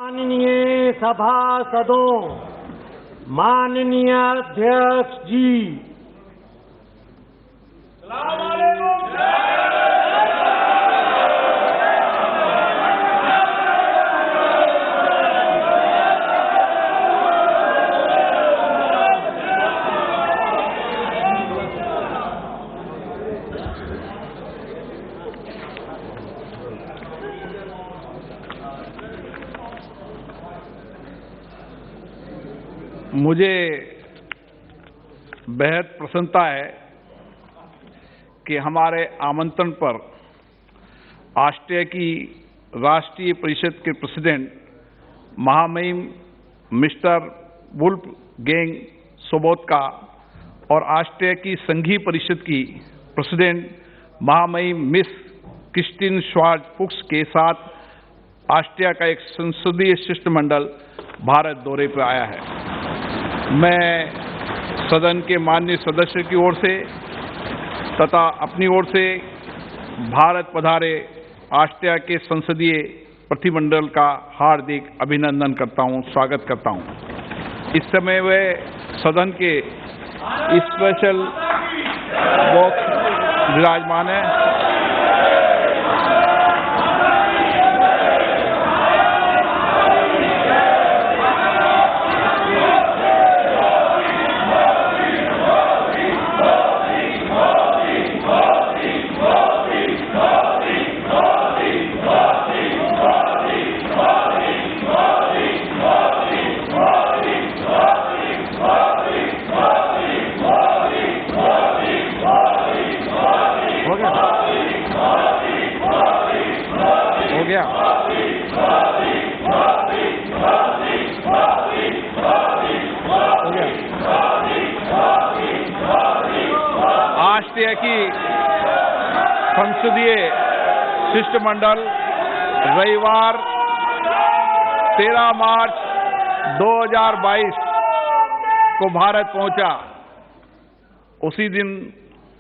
माननीय सभासदों, माननीय अध्यक्ष जी, मुझे बेहद प्रसन्नता है कि हमारे आमंत्रण पर ऑस्ट्रिया की राष्ट्रीय परिषद के प्रेसिडेंट महामहिम मिस्टर वुल्फ गेंग सोबोत्का और ऑस्ट्रिया की संघीय परिषद की प्रेसिडेंट महामहिम मिस क्रिस्टिन श्वार्ज फुक्स के साथ ऑस्ट्रिया का एक संसदीय शिष्टमंडल भारत दौरे पर आया है। मैं सदन के माननीय सदस्य की ओर से तथा अपनी ओर से भारत पधारे ऑस्ट्रिया के संसदीय प्रतिनिधिमंडल का हार्दिक अभिनंदन करता हूं, स्वागत करता हूं। इस समय वे सदन के स्पेशल बॉक्स विराजमान है। ऑस्ट्रिया की संसदीय शिष्टमंडल रविवार 13 मार्च 2022 को भारत पहुंचा। उसी दिन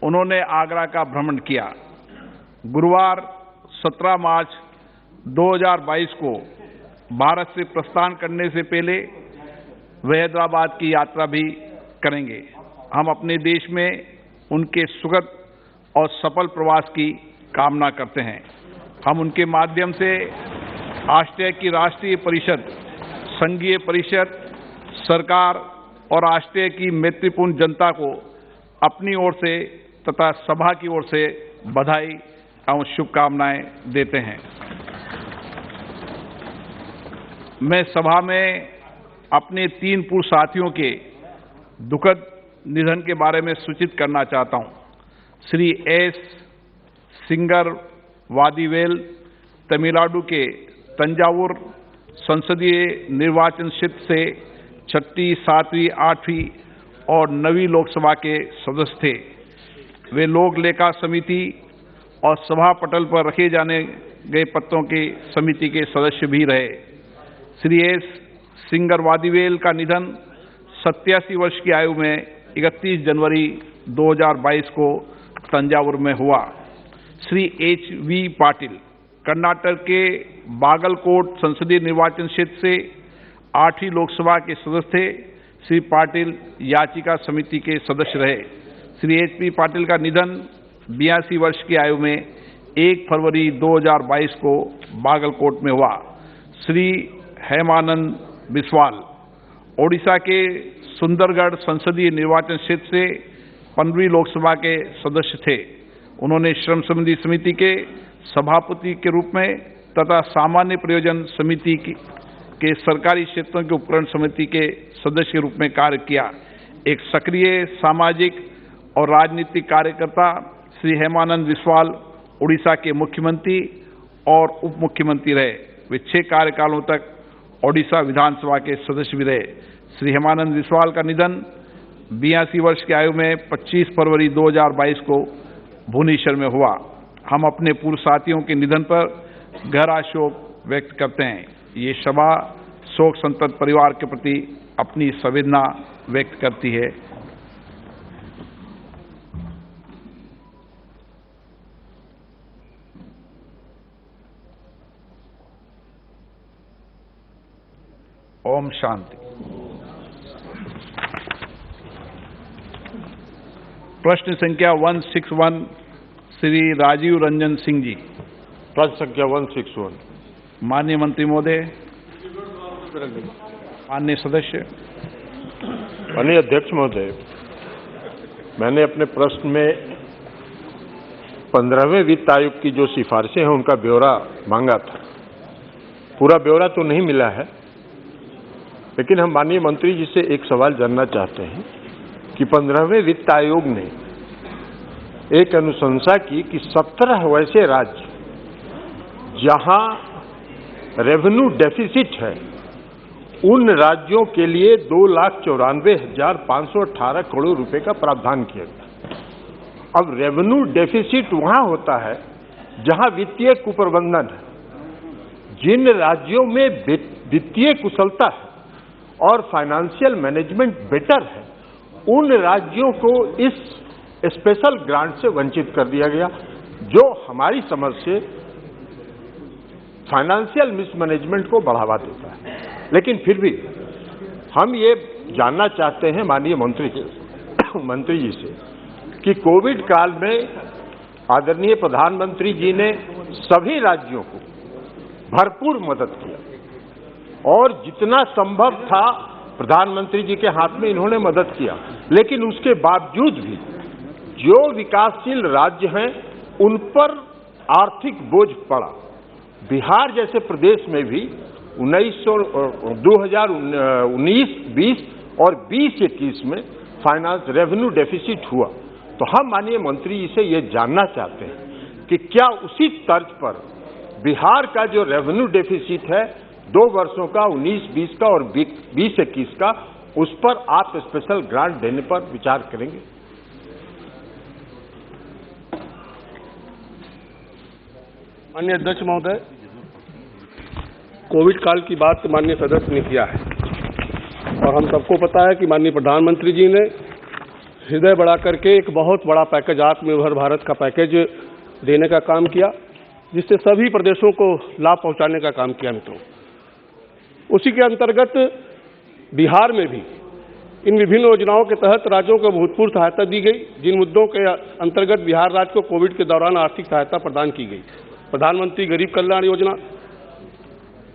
उन्होंने आगरा का भ्रमण किया। गुरुवार 17 मार्च 2022 को भारत से प्रस्थान करने से पहले वे हैदराबाद की यात्रा भी करेंगे। हम अपने देश में उनके सुखद और सफल प्रवास की कामना करते हैं। हम उनके माध्यम से ऑस्ट्रिया की राष्ट्रीय परिषद, संघीय परिषद, सरकार और ऑस्ट्रिया की मैत्रीपूर्ण जनता को अपनी ओर से तथा सभा की ओर से बधाई एवं शुभकामनाएं देते हैं। मैं सभा में अपने 3 पूर्व साथियों के दुखद निधन के बारे में सूचित करना चाहता हूं। श्री एस सिंगर वादीवेल तमिलनाडु के तंजावुर संसदीय निर्वाचन क्षेत्र से 6ठी, 7वीं, 8वीं और 9वीं लोकसभा के सदस्य थे। वे लोक लेखा समिति और सभा पटल पर रखे जाने गए पत्रों की समिति के सदस्य भी रहे। श्री एस सिंगर वादीवेल का निधन 87 वर्ष की आयु में 31 जनवरी 2022 को तंजावुर में हुआ। श्री H.V. पाटिल कर्नाटक के बागलकोट संसदीय निर्वाचन क्षेत्र से 8वीं लोकसभा के सदस्य थे। श्री पाटिल याचिका समिति के सदस्य रहे। श्री H.P. पाटिल का निधन 82 वर्ष की आयु में 1 फरवरी 2022 को बागलकोट में हुआ। श्री हेमानंद बिस्वाल ओडिशा के सुंदरगढ़ संसदीय निर्वाचन क्षेत्र से 15वीं लोकसभा के सदस्य थे। उन्होंने श्रम संबंधी समिति के सभापति के रूप में तथा सामान्य प्रयोजन समिति के सरकारी क्षेत्रों के उपकरण समिति के सदस्य के रूप में कार्य किया। एक सक्रिय सामाजिक और राजनीतिक कार्यकर्ता श्री हेमानंद बिस्वाल उड़ीसा के मुख्यमंत्री और उप मुख्यमंत्री रहे। वे 6 कार्यकालों तक ओडिशा विधानसभा के सदस्य भी रहे। श्री हेमानंद बिस्वाल का निधन 82 वर्ष की आयु में 25 फरवरी 2022 को भुवनेश्वर में हुआ। हम अपने पूर्व साथियों के निधन पर गहरा शोक व्यक्त करते हैं। ये सभा शोक संतप्त परिवार के प्रति अपनी संवेदना व्यक्त करती है। ओम शांति। प्रश्न संख्या 161 श्री राजीव रंजन सिंह जी। प्रश्न संख्या 161। माननीय मंत्री महोदय, माननीय सदस्य। माननीय अध्यक्ष महोदय, मैंने अपने प्रश्न में 15वें वित्त आयोग की जो सिफारिशें हैं उनका ब्यौरा मांगा था। पूरा ब्यौरा तो नहीं मिला है, लेकिन हम माननीय मंत्री जी से एक सवाल जानना चाहते हैं कि 15वें वित्त आयोग ने एक अनुशंसा की कि 17 वैसे राज्य जहां रेवेन्यू डेफिसिट है उन राज्यों के लिए 2,94,518 करोड़ रुपए का प्रावधान किया गया। अब रेवेन्यू डेफिसिट वहां होता है जहां वित्तीय कुप्रबंधन है। जिन राज्यों में वित्तीय कुशलता है और फाइनेंशियल मैनेजमेंट बेटर है, उन राज्यों को इस स्पेशल ग्रांट से वंचित कर दिया गया, जो हमारी समझ से फाइनेंशियल मिसमैनेजमेंट को बढ़ावा देता है। लेकिन फिर भी हम ये जानना चाहते हैं माननीय मंत्री जी से कि कोविड काल में आदरणीय प्रधानमंत्री जी ने सभी राज्यों को भरपूर मदद किया और जितना संभव था प्रधानमंत्री जी के हाथ में इन्होंने मदद किया, लेकिन उसके बावजूद भी जो विकासशील राज्य हैं उन पर आर्थिक बोझ पड़ा। बिहार जैसे प्रदेश में भी 2019-20 और 20-21 में फाइनेंस रेवेन्यू डेफिसिट हुआ। तो हम माननीय मंत्री जी से ये जानना चाहते हैं कि क्या उसी तर्ज पर बिहार का जो रेवेन्यू डेफिसिट है 2 वर्षों का 19-20 का और 20-21 का, उस पर आप स्पेशल ग्रांट देने पर विचार करेंगे? माननीय अध्यक्ष महोदय, कोविड काल की बात माननीय सदस्य ने किया है और हम सबको पता है कि माननीय प्रधानमंत्री जी ने हृदय बढ़ा करके एक बहुत बड़ा पैकेज, आत्मनिर्भर भारत का पैकेज देने का काम किया, जिससे सभी प्रदेशों को लाभ पहुंचाने का काम किया। मित्रों, उसी के अंतर्गत बिहार में भी इन विभिन्न योजनाओं के तहत राज्यों को भूतपूर्व सहायता दी गई, जिन मुद्दों के अंतर्गत बिहार राज्य को कोविड के दौरान आर्थिक सहायता प्रदान की गई। प्रधानमंत्री गरीब कल्याण योजना,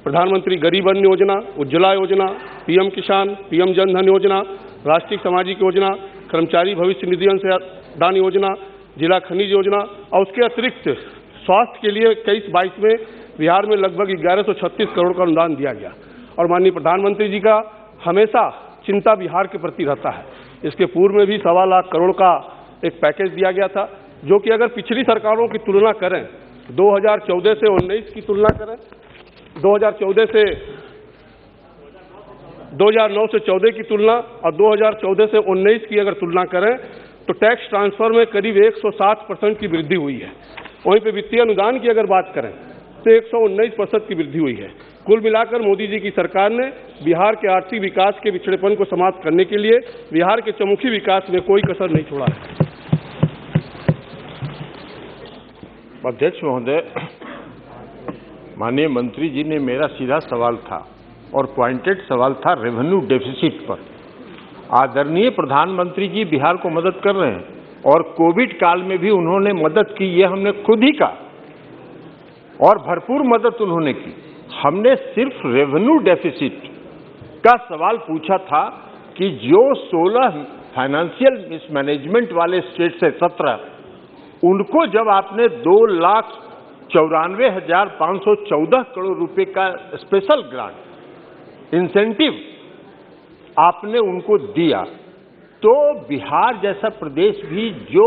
प्रधानमंत्री गरीब अन्न योजना, उज्ज्वला योजना, पीएम किसान, पीएम जन धन योजना, राष्ट्रीय सामाजिक योजना, कर्मचारी भविष्य निधि अंशदान योजना, जिला खनिज योजना और उसके अतिरिक्त स्वास्थ्य के लिए 21-22 में बिहार में लगभग 1136 करोड़ का अनुदान दिया गया। और माननीय प्रधानमंत्री जी का हमेशा चिंता बिहार के प्रति रहता है। इसके पूर्व में भी 1.25 लाख करोड़ का एक पैकेज दिया गया था, जो कि अगर पिछली सरकारों की तुलना करें, 2014 से 19 की तुलना करें, 2009 से 14 की तुलना और 2014 से 19 की अगर तुलना करें तो टैक्स ट्रांसफर में करीब 160% की वृद्धि हुई है। वहीं पे वित्तीय अनुदान की अगर बात करें तो 119% की वृद्धि हुई है। कुल मिलाकर मोदी जी की सरकार ने बिहार के आर्थिक विकास के पिछड़ेपन को समाप्त करने के लिए बिहार के चहुमुखी विकास में कोई कसर नहीं छोड़ा है। अध्यक्ष महोदय, माननीय मंत्री जी ने मेरा सीधा सवाल था और पॉइंटेड सवाल था रेवेन्यू डेफिसिट पर। आदरणीय प्रधानमंत्री जी बिहार को मदद कर रहे हैं और कोविड काल में भी उन्होंने मदद की, ये हमने खुद ही कहा और भरपूर मदद उन्होंने की। हमने सिर्फ रेवेन्यू डेफिसिट का सवाल पूछा था कि जो 16 फाइनेंशियल मिसमैनेजमेंट वाले स्टेट्स है 17, उनको जब आपने 2,94,514 करोड़ रुपए का स्पेशल ग्रांट इंसेंटिव आपने उनको दिया, तो बिहार जैसा प्रदेश भी जो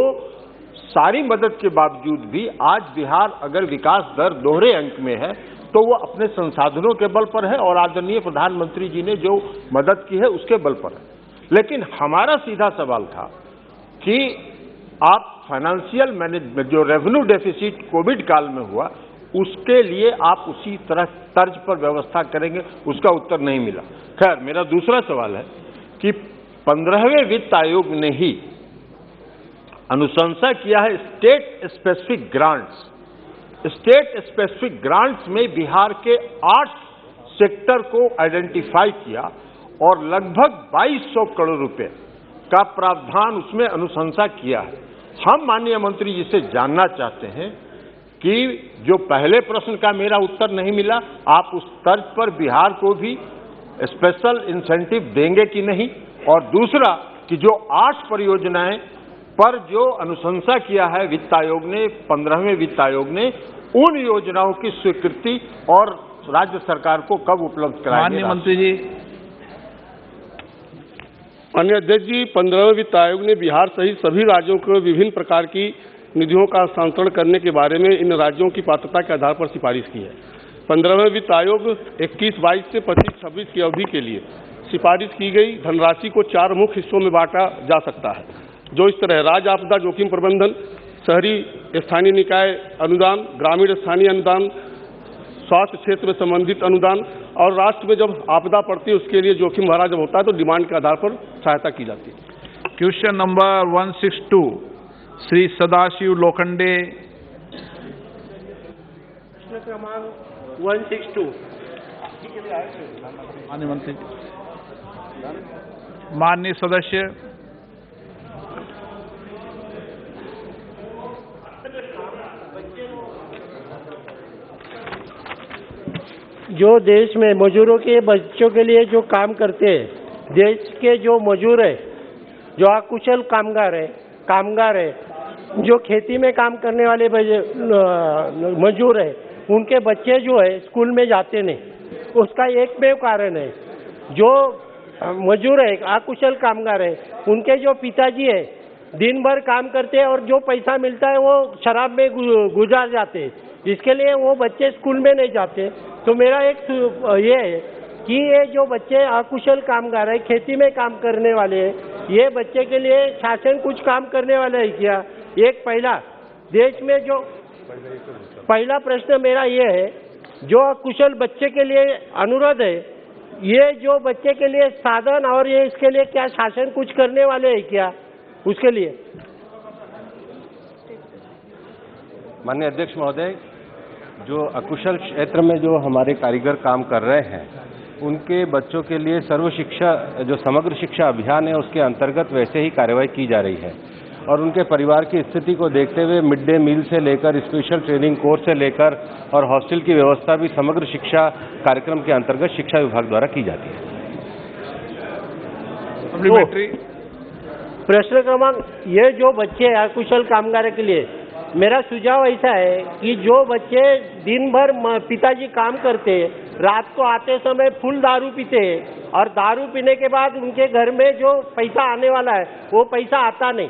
सारी मदद के बावजूद भी आज बिहार अगर विकास दर दोहरे अंक में है तो वो अपने संसाधनों के बल पर है और आदरणीय प्रधानमंत्री जी ने जो मदद की है उसके बल पर है। लेकिन हमारा सीधा सवाल था कि आप फाइनेंशियल मैनेजमेंट जो रेवेन्यू डेफिसिट कोविड काल में हुआ उसके लिए आप उसी तरह तर्ज पर व्यवस्था करेंगे, उसका उत्तर नहीं मिला। खैर, मेरा दूसरा सवाल है कि 15वें वित्त आयोग ने ही अनुशंसा किया है state specific grants. State specific grants में बिहार के 8 सेक्टर को आइडेंटिफाई किया और लगभग 2200 करोड़ रुपए का प्रावधान उसमें अनुशंसा किया है। हम माननीय मंत्री जी से जानना चाहते हैं कि जो पहले प्रश्न का मेरा उत्तर नहीं मिला, आप उस तर्ज पर बिहार को भी स्पेशल इंसेंटिव देंगे कि नहीं, और दूसरा कि जो 8 परियोजनाएं पर जो अनुशंसा किया है वित्त आयोग ने, 15वें वित्त आयोग ने, उन योजनाओं की स्वीकृति और राज्य सरकार को कब उपलब्ध कराएंगे? माननीय मंत्री जी। माननीय अध्यक्ष जी, 15वें वित्त आयोग ने बिहार सहित सभी राज्यों को विभिन्न प्रकार की निधियों का हस्तांतरण करने के बारे में इन राज्यों की पात्रता के आधार पर सिफारिश की है। 15वें वित्त आयोग 21-22 से 25-26 की अवधि के लिए सिफारिश की गई धनराशि को 4 मुख्य हिस्सों में बांटा जा सकता है, जो इस तरह राज्य आपदा जोखिम प्रबंधन, शहरी स्थानीय निकाय अनुदान, ग्रामीण स्थानीय अनुदान, स्वास्थ्य क्षेत्र में संबंधित अनुदान, और राष्ट्र में जब आपदा पड़ती है उसके लिए जोखिम भरा जब होता है तो डिमांड के आधार पर सहायता की जाती है। Question number 162 Shri Sadashiv Lokhande. प्रश्न क्रमांक 162। माननीय मंत्री, माननीय सदस्य। जो देश में मजदूरों के बच्चों के लिए जो काम करते हैं, देश के जो मजदूर है, जो अकुशल कामगार है, जो खेती में काम करने वाले मजदूर है, उनके बच्चे जो है स्कूल में जाते नहीं। उसका एकमेव कारण है, जो मजदूर है, अकुशल कामगार है, उनके जो पिताजी है दिन भर काम करते हैं और जो पैसा मिलता है वो शराब में गुजार जाते हैं। इसके लिए वो बच्चे स्कूल में नहीं जाते। तो मेरा एक ये है कि ये जो बच्चे अकुशल कामगार है, खेती में काम करने वाले हैं, ये बच्चे के लिए शासन कुछ काम करने वाला है क्या? एक पहला देश में जो पहला प्रश्न मेरा ये है, जो अकुशल बच्चे के लिए अनुरोध है, ये जो बच्चे के लिए साधन और ये इसके लिए क्या शासन कुछ करने वाले है क्या उसके लिए? माननीय अध्यक्ष महोदय, जो अकुशल क्षेत्र में जो हमारे कारीगर काम कर रहे हैं उनके बच्चों के लिए सर्व शिक्षा जो समग्र शिक्षा अभियान है उसके अंतर्गत वैसे ही कार्रवाई की जा रही है, और उनके परिवार की स्थिति को देखते हुए मिड डे मील से लेकर स्पेशल ट्रेनिंग कोर्स से लेकर और हॉस्टल की व्यवस्था भी समग्र शिक्षा कार्यक्रम के अंतर्गत शिक्षा विभाग द्वारा की जाती है। प्रश्न क्रमांक, ये जो बच्चे हैं अकुशल कामगार के लिए मेरा सुझाव ऐसा है कि जो बच्चे दिन भर पिताजी काम करते हैं, रात को आते समय फुल दारू पीते हैं और दारू पीने के बाद उनके घर में जो पैसा आने वाला है वो पैसा आता नहीं,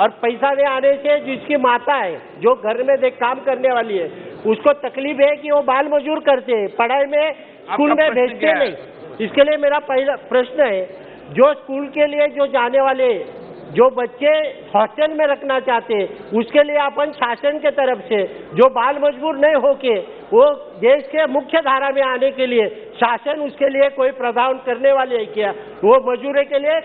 और पैसा नहीं आने से जिसकी माता है जो घर में काम करने वाली है उसको तकलीफ है कि वो बाल मजूर करते हैं, पढ़ाई में स्कूल में भेजते नहीं। इसके लिए मेरा पहला प्रश्न है, जो स्कूल के लिए जो जाने वाले जो बच्चे हॉस्टल में रखना चाहते हैं उसके लिए अपन शासन के तरफ से जो बाल मजबूर नहीं होके वो देश के मुख्य धारा में आने के लिए शासन उसके लिए कोई प्रावधान करने वाले है क्या? वो मजदूरी के लिए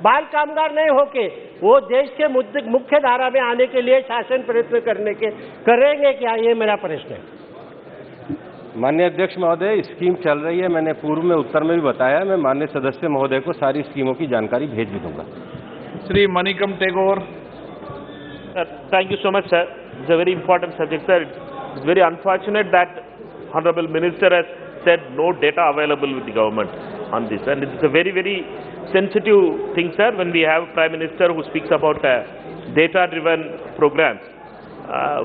बाल कामगार नहीं होके वो देश के मुख्य धारा में आने के लिए शासन प्रयत्न करेंगे क्या? ये मेरा प्रश्न है। माननीय अध्यक्ष महोदय, स्कीम चल रही है, मैंने पूर्व में उत्तर में भी बताया, मैं माननीय सदस्य महोदय को सारी स्कीमों की जानकारी भेज भी दूंगा। Shri Manickam Tagore. Thank you so much, sir. It's a very important subject, sir. It's very unfortunate that Honorable Minister has said no data available with the government on this, and it's a very, very sensitive thing, sir, when we have Prime Minister who speaks about data-driven programs.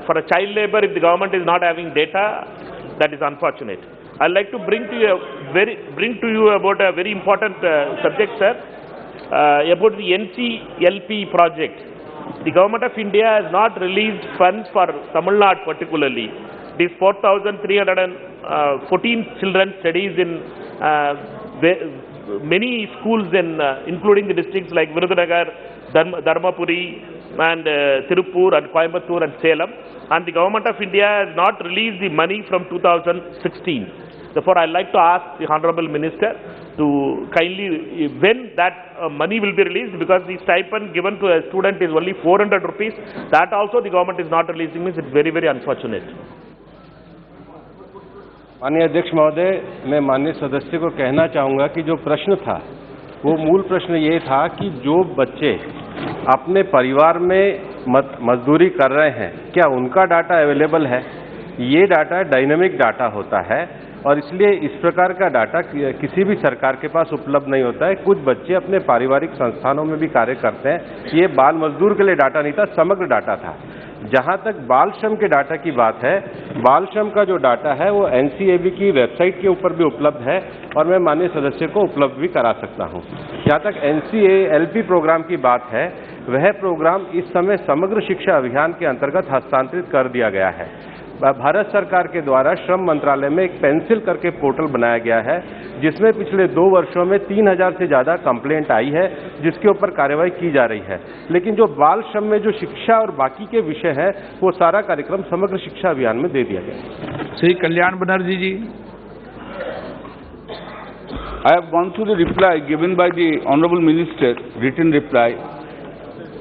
For a child labor, if the government is not having data, that is unfortunate. I'd like to bring to you about a very important subject, sir, about the NCLP project. The government of India has not released funds for Tamil Nadu particularly. These 4,314 children studies in many schools including the districts like Virudhunagar, Dharmapuri and Tirupur and Coimbatore and Salem, and the government of India has not released the money from 2016. Therefore, I'd like to ask the Honorable Minister to kindly, when that money will be released, because the stipend given to a student is only 400 rupees, that also the government is not releasing, means it's very, very unfortunate. माननीय अध्यक्ष महोदय, मैं माननीय सदस्य को कहना चाहूँगा कि जो प्रश्न था वो मूल प्रश्न ये था कि जो बच्चे अपने परिवार में मजदूरी कर रहे हैं, क्या उनका डाटा अवेलेबल है? ये डाटा डायनेमिक डाटा होता है और इसलिए इस प्रकार का डाटा किसी भी सरकार के पास उपलब्ध नहीं होता है। कुछ बच्चे अपने पारिवारिक संस्थानों में भी कार्य करते हैं। ये बाल मजदूर के लिए डाटा नहीं था, समग्र डाटा था। जहां तक बाल श्रम के डाटा की बात है, बाल श्रम का जो डाटा है वो एनसीएबी की वेबसाइट के ऊपर भी उपलब्ध है और मैं माननीय सदस्य को उपलब्ध भी करा सकता हूं। जहां तक एनसीएएलपी प्रोग्राम की बात है, वह प्रोग्राम इस समय समग्र शिक्षा अभियान के अंतर्गत हस्तांतरित कर दिया गया है। भारत सरकार के द्वारा श्रम मंत्रालय में एक पेंसिल करके पोर्टल बनाया गया है, जिसमें पिछले 2 वर्षों में 3000 से ज़्यादा कंप्लेंट आई है, जिसके ऊपर कार्रवाई की जा रही है। लेकिन जो बाल श्रम में जो शिक्षा और बाकी के विषय है, वो सारा कार्यक्रम समग्र शिक्षा अभियान में दे दिया गया। श्री कल्याण बनर्जी जी। I have gone through the reply given by the Honorable Minister, written reply,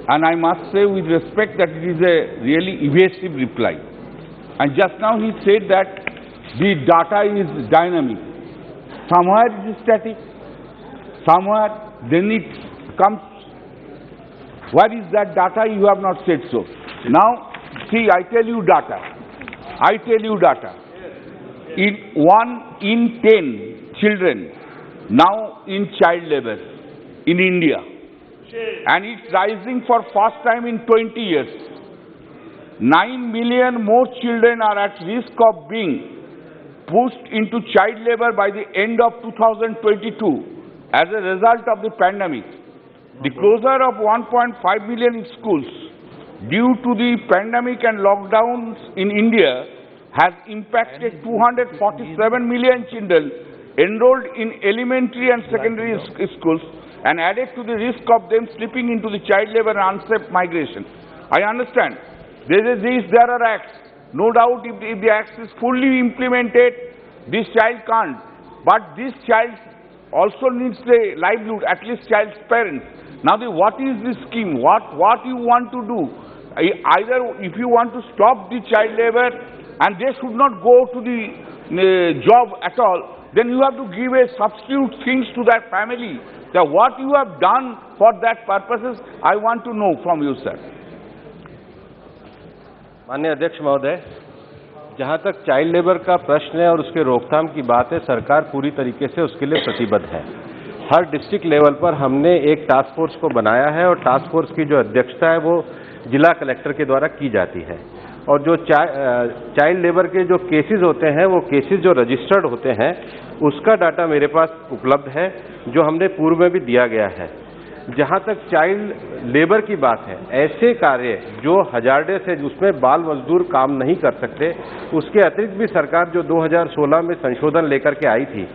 and I must say with respect that it is a really evasive reply. And just now he said that the data is dynamic. Somewhere it is static, somewhere then it comes. Where is that data? You have not said so. Now, see, I tell you data. I tell you data. In 1 in 10 children now in child labor in India, and it's rising for first time in 20 years. 9 million more children are at risk of being pushed into child labor by the end of 2022 as a result of the pandemic. The closure of 1.5 million schools due to the pandemic and lockdowns in India has impacted 247 million children enrolled in elementary and secondary schools and added to the risk of them slipping into the child labor and unsafe migration. I understand there are acts. No doubt if the act is fully implemented, this child can't. But this child also needs a livelihood, at least child's parents. Now what is this scheme? What you want to do? Either if you want to stop the child labor and they should not go to the job at all, then you have to give a substitute things to that family. Now what you have done for that purposes, I want to know from you, sir. माननीय अध्यक्ष महोदय, जहां तक child labour का प्रश्न है और उसके रोकथाम की बात है, सरकार पूरी तरीके से उसके लिए प्रतिबद्ध है। हर डिस्ट्रिक्ट लेवल पर हमने एक टास्क फोर्स को बनाया है और टास्क फोर्स की जो अध्यक्षता है वो जिला कलेक्टर के द्वारा की जाती है। और जो चाइल्ड लेबर के जो केसेस होते हैं, वो केसेस जो रजिस्टर्ड होते हैं, उसका डाटा मेरे पास उपलब्ध है, जो हमने पूर्व में भी दिया गया है। जहां तक चाइल्ड लेबर की बात है, ऐसे कार्य जो हजार्डस है, उसमें बाल मजदूर काम नहीं कर सकते, उसके अतिरिक्त भी सरकार जो 2016 में संशोधन लेकर के आई थी,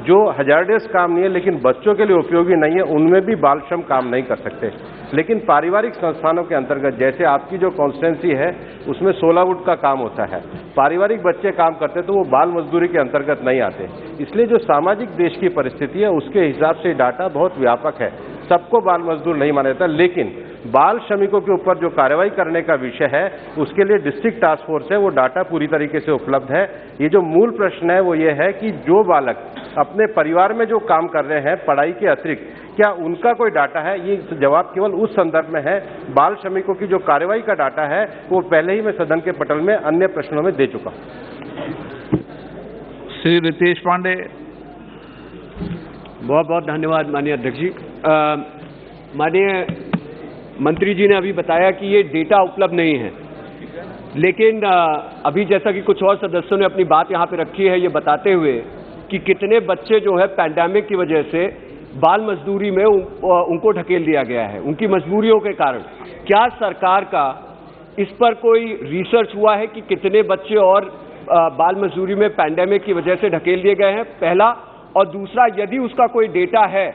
जो हजार्डस काम नहीं है लेकिन बच्चों के लिए उपयोगी नहीं है, उनमें भी बाल श्रम काम नहीं कर सकते। लेकिन पारिवारिक संस्थानों के अंतर्गत, जैसे आपकी जो कॉन्स्टिट्यूंसी है उसमें 16 वुड का काम होता है, पारिवारिक बच्चे काम करते तो वो बाल मजदूरी के अंतर्गत नहीं आते। इसलिए जो सामाजिक देश की परिस्थिति है उसके हिसाब से डाटा बहुत व्यापक है, सबको बाल मजदूर नहीं माना जाता। लेकिन बाल श्रमिकों के ऊपर जो कार्रवाई करने का विषय है, उसके लिए डिस्ट्रिक्ट टास्क फोर्स है, वो डाटा पूरी तरीके से उपलब्ध है। ये जो मूल प्रश्न है वो ये है कि जो बालक अपने परिवार में जो काम कर रहे हैं पढ़ाई के अतिरिक्त, क्या उनका कोई डाटा है? ये जवाब केवल उस संदर्भ में है। बाल श्रमिकों की जो कार्रवाई का डाटा है वो पहले ही मैं सदन के पटल में अन्य प्रश्नों में दे चुका हूं। श्री रितेश पांडे। बहुत बहुत धन्यवाद माननीय अध्यक्ष जी। माननीय मंत्री जी ने अभी बताया कि ये डेटा उपलब्ध नहीं है, लेकिन अभी जैसा कि कुछ और सदस्यों ने अपनी बात यहाँ पे रखी है, ये बताते हुए कि कितने बच्चे जो है पैंडेमिक की वजह से बाल मजदूरी में उनको ढकेल दिया गया है उनकी मजबूरियों के कारण। क्या सरकार का इस पर कोई रिसर्च हुआ है कि कितने बच्चे और बाल मजदूरी में पैंडेमिक की वजह से ढकेल दिए गए हैं? पहला। और दूसरा, यदि उसका कोई डेटा है,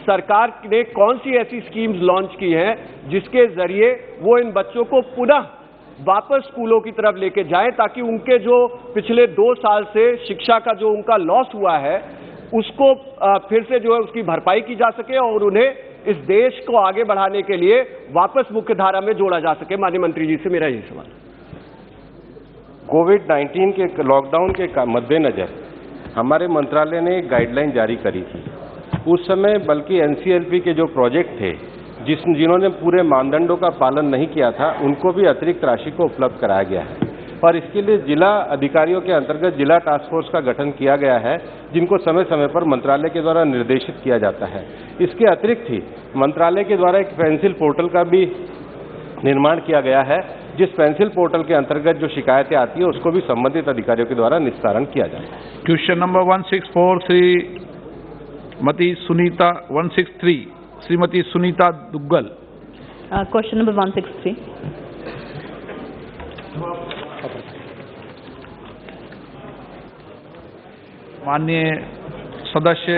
सरकार ने कौन सी ऐसी स्कीम्स लॉन्च की हैं जिसके जरिए वो इन बच्चों को पुनः वापस स्कूलों की तरफ लेके जाएं, ताकि उनके जो पिछले 2 साल से शिक्षा का जो उनका लॉस हुआ है उसको फिर से जो है उसकी भरपाई की जा सके और उन्हें इस देश को आगे बढ़ाने के लिए वापस मुख्य धारा में जोड़ा जा सके। माननीय मंत्री जी से मेरा यही सवाल। कोविड-19 के लॉकडाउन के मद्देनजर हमारे मंत्रालय ने एक गाइडलाइन जारी करी थी। उस समय बल्कि एनसीएलपी के जो प्रोजेक्ट थे जिन्होंने पूरे मानदंडों का पालन नहीं किया था, उनको भी अतिरिक्त राशि को उपलब्ध कराया गया है और इसके लिए जिला अधिकारियों के अंतर्गत जिला टास्क फोर्स का गठन किया गया है, जिनको समय समय पर मंत्रालय के द्वारा निर्देशित किया जाता है। इसके अतिरिक्त ही मंत्रालय के द्वारा एक पेंसिल पोर्टल का भी निर्माण किया गया है, जिस पेंसिल पोर्टल के अंतर्गत जो शिकायतें आती है उसको भी संबंधित अधिकारियों के द्वारा निस्तारण किया जाता है। Question number 163 Shrimati Sunita Duggal. Question number 163। माननीय सदस्य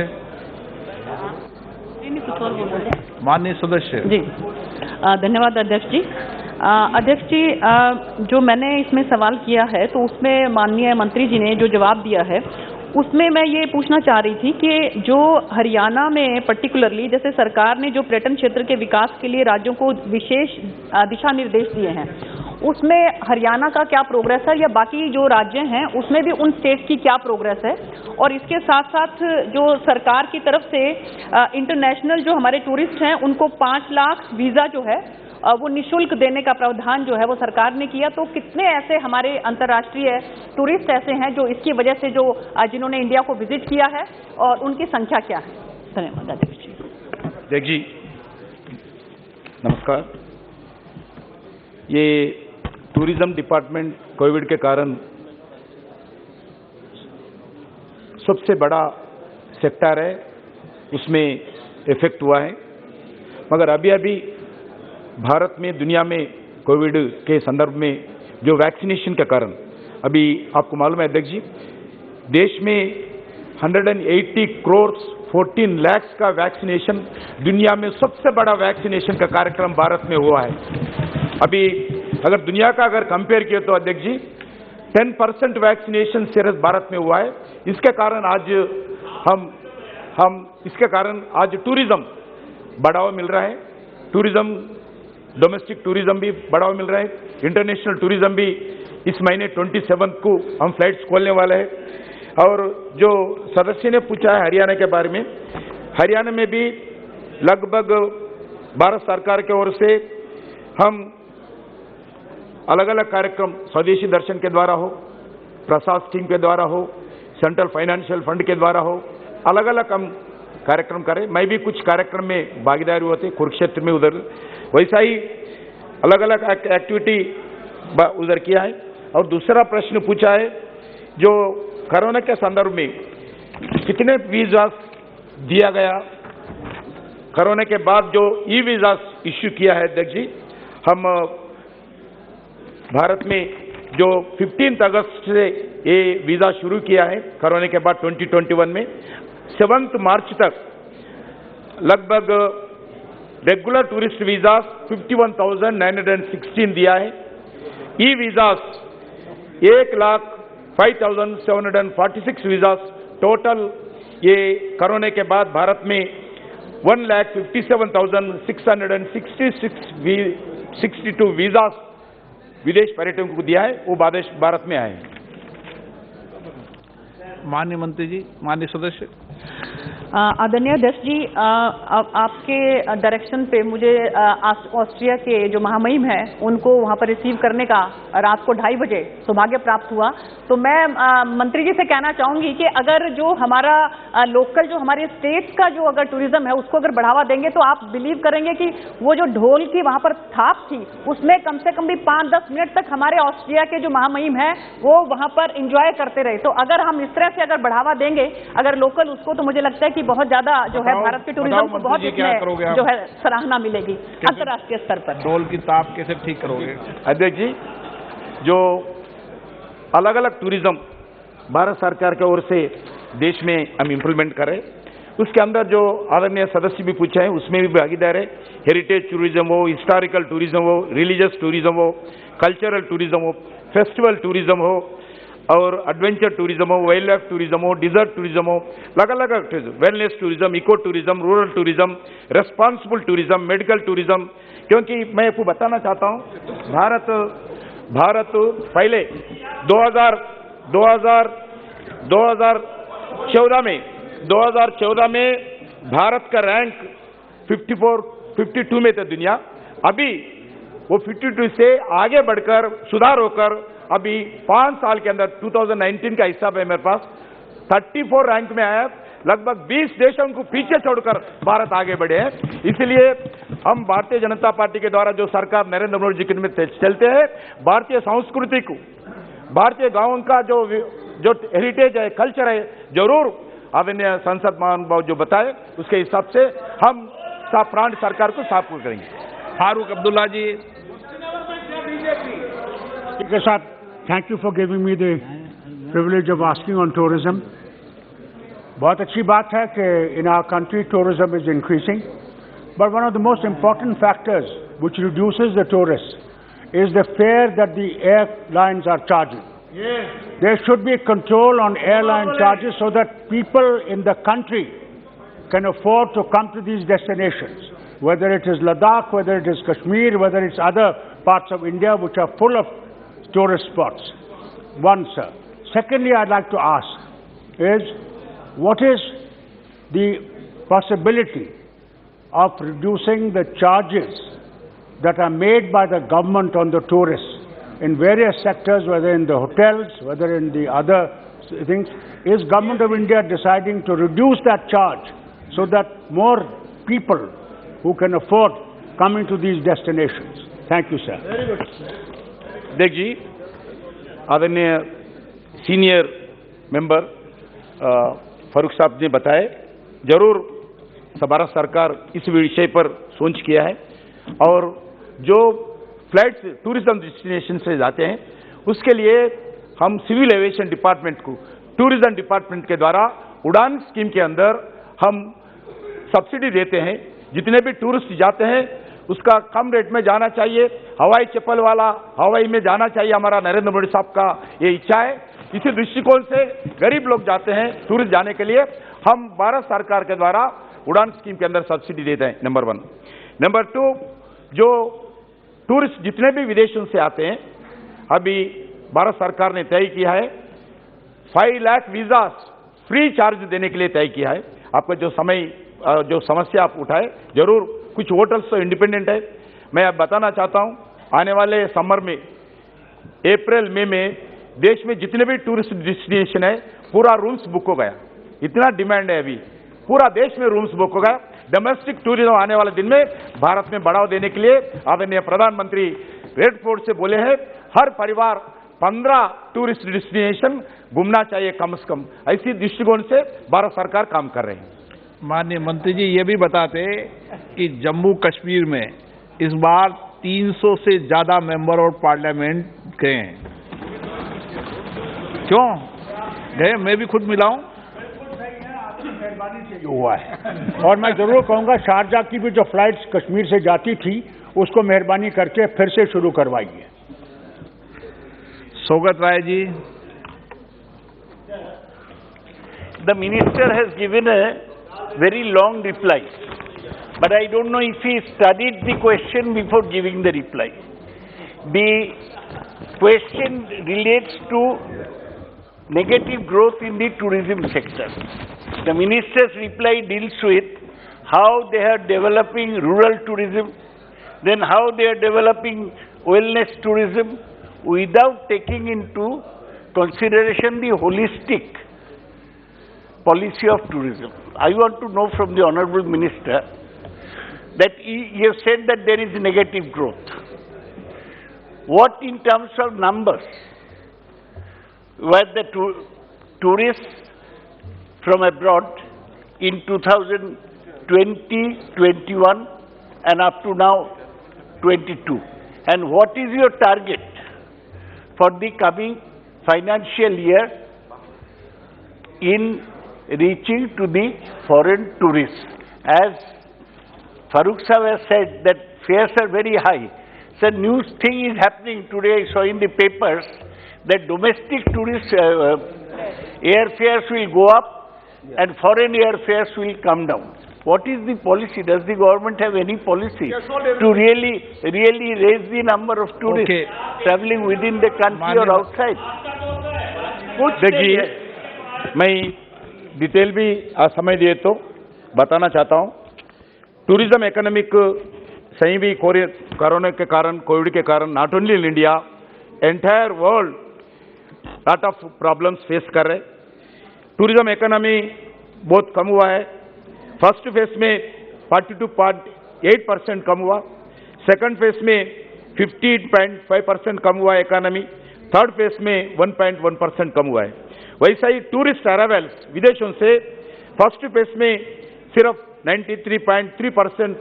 जी, धन्यवाद अध्यक्ष जी। अध्यक्ष जी, जो मैंने इसमें सवाल किया है तो उसमें माननीय मंत्री जी ने जो जवाब दिया है उसमें मैं ये पूछना चाह रही थी कि जो हरियाणा में पर्टिकुलरली जैसे सरकार ने जो पर्यटन क्षेत्र के विकास के लिए राज्यों को विशेष दिशा निर्देश दिए हैं, उसमें हरियाणा का क्या प्रोग्रेस है या बाकी जो राज्य हैं उसमें भी उन स्टेट की क्या प्रोग्रेस है, और इसके साथ साथ जो सरकार की तरफ से इंटरनेशनल जो हमारे टूरिस्ट हैं उनको 5 लाख वीज़ा जो है वो निःशुल्क देने का प्रावधान जो है वो सरकार ने किया, तो कितने ऐसे हमारे अंतर्राष्ट्रीय टूरिस्ट ऐसे हैं जो इसकी वजह से जो जिन्होंने इंडिया को विजिट किया है और उनकी संख्या क्या है? धन्यवाद अध्यक्ष जी। अध्यक्ष जी नमस्कार। ये टूरिज्म डिपार्टमेंट कोविड के कारण सबसे बड़ा सेक्टर है, उसमें इफेक्ट हुआ है, मगर अभी अभी भारत में दुनिया में कोविड के संदर्भ में जो वैक्सीनेशन के कारण अभी आपको मालूम है अध्यक्ष जी, देश में 180 करोड़ 14 लाख का वैक्सीनेशन, दुनिया में सबसे बड़ा वैक्सीनेशन का कार्यक्रम भारत में हुआ है। अभी अगर दुनिया का अगर कंपेयर किए तो अध्यक्ष जी 10% वैक्सीनेशन सिर्फ भारत में हुआ है। इसके कारण आज टूरिज्म बढ़ावा मिल रहा है, टूरिज्म डोमेस्टिक टूरिज्म भी बढ़ावा मिल रहा है, इंटरनेशनल टूरिज्म भी इस महीने 27 को हम फ्लाइट्स खोलने वाले हैं। और जो सदस्य ने पूछा है हरियाणा के बारे में, हरियाणा में भी लगभग भारत सरकार की ओर से हम अलग अलग कार्यक्रम स्वदेशी दर्शन के द्वारा हो, प्रसाद स्कीम के द्वारा हो, सेंट्रल फाइनेंशियल फंड के द्वारा हो, अलग अलग हम कार्यक्रम करें। मैं भी कुछ कार्यक्रम में भागीदारी होते कुरुक्षेत्र में, उधर वैसा ही अलग अलग एक्टिविटी उधर किया है। और दूसरा प्रश्न पूछा है जो कोरोना के संदर्भ में कितने वीजा दिया गया, कोरोना के बाद जो ई वीजा इश्यू किया है अध्यक्ष जी, हम भारत में जो 15 अगस्त से ये वीजा शुरू किया है कोरोना के बाद 2021 में, 7 मार्च तक लगभग रेगुलर टूरिस्ट वीजा 51,916 दिया है, ई वीजा 1,05,746 वीजा टोटल। ये कोरोना के बाद भारत में 1,57,662 वीजा विदेश पर्यटकों को दिया है, वो भारत में आए हैं। माननीय मंत्री जी, माननीय सदस्य। आदरणीय अध्यक्ष जी, आपके डायरेक्शन पे मुझे ऑस्ट्रिया के जो महामहिम हैं उनको वहाँ पर रिसीव करने का रात को 2:30 बजे सौभाग्य प्राप्त हुआ। तो मैं मंत्री जी से कहना चाहूँगी कि अगर जो हमारा लोकल जो हमारे स्टेट्स का जो अगर टूरिज्म है उसको अगर बढ़ावा देंगे तो आप बिलीव करेंगे कि वो जो ढोल की वहाँ पर थाप थी उसमें कम से कम भी 5-10 मिनट तक हमारे ऑस्ट्रिया के जो महामहिम हैं वो वहाँ पर इंजॉय करते रहे। तो अगर हम इस तरह से अगर बढ़ावा देंगे अगर लोकल उसको, तो मुझे लगता है कि बहुत ज्यादा जो है भारत के टूरिज्म को बहुत इसमें जो है सराहना मिलेगी अंतर्राष्ट्रीय स्तर पर। ढोल की ताप कैसे ठीक करोगे? अध्यक्ष जी, जो अलग अलग टूरिज्म भारत सरकार की ओर से देश में हम इम्प्लीमेंट करें, उसके अंदर जो आदरणीय सदस्य भी पूछे हैं उसमें भी भागीदार है। हेरिटेज टूरिज्म हो, हिस्टोरिकल टूरिज्म हो, रिलीजियस टूरिज्म हो, कल्चरल टूरिज्म हो, फेस्टिवल टूरिज्म हो और एडवेंचर टूरिज्म हो, वाइल्ड लाइफ टूरिज्म हो, डिजर्ट टूरिज्म हो, अलग अलग tourism, wellness tourism, eco tourism, rural tourism, responsible tourism, medical tourism. क्योंकि मैं आपको बताना चाहता हूँ भारत पहले 2000 2014 में भारत का रैंक 52 में था दुनिया, अभी वो 52 से आगे बढ़कर सुधार होकर अभी 5 साल के अंदर 2019 का हिसाब है मेरे पास 34 रैंक में आया। लगभग 20 देशों को पीछे छोड़कर भारत आगे बढ़े हैं। इसलिए हम भारतीय जनता पार्टी के द्वारा जो सरकार नरेंद्र मोदी जी में चलते हैं, भारतीय संस्कृति को, भारतीय गांवों का जो हेरिटेज है, कल्चर है, जरूर आदरणीय संसद महानुभाव जो बताए उसके हिसाब से हम प्रांत सरकार को सपोर्ट करेंगे। फारूक अब्दुल्ला जी के साथ, thank you for giving me the privilege of asking on tourism. बहुत अच्छी बात है कि in our country tourism is increasing, but one of the most important factors which reduces the tourist is the fare that the airlines are charging. There should be control on airline charges so that people in the country can afford to come to these destinations, whether it is Ladakh, whether it is Kashmir, whether it's other parts of India which are full of tourist spots. One, sir. Secondly, I'd like to ask is, what is the possibility of reducing the charges that are made by the government on the tourists in various sectors, whether in the hotels, whether in the other things? Is Government of India deciding to reduce that charge so that more people who can afford coming to these destinations? Thank you, sir. Very good. देख जी, आदरणीय senior member Farooq साहब ने बताए, जरूर भारत सरकार इस विषय पर सोच किया है और जो फ्लाइट्स टूरिज्म डेस्टिनेशन से जाते हैं उसके लिए हम सिविल एविएशन डिपार्टमेंट को टूरिज्म डिपार्टमेंट के द्वारा उड़ान स्कीम के अंदर हम सब्सिडी देते हैं। जितने भी टूरिस्ट जाते हैं उसका कम रेट में जाना चाहिए, हवाई चप्पल वाला हवाई में जाना चाहिए। हमारा नरेंद्र मोदी साहब का ये इच्छा है। इसी दृष्टिकोण से गरीब लोग जाते हैं टूरिस्ट जाने के लिए, हम भारत सरकार के द्वारा उड़ान स्कीम के अंदर सब्सिडी देते हैं, नंबर 1। नंबर 2, जो टूरिस्ट जितने भी विदेशों से आते हैं, अभी भारत सरकार ने तय किया है 5 लाख वीजा फ्री चार्ज देने के लिए तय किया है। आपका जो समस्या आप उठाए, जरूर कुछ होटल्स तो इंडिपेंडेंट है। मैं अब बताना चाहता हूं, आने वाले समर में अप्रैल मई में देश में जितने भी टूरिस्ट डेस्टिनेशन है पूरा रूम्स बुक हो गया। इतना डिमांड है, अभी पूरा देश में रूम्स बुक हो गया। डोमेस्टिक टूरिज्म आने वाले दिन में भारत में बढ़ावा देने के लिए आदरणीय प्रधानमंत्री रेड फोर्ट से बोले हैं हर परिवार 15 टूरिस्ट डेस्टिनेशन घूमना चाहिए कम से कम। ऐसी दृष्टिकोण से भारत सरकार काम कर रहे हैं। माननीय मंत्री जी ये भी बताते कि जम्मू कश्मीर में इस बार 300 से ज्यादा मेंबर ऑफ पार्लियामेंट गए हैं। क्यों गए? मैं भी खुद मिला हूं। मेहरबानी से हुआ है और मैं जरूर कहूंगा शारजा की भी जो फ्लाइट्स कश्मीर से जाती थी उसको मेहरबानी करके फिर से शुरू करवाइए। Sougat Rai ji. The minister has given a very long reply, but I don't know if he studied the question before giving the reply. The question relates to negative growth in the tourism sector. The minister's reply deals with how they are developing rural tourism, then how they are developing wellness tourism without taking into consideration the holistic policy of tourism. I want to know from the Honorable Minister that you have said that there is negative growth. What in terms of numbers were the tourists from abroad in 2020, 21 and up to now 22? And what is your target for the coming financial year in reaching to the foreign tourists? As Farooq Sahib has said that fares are very high. So news thing is happening today, I saw in the papers that domestic tourist airfares will go up and foreign airfares will come down. What is the policy? Does the government have any policy to really raise the number of tourists traveling within the country or outside? देखिए, मैं detail भी समय दिए तो बताना चाहता हूँ। Tourism economic सही भी कोरोना के कारण, कोविड के कारण, not only in India, entire world lot of problems face कर रहे। टूरिज्म इकोनॉमी बहुत कम हुआ है। फर्स्ट फेज में 42.8% कम हुआ, सेकंड फेज में 15.5% कम हुआ इकोनॉमी, थर्ड फेज में 1.1% कम हुआ है। वैसा ही टूरिस्ट अराइवल्स विदेशों से फर्स्ट फेज में सिर्फ 93.3%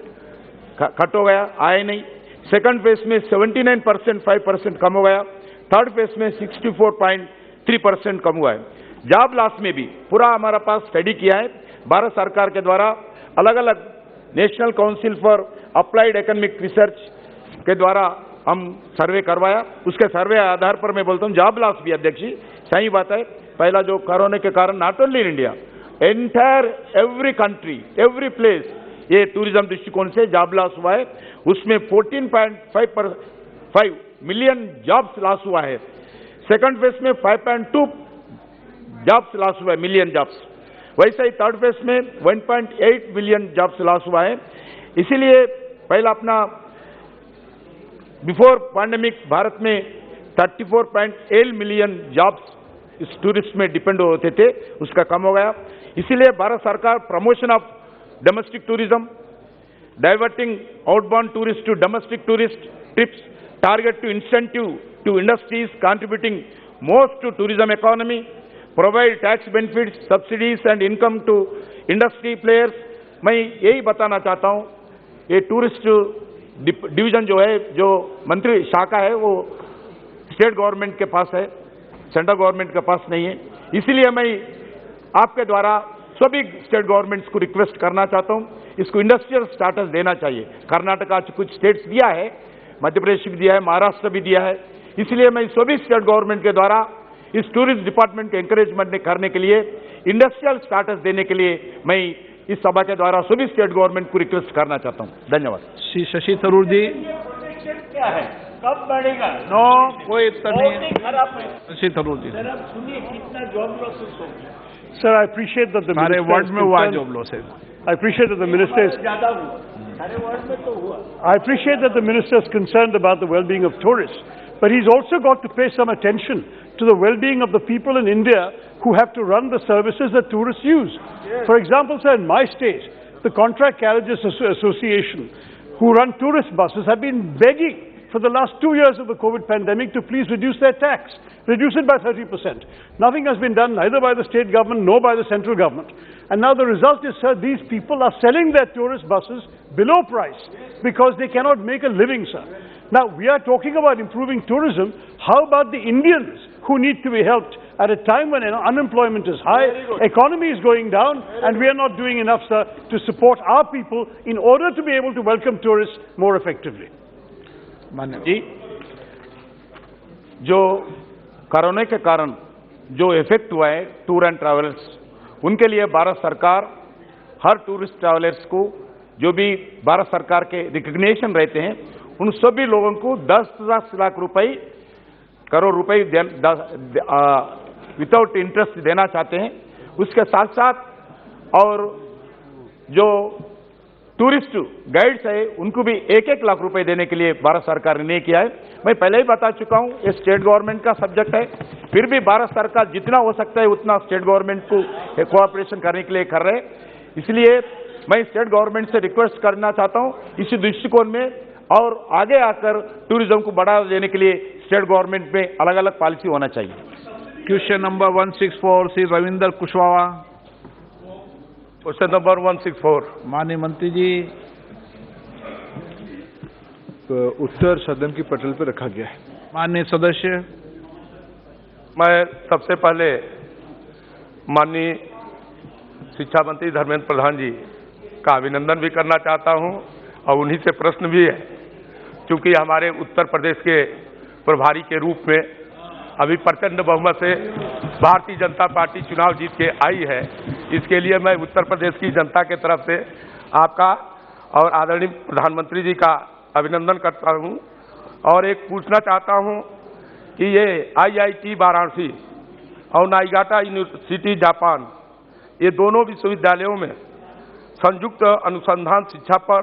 कट हो गया, आए नहीं। सेकंड फेज में 79.5% कम हो गया, थर्ड फेज में 64.3% कम हुआ है। जॉब लॉस में भी पूरा हमारा पास स्टडी किया है भारत सरकार के द्वारा, अलग अलग national council for applied economic research के द्वारा हम सर्वे करवाया। उसके सर्वे आधार पर मैं बोलता हूँ जॉब लॉस भी अध्यक्ष जी सही बात है। पहला जो कोरोना के कारण not only in India, entire every country, every place, ये टूरिज्म दृष्टिकोण से जॉब लॉस हुआ है। उसमें 14.5 मिलियन जॉब्स लॉस हुआ है। सेकंड फेज में 5.2 जॉब्स लॉस हुआ है, मिलियन जॉब्स। वैसे ही थर्ड फेज में 1.8 मिलियन जॉब्स लॉस हुआ है। इसीलिए पहला अपना बिफोर पैंडेमिक भारत में 34.8 मिलियन जॉब्स इस टूरिस्ट में डिपेंड होते थे, उसका कम हो गया। इसीलिए भारत सरकार promotion of domestic tourism, diverting outbound tourist to domestic tourist trips, target to incentive to industries contributing most to tourism economy, provide tax benefits, subsidies and income to industry players. मैं यही बताना चाहता हूँ, ये टूरिस्ट डिवीजन जो है, जो मंत्री शाखा है, वो स्टेट गवर्नमेंट के पास है, सेंट्रल गवर्नमेंट के पास नहीं है। इसीलिए मैं आपके द्वारा सभी स्टेट गवर्नमेंट्स को रिक्वेस्ट करना चाहता हूँ, इसको इंडस्ट्रियल स्टेटस देना चाहिए। कर्नाटका कुछ स्टेट्स दिया है, मध्य प्रदेश भी दिया है, महाराष्ट्र भी दिया है। इसलिए मैं सभी स्टेट गवर्नमेंट के द्वारा इस टूरिज्म डिपार्टमेंट के एनकरेजमेंट करने के लिए, इंडस्ट्रियल स्टेटस देने के लिए मैं इस सभा के द्वारा सभी स्टेट गवर्नमेंट को रिक्वेस्ट करना चाहता हूँ। धन्यवाद। श्री शशि थरूर जी। क्या है, कब बढ़ेगा? नो, कोई उत्तर नहीं। खराब है। शशि थरूर जी। सर अब सुनिए कितना जॉब लॉसेस हो गया। Sir, I appreciate that the सारे minister वर्ड is में हुआ concerned- जॉब लॉस है। I appreciate that the minister is ज्यादा हुआ, सारे वर्ड में तो हुआ। I appreciate that the minister is concerned about the well-being of tourists, but he's also got to pay some attention to the well-being of the people in India who have to run the services that tourists use. For example, sir, in my state, the Contract Carriages Association, who run tourist buses, have been begging for the last 2 years of the COVID pandemic to please reduce their tax, reduce it by 30%. Nothing has been done, neither by the state government nor by the central government. And now the result is, sir, these people are selling their tourist buses below price because they cannot make a living, sir. Now, we are talking about improving tourism. How about the Indians who need to be helped at a time when unemployment is high, economy is going down, and we are not doing enough, sir, to support our people in order to be able to welcome tourists more effectively? जी, जो corona के कारण जो effect हुआ है tour and travels, उनके लिए भारत सरकार हर tourist travellers को जो भी भारत सरकार के रिकग्निशन रहते हैं, उन सभी लोगों को 10 लाख रुपए, करोड़ रुपए विदाउट इंटरेस्ट देना चाहते हैं। उसके साथ साथ और जो टूरिस्ट गाइड्स है, उनको भी 1-1 लाख रुपए देने के लिए भारत सरकार ने किया है। मैं पहले ही बता चुका हूं, ये स्टेट गवर्नमेंट का सब्जेक्ट है। फिर भी भारत सरकार जितना हो सकता है उतना स्टेट गवर्नमेंट को कोऑपरेशन करने के लिए कर रहे हैं। इसलिए मैं स्टेट गवर्नमेंट से रिक्वेस्ट करना चाहता हूं, इसी दृष्टिकोण में और आगे आकर टूरिज्म को बढ़ावा देने के लिए स्टेट गवर्नमेंट में अलग अलग पॉलिसी होना चाहिए। Question number 164 Shri Ravinder Kushwaha. Question number 164। माननीय मंत्री जी। उत्तर सदन की पटल पर रखा गया है। माननीय सदस्य। मैं सबसे पहले माननीय शिक्षा मंत्री धर्मेंद्र प्रधान जी का अभिनंदन भी करना चाहता हूं और उन्हीं से प्रश्न भी है, क्योंकि हमारे उत्तर प्रदेश के प्रभारी के रूप में अभी प्रचंड बहुमत से भारतीय जनता पार्टी चुनाव जीत के आई है। इसके लिए मैं उत्तर प्रदेश की जनता के तरफ से आपका और आदरणीय प्रधानमंत्री जी का अभिनंदन करता हूं और एक पूछना चाहता हूं कि ये IIT वाराणसी और नाइगाटा यूनिवर्सिटी जापान, ये दोनों विश्वविद्यालयों में संयुक्त अनुसंधान शिक्षा पर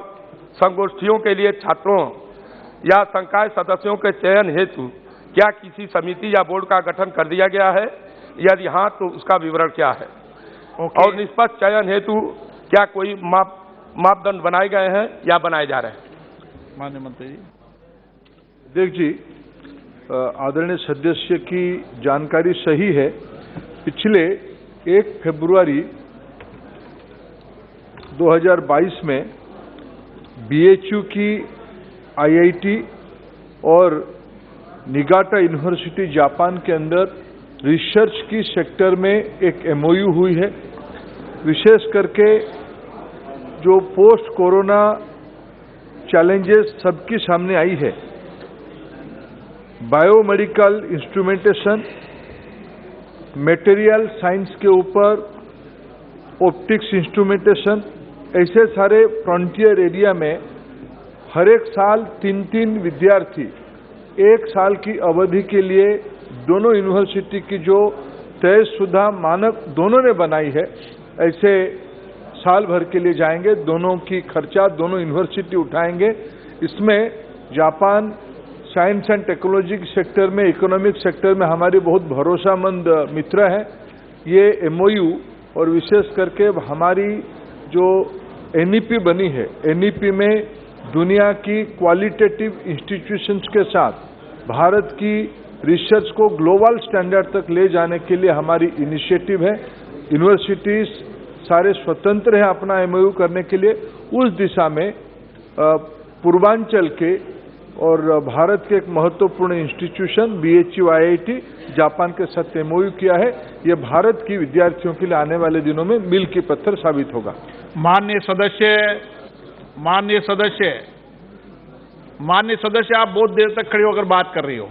संगोष्ठियों के लिए छात्रों या संकाय सदस्यों के चयन हेतु क्या किसी समिति या बोर्ड का गठन कर दिया गया है? यदि हाँ, तो उसका विवरण क्या है? और निष्पक्ष चयन हेतु क्या कोई मापदंड बनाए गए हैं या बनाए जा रहे हैं? माननीय मंत्री जी। अध्यक्ष जी, आदरणीय सदस्य की जानकारी सही है। पिछले 1 फरवरी 2022 में BHU की IIT और निगाटा यूनिवर्सिटी जापान के अंदर रिसर्च की सेक्टर में एक MOU हुई है। विशेष करके जो पोस्ट कोरोना चैलेंजेस सबके सामने आई है, बायोमेडिकल इंस्ट्रूमेंटेशन, मटेरियल साइंस के ऊपर ऑप्टिक्स इंस्ट्रूमेंटेशन, ऐसे सारे फ्रंटियर एरिया में हर एक साल 3-3 विद्यार्थी 1 साल की अवधि के लिए दोनों यूनिवर्सिटी की जो तयशुदा मानक दोनों ने बनाई है, ऐसे साल भर के लिए जाएंगे। दोनों की खर्चा दोनों यूनिवर्सिटी उठाएंगे। इसमें Japan science and technology sector में, इकोनॉमिक सेक्टर में हमारी बहुत भरोसामंद मित्र है। ये MOU और विशेष करके हमारी जो NEP बनी है, NEP में दुनिया की क्वालिटेटिव इंस्टीट्यूशंस के साथ भारत की रिसर्च को ग्लोबल स्टैंडर्ड तक ले जाने के लिए हमारी इनिशिएटिव है। यूनिवर्सिटीज सारे स्वतंत्र हैं अपना MOU करने के लिए। उस दिशा में पूर्वांचल के और भारत के एक महत्वपूर्ण इंस्टीट्यूशन BHU IIT जापान के साथ MOU किया है। ये भारत की विद्यार्थियों के लिए आने वाले दिनों में मील की पत्थर साबित होगा। माननीय सदस्य, आप बहुत देर तक खड़े होकर बात कर रही हो।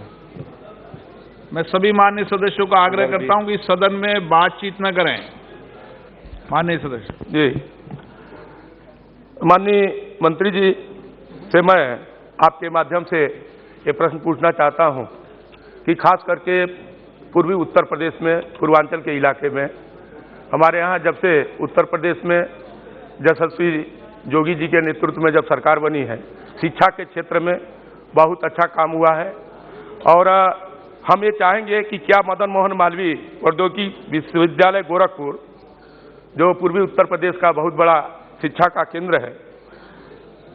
मैं सभी माननीय सदस्यों का आग्रह करता हूं कि सदन में बातचीत न करें। माननीय सदस्य जी, माननीय मंत्री जी से मैं आपके माध्यम से ये प्रश्न पूछना चाहता हूं कि खास करके पूर्वी उत्तर प्रदेश में, पूर्वांचल के इलाके में, हमारे यहाँ जब से उत्तर प्रदेश में यशस्वी योगी जी के नेतृत्व में जब सरकार बनी है, शिक्षा के क्षेत्र में बहुत अच्छा काम हुआ है। और हम ये चाहेंगे कि क्या मदन मोहन मालवीय प्रौद्योगिकी विश्वविद्यालय गोरखपुर, जो पूर्वी उत्तर प्रदेश का बहुत बड़ा शिक्षा का केंद्र है,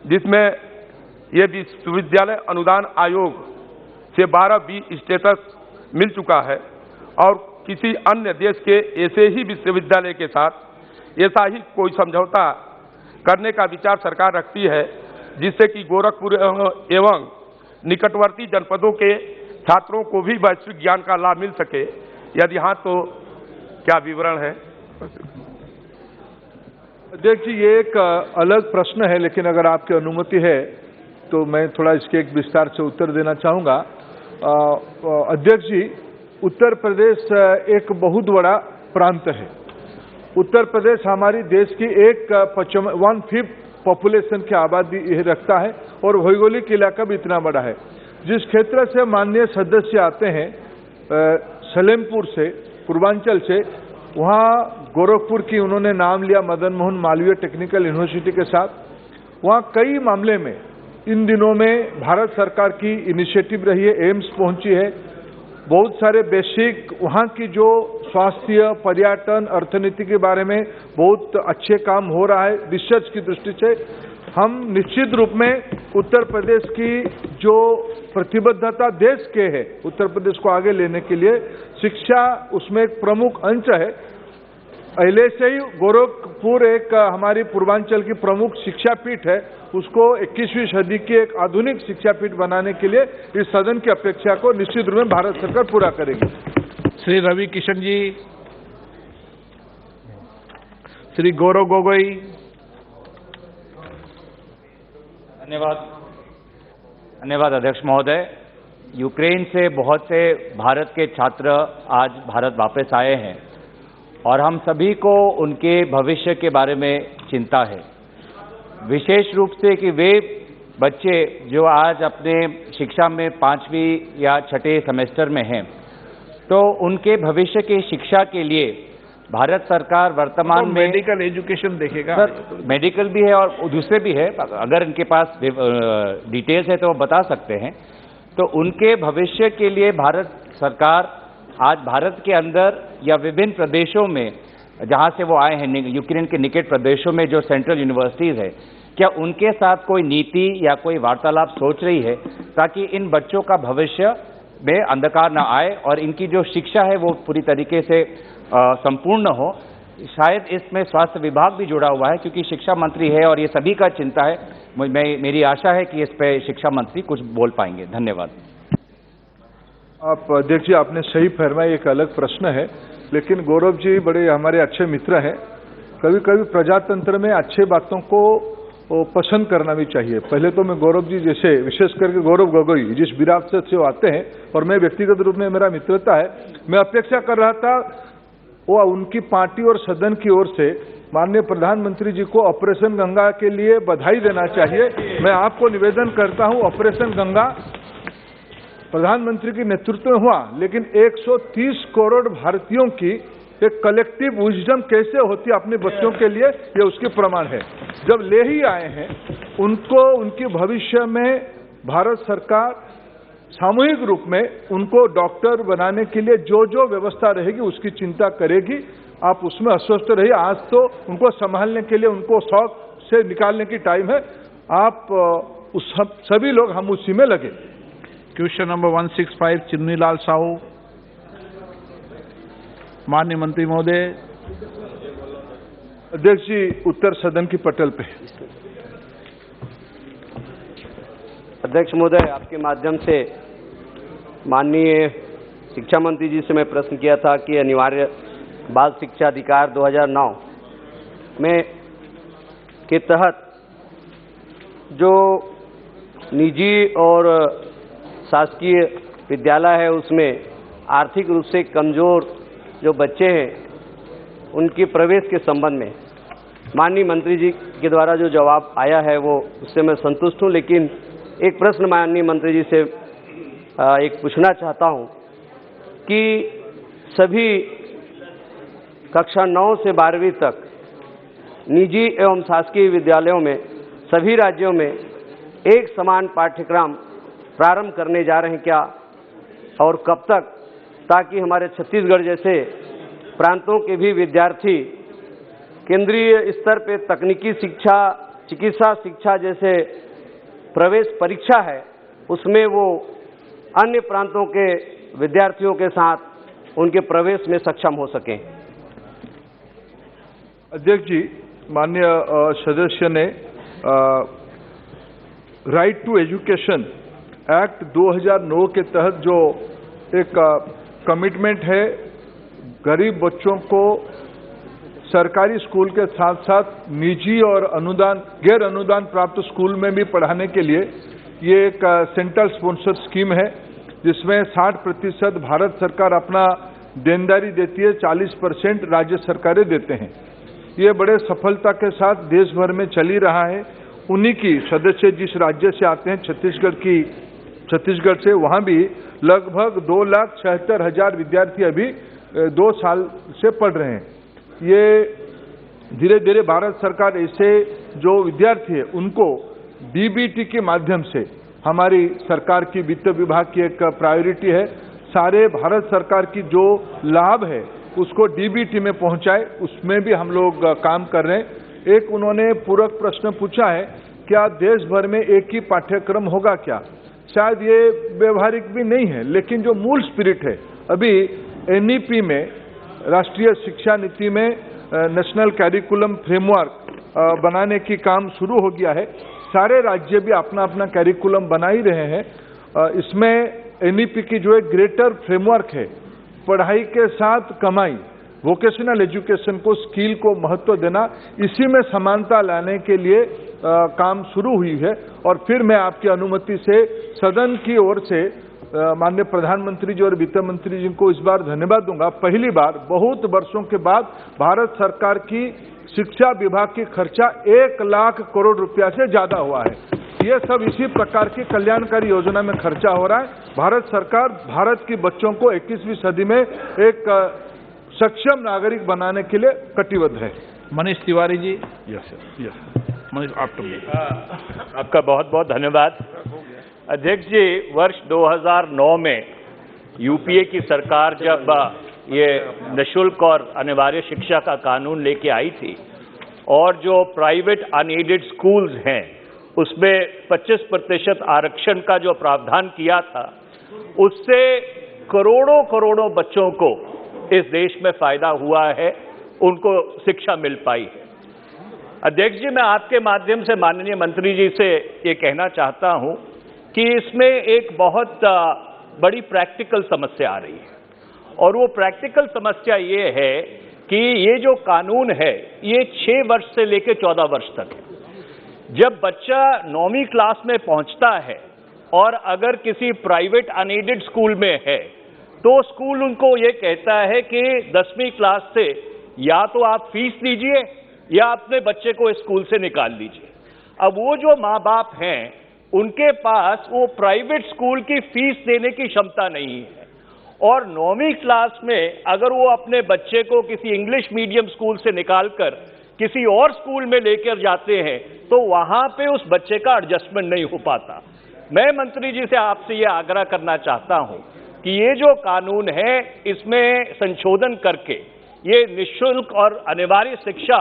जिसमें ये विश्वविद्यालय अनुदान आयोग से 12B स्टेटस मिल चुका है, और किसी अन्य देश के ऐसे ही विश्वविद्यालय के साथ ऐसा ही कोई समझौता करने का विचार सरकार रखती है, जिससे कि गोरखपुर एवं निकटवर्ती जनपदों के छात्रों को भी वैश्विक ज्ञान का लाभ मिल सके? यदि हाँ, तो क्या विवरण है? अध्यक्ष जी, ये एक अलग प्रश्न है, लेकिन अगर आपकी अनुमति है तो मैं थोड़ा इसके एक विस्तार से उत्तर देना चाहूँगा। अध्यक्ष जी, उत्तर प्रदेश एक बहुत बड़ा प्रांत है। उत्तर प्रदेश हमारी देश की 1/5 पॉपुलेशन की आबादी रखता है और भौगोलिक इलाका भी इतना बड़ा है। जिस क्षेत्र से माननीय सदस्य आते हैं, सलेमपुर से, पूर्वांचल से, वहाँ गोरखपुर की उन्होंने नाम लिया मदन मोहन मालवीय टेक्निकल यूनिवर्सिटी के साथ। वहाँ कई मामले में इन दिनों में भारत सरकार की इनिशिएटिव रही है, एम्स पहुंची है। बहुत सारे बेसिक वहाँ की जो स्वास्थ्य, पर्यटन, अर्थनीति के बारे में बहुत अच्छे काम हो रहा है। रिसर्च की दृष्टि से हम निश्चित रूप में उत्तर प्रदेश की जो प्रतिबद्धता देश के है, उत्तर प्रदेश को आगे लेने के लिए शिक्षा उसमें एक प्रमुख अंश है। पहले से ही गोरखपुर एक हमारी पूर्वांचल की प्रमुख शिक्षा पीठ है, उसको 21वीं सदी की एक आधुनिक शिक्षा पीठ बनाने के लिए इस सदन की अपेक्षा को निश्चित रूप में भारत सरकार पूरा करेगी। श्री रवि किशन जी, श्री गौरव गोगोई। धन्यवाद अध्यक्ष महोदय। यूक्रेन से बहुत से भारत के छात्र आज भारत वापस आए हैं और हम सभी को उनके भविष्य के बारे में चिंता है, विशेष रूप से कि वे बच्चे जो आज अपने शिक्षा में 5वीं या 6ठे सेमेस्टर में हैं, तो उनके भविष्य की शिक्षा के लिए भारत सरकार वर्तमान में मेडिकल एजुकेशन देखेगा। सर मेडिकल भी है और दूसरे भी है, अगर इनके पास डिटेल्स है तो वो बता सकते हैं। तो उनके भविष्य के लिए भारत सरकार आज भारत के अंदर या विभिन्न प्रदेशों में जहां से वो आए हैं, यूक्रेन के निकट प्रदेशों में जो सेंट्रल यूनिवर्सिटीज़ है, क्या उनके साथ कोई नीति या कोई वार्तालाप सोच रही है ताकि इन बच्चों का भविष्य में अंधकार न आए और इनकी जो शिक्षा है वो पूरी तरीके से संपूर्ण हो? शायद इसमें स्वास्थ्य विभाग भी जुड़ा हुआ है क्योंकि शिक्षा मंत्री है और ये सभी का चिंता है। मेरी आशा है कि इस पे शिक्षा मंत्री कुछ बोल पाएंगे। धन्यवाद। आप अध्यक्ष जी, आपने सही फरमाया, एक अलग प्रश्न है, लेकिन गौरव जी बड़े हमारे अच्छे मित्र हैं। कभी कभी प्रजातंत्र में अच्छे बातों को पसंद करना भी चाहिए। पहले तो मैं गौरव जी जैसे, विशेष करके गौरव गोगोई जिस विरासत से वो आते हैं और मैं व्यक्तिगत रूप में मेरा मित्रता है, मैं अपेक्षा कर रहा था वो उनकी पार्टी और सदन की ओर से माननीय प्रधानमंत्री जी को ऑपरेशन गंगा के लिए बधाई देना चाहिए। मैं आपको निवेदन करता हूं, ऑपरेशन गंगा प्रधानमंत्री के नेतृत्व में हुआ, लेकिन 130 करोड़ भारतीयों की एक कलेक्टिव विजडम कैसे होती है अपने बच्चों के लिए, ये उसके प्रमाण है। जब ले ही आए हैं उनको, उनके भविष्य में भारत सरकार सामूहिक रूप में उनको डॉक्टर बनाने के लिए जो जो व्यवस्था रहेगी उसकी चिंता करेगी। आप उसमें अस्वस्थ रहिए। आज तो उनको संभालने के लिए, उनको शौक से निकालने की टाइम है। आप उस सभी लोग हम उसी में लगे। Question number 165 Chinnilal Sahu. माननीय मंत्री महोदय। अध्यक्ष जी, उत्तर सदन की पटल पे। अध्यक्ष महोदय, आपके माध्यम से माननीय शिक्षा मंत्री जी से मैं प्रश्न किया था कि अनिवार्य बाल शिक्षा अधिकार 2009 में के तहत जो निजी और शासकीय विद्यालय है उसमें आर्थिक रूप से कमजोर जो बच्चे हैं उनके प्रवेश के संबंध में माननीय मंत्री जी के द्वारा जो जवाब आया है वो उससे मैं संतुष्ट हूं। लेकिन एक प्रश्न माननीय मंत्री जी से एक पूछना चाहता हूं कि सभी कक्षा 9 से 12वीं तक निजी एवं शासकीय विद्यालयों में सभी राज्यों में एक समान पाठ्यक्रम प्रारंभ करने जा रहे हैं क्या, और कब तक, ताकि हमारे छत्तीसगढ़ जैसे प्रांतों के भी विद्यार्थी केंद्रीय स्तर पे तकनीकी शिक्षा, चिकित्सा शिक्षा जैसे प्रवेश परीक्षा है उसमें वो अन्य प्रांतों के विद्यार्थियों के साथ उनके प्रवेश में सक्षम हो सकें। अध्यक्ष जी, माननीय सदस्य ने राइट टू एजुकेशन एक्ट 2009 के तहत जो एक कमिटमेंट है गरीब बच्चों को सरकारी स्कूल के साथ साथ निजी और अनुदान, गैर अनुदान प्राप्त स्कूल में भी पढ़ाने के लिए ये एक सेंट्रल स्पॉन्सर स्कीम है जिसमें 60% भारत सरकार अपना देनदारी देती है, 40% राज्य सरकारें देते हैं। ये बड़े सफलता के साथ देश भर में चली रहा है। उन्हीं की सदस्य जिस राज्य से आते हैं, छत्तीसगढ़ से, वहाँ भी लगभग 2,76,000 विद्यार्थी अभी 2 साल से पढ़ रहे हैं। ये धीरे धीरे भारत सरकार ऐसे जो विद्यार्थी है उनको डीबीटी के माध्यम से, हमारी सरकार की वित्त विभाग की एक प्रायोरिटी है, सारे भारत सरकार की जो लाभ है उसको डीबीटी में पहुंचाए, उसमें भी हम लोग काम कर रहे हैं। एक उन्होंने पूरक प्रश्न पूछा है, क्या देश भर में एक ही पाठ्यक्रम होगा क्या? शायद ये व्यवहारिक भी नहीं है, लेकिन जो मूल स्पिरिट है, अभी एनईपी में, राष्ट्रीय शिक्षा नीति में नेशनल कैरिकुलम फ्रेमवर्क बनाने की काम शुरू हो गया है। सारे राज्य भी अपना अपना कैरिकुलम बना ही रहे हैं। इसमें एनईपी की जो एक ग्रेटर फ्रेमवर्क है, पढ़ाई के साथ कमाई, वोकेशनल एजुकेशन को, स्किल को महत्व देना, इसी में समानता लाने के लिए काम शुरू हुई है। और फिर मैं आपकी अनुमति से सदन की ओर से माननीय प्रधानमंत्री जी और वित्त मंत्री जी को इस बार धन्यवाद दूंगा। पहली बार बहुत वर्षों के बाद भारत सरकार की शिक्षा विभाग की खर्चा 1 लाख करोड़ रुपया से ज्यादा हुआ है। ये सब इसी प्रकार की कल्याणकारी योजना में खर्चा हो रहा है। भारत सरकार भारत के बच्चों को 21वीं सदी में एक सक्षम नागरिक बनाने के लिए कटिबद्ध है। Manish Tiwari ji. Yes sir, yes Manish after. आपका बहुत बहुत धन्यवाद। अध्यक्ष जी, वर्ष 2009 में यूपीए की सरकार जब ये निःशुल्क और अनिवार्य शिक्षा का कानून लेके आई थी और जो प्राइवेट अनएडेड स्कूल्स हैं उसमें 25% आरक्षण का जो प्रावधान किया था, उससे करोड़ों करोड़ों बच्चों को इस देश में फायदा हुआ है, उनको शिक्षा मिल पाई है। अध्यक्ष जी, मैं आपके माध्यम से माननीय मंत्री जी से ये कहना चाहता हूं कि इसमें एक बहुत बड़ी प्रैक्टिकल समस्या आ रही है, और वो प्रैक्टिकल समस्या ये है कि ये जो कानून है ये 6 वर्ष से लेकर 14 वर्ष तक है। जब बच्चा 9वीं क्लास में पहुंचता है और अगर किसी प्राइवेट अनएडेड स्कूल में है तो स्कूल उनको ये कहता है कि 10वीं क्लास से या तो आप फीस दीजिए या अपने बच्चे को स्कूल से निकाल लीजिए। अब वो जो माँ बाप हैं उनके पास वो प्राइवेट स्कूल की फीस देने की क्षमता नहीं है, और 9वीं क्लास में अगर वो अपने बच्चे को किसी इंग्लिश मीडियम स्कूल से निकालकर किसी और स्कूल में लेकर जाते हैं तो वहां पे उस बच्चे का एडजस्टमेंट नहीं हो पाता। मैं मंत्री जी से आपसे ये आग्रह करना चाहता हूं कि ये जो कानून है इसमें संशोधन करके ये निःशुल्क और अनिवार्य शिक्षा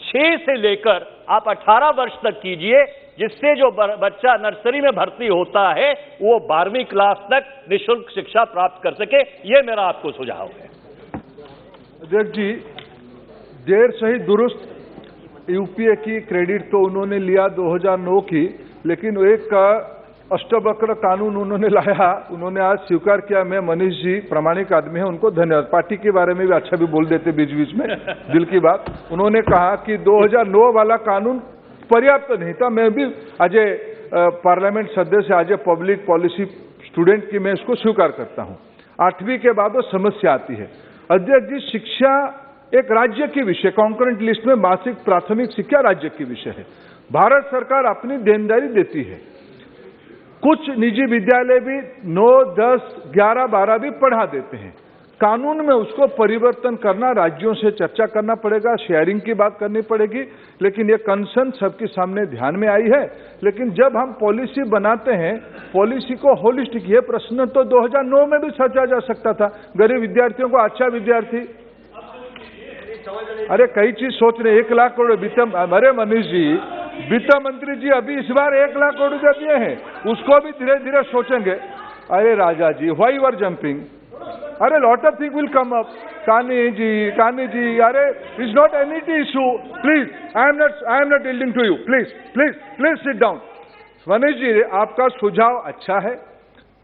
6 से लेकर आप 18 वर्ष तक कीजिए, जिससे जो बच्चा नर्सरी में भर्ती होता है वो 12वीं क्लास तक निःशुल्क शिक्षा प्राप्त कर सके। ये मेरा आपको सुझाव है। अध्यक्ष जी, देर सही दुरुस्त यूपीए की क्रेडिट तो उन्होंने लिया 2009 की, लेकिन एक अष्टवक्र कानून उन्होंने लाया, उन्होंने आज स्वीकार किया। मैं मनीष जी प्रामाणिक आदमी है, उनको धन्यवाद। पार्टी के बारे में भी अच्छा भी बोल देते बीच बीच में, दिल की बात। उन्होंने कहा कि 2009 वाला कानून पर्याप्त नहीं था। मैं भी आज पार्लियामेंट सदस्य, आज पब्लिक पॉलिसी स्टूडेंट की मैं इसको स्वीकार करता हूं। 8वीं के बाद वो समस्या आती है। अध्यक्ष जी, शिक्षा एक राज्य की विषय, कॉन्करेंट लिस्ट में मासिक प्राथमिक शिक्षा राज्य की विषय है। भारत सरकार अपनी देनदारी देती है। कुछ निजी विद्यालय भी 9, 10, 11, 12 भी पढ़ा देते हैं। कानून में उसको परिवर्तन करना, राज्यों से चर्चा करना पड़ेगा, शेयरिंग की बात करनी पड़ेगी, लेकिन ये कंसर्न सबके सामने ध्यान में आई है। लेकिन जब हम पॉलिसी बनाते हैं, पॉलिसी को होलिस्टिक, ये प्रश्न तो 2009 में भी सोचा जा सकता था। गरीब विद्यार्थियों को अच्छा विद्यार्थी, अरे कई चीज सोच रहे, 1 लाख करोड़ वित्त, अरे मनीष जी, वित्त मंत्री जी अभी इस बार 1 लाख करोड़ रुपया दिए हैं, उसको भी धीरे धीरे सोचेंगे। अरे Raja ji, why you are jumping? अरे lot of thing will come up. Kani ji, अरे is not any issue, please, I am not yielding to you, please sit down. Manish ji, आपका सुझाव अच्छा है,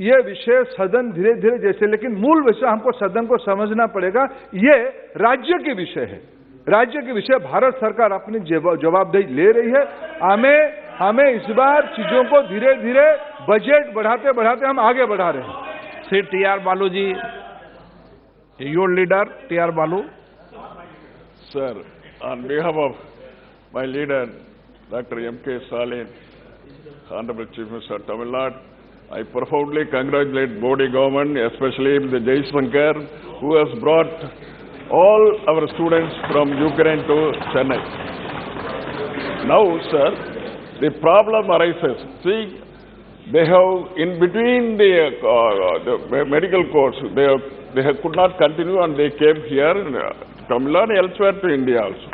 ये विषय सदन धीरे धीरे जैसे, लेकिन मूल विषय हमको सदन को समझना पड़ेगा, ये राज्य के विषय है, राज्य के विषय। भारत सरकार अपनी जवाबदेही ले रही है। हमें इस बार चीजों को धीरे धीरे बजट बढ़ाते बढ़ाते हम आगे बढ़ा रहे हैं। श्री टी.आर. बालू जी, योर लीडर टी.आर. बालू। Sir, on behalf of my leader, Dr. M.K. Stalin, Honorable Chief Minister of Tamil Nadu, I profoundly congratulate Modi government, especially the Jaishankar, who has brought all our students from Ukraine to Chennai. Now, sir, the problem arises. See, they have, in between the medical course, they could not continue and they came here, Tamil Nadu, elsewhere to India also.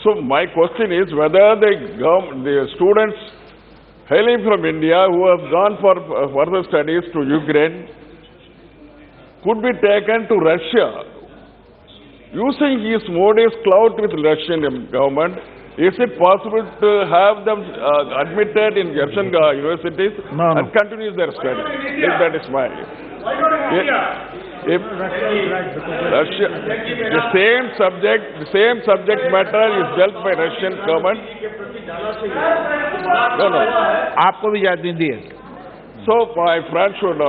So my question is whether the students hailing from India who have gone for further studies to Ukraine could be taken to Russia. Using his Modi's clout with Russian government, is it possible to have them admitted in Russian universities and continue their studies? If that is my... If Russia, the same subject matter is dealt by Russian government. No. आपको भी इजाजत दी है। So my friend should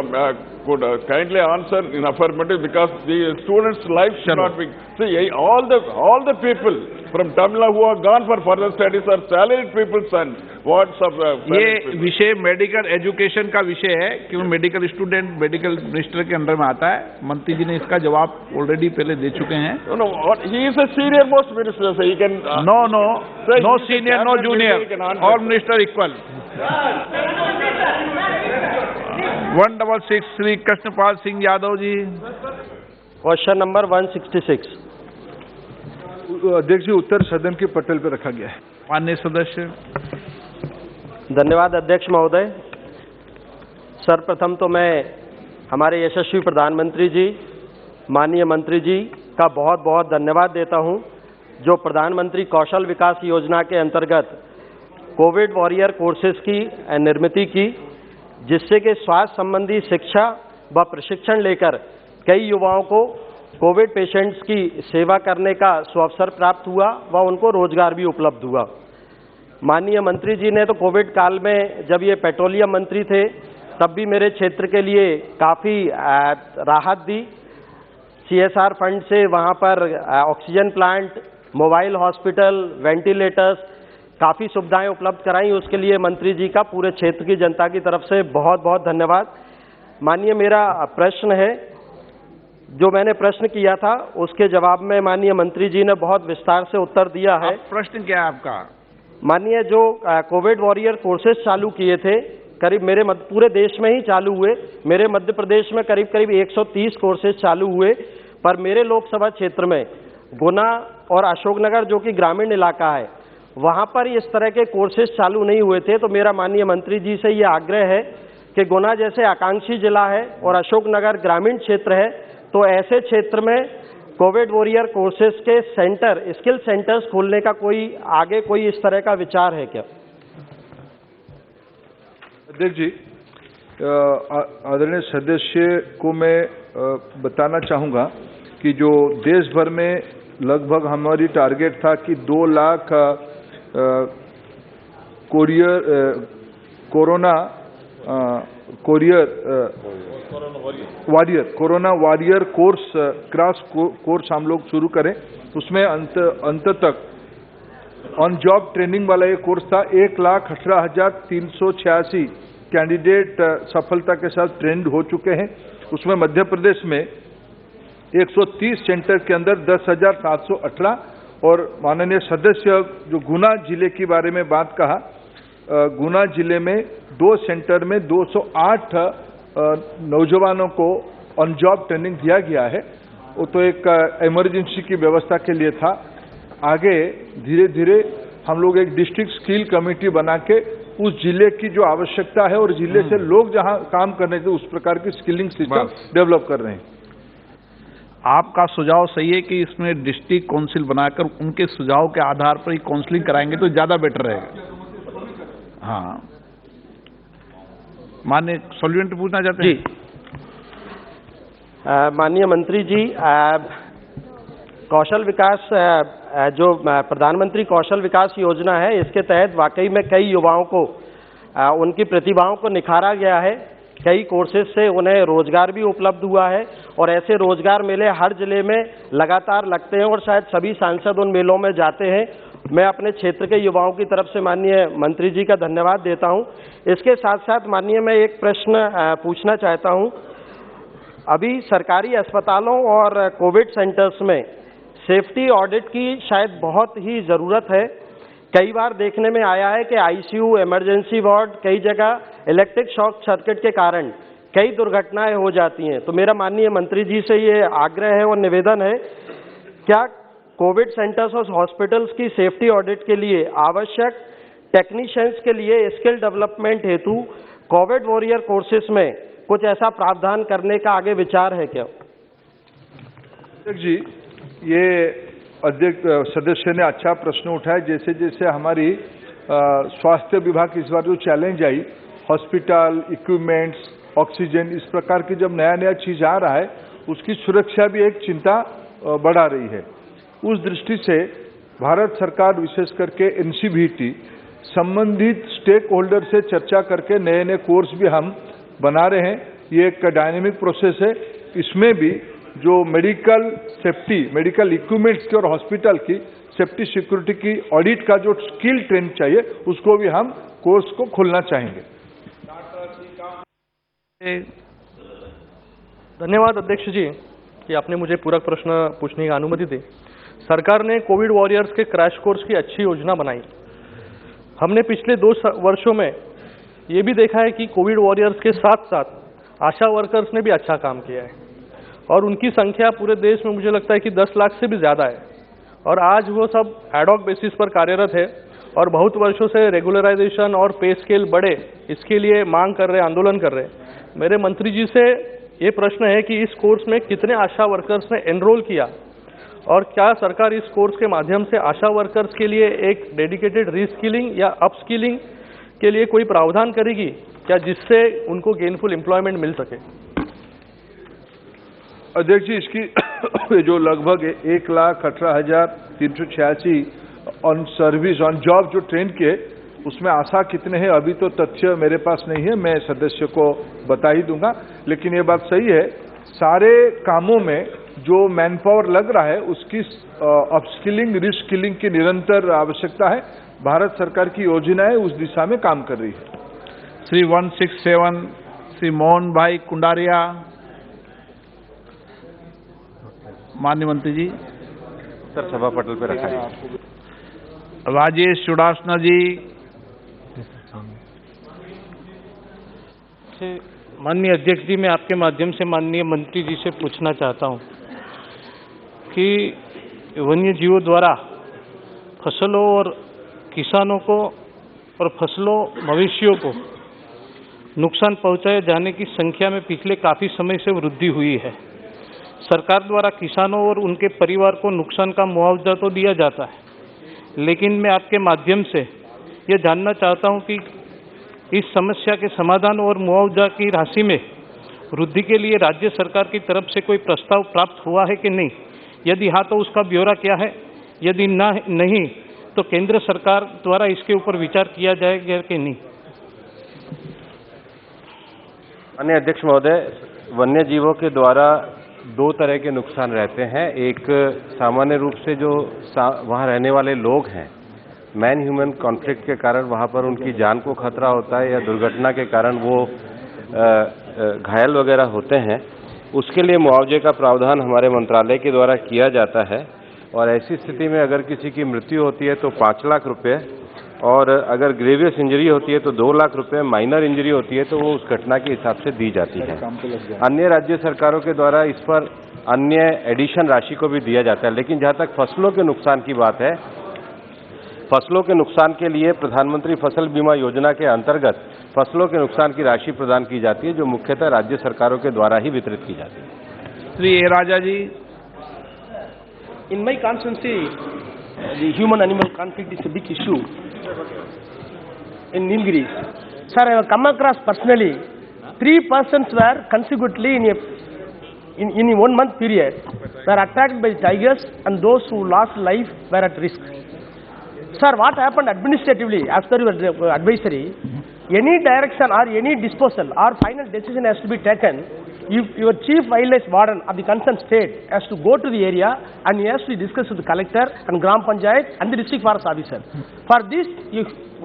could kindly answer in affirmative, because the students' life should not be. See, all the people from Tamil Nadu who are gone for further studies are salaried people, son. What's of ये विषय medical education का विषय है, क्यों medical student medical minister के under में आता है। मंत्री जी ने इसका जवाब ऑलरेडी पहले दे चुके हैं। No, he is a senior most minister, so he can. No senior, no junior. All minister equal. 166 Shri Krishnapal Singh Yadav ji. Question number 166। अध्यक्ष जी, उत्तर सदन के पटल पर रखा गया है। माननीय सदस्य। धन्यवाद अध्यक्ष महोदय। सर्वप्रथम तो मैं हमारे यशस्वी प्रधानमंत्री जी, माननीय मंत्री जी का बहुत बहुत धन्यवाद देता हूं, जो प्रधानमंत्री कौशल विकास योजना के अंतर्गत कोविड वॉरियर कोर्सेज की निर्मित की, जिससे कि स्वास्थ्य संबंधी शिक्षा व प्रशिक्षण लेकर कई युवाओं को कोविड पेशेंट्स की सेवा करने का सुअवसर प्राप्त हुआ व उनको रोजगार भी उपलब्ध हुआ। माननीय मंत्री जी ने तो कोविड काल में जब ये पेट्रोलियम मंत्री थे तब भी मेरे क्षेत्र के लिए काफ़ी राहत दी। CSR फंड से वहाँ पर oxygen plant, mobile hospital, ventilators, काफ़ी सुविधाएं उपलब्ध कराई। उसके लिए मंत्री जी का पूरे क्षेत्र की जनता की तरफ से बहुत बहुत धन्यवाद। माननीय, मेरा प्रश्न है, जो मैंने प्रश्न किया था उसके जवाब में माननीय मंत्री जी ने बहुत विस्तार से उत्तर दिया है। प्रश्न क्या है आपका? माननीय, जो कोविड वॉरियर कोर्सेज चालू किए थे, करीब मेरे पूरे देश में ही चालू हुए। मेरे मध्य प्रदेश में करीब 130 कोर्सेज चालू हुए, पर मेरे लोकसभा क्षेत्र में गुना और अशोकनगर, जो कि ग्रामीण इलाका है, वहाँ पर इस तरह के कोर्सेज चालू नहीं हुए थे। तो मेरा माननीय मंत्री जी से ये आग्रह है कि गुना जैसे आकांक्षी जिला है और अशोकनगर ग्रामीण क्षेत्र है, तो ऐसे क्षेत्र में कोविड वॉरियर कोर्सेज के सेंटर, स्किल सेंटर्स खोलने का कोई इस तरह का विचार है क्या? अध्यक्ष जी, आदरणीय सदस्य को मैं बताना चाहूँगा कि जो देश भर में लगभग हमारी टारगेट था कि 2 lakh corona warrior course, cross course हम लोग शुरू करें। उसमें अंत तक ऑन जॉब ट्रेनिंग वाला ये कोर्स था। 1,18,386 कैंडिडेट सफलता के साथ ट्रेंड हो चुके हैं। उसमें मध्य प्रदेश में 130 सेंटर के अंदर 10,718, और माननीय सदस्य जो गुना जिले के बारे में बात कहा, गुना जिले में 2 सेंटर में 208 नौजवानों को ऑन जॉब ट्रेनिंग दिया गया है। वो तो एक इमरजेंसी की व्यवस्था के लिए था। आगे धीरे धीरे हम लोग एक डिस्ट्रिक्ट स्किल कमेटी बना के उस जिले की जो आवश्यकता है और जिले से लोग जहां काम करने थे उस प्रकार की स्किलिंग सिस्टम डेवलप कर रहे हैं। आपका सुझाव सही है कि इसमें डिस्ट्रिक्ट काउंसिल बनाकर उनके सुझाव के आधार पर ही काउंसलिंग कराएंगे तो ज्यादा बेटर रहेगा। हाँ, माननीय सॉल्यूएंट पूछना चाहते हैं? जी, माननीय मंत्री जी, कौशल विकास, जो प्रधानमंत्री कौशल विकास योजना है, इसके तहत वाकई में कई युवाओं को उनकी प्रतिभाओं को निखारा गया है। कई कोर्सेज से उन्हें रोजगार भी उपलब्ध हुआ है और ऐसे रोजगार मेले हर जिले में लगातार लगते हैं और शायद सभी सांसद उन मेलों में जाते हैं। मैं अपने क्षेत्र के युवाओं की तरफ से माननीय मंत्री जी का धन्यवाद देता हूं। इसके साथ साथ माननीय, मैं एक प्रश्न पूछना चाहता हूं। अभी सरकारी अस्पतालों और कोविड सेंटर्स में सेफ्टी ऑडिट की शायद बहुत ही ज़रूरत है। कई बार देखने में आया है कि ICU, इमरजेंसी वार्ड, कई जगह इलेक्ट्रिक शॉक सर्किट के कारण कई दुर्घटनाएं हो जाती हैं। तो मेरा माननीय मंत्री जी से ये आग्रह है और निवेदन है, क्या कोविड सेंटर्स और हॉस्पिटल्स की सेफ्टी ऑडिट के लिए आवश्यक टेक्नीशियंस के लिए स्किल डेवलपमेंट हेतु कोविड वॉरियर कोर्सेस में कुछ ऐसा प्रावधान करने का आगे विचार है क्या? जी, ये अध्यक्ष सदस्य ने अच्छा प्रश्न उठाया। जैसे जैसे हमारी स्वास्थ्य विभाग इस बार जो challenge I, hospital, equipments, oxygen, इस प्रकार की जब नया नया चीज आ रहा है, उसकी सुरक्षा भी एक चिंता बढ़ा रही है। उस दृष्टि से भारत सरकार विशेष करके NCVT संबंधित स्टेक होल्डर से चर्चा करके नए नए कोर्स भी हम बना रहे हैं ये एक डायनेमिक प्रोसेस है। इसमें भी जो मेडिकल सेफ्टी, मेडिकल इक्विपमेंट्स की और हॉस्पिटल की सेफ्टी सिक्योरिटी की ऑडिट का जो स्किल ट्रेन चाहिए, उसको भी हम कोर्स को खोलना चाहेंगे। धन्यवाद अध्यक्ष जी कि आपने मुझे पूरक प्रश्न पूछने की अनुमति दी। सरकार ने कोविड वॉरियर्स के क्रैश कोर्स की अच्छी योजना बनाई। हमने पिछले 2 वर्षों में ये भी देखा है कि कोविड वॉरियर्स के साथ साथ आशा वर्कर्स ने भी अच्छा काम किया है और उनकी संख्या पूरे देश में मुझे लगता है कि 10 लाख से भी ज़्यादा है और आज वो सब एडॉक बेसिस पर कार्यरत है और बहुत वर्षों से रेगुलराइजेशन और पे स्केल बढ़े, इसके लिए मांग कर रहे, आंदोलन कर रहे। मेरे मंत्री जी से ये प्रश्न है कि इस कोर्स में कितने आशा वर्कर्स ने एनरोल किया और क्या सरकार इस कोर्स के माध्यम से आशा वर्कर्स के लिए एक डेडिकेटेड रीस्किलिंग या अपस्किलिंग के लिए कोई प्रावधान करेगी क्या, जिससे उनको गेनफुल एम्प्लॉयमेंट मिल सके? अध्यक्ष जी, इसकी जो लगभग 1,18,386 ऑन सर्विस ऑन जॉब जो ट्रेन किए, उसमें आशा कितने हैं अभी तो तथ्य मेरे पास नहीं है, मैं सदस्य को बता ही दूंगा। लेकिन ये बात सही है, सारे कामों में जो मैन पावर लग रहा है उसकी अपस्किलिंग रीस्किलिंग की निरंतर आवश्यकता है। भारत सरकार की योजनाएं उस दिशा में काम कर रही है। श्री 167 श्री मोहन भाई कुंडारिया। माननीय मंत्री जी, सर सभा पटल पे रखा है। राजेश चुड़ासना जी। माननीय अध्यक्ष जी, मैं आपके माध्यम से माननीय मंत्री जी से पूछना चाहता हूं कि वन्य जीवों द्वारा फसलों और किसानों को और फसलों मवेशियों को नुकसान पहुंचाए जाने की संख्या में पिछले काफ़ी समय से वृद्धि हुई है। सरकार द्वारा किसानों और उनके परिवार को नुकसान का मुआवजा तो दिया जाता है, लेकिन मैं आपके माध्यम से ये जानना चाहता हूं कि इस समस्या के समाधान और मुआवजा की राशि में वृद्धि के लिए राज्य सरकार की तरफ से कोई प्रस्ताव प्राप्त हुआ है कि नहीं? यदि हाँ तो उसका ब्यौरा क्या है? यदि नहीं तो केंद्र सरकार द्वारा इसके ऊपर विचार किया जाएगा कि नहीं? माननीय अध्यक्ष महोदय, वन्य जीवों के द्वारा 2 तरह के नुकसान रहते हैं। एक सामान्य रूप से जो वहाँ रहने वाले लोग हैं, मैन ह्यूमन कॉन्फ्लिक्ट के कारण वहाँ पर उनकी जान को खतरा होता है या दुर्घटना के कारण वो घायल वगैरह होते हैं, उसके लिए मुआवजे का प्रावधान हमारे मंत्रालय के द्वारा किया जाता है। और ऐसी स्थिति में अगर किसी की मृत्यु होती है तो 5 लाख रुपये, और अगर ग्रेवियस इंजरी होती है तो 2 लाख रुपये, माइनर इंजरी होती है तो वो उस घटना के हिसाब से दी जाती है। अन्य राज्य सरकारों के द्वारा इस पर अन्य एडिशन राशि को भी दिया जाता है। लेकिन जहाँ तक फसलों के नुकसान की बात है, फसलों के नुकसान के लिए प्रधानमंत्री फसल बीमा योजना के अंतर्गत फसलों के नुकसान की राशि प्रदान की जाती है, जो मुख्यतः राज्य सरकारों के द्वारा ही वितरित की जाती है। श्री ए राजा जी। In my constituency, the human-animal conflict is a big issue in Nilgiris. Sir, I have come across personally 3 persons were consecutively in a 1 month period were attacked by tigers, and those who lost life were at risk. Sir, what happened administratively as per your advisory? Any direction or any disposal or final decision has to be taken. If your chief wildlife warden of the concerned state has to go to the area and he has to discuss with the collector and Gram Panchayat and the district forest officer. For this,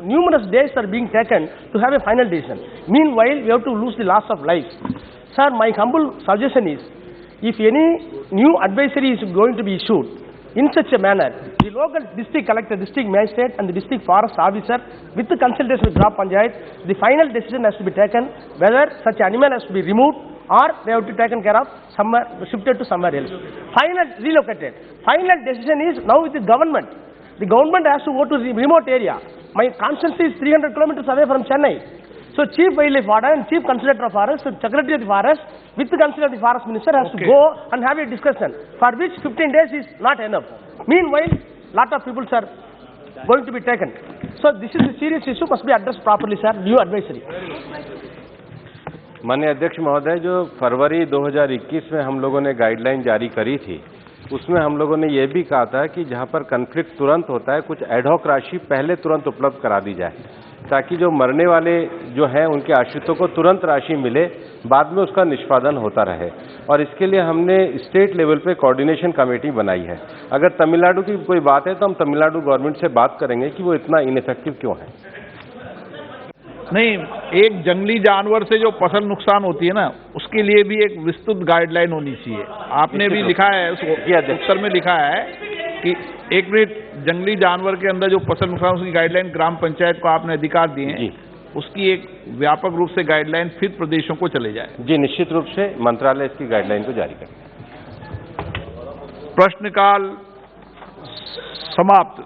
numerous days are being taken to have a final decision. Meanwhile, we have to lose the loss of life. Sir, my humble suggestion is, if any new advisory is going to be issued in such a manner, the local district collector, district magistrate and the district forest officer with the consultation with Gram Panchayat, the final decision has to be taken whether such animal has to be removed or they have to be taken care of somewhere, shifted to somewhere else. Final, relocated. Final decision is now with the government. The government has to go to the remote area. My constituency is 300 kilometers away from Chennai. So Chief Wildlife Warden and Chief Conservator of Forest, Secretary of the Forest, with the Conservator of the Forest Minister has to go and have a discussion, for which 15 days is not enough. Meanwhile, lot of people are going to be taken. So this is a serious issue, must be addressed properly, sir. New advisory. माननीय अध्यक्ष महोदय, जो फरवरी 2021 में हम लोगों ने guideline जारी करी थी, उसमें हम लोगों ने ये भी कहा था कि जहाँ पर कन्फ्लिक्ट तुरंत होता है, कुछ एडहॉक राशि पहले तुरंत उपलब्ध करा दी जाए। ताकि जो मरने वाले जो हैं उनके आश्रितों को तुरंत राशि मिले, बाद में उसका निष्पादन होता रहे। और इसके लिए हमने स्टेट लेवल पे कोऑर्डिनेशन कमेटी बनाई है। अगर तमिलनाडु की कोई बात है तो हम तमिलनाडु गवर्नमेंट से बात करेंगे कि वो इतना इनइफेक्टिव क्यों है। नहीं, एक जंगली जानवर से जो फसल नुकसान होती है ना, उसके लिए भी एक विस्तृत गाइडलाइन होनी चाहिए। आपने भी लिखा है, उस उत्तर में लिखा है कि एक मिनट, जंगली जानवर के अंदर जो फसल नुकसान, उसकी गाइडलाइन ग्राम पंचायत को आपने अधिकार दिए हैं, उसकी एक व्यापक रूप से गाइडलाइन फिर प्रदेशों को चले जाए। जी, निश्चित रूप से मंत्रालय इसकी गाइडलाइन को जारी करेगा। प्रश्नकाल समाप्त।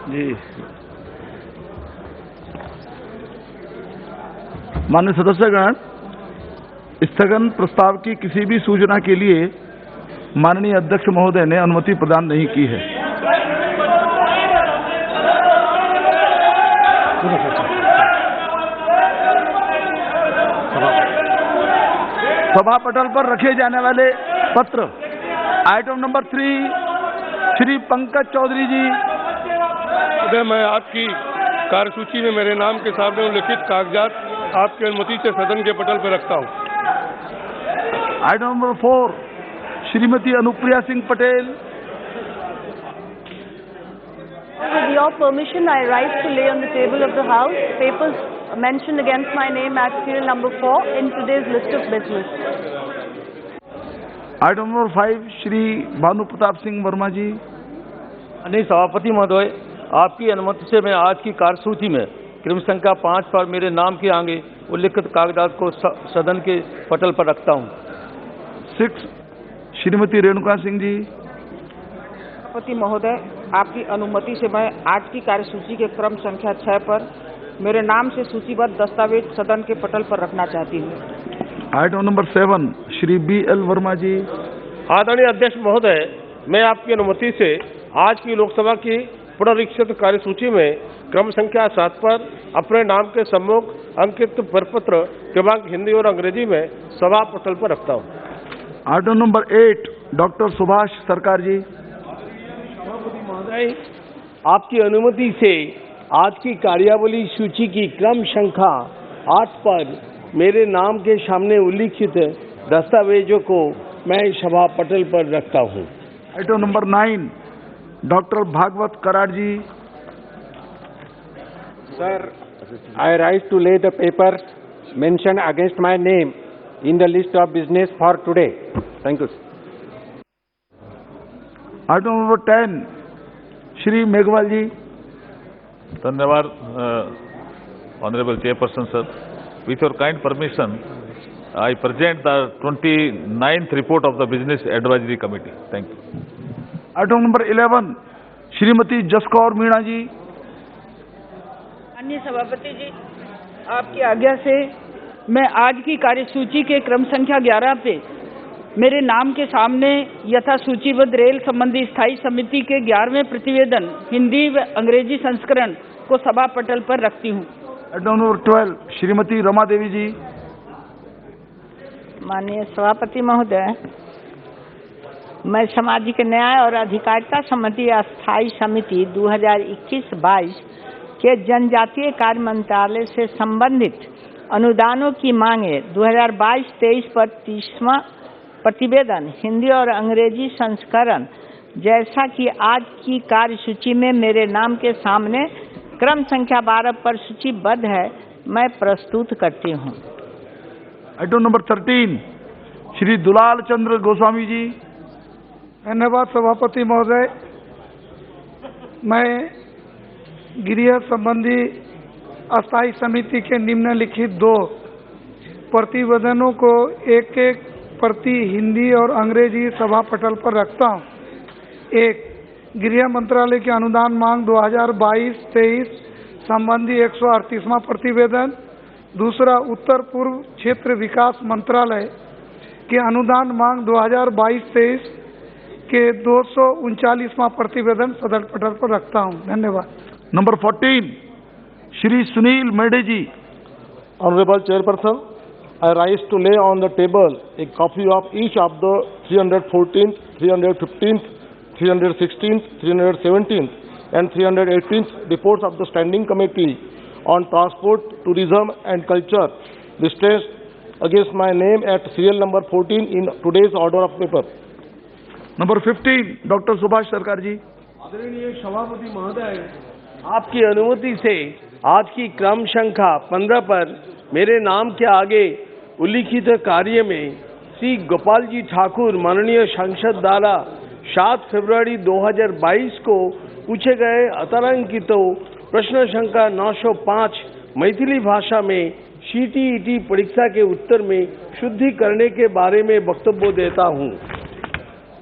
जी, माननीय सदस्यगण, स्थगन प्रस्ताव की किसी भी सूचना के लिए माननीय अध्यक्ष महोदय ने अनुमति प्रदान नहीं की है। सभा पटल पर रखे जाने वाले पत्र आइटम नंबर 3, श्री पंकज चौधरी जी। मैं आपकी कार्यसूची में मेरे नाम के सामने उल्लिखित कागजात आपकी अनुमति से सदन के पटल पर रखता हूँ। Item number 4, Shrimati Anupriya Singh Patel. With your permission, I rise to lay on the table of the House papers mentioned against my name as serial number 4 in today's list of business. Item number 5, Shri Bhanu Pratap Singh Verma ji. नहीं, सभापति महोदय, आपकी अनुमति से मैं आज की कार्यसूची में क्रम संख्या 5 पर मेरे नाम के आगे उल्लिखित कागजात को सदन के पटल पर रखता हूं। 6, श्रीमती रेणुका सिंह जी। सभापति महोदय, आपकी अनुमति से मैं आज की कार्यसूची के क्रम संख्या 6 पर मेरे नाम से सूचीबद्ध दस्तावेज सदन के पटल पर रखना चाहती हूँ। Item number 7, Shri BL Verma ji. आदरणीय अध्यक्ष महोदय, मैं आपकी अनुमति से आज की लोकसभा की पुनरीक्षित कार्यसूची में क्रम संख्या 7 पर अपने नाम के सम्मुख अंकित प्रपत्र क्रमांक हिंदी और अंग्रेजी में सभा पटल पर रखता हूँ। आइटम नंबर 8, डॉक्टर सुभाष सरकार जी। महोदय, आपकी अनुमति से आज की कार्यावली सूची की क्रम संख्या 8 पर मेरे नाम के सामने उल्लिखित दस्तावेजों को मैं सभा पटल पर रखता हूँ। Item number 9, doctor Bhagwat Karad ji. Sir, I rise to lay the papers mentioned against my name in the list of business for today. Thank you. Item number 10, Shri Meghwal ji. धन्यवाद, honourable chairperson sir. With your kind permission, I present the 29th report of the Business Advisory Committee. Thank you. Item number 11, Shrimati Jaskaur Meena ji. माननीय सभापति जी, आपकी आज्ञा से मैं आज की कार्यसूची के क्रम संख्या 11 पे मेरे नाम के सामने यथा सूचीबद्ध रेल संबंधी स्थायी समिति के 11वें प्रतिवेदन हिंदी व अंग्रेजी संस्करण को सभा पटल पर रखती हूँ। आइटम नंबर 12, श्रीमती रमा देवी जी। माननीय सभापति महोदय, मैं सामाजिक न्याय और अधिकारिता संबंधी अस्थायी समिति 2021-22 के जनजातीय कार्य मंत्रालय से संबंधित अनुदानों की मांगे 2022-23 पर 30वां प्रतिवेदन हिंदी और अंग्रेजी संस्करण जैसा कि आज की कार्यसूची में मेरे नाम के सामने क्रम संख्या 12 पर सूचीबद्ध है, मैं प्रस्तुत करती हूँ। Item number 13, Shri Dulal Chandra Goswami ji. धन्यवाद सभापति महोदय, मैं गृह संबंधी अस्थायी समिति के निम्नलिखित 2 प्रतिवेदनों को एक एक प्रति हिंदी और अंग्रेजी सभा पटल पर रखता हूँ। 1, गृह मंत्रालय के अनुदान मांग 2022-23 संबंधी 138वां प्रतिवेदन। 2, उत्तर पूर्व क्षेत्र विकास मंत्रालय के अनुदान मांग 2022-23 के 239वां प्रतिवेदन सदन पटल पर रखता हूं। धन्यवाद। Number 14, Shri Sunil Mendhe ji. Honorable Chairperson, I rise to lay on the table a copy of each of the 314th 315th, 316th, 317th, and 318th reports of the Standing Committee on Transport, Tourism and Culture listed against my name at serial number 14 in today's order of paper. Number 15, Dr. Subhash Sarkar ji. आदरणीय सभापति महोदय, आपकी अनुमति से आज की क्रम संख्या 15 पर मेरे नाम के आगे उल्लिखित कार्य में श्री गोपाल जी ठाकुर माननीय सांसद द्वारा 7 फरवरी 2022 को पूछे गए अतारांकित प्रश्न संख्या 905 मैथिली भाषा में CTET परीक्षा के उत्तर में शुद्धि करने के बारे में वक्तव्य देता हूँ।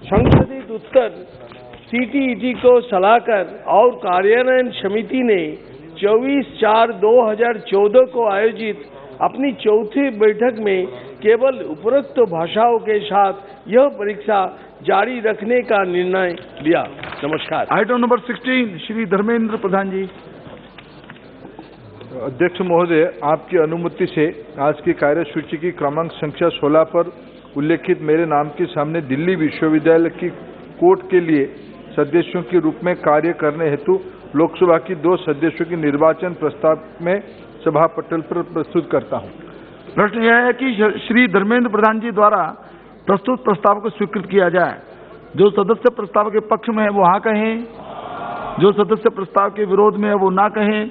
संशोधित उत्तर CTET को सलाहकार और कार्यान्वयन समिति ने 24/4/2014 को आयोजित अपनी चौथी बैठक में केवल उपरोक्त भाषाओं के साथ यह परीक्षा जारी रखने का निर्णय लिया। नमस्कार। आइटम नंबर 16, श्री धर्मेंद्र प्रधान जी। अध्यक्ष महोदय, आपकी अनुमति से आज की कार्यसूची की क्रमांक संख्या 16 पर उल्लेखित मेरे नाम के सामने दिल्ली विश्वविद्यालय की कोर्ट के लिए सदस्यों के रूप में कार्य करने हेतु लोकसभा की 2 सदस्यों की निर्वाचन प्रस्ताव में सभा पटल पर प्रस्तुत करता हूं। प्रश्न यह है कि श्री धर्मेंद्र प्रधान जी द्वारा प्रस्तुत प्रस्ताव को स्वीकृत किया जाए। जो सदस्य प्रस्ताव के पक्ष में है वो हाँ कहें, जो सदस्य प्रस्ताव के विरोध में है वो ना कहें।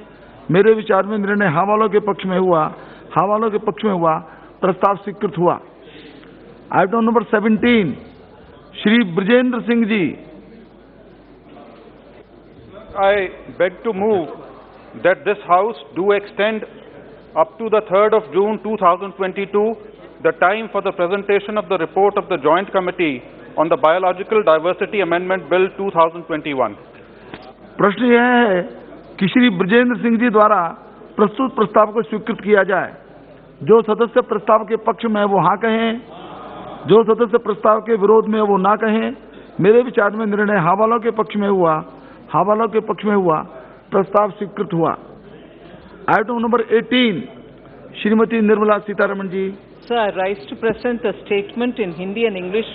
मेरे विचार में निर्णय हाँ वालों के पक्ष में हुआ, हाँ वालों के पक्ष में हुआ, प्रस्ताव स्वीकृत हुआ। Item number 17, Shri Brajendra Singh ji. I beg to move that this House do extend up to the 3rd of June 2022 the time for the presentation of the report of the Joint Committee on the Biological Diversity Amendment Bill 2021. प्रश्न यह है कि श्री ब्रजेंद्र सिंह जी द्वारा प्रस्तुत प्रस्ताव को स्वीकृत किया जाए। जो सदस्य प्रस्ताव के पक्ष में है वो हाँ कहें, जो सदस्य प्रस्ताव के विरोध में है वो ना कहें। मेरे विचार में निर्णय हाँ वालों के पक्ष में हुआ, हाँ वालों के पक्ष में हुआ, प्रस्ताव स्वीकृत हुआ। Item number 18, Shrimati Nirmala Sitharaman ji. Sir, I rise to present a statement in Hindi and English,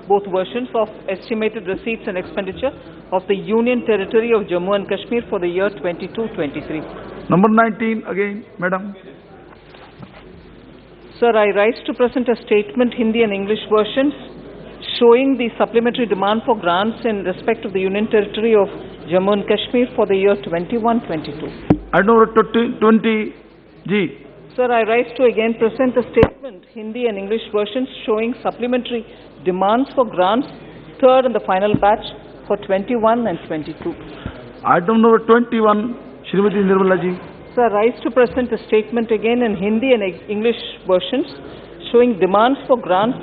both versions, of estimated receipts and expenditure of the Union Territory of Jammu and Kashmir for the year 22-23. Number 19, again, Madam. Sir, I rise to present a statement, Hindi and English versions, showing the supplementary demand for grants in respect of the Union Territory of Jammu and Kashmir for the year 21-22. Item number 20, G. Sir, I rise to again present a statement, Hindi and English versions, showing supplementary demands for grants, third and the final batch for 21 and 22. Item number 21, Shrimati Nirmala ji. Sir, I rise to present a statement again in Hindi and English versions, showing demands for grants,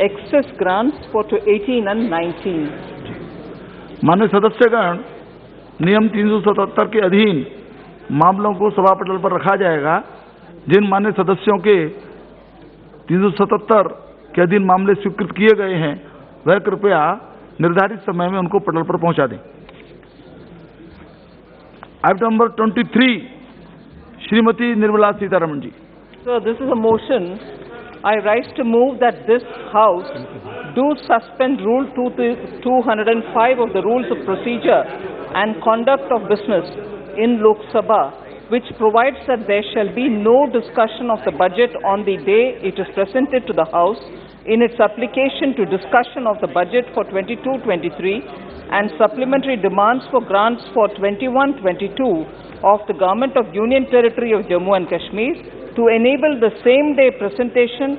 excess grants for 18 and 19. माननीय सदस्यगण, नियम 377 के अधीन मामलों को सभा पटल पर रखा जाएगा। जिन माननीय सदस्यों के 377 के अधीन मामले स्वीकृत किए गए हैं वह कृपया निर्धारित समय में उनको पटल पर पहुंचा दें। Item number 23, Shrimati Nirmala Sitharaman ji. So this is a motion. I rise to move that this House do suspend Rule 205 of the Rules of Procedure and Conduct of Business in Loksabha, which provides that there shall be no discussion of the budget on the day it is presented to the House in its application to discussion of the budget for 22-23 and supplementary demands for grants for 21-22 of the Government of Union Territory of Jammu and Kashmir to enable the same day presentation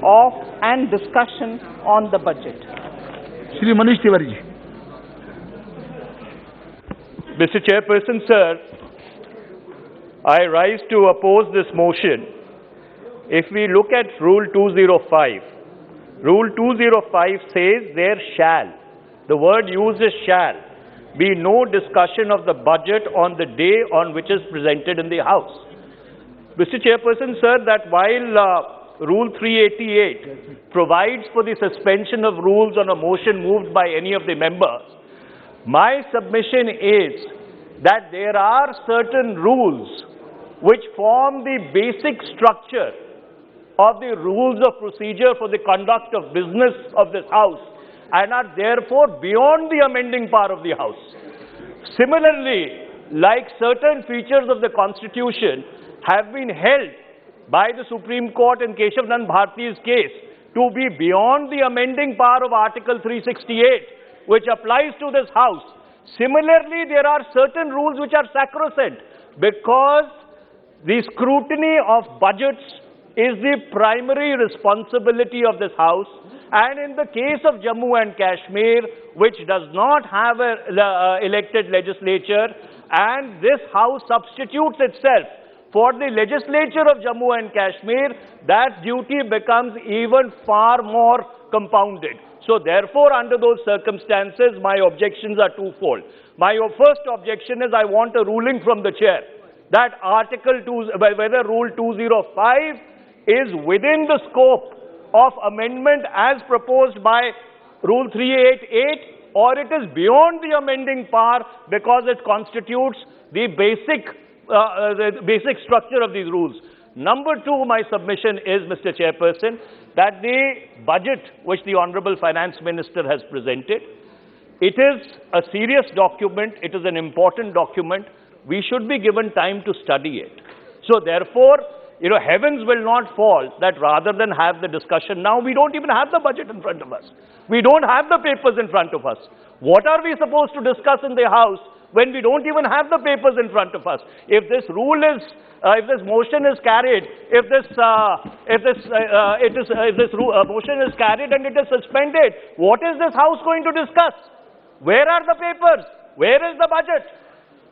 of and discussion on the budget. Shri Manish Tiwari ji. Mr. Chairperson, sir, I rise to oppose this motion. If we look at Rule 205, Rule 205 says there shall, the word used is shall, be no discussion of the budget on the day on which is presented in the House. Mr. Chairperson, sir, that while Rule 388 provides for the suspension of rules on a motion moved by any of the members, my submission is that there are certain rules which form the basic structure of the rules of procedure for the conduct of business of this House, and are therefore beyond the amending power of the House. Similarly, like certain features of the Constitution have been held by the Supreme Court in Keshav Nand Bharti's case to be beyond the amending power of Article 368, which applies to this House. Similarly, there are certain rules which are sacrosanct because the scrutiny of budgets is the primary responsibility of this House. And in the case of Jammu and Kashmir, which does not have an elected legislature, and this House substitutes itself for the legislature of Jammu and Kashmir, that duty becomes even far more compounded. So therefore, under those circumstances, my objections are twofold. My first objection is I want a ruling from the chair that whether Rule 205 is within the scope of amendment as proposed by Rule 388, or it is beyond the amending power because it constitutes the basic structure of these rules. Number two, my submission is, Mr. Chairperson, that the budget which the Honorable Finance Minister has presented, it is a serious document, it is an important document. We should be given time to study it. So therefore, heavens will not fall that rather than have the discussion now, we don't even have the budget in front of us. We don't have the papers in front of us. What are we supposed to discuss in the House when we don't even have the papers in front of us? If this motion is carried, if this motion is carried and it is suspended, what is this House going to discuss? Where are the papers? Where is the budget?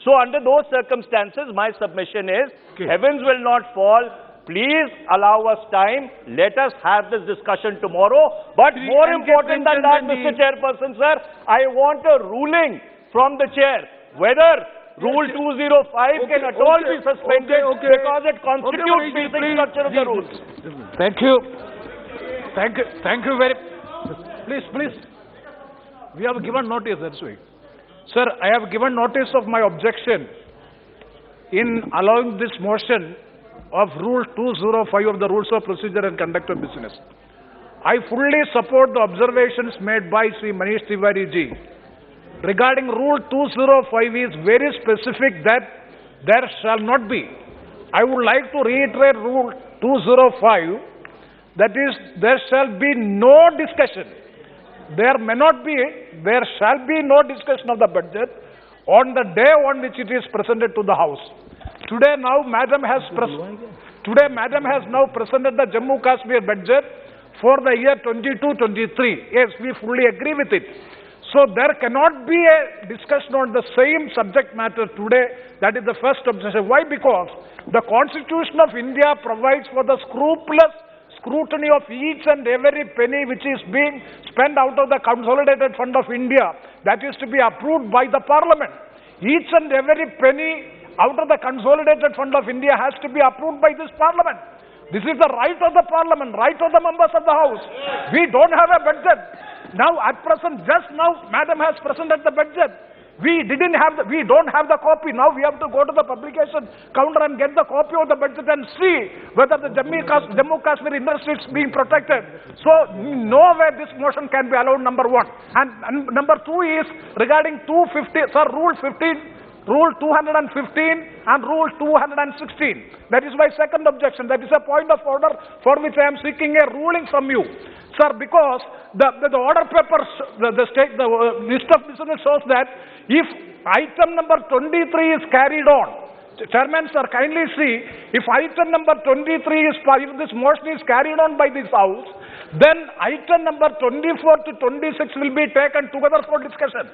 So under those circumstances, my submission is, heavens will not fall. Please allow us time. Let us have this discussion tomorrow. But more important than that, Mr. Chairperson, sir, I want a ruling from the chair whether Rule 205 can at all be suspended because it constitutes basic structure of the rules. Thank you. Thank you very much. Please. We have given notice, that's why. Sir, I have given notice of my objection in allowing this motion of Rule 205 of the Rules of Procedure and Conduct of Business. I fully support the observations made by Sri Manish Tiwari ji. Regarding Rule 205 is very specific that there shall not be. I would like to reiterate Rule 205, that is, there shall be no discussion. There shall be no discussion of the budget on the day on which it is presented to the House. Today Madam has now presented the Jammu Kashmir budget for the year 22-23. Yes, we fully agree with it. So there cannot be a discussion on the same subject matter today. That is the first objection. Why? Because the Constitution of India provides for the scrupulous scrutiny of each and every penny which is being spent out of the Consolidated Fund of India, that is to be approved by the Parliament. Each and every penny out of the Consolidated Fund of India has to be approved by this Parliament. This is the right of the Parliament, right of the members of the House. We don't have a budget. Now, at present, just now, Madam has presented the budget. We don't have the copy. Now we have to go to the publication counter and get the copy of the budget and see whether the Jammu Kashmir industry is being protected. So, nowhere this motion can be allowed, number one. And number two is regarding Rule 215 and Rule 216. That is my second objection. That is a point of order for which I am seeking a ruling from you. Sir, because the order papers, the list of business shows that if item number 23 is carried on, Chairman, sir, kindly see, if item number 23 if this motion is carried on by this House, then item number 24 to 26 will be taken together for discussion.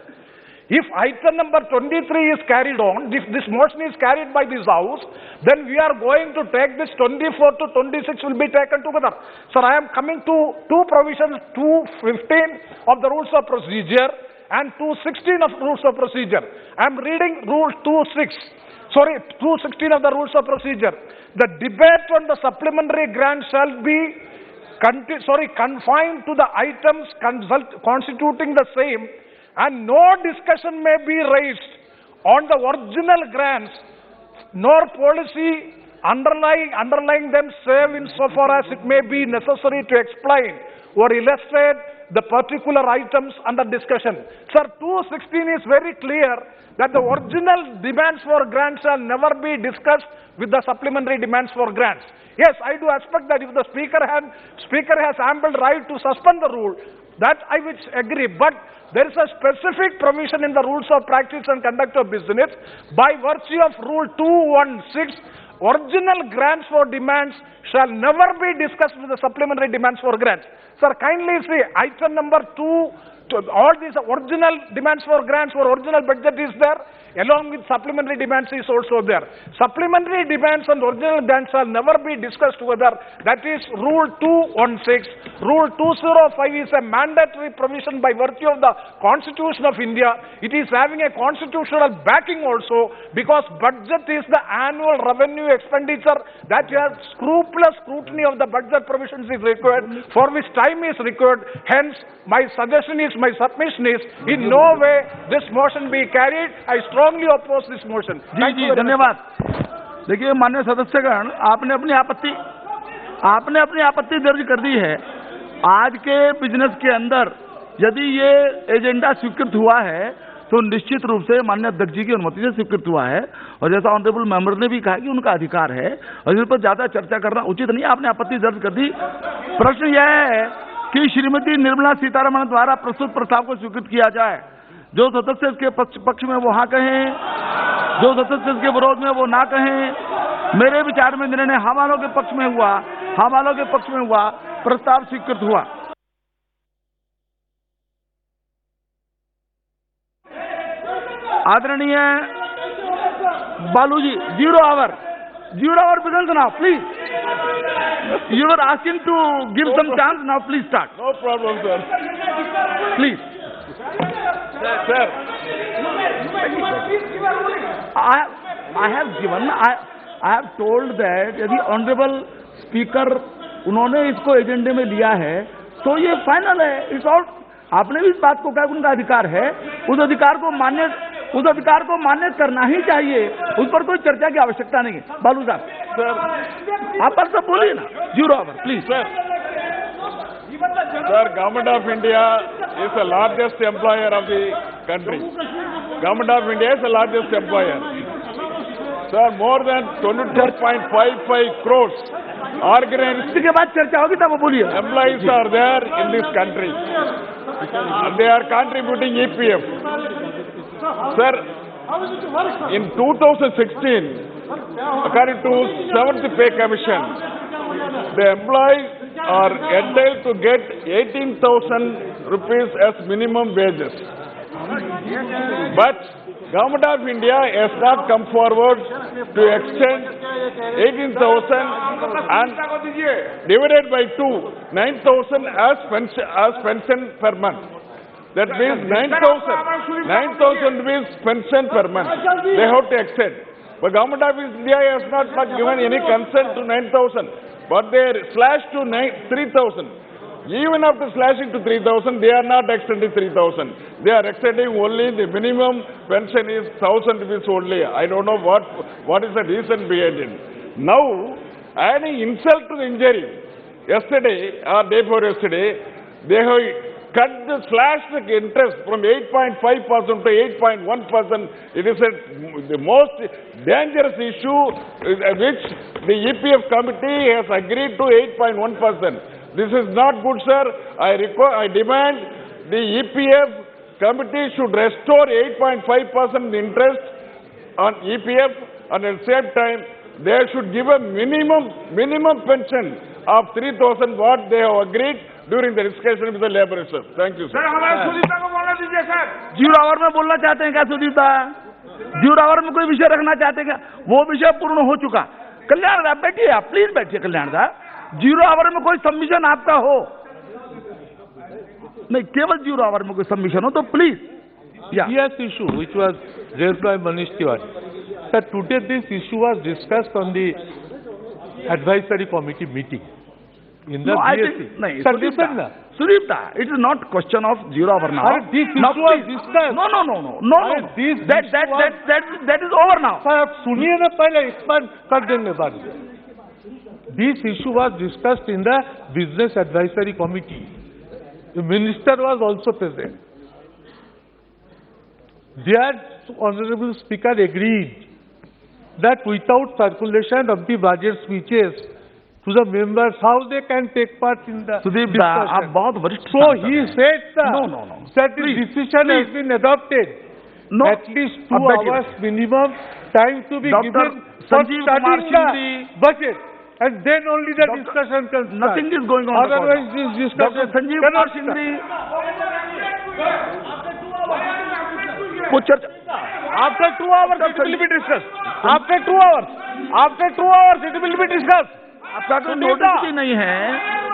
If item number 23 is carried on, if this motion is carried by this House, then we are going to take this 24 to 26 will be taken together. Sir, I am coming to two provisions, 215 of the Rules of Procedure and 216 of Rules of Procedure. I am reading Rule 216 of the Rules of Procedure. The debate on the supplementary grant shall be confined to the items constituting the same, and no discussion may be raised on the original grants, nor policy underlying them, save insofar as it may be necessary to explain or illustrate the particular items under discussion. Sir, 216 is very clear that the original demands for grants shall never be discussed with the supplementary demands for grants. Yes, I do expect that if the Speaker has ample right to suspend the rule, that I would agree. But there is a specific provision in the rules of practice and conduct of business. By virtue of Rule 216, original grants for demands shall never be discussed with the supplementary demands for grants. Sir, kindly see item number 2, all these original demands for grants or original budget is there, along with supplementary demands is also there. Supplementary demands and original grants shall never be discussed together. That is Rule 216. Rule 205 is a mandatory provision by virtue of the Constitution of India. It is having a constitutional backing also, because budget is the annual revenue expenditure that has scrupulous scrutiny of the budget provisions is required, for which time is required. Hence, my suggestion is, my submission is, in no way this motion be carried. I strongly oppose this motion. जी जी धन्यवाद। देखिए माननीय सदस्यगण, आपने अपनी आपत्ति दर्ज कर दी है। आज के बिजनेस के अंदर यदि ये एजेंडा स्वीकृत हुआ है तो निश्चित रूप से माननीय अध्यक्ष जी की अनुमति से स्वीकृत हुआ है, और जैसा ऑनरेबल मेंबर ने भी कहा कि उनका अधिकार है और इस पर ज्यादा चर्चा करना उचित नहीं। आपने आपत्ति दर्ज कर दी। प्रश्न यह है कि श्रीमती निर्मला सीतारमण द्वारा प्रस्तुत प्रस्ताव को स्वीकृत किया जाए। जो सदस्य इसके पक्ष में वो हाँ कहें, जो सदस्य इसके विरोध में वो ना कहें। मेरे विचार में निर्णय हाँ वालों के पक्ष में हुआ, हाँ वालों के पक्ष में हुआ, प्रस्ताव स्वीकृत हुआ। आदरणीय बालू जी, 0 hour begins now, please. You were asking to give some chance, now please start. No problem, sir. Please. Sir. I have told that यदि ऑनरेबल स्पीकर उन्होंने इसको एजेंडे में लिया है तो ये फाइनल है। It's all. आपने भी इस बात को कहा कि उनका अधिकार है, उस अधिकार को मान्य करना ही चाहिए, उस पर कोई चर्चा की आवश्यकता नहीं है। बालू साहब, सर आप पर सब बोलिए ना। 0 hour, please. Sir, Government of India is the largest employer of the country. Government of India is the largest employer. Sir, more than 22.55 crores organized. इसके बाद चर्चा होगी तब बोलिए। Employees are there in this country. And they are contributing EPF. Sir, in 2016, according to 7th Pay Commission, the employees are entitled to get 18,000 rupees as minimum wages. But Government of India has not come forward to extend 18,000 and divided by 2, 9,000 as pension per month. That means 9,000 rupees pension per month. They have to extend. But Government of India has not given any consent to 9,000. But they slashed to 3,000. Even after slashing to 3,000, they are not extending 3,000. They are extending only the minimum pension is 1,000 rupees only. I don't know what is the reason behind it. Now, adding insult to the injury, yesterday or day before yesterday, they have slashed the interest from 8.5% to 8.1%. It is the most dangerous issue which the EPF committee has agreed to 8.1%. This is not good, sir. I demand the EPF committee should restore 8.5% interest on EPF, and at the same time they should give a minimum pension of 3,000 what they have agreed during the discussion with the laborers. Thank you, sir. Sir हमारे सुदीप्ता को बोलने दीजिए sir. 0 hour में बोलना चाहते हैं क्या Sudipta? 0 hour में कोई विषय रखना चाहते हैं क्या? वो विषय पूर्ण हो चुका। कल्याण साहब बैठिए, आप प्लीज बैठिए। कल्याण साहब, 0 hour में कोई सबमिशन आपका हो, नहीं केवल 0 hour में कोई सबमिशन हो तो please. Yes, issue which was raised by Manish Tiwari. Sir, today this issue was discussed on the advisory committee meeting. In the BSc. Sir, Sudeepta, it is not question of 0 hour now. This issue was discussed. No. That is over now. Sir, आप सुनिए ना पहले, expand कर देंगे बाद में। This issue was discussed in the business advisory committee. The minister was also present. There, Honorable Speaker agreed that without circulation of the budget speeches to the members, how they can take part in the Sudeep discussion. आप बहुत वरिष्ठ So he said that, No. that the decision has been adopted. No. At least 2 अब बैठिए। hours minimum time to be Dr. given for Sanjeev Kumar studying the Singh budget. And then only the discussion can start. Nothing is going on. Otherwise this discussion Dr. Sanjeev cannot Kumar Singh start. वो चर्चा After 2 hours it will be discussed. After 2 hours it will be discussed. आपका तो notice भी नहीं है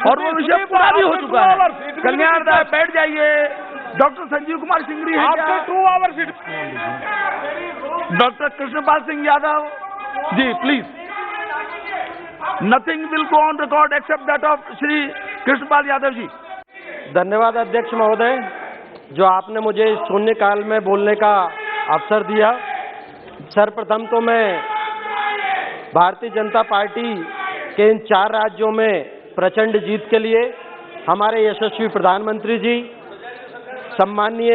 और वो विषय पूरा भी हो चुका है। कल्याण दास बैठ जाइए। डॉक्टर संजीव कुमार सिंगरी है क्या? After 2 hours it. Doctor Krishnapal Singh Yadav ji please. Nothing will go on record except that of Shri Krishnapal Yadav ji. धन्यवाद अध्यक्ष महोदय, जो आपने मुझे शून्यकाल में बोलने का अवसर दिया। सर्वप्रथम तो मैं भारतीय जनता पार्टी के इन 4 राज्यों में प्रचंड जीत के लिए हमारे यशस्वी प्रधानमंत्री जी, सम्माननीय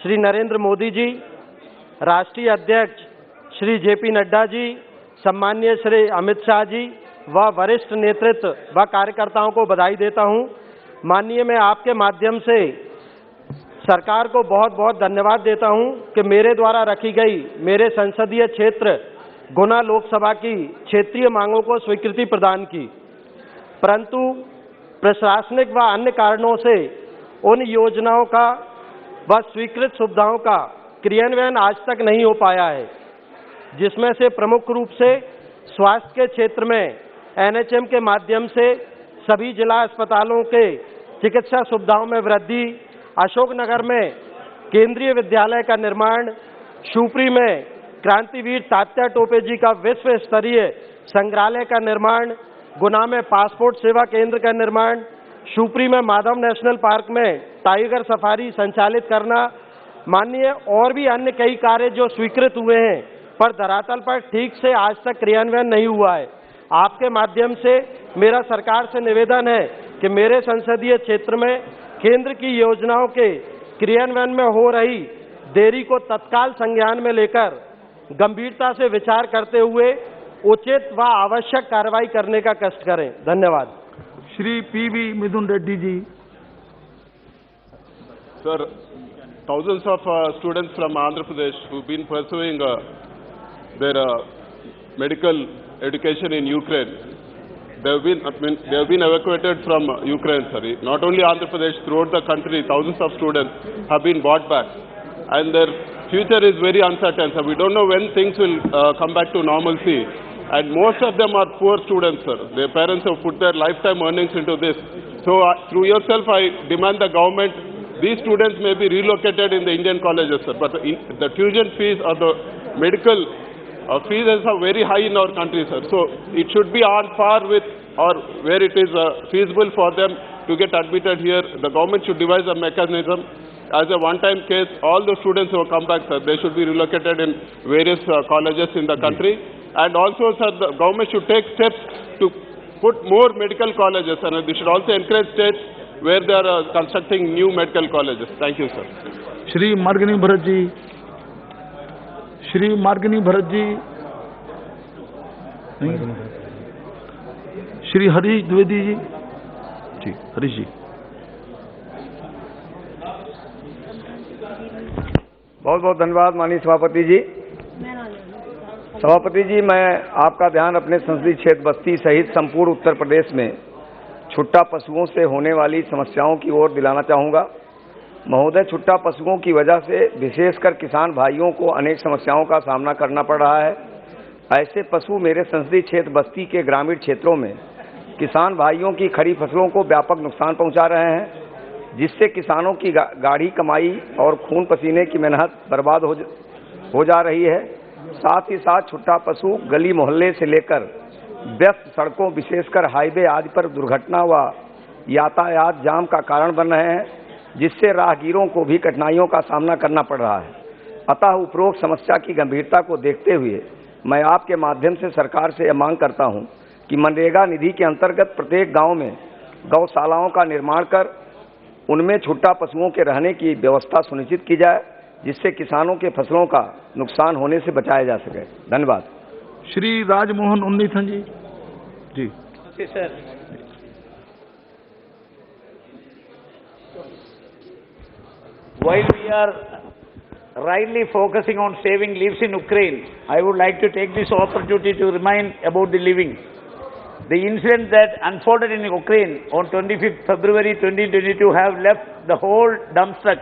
श्री नरेंद्र मोदी जी, राष्ट्रीय अध्यक्ष श्री जेपी नड्डा जी, सम्माननीय श्री अमित शाह जी व वरिष्ठ नेतृत्व व कार्यकर्ताओं को बधाई देता हूं। माननीय, मैं आपके माध्यम से सरकार को बहुत बहुत धन्यवाद देता हूं कि मेरे द्वारा रखी गई मेरे संसदीय क्षेत्र गुना लोकसभा की क्षेत्रीय मांगों को स्वीकृति प्रदान की, परंतु प्रशासनिक व अन्य कारणों से उन योजनाओं का व स्वीकृत सुविधाओं का क्रियान्वयन आज तक नहीं हो पाया है, जिसमें से प्रमुख रूप से स्वास्थ्य के क्षेत्र में एनएचएम के माध्यम से सभी जिला अस्पतालों के चिकित्सा सुविधाओं में वृद्धि, अशोकनगर में केंद्रीय विद्यालय का निर्माण, शिवपुरी में क्रांतिवीर तात्या टोपे जी का विश्व स्तरीय संग्रहालय का निर्माण, गुना में पासपोर्ट सेवा केंद्र का निर्माण, शिवपुरी में माधव नेशनल पार्क में टाइगर सफारी संचालित करना, माननीय और भी अन्य कई कार्य जो स्वीकृत हुए हैं पर धरातल पर ठीक से आज तक क्रियान्वयन नहीं हुआ है। आपके माध्यम से मेरा सरकार से निवेदन है कि मेरे संसदीय क्षेत्र में केंद्र की योजनाओं के क्रियान्वयन में हो रही देरी को तत्काल संज्ञान में लेकर गंभीरता से विचार करते हुए उचित व आवश्यक कार्रवाई करने का कष्ट करें। धन्यवाद। Shri PV Mithun Reddy ji. Sir, thousands of students from Andhra Pradesh who've been pursuing their medical education in Ukraine, they have been evacuated from Ukraine. Sorry, not only Andhra Pradesh, throughout the country, thousands of students have been brought back, and their future is very uncertain. So we don't know when things will come back to normalcy. And most of them are poor students, sir. Their parents have put their lifetime earnings into this. So through yourself, I demand the government, these students may be relocated in the Indian colleges, sir. But the tuition fees or the medical fees are very high in our country, sir. So it should be on par with or where it is feasible for them to get admitted here. The government should devise a mechanism as a one-time case. All the students who have come back, sir, they should be relocated in various colleges in the country. And also, sir, the government should take steps to put more medical colleges, and they should also encourage states where they are constructing new medical colleges. Thank you, sir. Shri Margani Bharat ji. Shri Margani Bharat ji. Shri Harish Dwivedi ji. जी हरीश जी। बहुत बहुत धन्यवाद माननीय सभापति जी। सभापति जी, मैं आपका ध्यान अपने संसदीय क्षेत्र बस्ती सहित संपूर्ण उत्तर प्रदेश में छुट्टा पशुओं से होने वाली समस्याओं की ओर दिलाना चाहूँगा। महोदय, छुट्टा पशुओं की वजह से विशेषकर किसान भाइयों को अनेक समस्याओं का सामना करना पड़ रहा है। ऐसे पशु मेरे संसदीय क्षेत्र बस्ती के ग्रामीण क्षेत्रों में किसान भाइयों की खड़ी फसलों को व्यापक नुकसान पहुँचा रहे हैं, जिससे किसानों की गाढ़ी कमाई और खून पसीने की मेहनत बर्बाद हो जा रही है। साथ ही साथ छुट्टा पशु गली मोहल्ले से लेकर व्यस्त सड़कों, विशेषकर हाईवे आदि पर दुर्घटना व यातायात जाम का कारण बन रहे हैं, जिससे राहगीरों को भी कठिनाइयों का सामना करना पड़ रहा है। अतः उपरोक्त समस्या की गंभीरता को देखते हुए मैं आपके माध्यम से सरकार से यह मांग करता हूं कि मनरेगा निधि के अंतर्गत प्रत्येक गांव में गौशालाओं का निर्माण कर उनमें छुट्टा पशुओं के रहने की व्यवस्था सुनिश्चित की जाए, जिससे किसानों के फसलों का नुकसान होने से बचाया जा सके। धन्यवाद। श्री राजमोहन उन्नीथन जी। जी sir, while we are rightly focusing on saving lives in Ukraine, I would like to take this opportunity to remind about the living. The incidents that unfolded in Ukraine on 25th February 2022 have left the whole dumbstruck.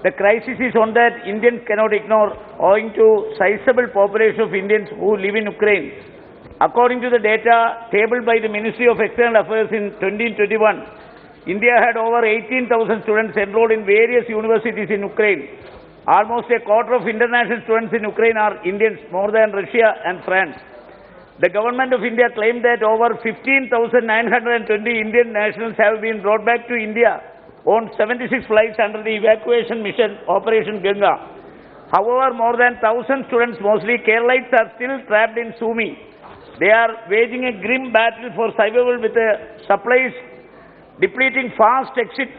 The crisis is one that Indians cannot ignore owing to sizable population of Indians who live in Ukraine. According to the data tabled by the Ministry of External Affairs in 2021, India had over 18,000 students enrolled in various universities in Ukraine. Almost a quarter of international students in Ukraine are Indians, more than Russia and France. The government of India claimed that over 15,920 Indian nationals have been brought back to India on 76 flights under the evacuation mission Operation Ganga. However, more than 1,000 students, mostly Keralites, are still trapped in Sumy. They are waging a grim battle for survival with supplies depleting, fast exit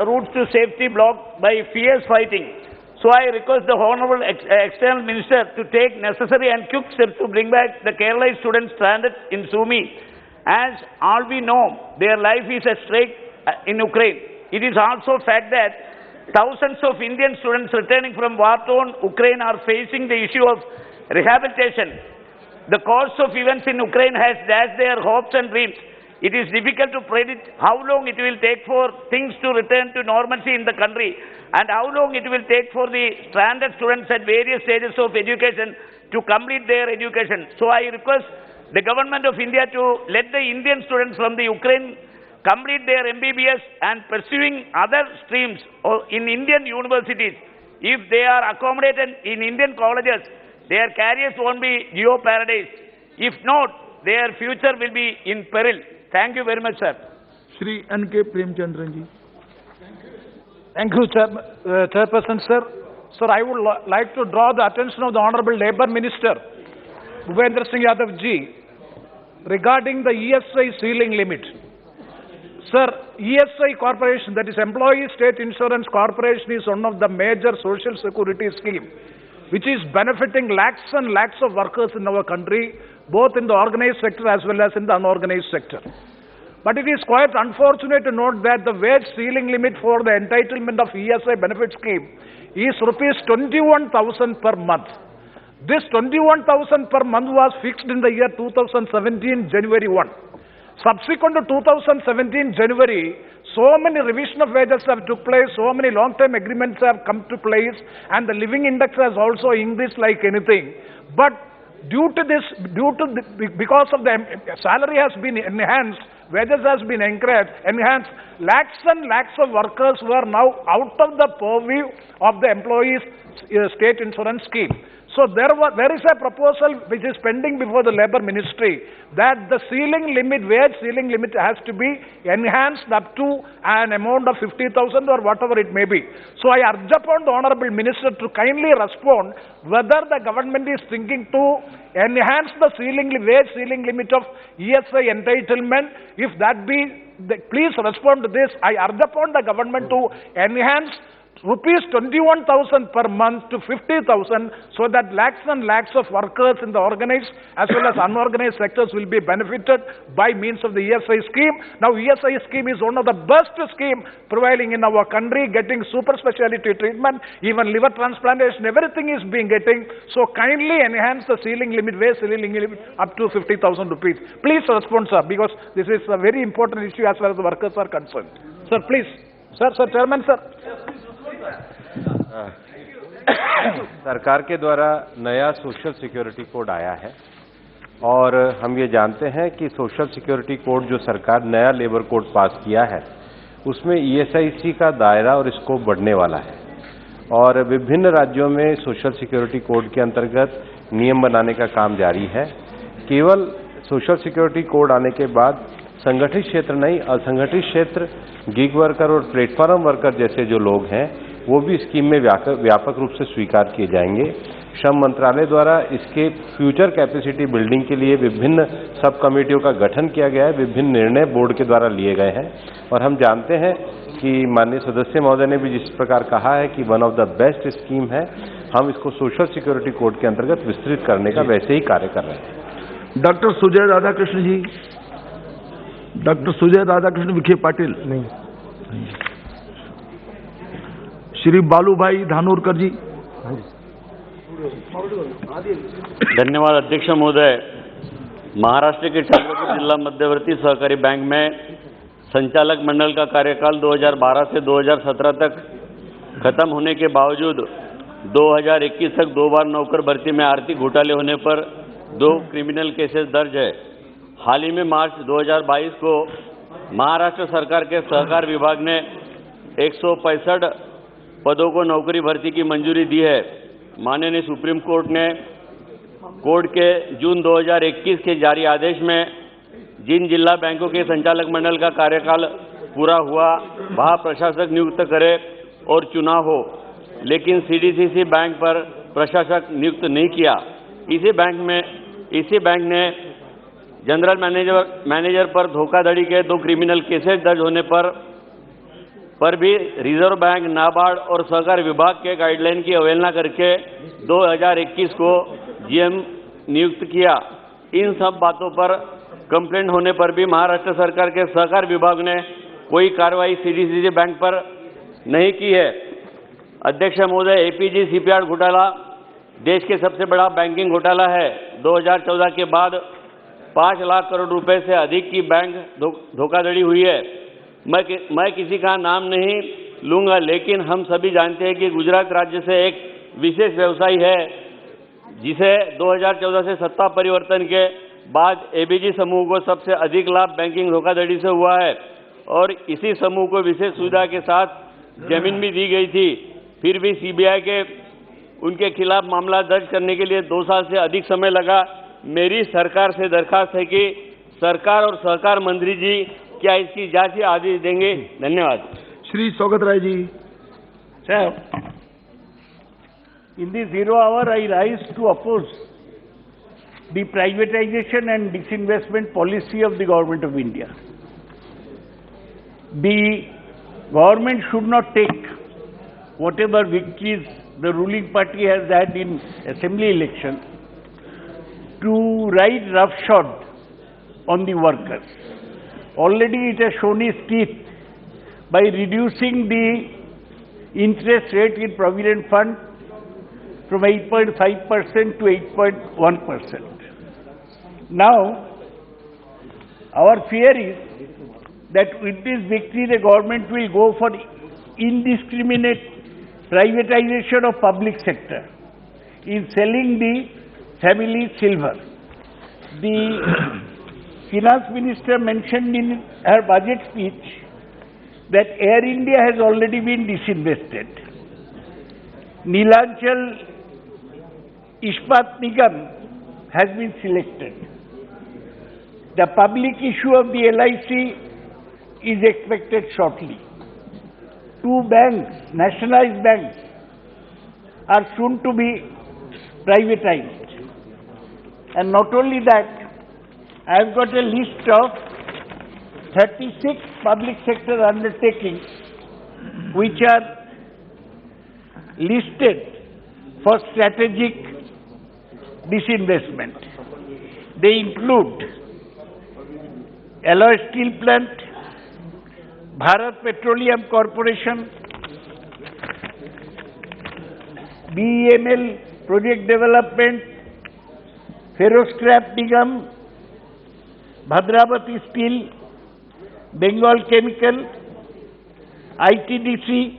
routes to safety blocked by fierce fighting. So I request the Honourable External Minister to take necessary and quick steps to bring back the Kerala students stranded in Sumy. As all we know, their life is at stake in Ukraine. It is also a fact that thousands of Indian students returning from war-torn Ukraine are facing the issue of rehabilitation. The course of events in Ukraine has dashed their hopes and dreams. It is difficult to predict how long it will take for things to return to normalcy in the country and how long it will take for the stranded students at various stages of education to complete their education. So I request the government of India to let the Indian students from the Ukraine complete their MBBS and pursuing other streams in Indian universities. If they are accommodated in Indian colleges, their careers won't be geo-paradise. If not, their future will be in peril. Thank you very much, sir. Shri N.K. Premchandran ji. Thank you, Chairperson, sir. Sir, I would like to draw the attention of the Honourable Labour Minister, Bhupendra Singh Yadav ji, regarding the ESI ceiling limit. Sir, ESI Corporation, that is Employee State Insurance Corporation, is one of the major social security schemes, which is benefiting lakhs and lakhs of workers in our country, both in the organized sector as well as in the unorganized sector. But it is quite unfortunate to note that the wage ceiling limit for the entitlement of ESI benefit scheme is rupees 21,000 per month. This 21,000 per month was fixed in the year 2017, January 1. Subsequent to 2017, January, so many revision of wages have took place, so many long-term agreements have come to place, and the living index has also increased like anything. But because of the salary has been enhanced, wages has been enhanced, lakhs and lakhs of workers were now out of the purview of the employees' state insurance scheme. So there is a proposal which is pending before the Labour Ministry that the ceiling limit, wage ceiling limit, has to be enhanced up to an amount of 50,000 or whatever it may be. So I urge upon the Honourable Minister to kindly respond whether the government is thinking to enhance the wage ceiling limit of ESI entitlement. If that be, please respond to this. I urge upon the government to enhance rupees 21,000 per month to 50,000 so that lakhs and lakhs of workers in the organized as well as unorganized sectors will be benefited by means of the ESI scheme. Now ESI scheme is one of the best scheme prevailing in our country, getting super specialty treatment, even liver transplantation, everything is being getting. So kindly enhance the ceiling limit, wage ceiling limit up to 50,000 rupees. Please respond, sir, because this is a very important issue as far as the workers are concerned. Sir, please. Sir, Chairman, sir. सरकार के द्वारा नया social security code आया है और हम ये जानते हैं कि सोशल सिक्योरिटी कोड जो सरकार नया लेबर कोड पास किया है उसमें ईएसआईसी का दायरा और स्कोप बढ़ने वाला है और विभिन्न राज्यों में सोशल सिक्योरिटी कोड के अंतर्गत नियम बनाने का काम जारी है। केवल सोशल सिक्योरिटी कोड आने के बाद संगठित क्षेत्र नहीं, असंगठित क्षेत्र, गिग वर्कर और प्लेटफॉर्म वर्कर जैसे जो लोग हैं वो भी स्कीम में व्यापक रूप से स्वीकार किए जाएंगे। श्रम मंत्रालय द्वारा इसके फ्यूचर कैपेसिटी बिल्डिंग के लिए विभिन्न सब कमेटियों का गठन किया गया है, विभिन्न निर्णय बोर्ड के द्वारा लिए गए हैं और हम जानते हैं कि माननीय सदस्य महोदय ने भी जिस प्रकार कहा है कि one of the best scheme है, हम इसको सोशल सिक्योरिटी कोड के अंतर्गत विस्तृत करने का वैसे ही कार्य कर रहे हैं। डॉक्टर सुजय राधाकृष्ण जी, डॉक्टर सुजय राधाकृष्ण विखे पाटिल नहीं, श्री बालू भाई धानोरकर जी। धन्यवाद अध्यक्ष महोदय। महाराष्ट्र के चंद्रपूर जिला मध्यवर्ती सहकारी बैंक में संचालक मंडल का कार्यकाल 2012 से 2017 तक खत्म होने के बावजूद 2021 तक 2 बार नौकर भर्ती में आर्थिक घोटाले होने पर 2 क्रिमिनल केसेस दर्ज है। हाल ही में मार्च 2022 को महाराष्ट्र सरकार के सहकार विभाग ने 165 पदों को नौकरी भर्ती की मंजूरी दी है। माननीय सुप्रीम कोर्ट ने कोर्ट के जून 2021 के जारी आदेश में जिन जिला बैंकों के संचालक मंडल का कार्यकाल पूरा हुआ वहाँ प्रशासक नियुक्त करे और चुनाव हो, लेकिन सीडीसीसी बैंक पर प्रशासक नियुक्त नहीं किया। इसी बैंक ने जनरल मैनेजर पर धोखाधड़ी के 2 क्रिमिनल केसेस दर्ज होने पर भी रिजर्व बैंक, नाबार्ड और सहकार विभाग के गाइडलाइन की अवहेलना करके 2021 को जीएम नियुक्त किया। इन सब बातों पर कंप्लेंट होने पर भी महाराष्ट्र सरकार के सहकार विभाग ने कोई कार्रवाई सीडीसीसी बैंक पर नहीं की है। अध्यक्ष महोदय, एपीजी सीपीआर घोटाला देश के सबसे बड़ा बैंकिंग घोटाला है। 2014 के बाद 5 लाख करोड़ रुपए से अधिक की बैंक धोखाधड़ी हुई है। मैं किसी का नाम नहीं लूंगा, लेकिन हम सभी जानते हैं कि गुजरात राज्य से एक विशेष व्यवसायी है जिसे 2014 से सत्ता परिवर्तन के बाद एबीजी समूह को सबसे अधिक लाभ बैंकिंग धोखाधड़ी से हुआ है और इसी समूह को विशेष सुविधा के साथ जमीन भी दी गई थी। फिर भी सीबीआई के उनके खिलाफ मामला दर्ज करने के लिए 2 साल से अधिक समय लगा। मेरी सरकार से दरखास्त है कि सरकार और सहकार मंत्री जी क्या इसकी जांच के आदेश देंगे? धन्यवाद। Shri Saugata Rai ji. Sir, in the 0 hour I rise to oppose the privatization and disinvestment policy of the Government of India. The government should not take whatever victories the ruling party has had in assembly election to ride roughshod on the workers. Already it has shown its teeth by reducing the interest rate in Provident Fund from 8.5% to 8.1%. Now, our fear is that with this victory the government will go for indiscriminate privatization of public sector in selling the family silver. The Finance Minister mentioned in her budget speech that Air India has already been disinvested. Neelachal Ispat Nigam has been selected. The public issue of the LIC is expected shortly. 2 banks, nationalized banks, are soon to be privatized. And not only that, I have got a list of 36 public sector undertakings which are listed for strategic disinvestment. They include Alloy Steel Plant, Bharat Petroleum Corporation, BEML Project Development, Ferroscrap Nigam, Bhadravati Steel, Bengal Chemical, ITDC,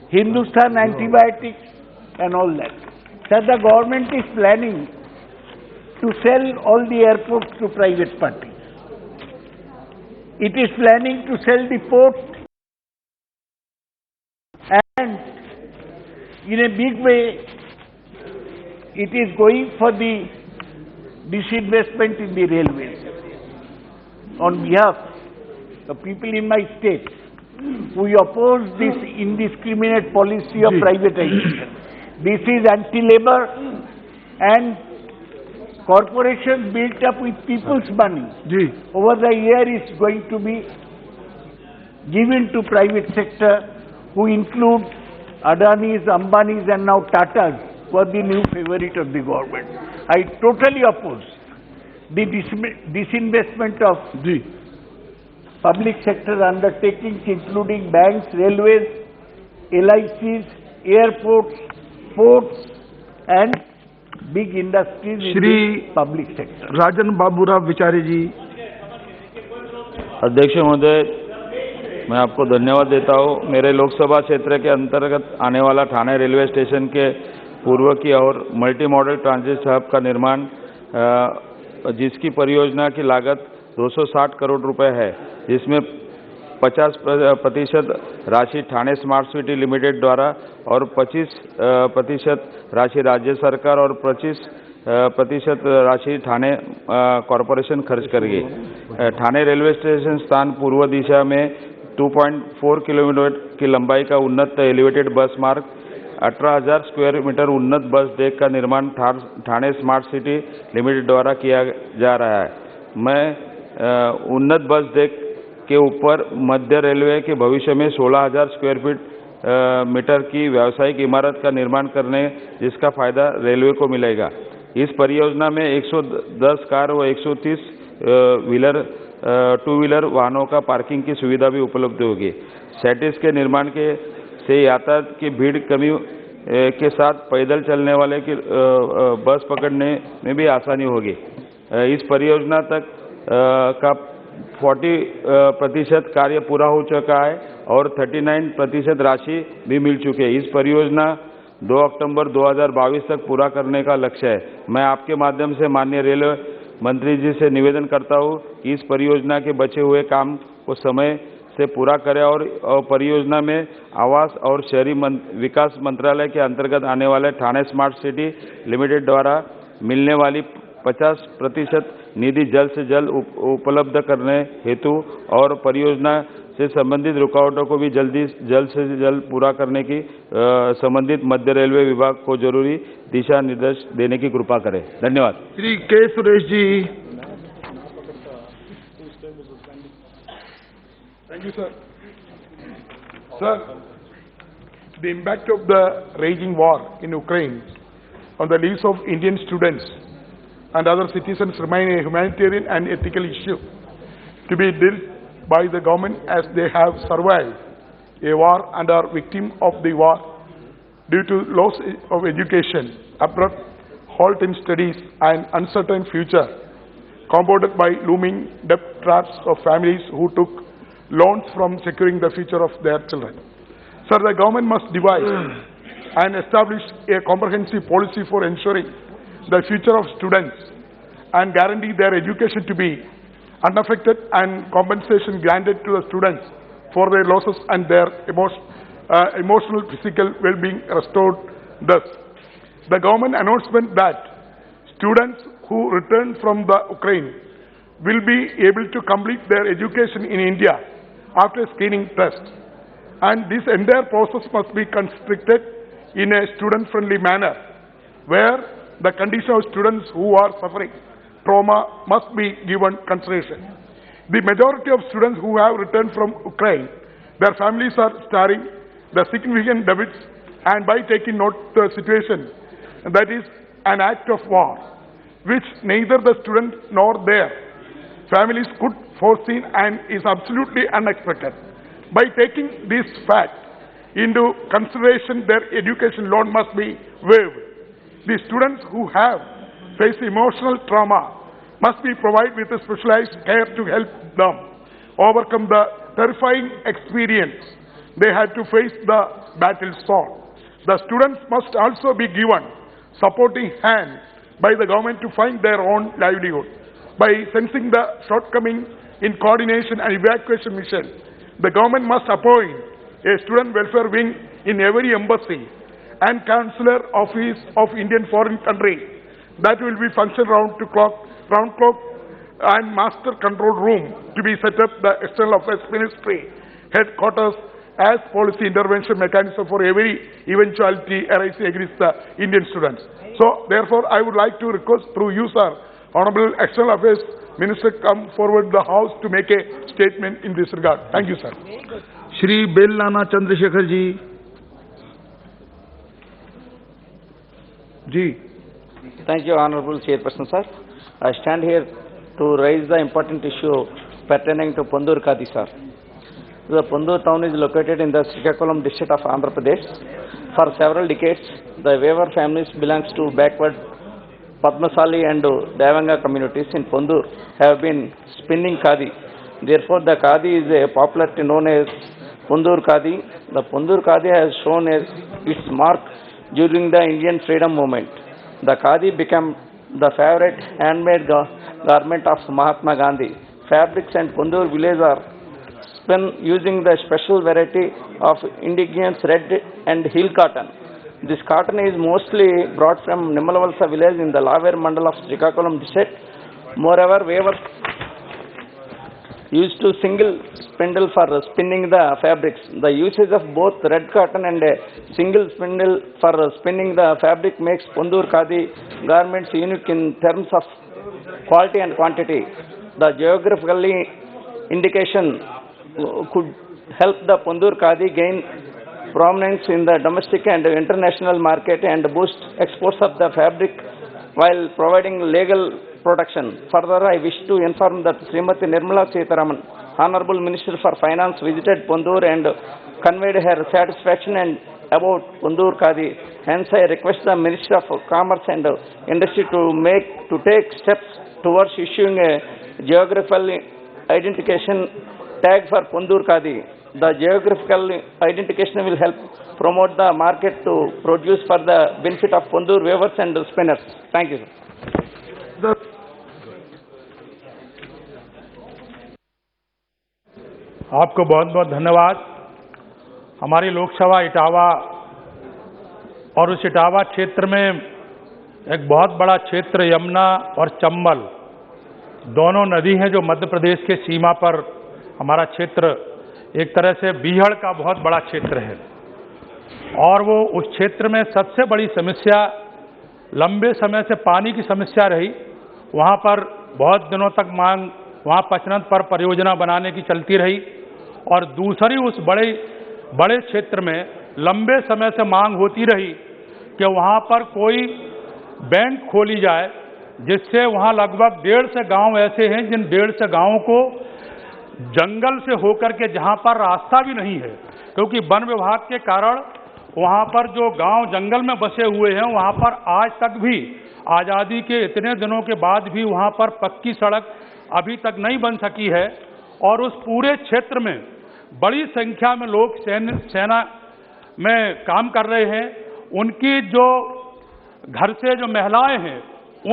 Hindustan Antibiotics and all that. So the government is planning to sell all the airports to private parties. It is planning to sell the port and in a big way it is going for the disinvestment in the railways. On behalf of people in my state, We oppose this indiscriminate policy of privatization. This is anti-labor, and corporations built up with people's money over the year is going to be given to private sector, who include Adani's, Ambani's and now Tata's, who are the new favorite of the government. I totally oppose the disinvestment of public sector undertakings, including banks, railways, LICs, airports, ports and big industries in the public sector. राजन बाबूराव विचारे जी। अध्यक्ष महोदय, मैं आपको धन्यवाद देता हूँ। मेरे लोकसभा क्षेत्र के अंतर्गत आने वाला ठाणे रेलवे स्टेशन के पूर्व की ओर मल्टी मॉडल ट्रांजिट हब का निर्माण, जिसकी परियोजना की लागत 260 करोड़ रुपए है, जिसमें 50% राशि ठाणे स्मार्ट सिटी लिमिटेड द्वारा और 25% राशि राज्य सरकार और 25% राशि ठाणे कॉरपोरेशन खर्च करेगी। ठाणे रेलवे स्टेशन स्थान पूर्व दिशा में 2.4 किलोमीटर की लंबाई का उन्नत एलिवेटेड बस मार्ग, 18,000 स्क्वायर मीटर उन्नत बस डेक का निर्माण ठाणे स्मार्ट सिटी लिमिटेड द्वारा किया जा रहा है। मैं उन्नत बस डेक के ऊपर मध्य रेलवे के भविष्य में 16,000 स्क्वायर मीटर की व्यावसायिक इमारत का निर्माण करने, जिसका फायदा रेलवे को मिलेगा। इस परियोजना में 110 कार व 130 टू व्हीलर वाहनों का पार्किंग की सुविधा भी उपलब्ध होगी। सेटिस के निर्माण से यातायात की भीड़ कमी के साथ पैदल चलने वाले की बस पकड़ने में भी आसानी होगी। इस परियोजना तक का 40% कार्य पूरा हो चुका है और 39% राशि भी मिल चुकी है। इस परियोजना 2 अक्टूबर 2022 तक पूरा करने का लक्ष्य है। मैं आपके माध्यम से माननीय रेलवे मंत्री जी से निवेदन करता हूं कि इस परियोजना के बचे हुए काम को समय से पूरा करें और परियोजना में आवास और शहरी विकास मंत्रालय के अंतर्गत आने वाले ठाणे स्मार्ट सिटी लिमिटेड द्वारा मिलने वाली 50% निधि जल्द से जल्द उपलब्ध करने हेतु और परियोजना से संबंधित रुकावटों को भी जल्द से जल्द पूरा करने की संबंधित मध्य रेलवे विभाग को जरूरी दिशा निर्देश देने की कृपा करें। धन्यवाद। श्री के Suresh ji. Thank you, sir. Sir, the impact of the raging war in Ukraine on the lives of Indian students and other citizens remain a humanitarian and ethical issue to be dealt by the government, as they have survived a war and are victims of the war due to loss of education, abrupt halt in studies and uncertain future, compounded by looming debt traps of families who took loans from securing the future of their children. Sir, the government must devise and establish a comprehensive policy for ensuring the future of students and guarantee their education to be unaffected and compensation granted to the students for their losses and their emotional, physical well-being restored. Thus, the government announcement that students who return from the Ukraine will be able to complete their education in India after screening test, and this entire process must be constricted in a student-friendly manner, where the condition of students who are suffering trauma must be given consideration. The majority of students who have returned from Ukraine, their families are staring the significant debits, and by taking note the situation that is an act of war, which neither the student nor their families could foresee and is absolutely unexpected. By taking this fact into consideration, their education loan must be waived. The students who have faced emotional trauma must be provided with a specialized care to help them overcome the terrifying experience they had to face the battle zone. The students must also be given supporting hand by the government to find their own livelihood. By sensing the shortcoming in coordination and evacuation mission, the government must appoint a student welfare wing in every embassy and consular office of Indian foreign country that will be function round clock and master control room to be set up the External Affairs Ministry headquarters as policy intervention mechanism for every eventuality arising against the Indian students. So, therefore, I would like to request through you, sir, Honorable External Affairs Minister, come forward the House to make a statement in this regard. Thank you, sir. Shri बेलनाना Chandrashekhar ji. Ji. Thank you, Honorable Chairperson, sir. I stand here to raise the important issue pertaining to Pundur Khadi, sir. The Pundur town is located in the Srikakulam district of Andhra Pradesh. For several decades, the Weaver families belongs to backward Padmasali and Devanga communities in Pundur have been spinning Khadi. Therefore, the Khadi is popularly known as Pundur Khadi. The Pundur Khadi has shown its mark during the Indian freedom movement. The Khadi became the favorite handmade garment of Mahatma Gandhi. Fabrics and Pundur village are spun using the special variety of indigenous red and hill cotton. This cotton is mostly brought from Nimalavalsa village in the Laver Mandal of Srikakulam district. Moreover, weavers used to single spindle for spinning the fabrics. The usage of both red cotton and a single spindle for spinning the fabric makes Pundur Khadi garments unique in terms of quality and quantity. The geographical indication could help the Pundur Khadi gain prominence in the domestic and international market and boost exports of the fabric while providing legal protection. Further, I wish to inform that Srimati Nirmala Sitharaman, Honorable Minister for Finance, visited Pundur and conveyed her satisfaction about Pundur Khadi. Hence, I request the Minister of Commerce and Industry to take steps towards issuing a geographical identification tag for Pundur Khadi. The geographical identification will help promote the market to produce for the benefit of Pundur weavers and spinners. Thank you, sir. आपको बहुत बहुत धन्यवाद। हमारी लोकसभा इटावा और उस इटावा क्षेत्र में एक बहुत बड़ा क्षेत्र यमुना और चंबल दोनों नदी हैं जो मध्य प्रदेश के सीमा पर हमारा क्षेत्र एक तरह से बीहड़ का बहुत बड़ा क्षेत्र है और वो उस क्षेत्र में सबसे बड़ी समस्या लंबे समय से पानी की समस्या रही। वहाँ पर बहुत दिनों तक मांग वहाँ पचनंद पर परियोजना बनाने की चलती रही और दूसरी उस बड़े क्षेत्र में लंबे समय से मांग होती रही कि वहाँ पर कोई बैंक खोली जाए जिससे वहाँ लगभग 150 गांव ऐसे हैं जिन 150 गांवों को जंगल से होकर के जहाँ पर रास्ता भी नहीं है क्योंकि वन विभाग के कारण वहाँ पर जो गांव जंगल में बसे हुए हैं वहाँ पर आज तक भी आज़ादी के इतने दिनों के बाद भी वहाँ पर पक्की सड़क अभी तक नहीं बन सकी है और उस पूरे क्षेत्र में बड़ी संख्या में लोग सेना में काम कर रहे हैं। उनकी जो घर से जो महिलाएं हैं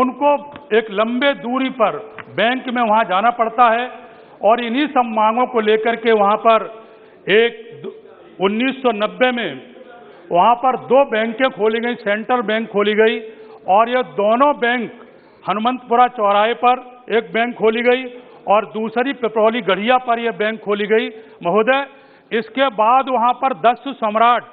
उनको एक लंबे दूरी पर बैंक में वहाँ जाना पड़ता है और इन्हीं सब मांगों को लेकर के वहाँ पर 1990 में वहाँ पर 2 बैंकें खोली गई, सेंट्रल बैंक खोली गई और ये दोनों बैंक हनुमंतपुरा चौराहे पर एक बैंक खोली गई और दूसरी पिपरौली गढ़िया पर यह बैंक खोली गई। महोदय, इसके बाद वहाँ पर दस्यु सम्राट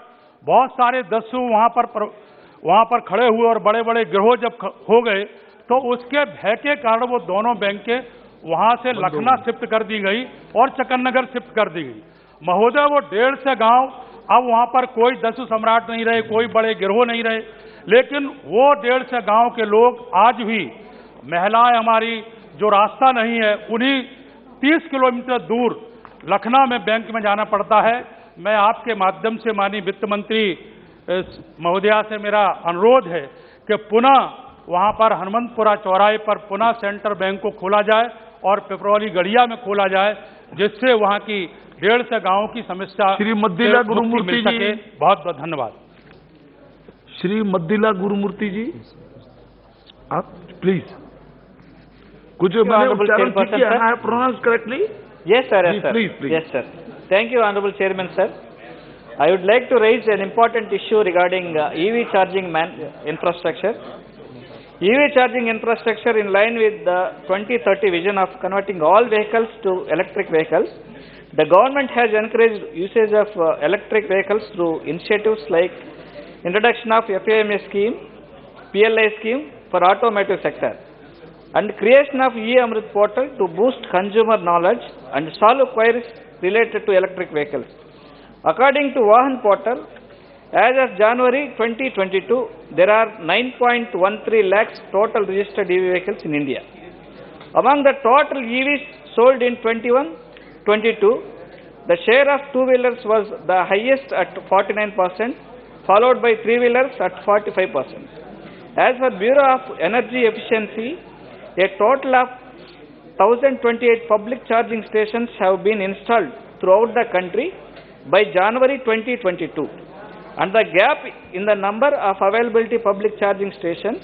बहुत सारे दस्यु वहाँ पर खड़े हुए और बड़े बड़े गिरोह जब हो गए तो उसके भय के कारण वो दोनों बैंकें वहां से लखनऊ शिफ्ट कर दी गई और चकन्नगर शिफ्ट कर दी गई। महोदय, वो 150 गांव अब वहां पर कोई दस्यु सम्राट नहीं रहे, कोई बड़े गिरोह नहीं रहे, लेकिन वो 150 गांव के लोग आज भी महिलाएं हमारी जो रास्ता नहीं है उन्हीं 30 किलोमीटर दूर लखनऊ में बैंक में जाना पड़ता है। मैं आपके माध्यम से माननीय वित्त मंत्री महोदया से मेरा अनुरोध है कि पुनः वहां पर हनुमंतपुरा चौराहे पर पुनः सेंट्रल बैंक को खोला जाए और पिपरौली गढ़िया में खोला जाए जिससे वहां की 150 गांवों की समस्या श्री मद्दिला गुरुमूर्ति जी, बहुत बहुत धन्यवाद। श्री मद्दिला गुरुमूर्ति जी, आप प्लीज कुछ pronounce correctly? Yes, sir. Yes, sir. Please. Yes, sir. Thank you, Honorable Chairman, sir. I would like to raise an important issue regarding EV charging infrastructure. EV charging infrastructure in line with the 2030 vision of converting all vehicles to electric vehicles. The government has encouraged usage of electric vehicles through initiatives like introduction of FAMA scheme, PLI scheme for automotive sector, and creation of e-Amrit portal to boost consumer knowledge and solve queries related to electric vehicles. According to Vahan portal, as of January 2022, there are 9.13 lakhs total registered EV vehicles in India. Among the total EVs sold in 21-22, the share of two-wheelers was the highest at 49%, followed by three-wheelers at 45%. As for Bureau of Energy Efficiency, a total of 1,028 public charging stations have been installed throughout the country by January 2022, and the gap in the number of availability public charging stations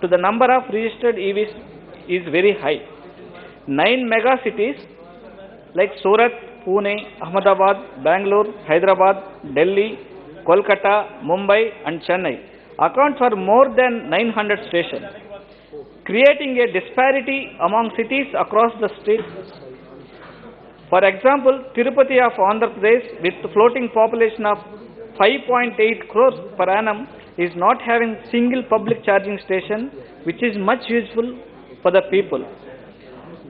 to the number of registered EVs is very high. 9 mega cities like Surat, Pune, Ahmedabad, Bangalore, Hyderabad, Delhi, Kolkata, Mumbai and Chennai account for more than 900 stations, creating a disparity among cities across the state. For example, Tirupati of Andhra Pradesh, with a floating population of 5.8 crores per annum, is not having single public charging station, which is much useful for the people.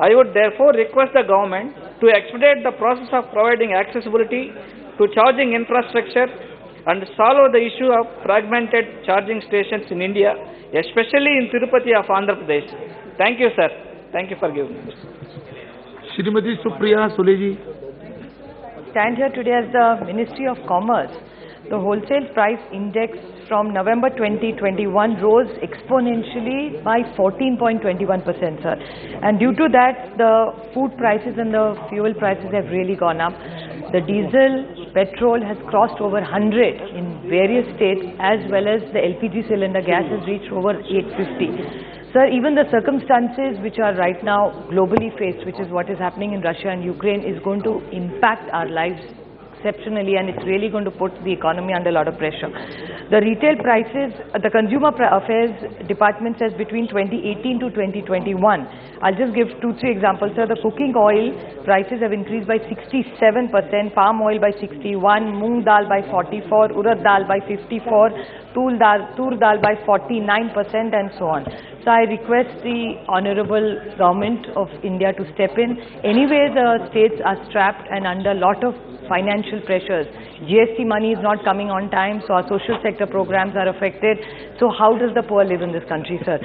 I would therefore request the government to expedite the process of providing accessibility to charging infrastructure and solve the issue of fragmented charging stations in India, especially in Tirupati of Andhra Pradesh. Thank you, sir. Thank you for giving me. Shrimati Supriya Sule ji. Stand here today as the Ministry of Commerce. The wholesale price index from November 2021 rose exponentially by 14.21%, sir. And due to that, the food prices and the fuel prices have really gone up. The diesel, petrol has crossed over 100 in various states, as well as the LPG cylinder gas has reached over 850. Sir, even the circumstances which are right now globally faced, which is what is happening in Russia and Ukraine, is going to impact our lives exceptionally, and it's really going to put the economy under a lot of pressure. The retail prices, the Consumer Affairs Department says between 2018 to 2021. I'll just give 2-3 examples, sir. The cooking oil prices have increased by 67%, palm oil by 61%, moong dal by 44%, urad dal by 54%, tur dal by 49%, and so on. So I request the Honorable Government of India to step in. Anyway, the states are strapped and under a lot of financial pressures. GST money is not coming on time, so our social sector programs are affected. So how does the poor live in this country, sir?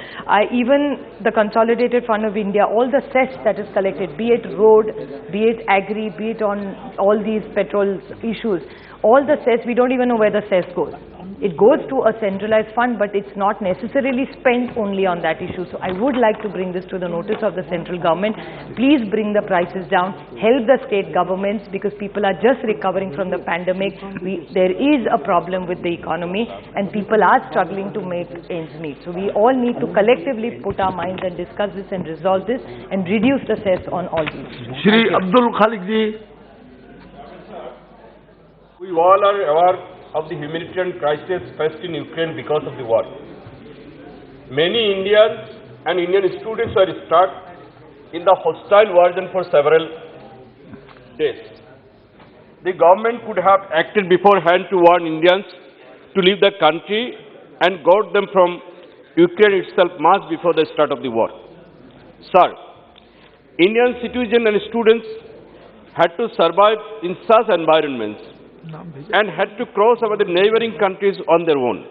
Even the Consolidated Fund of India, all the cess that is collected, be it road, be it agri, be it on all these petrol issues, all the cess, we don't even know where the cess goes. It goes to a centralized fund, but it's not necessarily spent only on that issue. So I would like to bring this to the notice of the central government. Please bring the prices down, help the state governments, because people are just recovering from the pandemic. There is a problem with the economy and people are struggling to make ends meet. So we all need to collectively put our minds and discuss this and resolve this and reduce the cess on all these. Shri Abdul Khalik ji. We all are aware of the humanitarian crisis faced in Ukraine because of the war. Many Indians and Indian students are stuck in the hostile war zone for several days. The government could have acted beforehand to warn Indians to leave the country and guard them from Ukraine itself months before the start of the war. Sir, Indian citizens and students had to survive in such environments and had to cross over the neighboring countries on their own.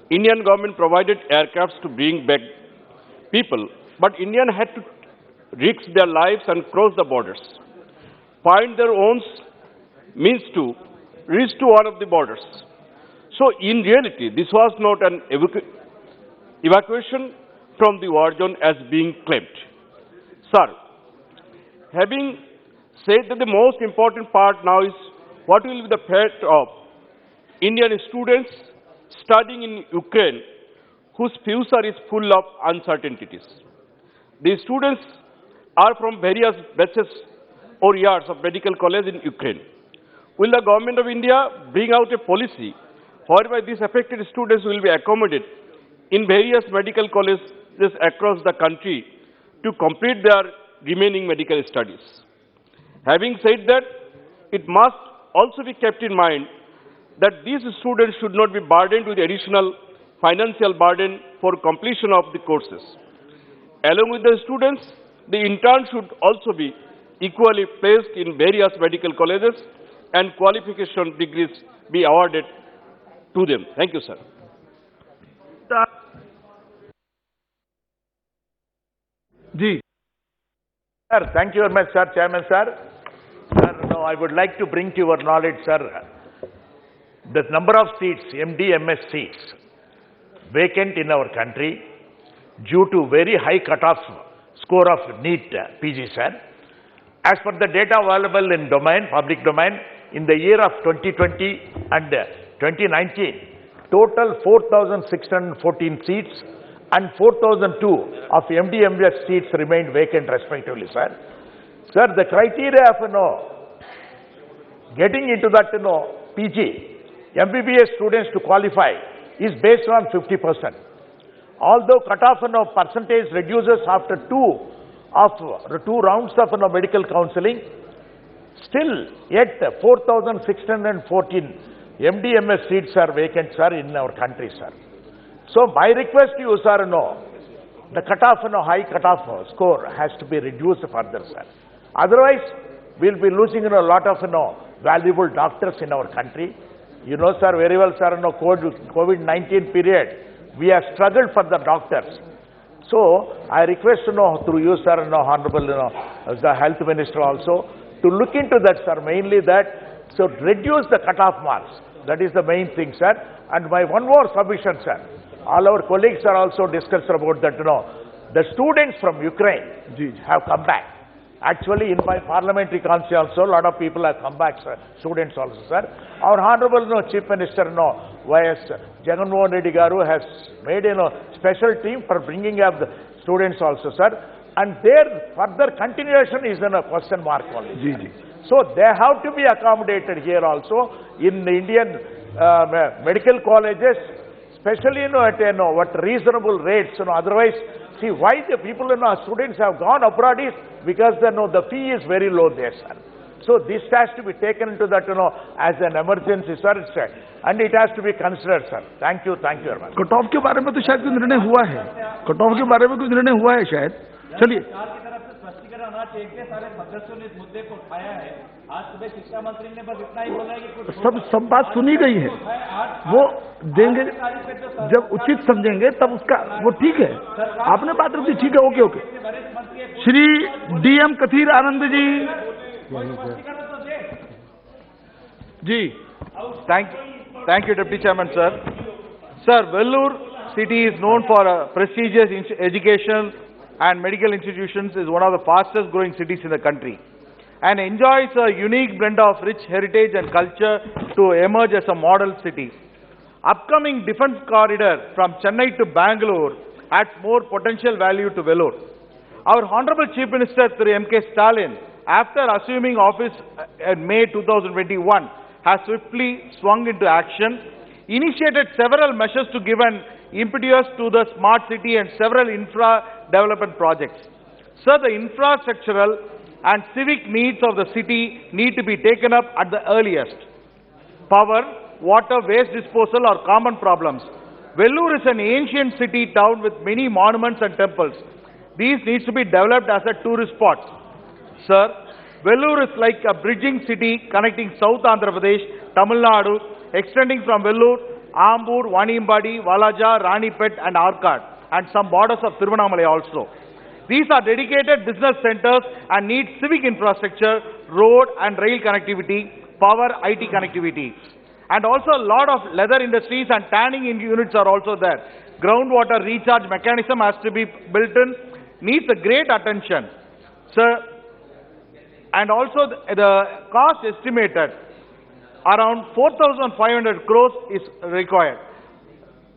Indian government provided aircrafts to bring back people, but Indians had to risk their lives and cross the borders, find their own means to reach to one of the borders. So in reality, this was not an evacuation from the war zone as being claimed. Sir, having said that the most important part now is what will be the fate of Indian students studying in Ukraine whose future is full of uncertainties. The students are from various batches or years of medical college in Ukraine. Will the government of India bring out a policy whereby these affected students will be accommodated in various medical colleges across the country to complete their remaining medical studies? Having said that, it must also be kept in mind that these students should not be burdened with additional financial burden for completion of the courses. Along with the students, the interns should also be equally placed in various medical colleges and qualification degrees be awarded to them. Thank you, sir. Sir, thank you very much, sir, Chairman, sir. Sir, now I would like to bring to your knowledge, sir, the number of seats, MD, MS seats, vacant in our country due to very high cutoff score of NEET PG, sir. As per the data available in public domain, in the year of 2020 and 2019, total 4,614 seats and 4,002 of MD, MS seats remained vacant respectively, sir. Sir, the criteria of, getting into that, PG, MBBS students to qualify is based on 50%. Although cutoff, percentage reduces after two rounds of medical counseling, still yet 4,614 MD, MS seats are vacant, sir, in our country, sir. So my request to you, sir, the cutoff, high cutoff score has to be reduced further, sir. Otherwise, we'll be losing a lot of valuable doctors in our country. You know, sir, very well, sir, COVID-19 period, we have struggled for the doctors. So I request, through you, sir, Honorable, as the Health Minister also, to look into that, sir, mainly that, so reduce the cutoff marks. That is the main thing, sir. And my one more submission, sir. All our colleagues are also discussed about that, the students from Ukraine have come back. Actually, in my parliamentary constituency also, a lot of people have come back, sir, students also, sir. Our Honorable Chief Minister, Y.S. Jagan Mohan Reddy Garu has made a special team for bringing up the students also, sir. And their further continuation is a question mark only. So they have to be accommodated here also in the Indian medical colleges, especially at what reasonable rates. Otherwise, see why the people, students have gone abroad is because the fee is very low there, sir. So this has to be taken into that, as an emergency, sir, and it has to be considered, sir. Thank you very much. Cut off के बारे में तो शायद कोई निर्णय हुआ है, cut off के बारे में कुछ निर्णय हुआ है शायद. चलिए. सारे सदस्यों ने इस मुद्दे को उठाया है. आज सुबह शिक्षा मंत्री ने बस इतना ही बोला है कि सब बात सुनी गई है. वो देंगे जब उचित समझेंगे तब उसका वो ठीक है. आपने बात रखी, ठीक है, okay. Shri DM Kathir Anand ji. Thank you, Deputy Chairman, sir. Sir, Vellore city is known for prestigious educational and medical institutions, is one of the fastest growing cities in the country and enjoys a unique blend of rich heritage and culture to emerge as a model city. Upcoming defense corridor from Chennai to Bangalore adds more potential value to Vellore. Our Honorable Chief Minister Sri M.K. Stalin, after assuming office in May 2021, has swiftly swung into action, initiated several measures to give an impetus to the smart city and several infra development projects. Sir, the infrastructural and civic needs of the city need to be taken up at the earliest. Power, water, waste disposal are common problems. Vellore is an ancient city town with many monuments and temples. These needs to be developed as a tourist spot. Sir, Vellore is like a bridging city connecting South Andhra Pradesh, Tamil Nadu, extending from Vellore, Ambur, Vanimbadi, Valaja, Ranipet and Arcad, and some borders of Tiruvannamalai also. These are dedicated business centers and need civic infrastructure, road and rail connectivity, power, IT connectivity. And also a lot of leather industries and tanning units are also there. Groundwater recharge mechanism has to be built in, needs a great attention. Sir, and also the cost estimated around 4,500 crores is required.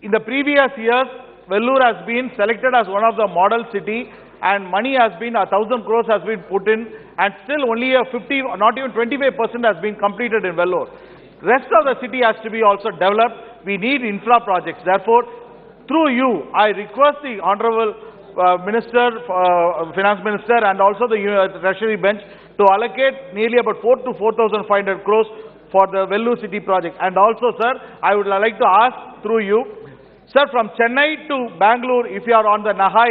In the previous years, Vellore has been selected as one of the model city and money has been 1,000 crores has been put in and still only a 50, not even 25% has been completed in Vellore. Rest of the city has to be also developed. We need infra projects. Therefore, through you, I request the Honorable Finance Minister and also the Treasury bench to allocate nearly about 4 to 4,500 crores for the Vellore city project. And also, sir, I would like to ask through you, sir, from Chennai to Bangalore, if you are on the Nahai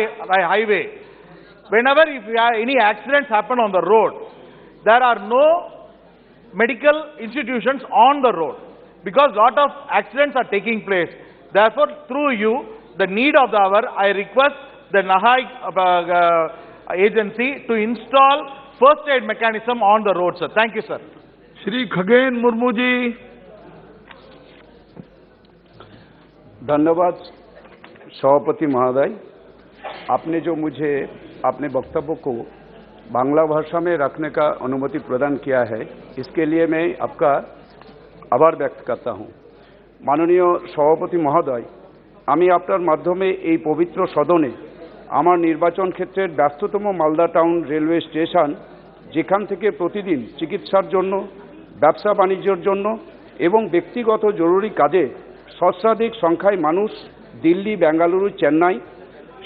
highway, whenever if you have any accidents happen on the road, there are no medical institutions on the road because lot of accidents are taking place. Therefore, through you, the need of the hour, I request the Nahai agency to install first aid mechanism on the road, sir. Thank you, sir. Shri Khagen Murmu ji. धन्यवाद सभापति महोदय, आपने जो मुझे अपने वक्तव्य को बांग्ला भाषा में रखने का अनुमति प्रदान किया है, इसके लिए मैं आपका आभार व्यक्त करता हूं। माननीय सभापति महोदय, আমি আপনার মাধ্যমে এই পবিত্র সদনে আমার নির্বাচন ক্ষেত্রের ব্যস্ততম মালদা টাউন রেলওয়ে স্টেশন, যেখান থেকে প্রতিদিন চিকিৎসার জন্য, ব্যবসা বাণিজ্যের জন্য এবং ব্যক্তিগত জরুরি কাজে সহস্রাধিক সংখ্যায় মানুষ দিল্লি, বেঙ্গালুরু, চেন্নাই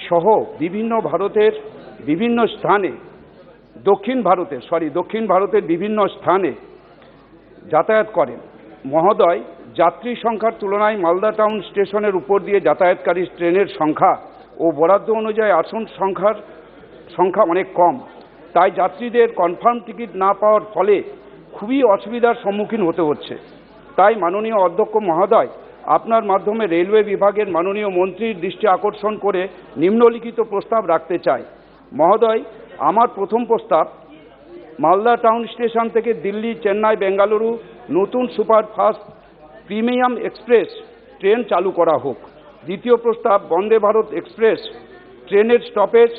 সহ বিভিন্ন ভারতের বিভিন্ন স্থানে দক্ষিণ ভারতের বিভিন্ন স্থানে যাতায়াত করেন। মহোদয়, যাত্রী সংখ্যার তুলনায় মালদা টাউন স্টেশনের উপর দিয়ে যাতায়াতকারী ট্রেনের সংখ্যা ও বরাদ্দ অনুযায়ী আসন সংখ্যা অনেক কম। তাই যাত্রীদের কনফার্ম টিকিট না পাওয়ার ফলে খুবই অসুবিধার সম্মুখীন হতে হচ্ছে। তাই মাননীয় অধ্যক্ষ মহোদয়, আপনার মাধ্যমে রেলওয়ে বিভাগের মাননীয় মন্ত্রীর দৃষ্টি আকর্ষণ করে নিম্নলিখিত প্রস্তাব রাখতে চাই। মহোদয়, আমার প্রথম প্রস্তাব, মালদা টাউন স্টেশন থেকে দিল্লি, চেন্নাই, বেঙ্গালুরু নতুন সুপারফাস্ট প্রিমিয়াম এক্সপ্রেস ট্রেন চালু করা হোক। দ্বিতীয় প্রস্তাব, বন্দে ভারত এক্সপ্রেস ট্রেনের স্টপেজ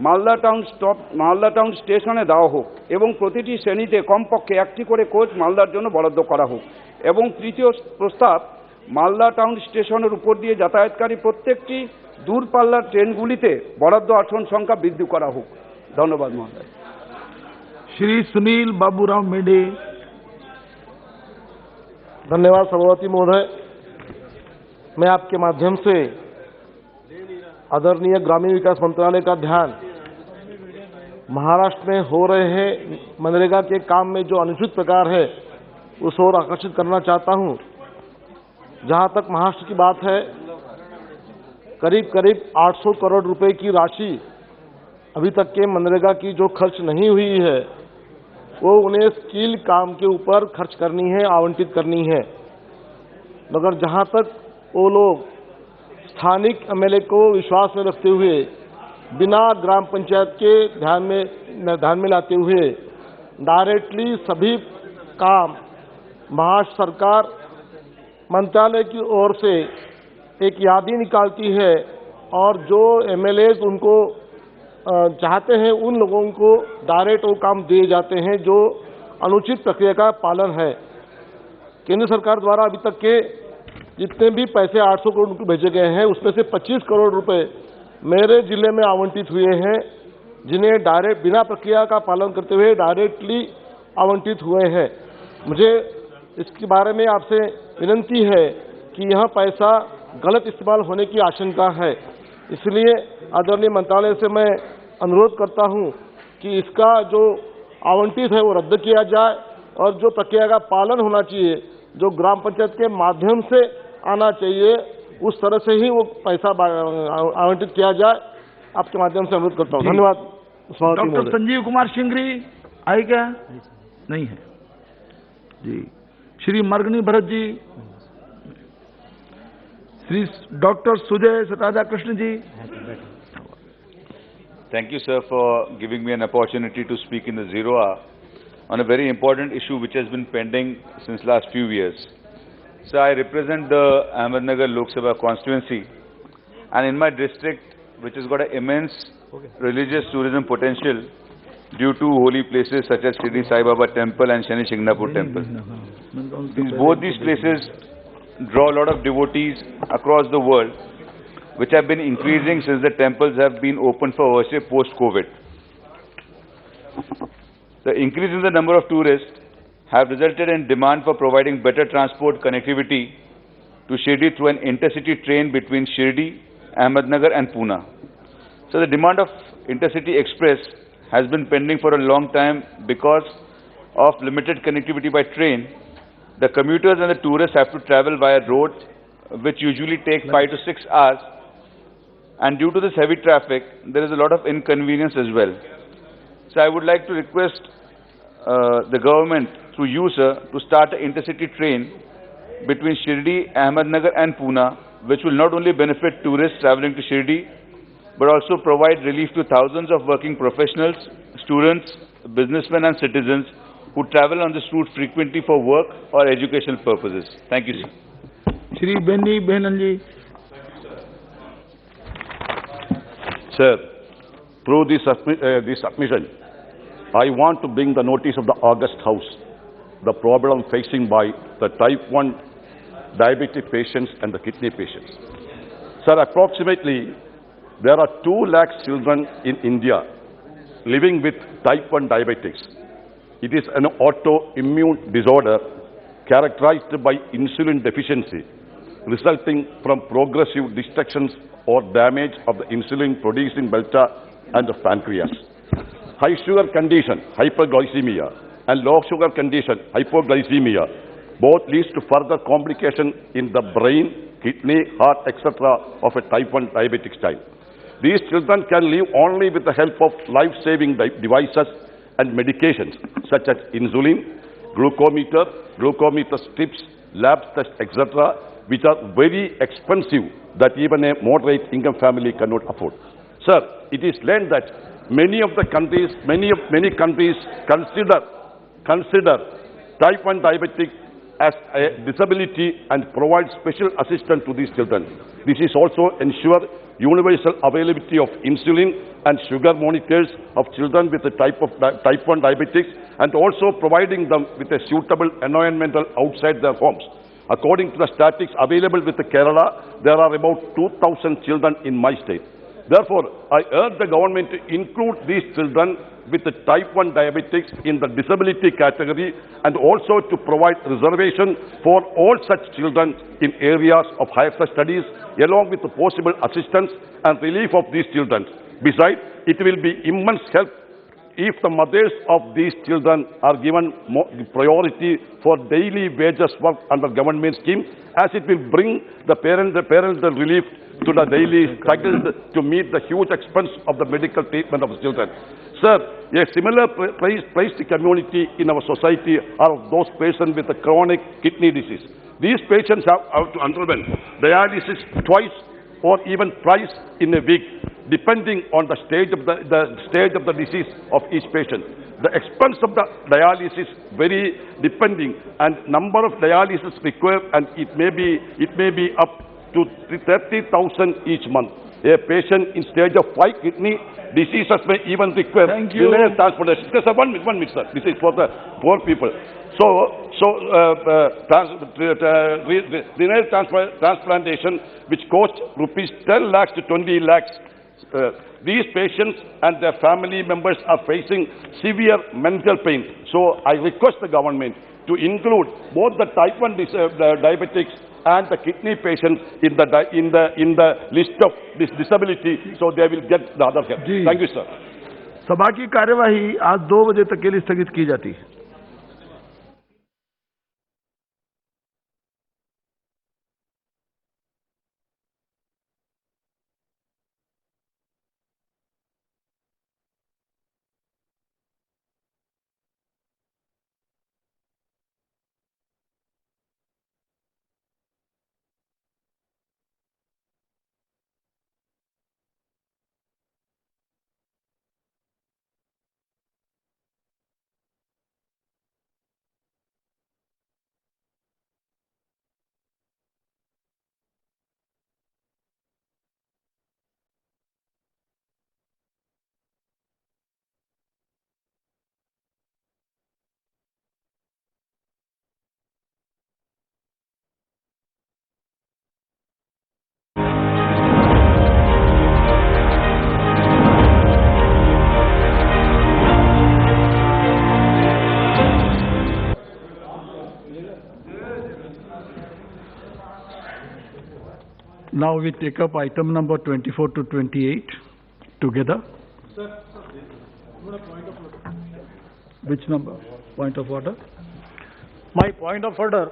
মালদা টাউন স্টেশনে দেওয়া হোক এবং প্রতিটি শ্রেণীতে কমপক্ষে একটি করে কোচ মালদার জন্য বরাদ্দ করা হোক। এবং তৃতীয় প্রস্তাব, মালদা টাউন স্টেশনের উপর দিয়ে যাতায়াতকারী প্রত্যেকটি দূরপাল্লার ট্রেনগুলিতে বরাদ্দ আসন সংখ্যা বৃদ্ধি করা হোক। ধন্যবাদ মহোদয়। श्री सुनील बाबूराव मेढे। धन्यवाद सभापति महोदय, मैं आपके माध्यम से आदरणीय ग्रामीण विकास मंत्रालय का ध्यान महाराष्ट्र में हो रहे हैं मनरेगा के काम में जो अनुचित प्रकार है उस ओर आकर्षित करना चाहता हूं। जहां तक महाराष्ट्र की बात है, करीब 800 करोड़ रुपए की राशि अभी तक के मनरेगा की जो खर्च नहीं हुई है वो उन्हें स्किल काम के ऊपर खर्च करनी है, आवंटित करनी है। मगर जहां तक वो लोग स्थानिक एमएलए को विश्वास में रखते हुए बिना ग्राम पंचायत के ध्यान में लाते हुए डायरेक्टली सभी काम महाराष्ट्र सरकार मंत्रालय की ओर से एक यादी निकालती है और जो एमएलए उनको चाहते हैं उन लोगों को डायरेक्ट वो काम दिए जाते हैं जो अनुचित प्रक्रिया का पालन है। केंद्र सरकार द्वारा अभी तक के जितने भी पैसे 800 करोड़ रुपये भेजे गए हैं उसमें से 25 करोड़ रुपए मेरे जिले में आवंटित हुए हैं, जिन्हें डायरेक्ट बिना प्रक्रिया का पालन करते हुए डायरेक्टली आवंटित हुए हैं। मुझे इसके बारे में आपसे विनती है कि यह पैसा गलत इस्तेमाल होने की आशंका है, इसलिए आदरणीय मंत्रालय से मैं अनुरोध करता हूं कि इसका जो आवंटित है वो रद्द किया जाए और जो प्रक्रिया का पालन होना चाहिए, जो ग्राम पंचायत के माध्यम से आना चाहिए, उस तरह से ही वो पैसा आवंटित किया जाए। आपके माध्यम से अनुरोध करता हूं। धन्यवाद। डॉक्टर संजीव कुमार सिंगरी आए क्या? नहीं है जी। Shri Margani Bharat ji, Shri doctor Sujay Radha Krishna ji. Thank you, sir, for giving me an opportunity to speak in the Zero Hour on a very important issue which has been pending since last few years. So I represent the Ahmednagar Loksabha constituency, and in my district, which has got an immense religious tourism potential due to holy places such as Shirdi Sai Baba Temple and Shani Shingnapur Temple. Both these places draw a lot of devotees across the world, which have been increasing since the temples have been open for worship post-COVID. The increase in the number of tourists have resulted in demand for providing better transport connectivity to Shirdi through an intercity train between Shirdi, Ahmednagar and Pune. So the demand of intercity express has been pending for a long time because of limited connectivity by train. The commuters and the tourists have to travel via road, which usually take 5 to 6 hours. And due to this heavy traffic, there is a lot of inconvenience as well. So I would like to request the government through you, sir, to start an intercity train between Shirdi, Ahmednagar and Pune, which will not only benefit tourists traveling to Shirdi, but also provide relief to thousands of working professionals, students, businessmen and citizens who travel on this route frequently for work or educational purposes. Thank you, sir. Shri Benny Benanji. Sir, through this submission, I want to bring the notice of the August House, the problem facing by the type 1 diabetic patients and the kidney patients. Sir, approximately there are 2 lakh children in India living with type 1 diabetics. It is an autoimmune disorder characterized by insulin deficiency, resulting from progressive destructions or damage of the insulin-producing beta and the pancreas. High sugar condition, hyperglycemia, and low sugar condition, hypoglycemia, both leads to further complication in the brain, kidney, heart, etc. of a type 1 diabetic child. These children can live only with the help of life-saving devices and medications such as insulin, glucometer strips, lab tests, etc., which are very expensive that even a moderate income family cannot afford. Sir, it is learned that many countries consider type 1 diabetic as a disability and provide special assistance to these children. This is also ensure universal availability of insulin and sugar monitors of children with the type 1 diabetics, and also providing them with a suitable environment outside their homes. According to the statistics available with the Kerala, there are about 2,000 children in my state. Therefore, I urge the government to include these children with the type 1 diabetics in the disability category, and also to provide reservation for all such children in areas of higher studies, along with the possible assistance and relief of these children. Besides, it will be immense help if the mothers of these children are given priority for daily wages work under government scheme, as it will bring the parental relief to the daily struggle to meet the huge expense of the medical treatment of the children. Sir, a similar priced community in our society are those patients with a chronic kidney disease. These patients have to undergo dialysis twice or even thrice in a week, depending on the stage of the disease of each patient. The expense of the dialysis vary depending and number of dialysis required, and it may be up to 30,000 each month. A patient in stage of 5 kidney diseases may even require renal transplantation. Just one minute, sir. This is for the poor people. Renal transplantation, which costs rupees 10 lakhs to 20 lakhs. These patients and their family members are facing severe mental pain. So I request the government to include both the type 1 diabetics and the kidney patients in the list of this disability, so they will get the other help. Thank you, sir. सभा की कार्यवाही आज 2 बजे तक के लिए स्थगित की जाती है। Now we take up item number 24 to 28 together. Which number? Point of order? My point of order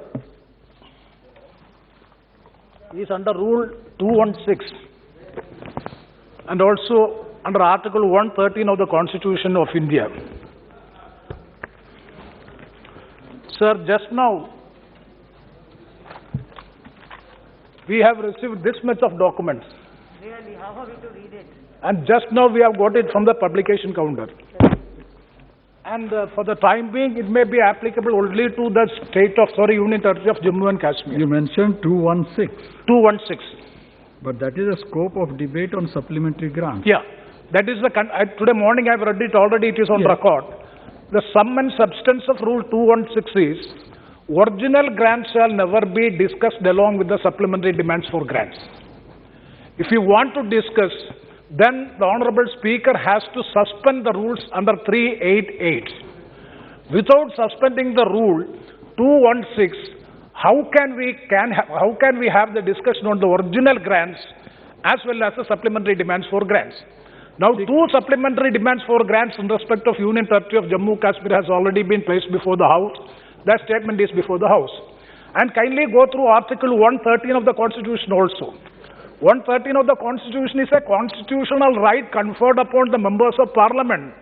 is under Rule 216 and also under Article 113 of the Constitution of India. Sir, just now we have received this much of documents. Really, how are we to read it? And just now we have got it from the publication counter. And for the time being, it may be applicable only to the Union Territory of Jammu and Kashmir. You mentioned 216. 216. But that is the scope of debate on supplementary grants. Yeah, that is the, today morning I have read it already, it is on record. The sum and substance of Rule 216 is, original grants shall never be discussed along with the supplementary demands for grants. If you want to discuss, then the Honorable Speaker has to suspend the rules under 388. Without suspending the rule 216, how can we have the discussion on the original grants as well as the supplementary demands for grants? Now, two supplementary demands for grants in respect of Union Territory of Jammu Kashmir has already been placed before the House. That statement is before the House. And kindly go through Article 113 of the Constitution also. 113 of the Constitution is a constitutional right conferred upon the members of Parliament.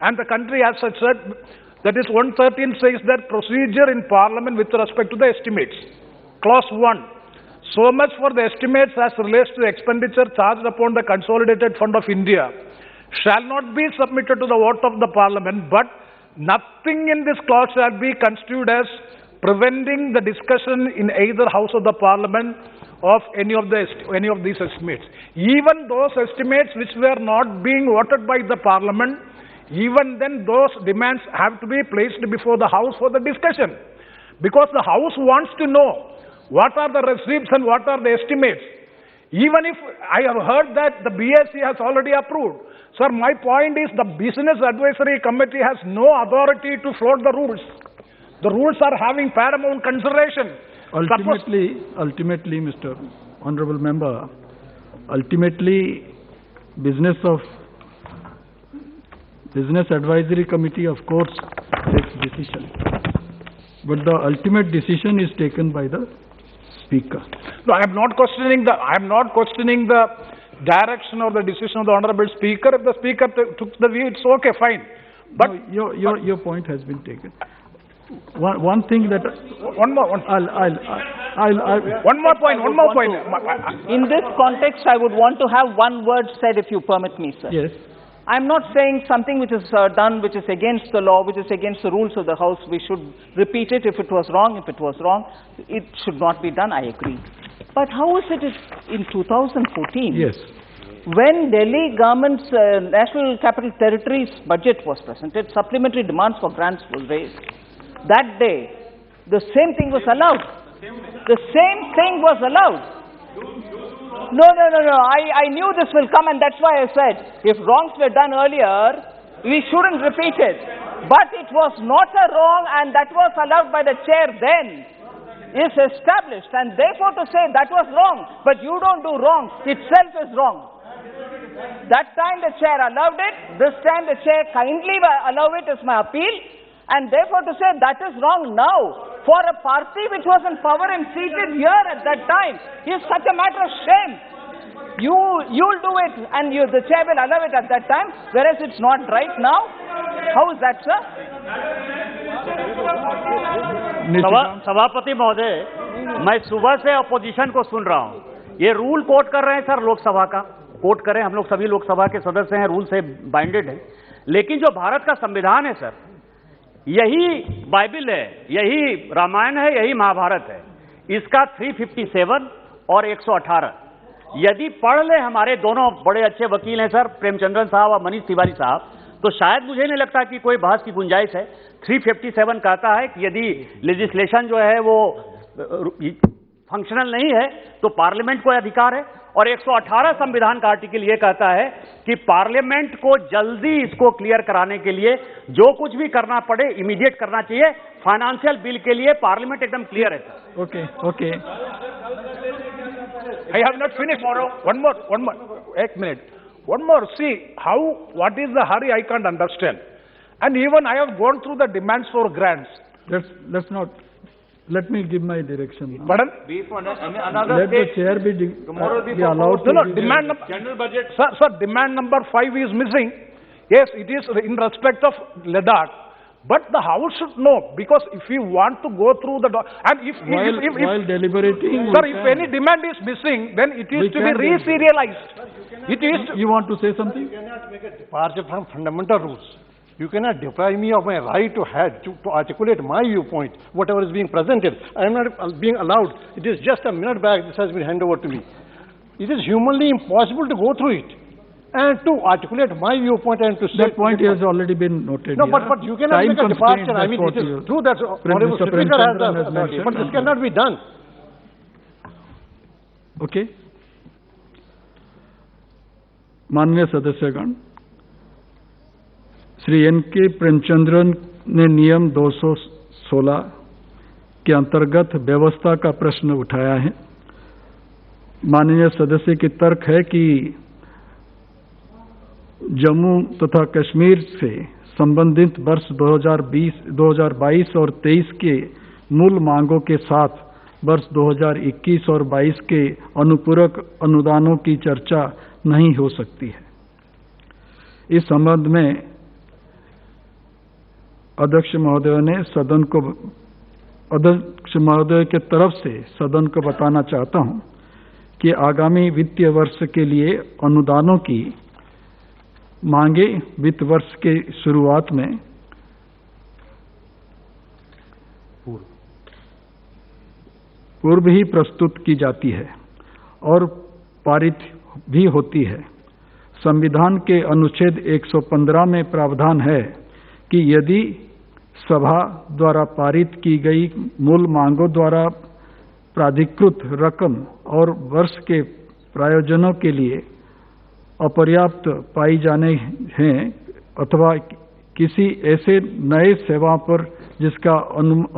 And the country as such said, that is 113 says that procedure in Parliament with respect to the estimates. Clause 1. So much for the estimates as relates to expenditure charged upon the Consolidated Fund of India shall not be submitted to the vote of the Parliament, but nothing in this clause shall be construed as preventing the discussion in either House of the Parliament of any of these estimates. Even those estimates which were not being voted by the Parliament, even then those demands have to be placed before the House for the discussion. Because the House wants to know what are the receipts and what are the estimates. Even if I have heard that the BSc has already approved. Sir, my point is the Business Advisory Committee has no authority to float the rules. The rules are having paramount consideration. Ultimately, Mr. Honorable Member, ultimately, Business Advisory Committee, of course, takes decision. But the ultimate decision is taken by the Speaker. No, I am not questioning the direction or the decision of the Honorable Speaker. If the Speaker took the view, it's okay, fine. But no, your point has been taken. One thing that one more point. In this context, I would want to have one word said, if you permit me, sir. Yes. I'm not saying something which is done, which is against the law, which is against the rules of the House. We should repeat it if it was wrong. If it was wrong, it should not be done. I agree. But how is it in 2014? Yes. When Delhi government's National Capital Territories budget was presented, supplementary demands for grants was raised. That day, the same thing was allowed. The same thing was allowed. No. I knew this will come, and that's why I said, if wrongs were done earlier, we shouldn't repeat it. But it was not a wrong, and that was allowed by the chair then, is established. And therefore to say that was wrong, but you don't do wrong, itself is wrong. That time the chair allowed it, this time the chair kindly allow it is my appeal. And therefore to say that is wrong now, for a party which was in power and seated here at that time, is such a matter of shame. You'll do it, and the chair will allow it at that time, whereas it's not right now. How is that, sir? सभापति महोदय, मैं सुबह से opposition को सुन रहा हूँ. ये rule coat कर रहे हैं सर, लोकसभा का कोट करें. हम लोग सभी लोकसभा के सदस्य हैं, रूल से बाइंडेड हैं. लेकिन जो भारत का संविधान है सर, यही बाइबल है, यही रामायण है, यही महाभारत है. इसका 357 और 118 यदि पढ़ ले हमारे दोनों बड़े अच्छे वकील हैं सर, प्रेमचंद्रन साहब और मनीष तिवारी साहब, तो शायद मुझे नहीं लगता कि कोई बहस की गुंजाइश है. 357 कहता है कि यदि लेजिस्लेशन जो है वो फंक्शनल नहीं है तो पार्लियामेंट को अधिकार है. और 118 संविधान का आर्टिकल ये कहता है कि पार्लियामेंट को जल्दी इसको क्लियर कराने के लिए जो कुछ भी करना पड़े इमीडिएट करना चाहिए. फाइनेंशियल बिल के लिए पार्लियामेंट एकदम क्लियर है sir. Okay. I have not finished. One more. 1 One more, see, what is the hurry I can't understand. And even I have gone through the demands for grants. Let's not, let me give my direction now. Pardon? Let the chair be allowed to... No, demand number... General budget. Sir, demand number 5 is missing. Yes, it is in respect of Ladakh. But the House should know, because if we want to go through the... And while deliberating... Sir, if any demand is missing, then it is to be re-serialized. It is... You want to say something? You cannot make a departure from fundamental rules. You cannot deprive me of my right to articulate my viewpoint, whatever is being presented. I am not being allowed. It is just a minute back this has been handed over to me. It is humanly impossible to go through it and to articulate my viewpoint and to say... That point has already been noted. No, but you cannot make a departure. I mean, it is true that Honorable Speaker has the authority, but this cannot be done. Okay. माननीय सदस्यगण, Shri N.K. Premachandran ने नियम 216 के अंतर्गत व्यवस्था का प्रश्न उठाया है। माननीय सदस्य की तर्क है कि जम्मू तथा कश्मीर से संबंधित वर्ष 2022 और 23 के मूल मांगों के साथ वर्ष 2021 और 22 के अनुपूरक अनुदानों की चर्चा नहीं हो सकती है। इस संबंध में अध्यक्ष महोदय के तरफ से सदन को बताना चाहता हूं कि आगामी वित्तीय वर्ष के लिए अनुदानों की मांगे वित्त वर्ष के शुरुआत में पूर्व ही प्रस्तुत की जाती है और पारित भी होती है। संविधान के अनुच्छेद 115 में प्रावधान है कि यदि सभा द्वारा पारित की गई मूल मांगों द्वारा प्राधिकृत रकम और वर्ष के प्रायोजनों के लिए अपर्याप्त पाई जाने हैं अथवा किसी ऐसे नए सेवा पर जिसका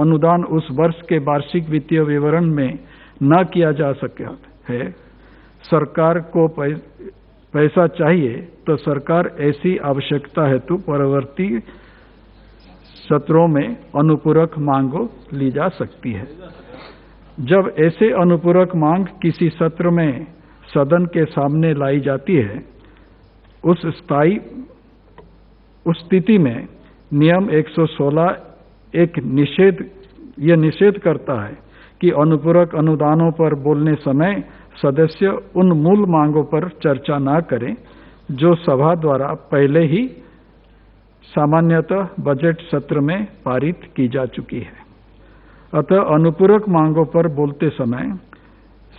अनुदान उस वर्ष के वार्षिक वित्तीय विवरण में न किया जा सका है, सरकार को पैसा चाहिए तो सरकार ऐसी आवश्यकता हेतु परवर्ती सत्रों में अनुपूरक मांग ली जा सकती है। जब ऐसे अनुपूरक मांग किसी सत्र में सदन के सामने लाई जाती है, उस स्थिति में नियम 116 यह निषेध करता है कि अनुपूरक अनुदानों पर बोलने समय सदस्य उन मूल मांगों पर चर्चा न करें जो सभा द्वारा पहले ही सामान्यतः बजट सत्र में पारित की जा चुकी है। अतः अनुपूरक मांगों पर बोलते समय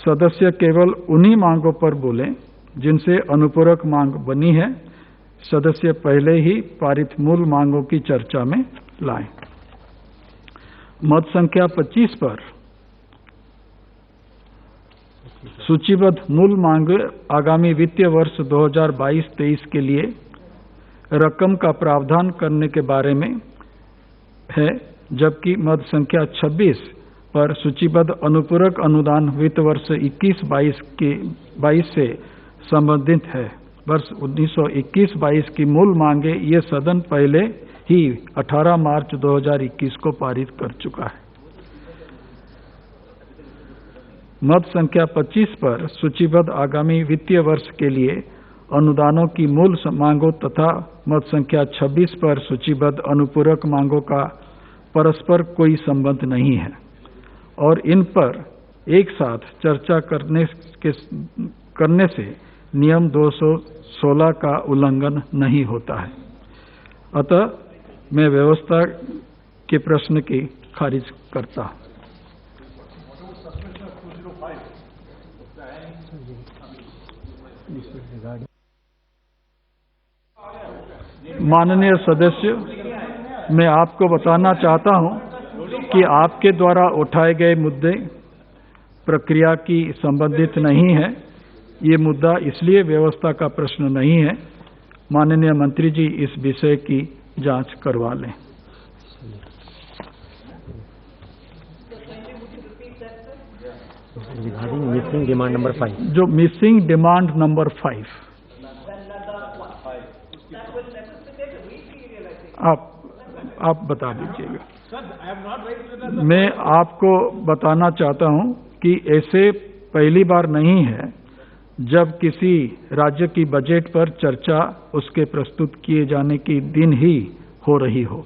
सदस्य केवल उन्हीं मांगों पर बोलें जिनसे अनुपूरक मांग बनी है, सदस्य पहले ही पारित मूल मांगों की चर्चा में लाएं। मत संख्या 25 पर सूचीबद्ध मूल मांग आगामी वित्तीय वर्ष 2022-23 के लिए रकम का प्रावधान करने के बारे में है, जबकि मत संख्या 26 पर सूचीबद्ध अनुपूरक अनुदान वित्त वर्ष 21-22 से संबंधित है। वर्ष 1921-22 की मूल मांगे ये सदन पहले ही 18 मार्च 2021 को पारित कर चुका है। मत संख्या 25 पर सूचीबद्ध आगामी वित्तीय वर्ष के लिए अनुदानों की मूल मांगों तथा मत संख्या 26 पर सूचीबद्ध अनुपूरक मांगों का परस्पर कोई संबंध नहीं है और इन पर एक साथ चर्चा करने से नियम 216 का उल्लंघन नहीं होता है। अतः मैं व्यवस्था के प्रश्न की खारिज करता हूं। माननीय सदस्य, मैं आपको बताना चाहता हूं कि आपके द्वारा उठाए गए मुद्दे प्रक्रिया की संबंधित नहीं है। ये मुद्दा इसलिए व्यवस्था का प्रश्न नहीं है। माननीय मंत्री जी इस विषय की जांच करवा लें। मिसिंग डिमांड नंबर 5, जो मिसिंग डिमांड नंबर 5 आप बता दीजिएगा। मैं आपको बताना चाहता हूं कि ऐसे पहली बार नहीं है जब किसी राज्य की बजट पर चर्चा उसके प्रस्तुत किए जाने के दिन ही हो रही हो।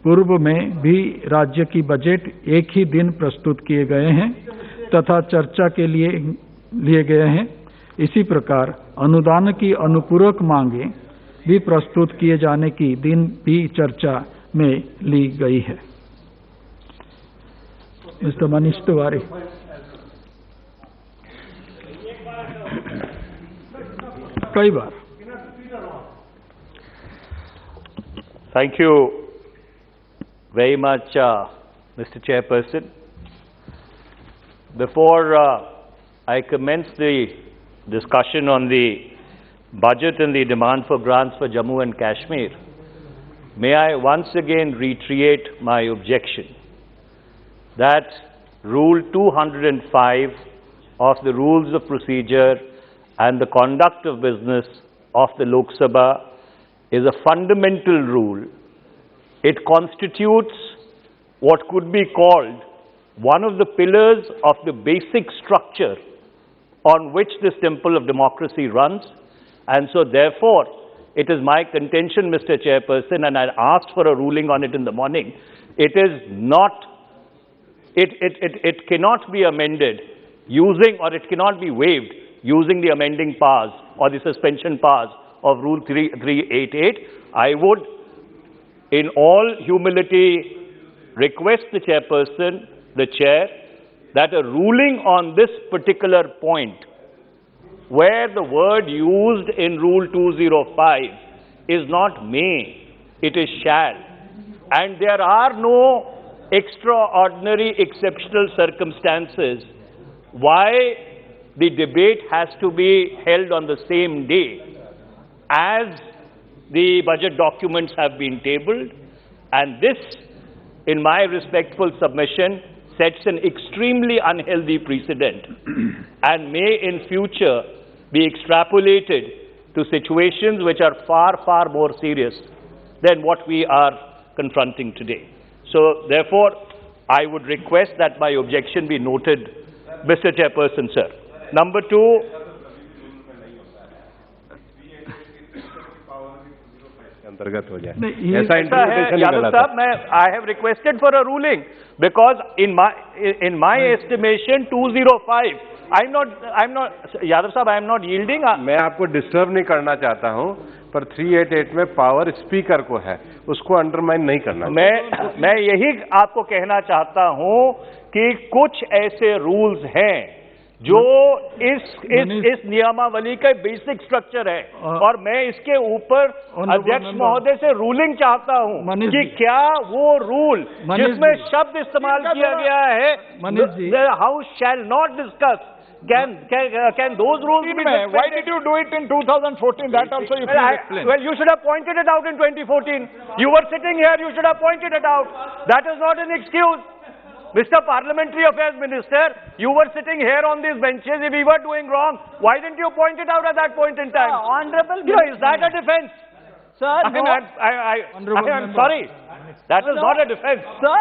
पूर्व में भी राज्य की बजट एक ही दिन प्रस्तुत किए गए हैं तथा चर्चा के लिए गए हैं। इसी प्रकार अनुदान की अनुपूरक मांगें भी प्रस्तुत किए जाने की दिन भी चर्चा में ली गई है। मिस्टर मनीष तिवारी। कई बार। Thank you very much, Mr. Chairperson. Before I commence the discussion on the budget and the demand for grants for Jammu and Kashmir, may I once again reiterate my objection that Rule 205 of the Rules of Procedure and the Conduct of Business of the Lok Sabha is a fundamental rule. It constitutes what could be called one of the pillars of the basic structure on which this temple of democracy runs. And so therefore, it is my contention, Mr. Chairperson, and I asked for a ruling on it in the morning, it cannot be amended using, or it cannot be waived using the amending powers or the suspension powers of Rule 388. I would, in all humility, request the Chairperson, the Chair, that a ruling on this particular point, where the word used in Rule 205 is not may, it is shall. And there are no extraordinary, exceptional circumstances why the debate has to be held on the same day as the budget documents have been tabled. And this, in my respectful submission, sets an extremely unhealthy precedent and may in future be extrapolated to situations which are far, far more serious than what we are confronting today. So, therefore, I would request that my objection be noted, Mr. Chairperson, sir. Number two, अंतर्गत हो जाए ऐसा interpretation गलत है। I have requested for a ruling because in my estimation 205 I'm not Yadav साहब I am not yielding. मैं आपको disturb नहीं करना चाहता हूं, पर 388 में पावर स्पीकर को है, उसको अंडरमाइन नहीं करना। मैं यही आपको कहना चाहता हूं कि कुछ ऐसे रूल्स हैं जो इस नियमावली का बेसिक स्ट्रक्चर है और मैं इसके ऊपर अध्यक्ष महोदय से रूलिंग चाहता हूं कि क्या वो रूल जिसमें शब्द इस्तेमाल किया गया है house shall not discuss can those rules be discussed? Why did you do it in 2014? That also you can explain. Well, you should have pointed it out in 2014. You were sitting here, you should have pointed it out. That is not an excuse. Mr. Parliamentary Affairs Minister, you were sitting here on these benches. If we were doing wrong, why didn't you point it out at that point in time? Honorable is that a defense? Sir, I'm sorry. That is not a defense. Sir,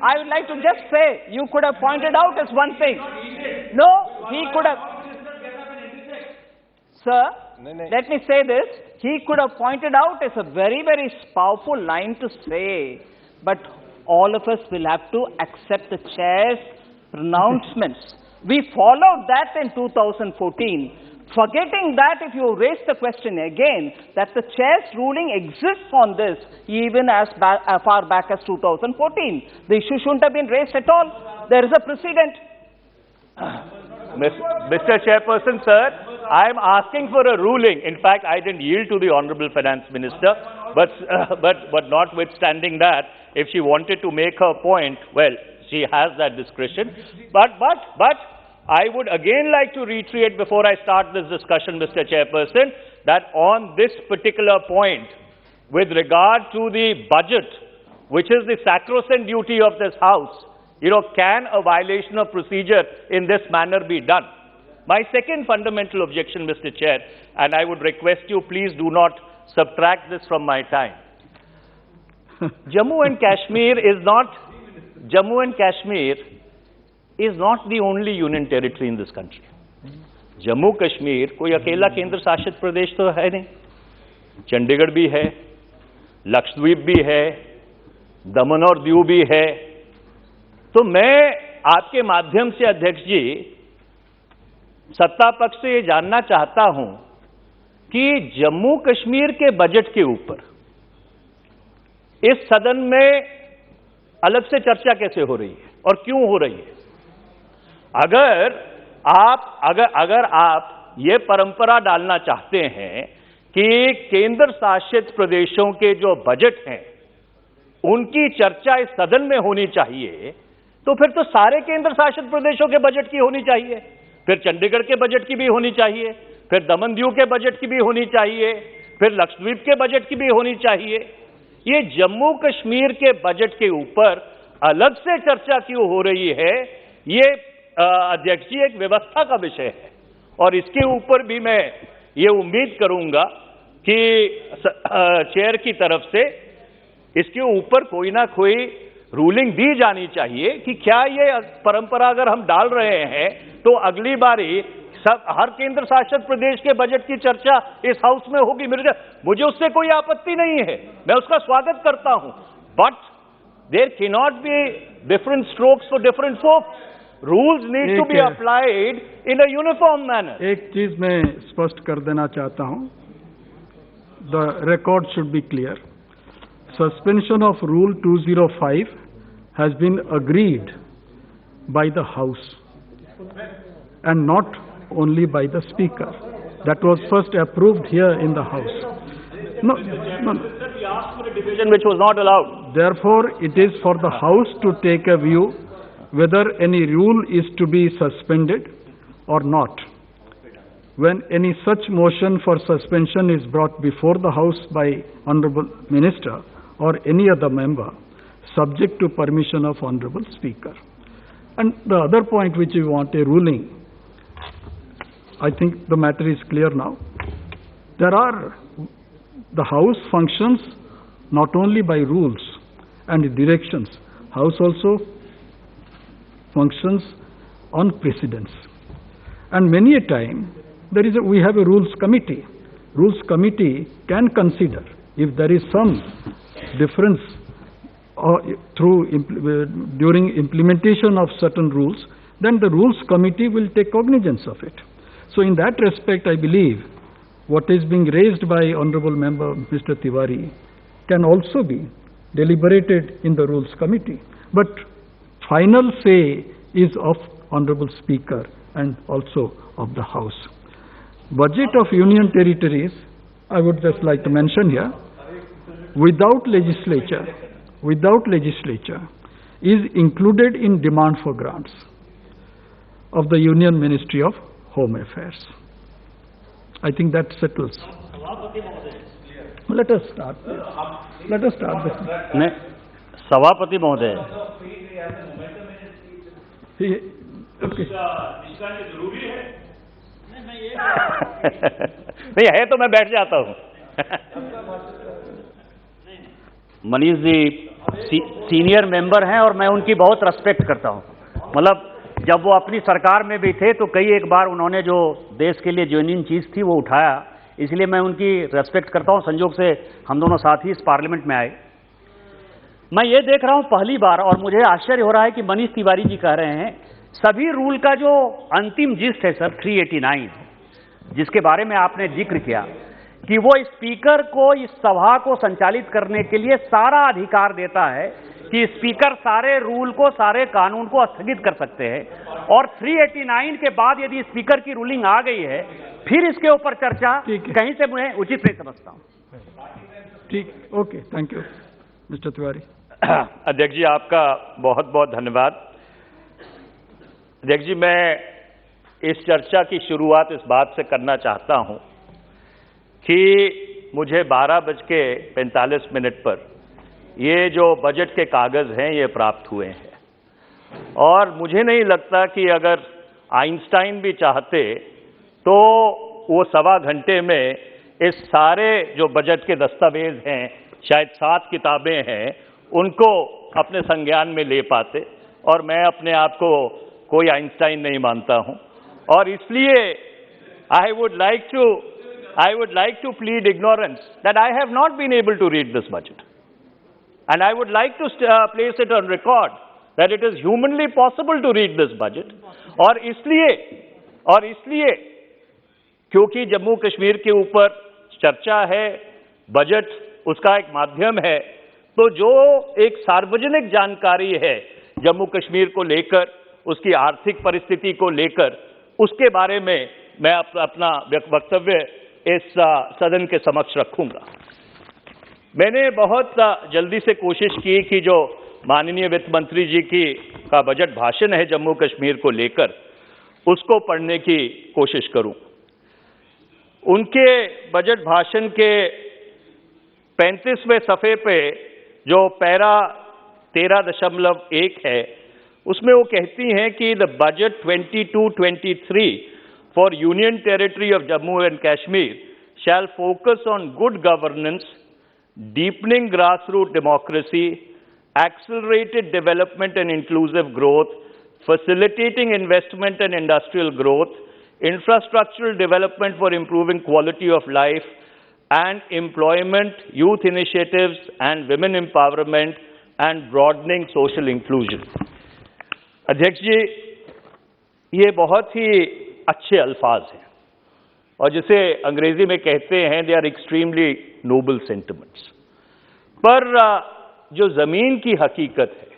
I would like to just say, you could have pointed out as one thing. No, he could have... Sir, let me say this. He could have pointed out as a very, very powerful line to say. But all of us will have to accept the chair's pronouncements. We followed that in 2014. Forgetting that, if you raise the question again, that the chair's ruling exists on this, even as far back as 2014. The issue shouldn't have been raised at all. There is a precedent. Mr. Chairperson, sir, I am asking for a ruling. In fact, I didn't yield to the Honorable Finance Minister, but notwithstanding that, if she wanted to make her point, well, she has that discretion. But I would again like to reiterate before I start this discussion, Mr. Chairperson, that on this particular point, with regard to the budget, which is the sacrosanct duty of this House, can a violation of procedure in this manner be done? My second fundamental objection, Mr. Chair, and I would request you, please do not subtract this from my time. Jammu and Kashmir is not the only union territory in this country. Jammu Kashmir कोई अकेला केंद्र शासित प्रदेश तो है नहीं, चंडीगढ़ भी है, लक्षद्वीप भी है, दमन और दीव भी है। तो मैं आपके माध्यम से अध्यक्ष जी सत्ता पक्ष से ये जानना चाहता हूं कि जम्मू कश्मीर के बजट के ऊपर इस सदन में अलग से चर्चा कैसे हो रही है और क्यों हो रही है। अगर आप ये परंपरा डालना चाहते हैं कि केंद्र शासित प्रदेशों के जो बजट हैं उनकी चर्चा इस सदन में होनी चाहिए, तो फिर तो सारे केंद्र शासित प्रदेशों के बजट की होनी चाहिए, फिर चंडीगढ़ के बजट की भी होनी चाहिए, फिर दमन दीव के बजट की भी होनी चाहिए, फिर लक्षद्वीप के बजट की भी होनी चाहिए। ये जम्मू कश्मीर के बजट के ऊपर अलग से चर्चा क्यों हो रही है, ये अध्यक्ष जी एक व्यवस्था का विषय है और इसके ऊपर भी मैं ये उम्मीद करूंगा कि चेयर की तरफ से इसके ऊपर कोई ना कोई रूलिंग दी जानी चाहिए कि क्या ये परंपरा अगर हम डाल रहे हैं तो अगली बारी हर केंद्र शासित प्रदेश के बजट की चर्चा इस हाउस में होगी। मुझे उससे कोई आपत्ति नहीं है, मैं उसका स्वागत करता हूं, but there can not be different strokes for different folks. Rules need to be applied in a uniform manner. एक चीज मैं स्पष्ट कर देना चाहता हूं, the record should be clear. Suspension of rule 205 has been agreed by the house and not only by the speaker. That was first approved here in the house. No. We asked for a division which was not allowed. Therefore, it is for the house to take a view whether any rule is to be suspended or not. When any such motion for suspension is brought before the house by Honorable Minister or any other member, subject to permission of Honorable Speaker. And the other point which we want a ruling, I think the matter is clear now. The House functions not only by rules and directions, House also functions on precedents. And many a time, we have a rules committee. Rules committee can consider if there is some difference during implementation of certain rules, then the rules committee will take cognizance of it. So in that respect, I believe what is being raised by Honorable Member Mr. Tiwari can also be deliberated in the rules committee. But final say is of Honorable Speaker and also of the House. Budget of Union Territories, I would just like to mention here, without legislature is included in demand for grants of the Union Ministry of Home Affairs. I think that settles. Let us start this. सभापति महोदय, नहीं है तो मैं बैठ जाता हूं। Manish ji senior member हैं और मैं उनकी बहुत रेस्पेक्ट करता हूं। मतलब जब वो अपनी सरकार में भी थे तो कई एक बार उन्होंने जो देश के लिए जेन्युइन चीज थी वो उठाया, इसलिए मैं उनकी रेस्पेक्ट करता हूं। संजोग से हम दोनों साथ ही इस पार्लियामेंट में आए। मैं ये देख रहा हूं पहली बार, और मुझे आश्चर्य हो रहा है कि मनीष तिवारी जी कह रहे हैं सभी रूल का जो अंतिम जिस्ट है सर 389, जिसके बारे में आपने जिक्र किया कि वो स्पीकर को इस सभा को संचालित करने के लिए सारा अधिकार देता है कि स्पीकर सारे रूल को, सारे कानून को स्थगित कर सकते हैं, और 389 के बाद यदि स्पीकर की रूलिंग आ गई है फिर इसके ऊपर चर्चा कहीं से मैं उचित नहीं समझता हूं। ठीक, okay, thank you mister Tiwari. अध्यक्ष जी आपका बहुत बहुत धन्यवाद। अध्यक्ष जी मैं इस चर्चा की शुरुआत इस बात से करना चाहता हूं कि मुझे 12:45 पर ये जो बजट के कागज हैं ये प्राप्त हुए हैं, और मुझे नहीं लगता कि अगर आइंस्टाइन भी चाहते तो वो 1.25 घंटे में इस सारे जो बजट के दस्तावेज हैं, शायद 7 किताबें हैं, उनको अपने संज्ञान में ले पाते। और मैं अपने आप को कोई आइंस्टाइन नहीं मानता हूं, और इसलिए I would like to plead ignorance that I have not been able to read this budget, and I would like to place it on record that it is humanly possible to read this budget. और इसलिए क्योंकि जम्मू कश्मीर के ऊपर चर्चा है, budget उसका एक माध्यम है, तो जो एक सार्वजनिक जानकारी है जम्मू कश्मीर को लेकर, उसकी आर्थिक परिस्थिति को लेकर, उसके बारे में मैं अपना वक्तव्य इस सदन के समक्ष रखूंगा। मैंने बहुत जल्दी से कोशिश की कि जो माननीय वित्त मंत्री जी का बजट भाषण है जम्मू कश्मीर को लेकर, उसको पढ़ने की कोशिश करूं। उनके बजट भाषण के 35वें सफ़े पे जो पैरा 13.1 है, उसमें वो कहती हैं कि the budget 22-23 for union territory of Jammu and Kashmir shall focus on good governance, deepening grassroots democracy, accelerated development and inclusive growth, facilitating investment and industrial growth, infrastructural development for improving quality of life, and employment, youth initiatives, and women empowerment, and broadening social inclusion. अध्यक्ष जी, ये बहुत ही अच्छे अल्फाज हैं, और जिसे अंग्रेजी में कहते हैं they are extremely noble sentiments. पर जो जमीन की हकीकत है,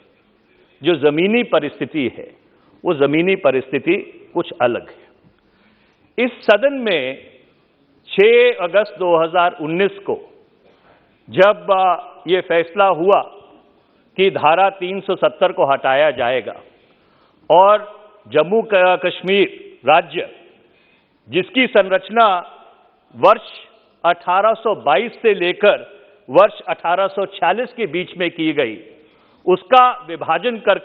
जो जमीनी परिस्थिति है, वो जमीनी परिस्थिति कुछ अलग है। इस सदन में 6 अगस्त 2019 को जब ये फैसला हुआ कि धारा 370 को हटाया जाएगा और जम्मू कश्मीर राज्य, जिसकी संरचना वर्ष 1822 से लेकर वर्ष 1846 के बीच में की गई, उसका विभाजन कर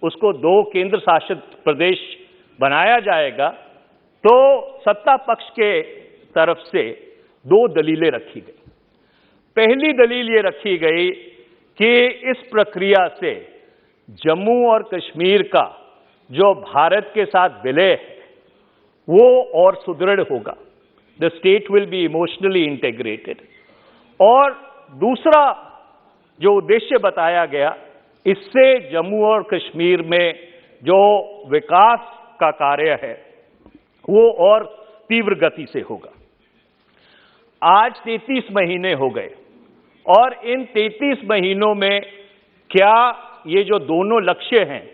उसको 2 केंद्र शासित प्रदेश बनाया जाएगा, तो सत्ता पक्ष के तरफ से 2 दलीलें रखी गई। पहली दलील ये रखी गई कि इस प्रक्रिया से जम्मू और कश्मीर का जो भारत के साथ विलय है वो और सुदृढ़ होगा, the state will be emotionally integrated. और दूसरा जो उद्देश्य बताया गया, इससे जम्मू और कश्मीर में जो विकास का कार्य है वो और तीव्र गति से होगा। आज 33 महीने हो गए, और इन 33 महीनों में क्या ये जो दोनों लक्ष्य हैं,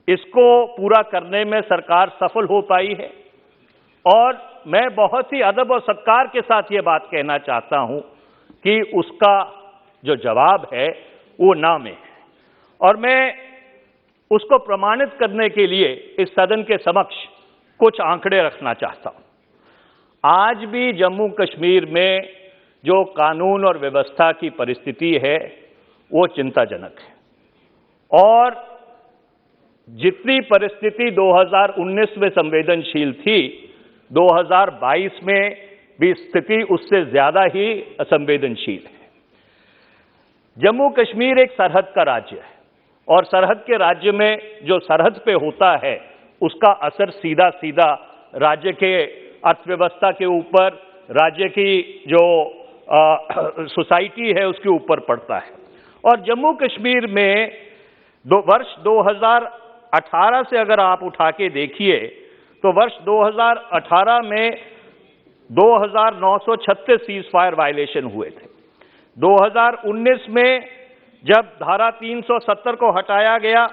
इसको पूरा करने में सरकार सफल हो पाई है? और मैं बहुत ही अदब और सत्कार के साथ ये बात कहना चाहता हूं कि उसका जो जवाब है वो ना में है, और मैं उसको प्रमाणित करने के लिए इस सदन के समक्ष कुछ आंकड़े रखना चाहता हूं। आज भी जम्मू कश्मीर में जो कानून और व्यवस्था की परिस्थिति है वो चिंताजनक है, और जितनी परिस्थिति 2019 में संवेदनशील थी, 2022 में भी स्थिति उससे ज्यादा ही असंवेदनशील है। जम्मू कश्मीर एक सरहद का राज्य है, और सरहद के राज्य में जो सरहद पे होता है उसका असर सीधा सीधा राज्य के अर्थव्यवस्था के ऊपर, राज्य की जो सोसाइटी है उसके ऊपर पड़ता है। और जम्मू कश्मीर में वर्ष 2018 से अगर आप उठा के देखिए तो वर्ष 2018 में 2936 सीज फायर वायलेशन हुए थे। 2019 में जब धारा 370 को हटाया गया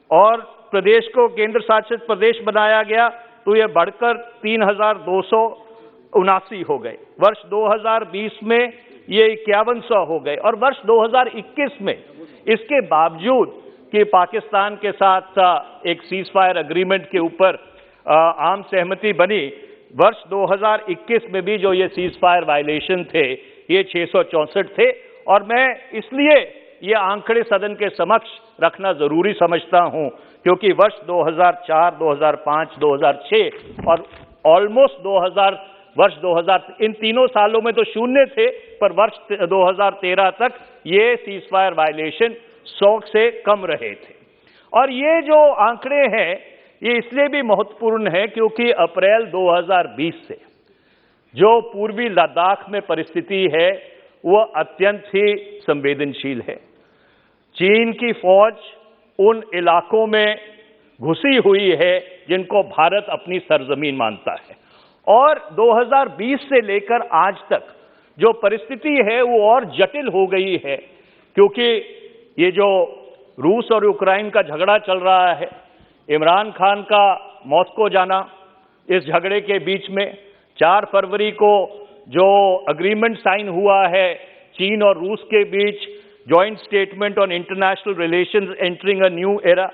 और प्रदेश को केंद्र शासित प्रदेश बनाया गया तो यह बढ़कर 3279 हो गए। वर्ष 2020 में ये 5100 हो गए, और वर्ष 2021 में इसके बावजूद कि पाकिस्तान के साथ एक सीज फायर एग्रीमेंट के ऊपर आम सहमति बनी, वर्ष 2021 में भी जो ये सीज फायर वायलेशन थे ये 664 थे। और मैं इसलिए ये आंकड़े सदन के समक्ष रखना जरूरी समझता हूं, क्योंकि वर्ष 2004, 2005, 2006 और ऑलमोस्ट 2000 इन तीनों सालों में तो शून्य थे, पर वर्ष 2013 तक ये सीजफायर वायलेशन 100 से कम रहे थे। और ये जो आंकड़े हैं ये इसलिए भी महत्वपूर्ण है क्योंकि अप्रैल 2020 से जो पूर्वी लद्दाख में परिस्थिति है वो अत्यंत ही संवेदनशील है। चीन की फौज उन इलाकों में घुसी हुई है जिनको भारत अपनी सरजमीन मानता है, और 2020 से लेकर आज तक जो परिस्थिति है वो और जटिल हो गई है, क्योंकि ये जो रूस और यूक्रेन का झगड़ा चल रहा है, इमरान खान का मॉस्को जाना, इस झगड़े के बीच में 4 फरवरी को जो अग्रीमेंट साइन हुआ है चीन और रूस के बीच, joint statement on international relations entering a new era,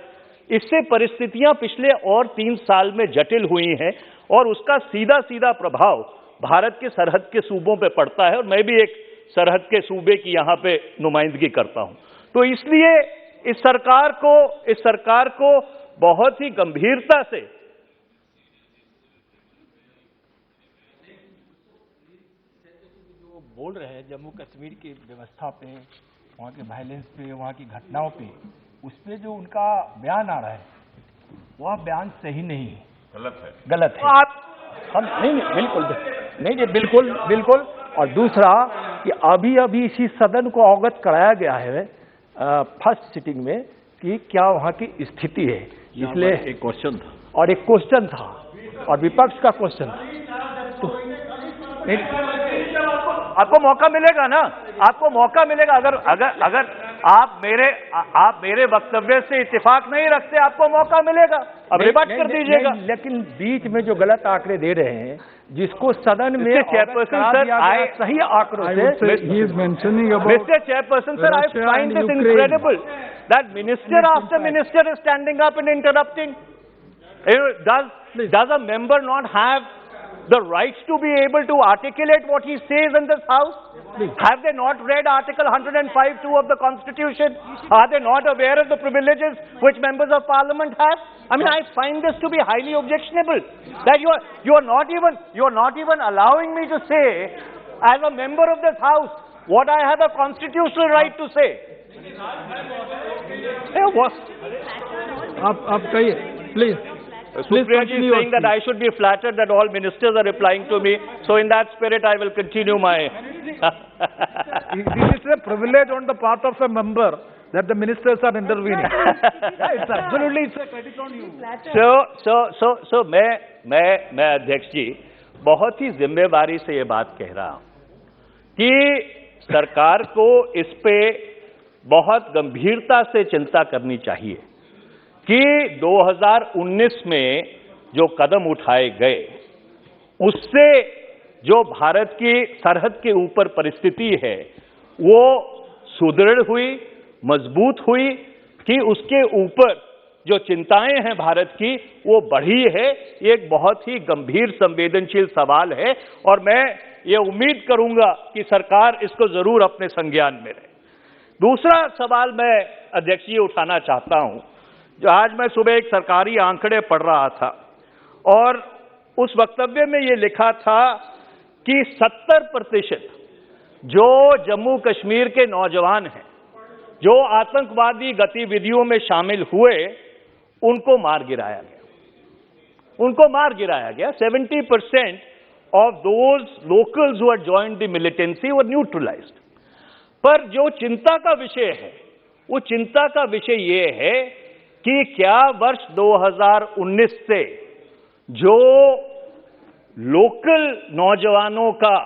इससे परिस्थितियां पिछले और 3 साल में जटिल हुई हैं और उसका सीधा सीधा प्रभाव भारत के सरहद के सूबों पे पड़ता है, और मैं भी एक सरहद के सूबे की यहां पे नुमाइंदगी करता हूं। तो इसलिए इस सरकार को बहुत ही गंभीरता से बोल रहे हैं जम्मू कश्मीर की व्यवस्था पे, वहाँ के वायलेंस पे, वहाँ की घटनाओं पे, उस पे जो उनका बयान आ रहा है वह बयान सही नहीं है, गलत है। हम नहीं, बिल्कुल। और दूसरा कि अभी इसी सदन को अवगत कराया गया है फर्स्ट सिटिंग में कि क्या वहाँ की स्थिति है, इसलिए एक क्वेश्चन था और एक क्वेश्चन था और विपक्ष का क्वेश्चन था। तो आपको मौका मिलेगा ना, आपको मौका मिलेगा। अगर आप मेरे वक्तव्य से इत्तेफाक नहीं रखते, आपको मौका मिलेगा, अब रिबात कर दीजिएगा। लेकिन बीच में जो गलत आंकड़े दे रहे हैं, जिसको सदन में चेयरपर्सन सर, सही आंकड़ों से Mr. Chairperson, sir, I find this incredible that minister after minister is standing up and interrupting. Does a member not have the rights to be able to articulate what he says in this house? Have they not read Article 105(2) of the Constitution? Are they not aware of the privileges which members of Parliament have? I mean, I find this to be highly objectionable. That you are not even allowing me to say, as a member of this house, what I have a constitutional right to say. आप कहिए, please. Supriya ji is saying that I should be flattered that all ministers are replying to me. So in that spirit, I will continue my... This is a privilege on the part of a member that the ministers are intervening. It's a credit on you. So मैं अध्यक्ष जी बहुत ही जिम्मेवारी से ये बात कह रहा हूं कि सरकार को इस पे बहुत गंभीरता से चिंता करनी चाहिए कि 2019 में जो कदम उठाए गए उससे जो भारत की सरहद के ऊपर परिस्थिति है वो सुदृढ़ हुई, मजबूत हुई, कि उसके ऊपर जो चिंताएं हैं भारत की वो बढ़ी है। ये एक बहुत ही गंभीर संवेदनशील सवाल है और मैं ये उम्मीद करूंगा कि सरकार इसको जरूर अपने संज्ञान में रहे। दूसरा सवाल मैं अध्यक्ष जी उठाना चाहता हूं, जो आज मैं सुबह एक सरकारी आंकड़े पढ़ रहा था और उस वक्तव्य में ये लिखा था कि 70% जो जम्मू कश्मीर के नौजवान हैं जो आतंकवादी गतिविधियों में शामिल हुए उनको मार गिराया गया। 70% of those locals who had joined the militancy were neutralized. पर जो चिंता का विषय है, वो चिंता का विषय ये है कि क्या वर्ष 2019 से जो लोकल नौजवानों का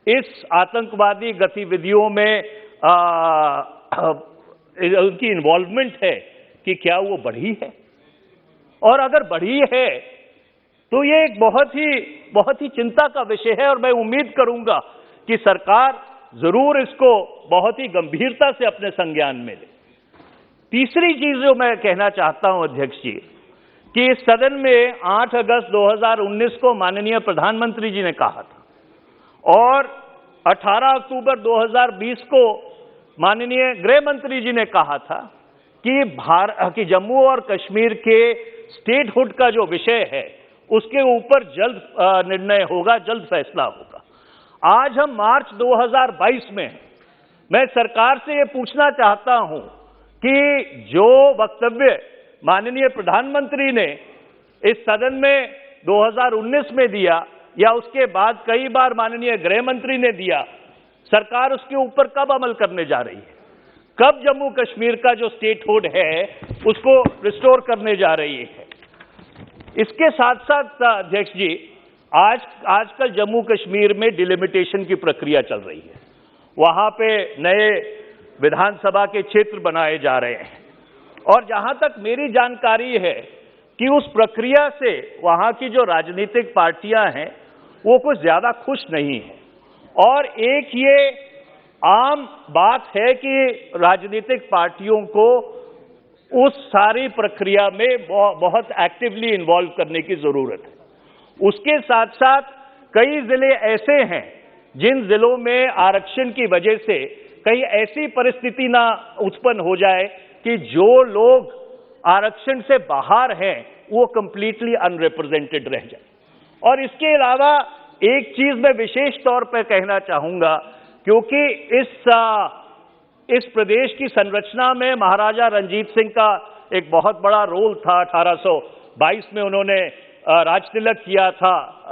इस आतंकवादी गतिविधियों में उनकी इन्वॉल्वमेंट है कि क्या वो बढ़ी है, और अगर बढ़ी है तो ये एक बहुत ही चिंता का विषय है और मैं उम्मीद करूंगा कि सरकार जरूर इसको बहुत ही गंभीरता से अपने संज्ञान में ले। तीसरी चीज जो मैं कहना चाहता हूं अध्यक्ष जी, कि इस सदन में 8 अगस्त 2019 को माननीय प्रधानमंत्री जी ने कहा था और 18 अक्टूबर 2020 को माननीय गृह मंत्री जी ने कहा था कि जम्मू और कश्मीर के स्टेटहुड का जो विषय है उसके ऊपर जल्द निर्णय होगा, जल्द फैसला होगा। आज हम मार्च 2022 में हैं। मैं सरकार से ये पूछना चाहता हूं कि जो वक्तव्य माननीय प्रधानमंत्री ने इस सदन में 2019 में दिया या उसके बाद कई बार माननीय गृह मंत्री ने दिया, सरकार उसके ऊपर कब अमल करने जा रही है? कब जम्मू कश्मीर का जो स्टेटहुड है उसको रिस्टोर करने जा रही है? इसके साथ साथ अध्यक्ष जी, आजकल जम्मू कश्मीर में डिलिमिटेशन की प्रक्रिया चल रही है। वहां पे नए विधानसभा के क्षेत्र बनाए जा रहे हैं और जहां तक मेरी जानकारी है कि उस प्रक्रिया से वहां की जो राजनीतिक पार्टियां हैं वो कुछ ज्यादा खुश नहीं है। और एक ये आम बात है कि राजनीतिक पार्टियों को उस सारी प्रक्रिया में बहुत एक्टिवली इन्वॉल्व करने की जरूरत है। उसके साथ साथ कई जिले ऐसे हैं जिन जिलों में आरक्षण की वजह से कहीं ऐसी परिस्थिति ना उत्पन्न हो जाए कि जो लोग आरक्षण से बाहर हैं वो कंप्लीटली अनरिप्रेजेंटेड रह जाए। और इसके अलावा एक चीज मैं विशेष तौर पर कहना चाहूंगा, क्योंकि इस प्रदेश की संरचना में महाराजा रंजीत सिंह का एक बहुत बड़ा रोल था। 1822 में उन्होंने राज तिलक किया था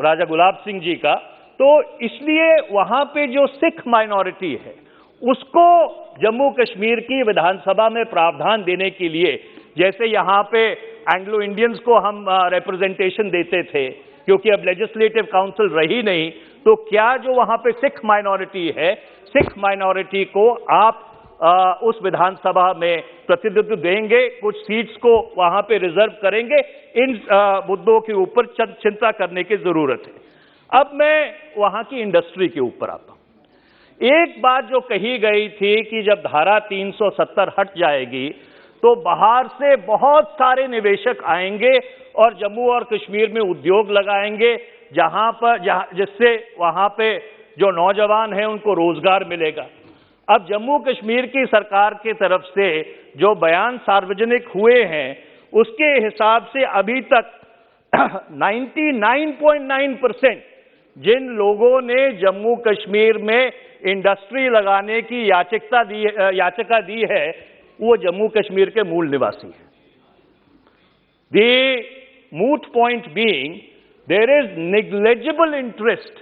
राजा गुलाब सिंह जी का। तो इसलिए वहां पे जो सिख माइनॉरिटी है उसको जम्मू कश्मीर की विधानसभा में प्रावधान देने के लिए, जैसे यहाँ पे एंग्लो इंडियंस को हम रिप्रेजेंटेशन देते थे, क्योंकि अब लेजिस्लेटिव काउंसिल रही नहीं, तो क्या जो वहां पे सिख माइनॉरिटी है, सिख माइनॉरिटी को आप उस विधानसभा में प्रतिनिधित्व देंगे, कुछ सीट्स को वहां पे रिजर्व करेंगे? इन मुद्दों के ऊपर चिंता करने की जरूरत है। अब मैं वहां की इंडस्ट्री के ऊपर आता हूं। एक बात जो कही गई थी कि जब धारा 370 हट जाएगी तो बाहर से बहुत सारे निवेशक आएंगे और जम्मू और कश्मीर में उद्योग लगाएंगे, जिससे वहां पे जो नौजवान हैं उनको रोजगार मिलेगा। अब जम्मू कश्मीर की सरकार की तरफ से जो बयान सार्वजनिक हुए हैं उसके हिसाब से अभी तक 99.9% जिन लोगों ने जम्मू कश्मीर में इंडस्ट्री लगाने की याचिका दी है वो जम्मू कश्मीर के मूल निवासी हैं। The moot point being, there is negligible interest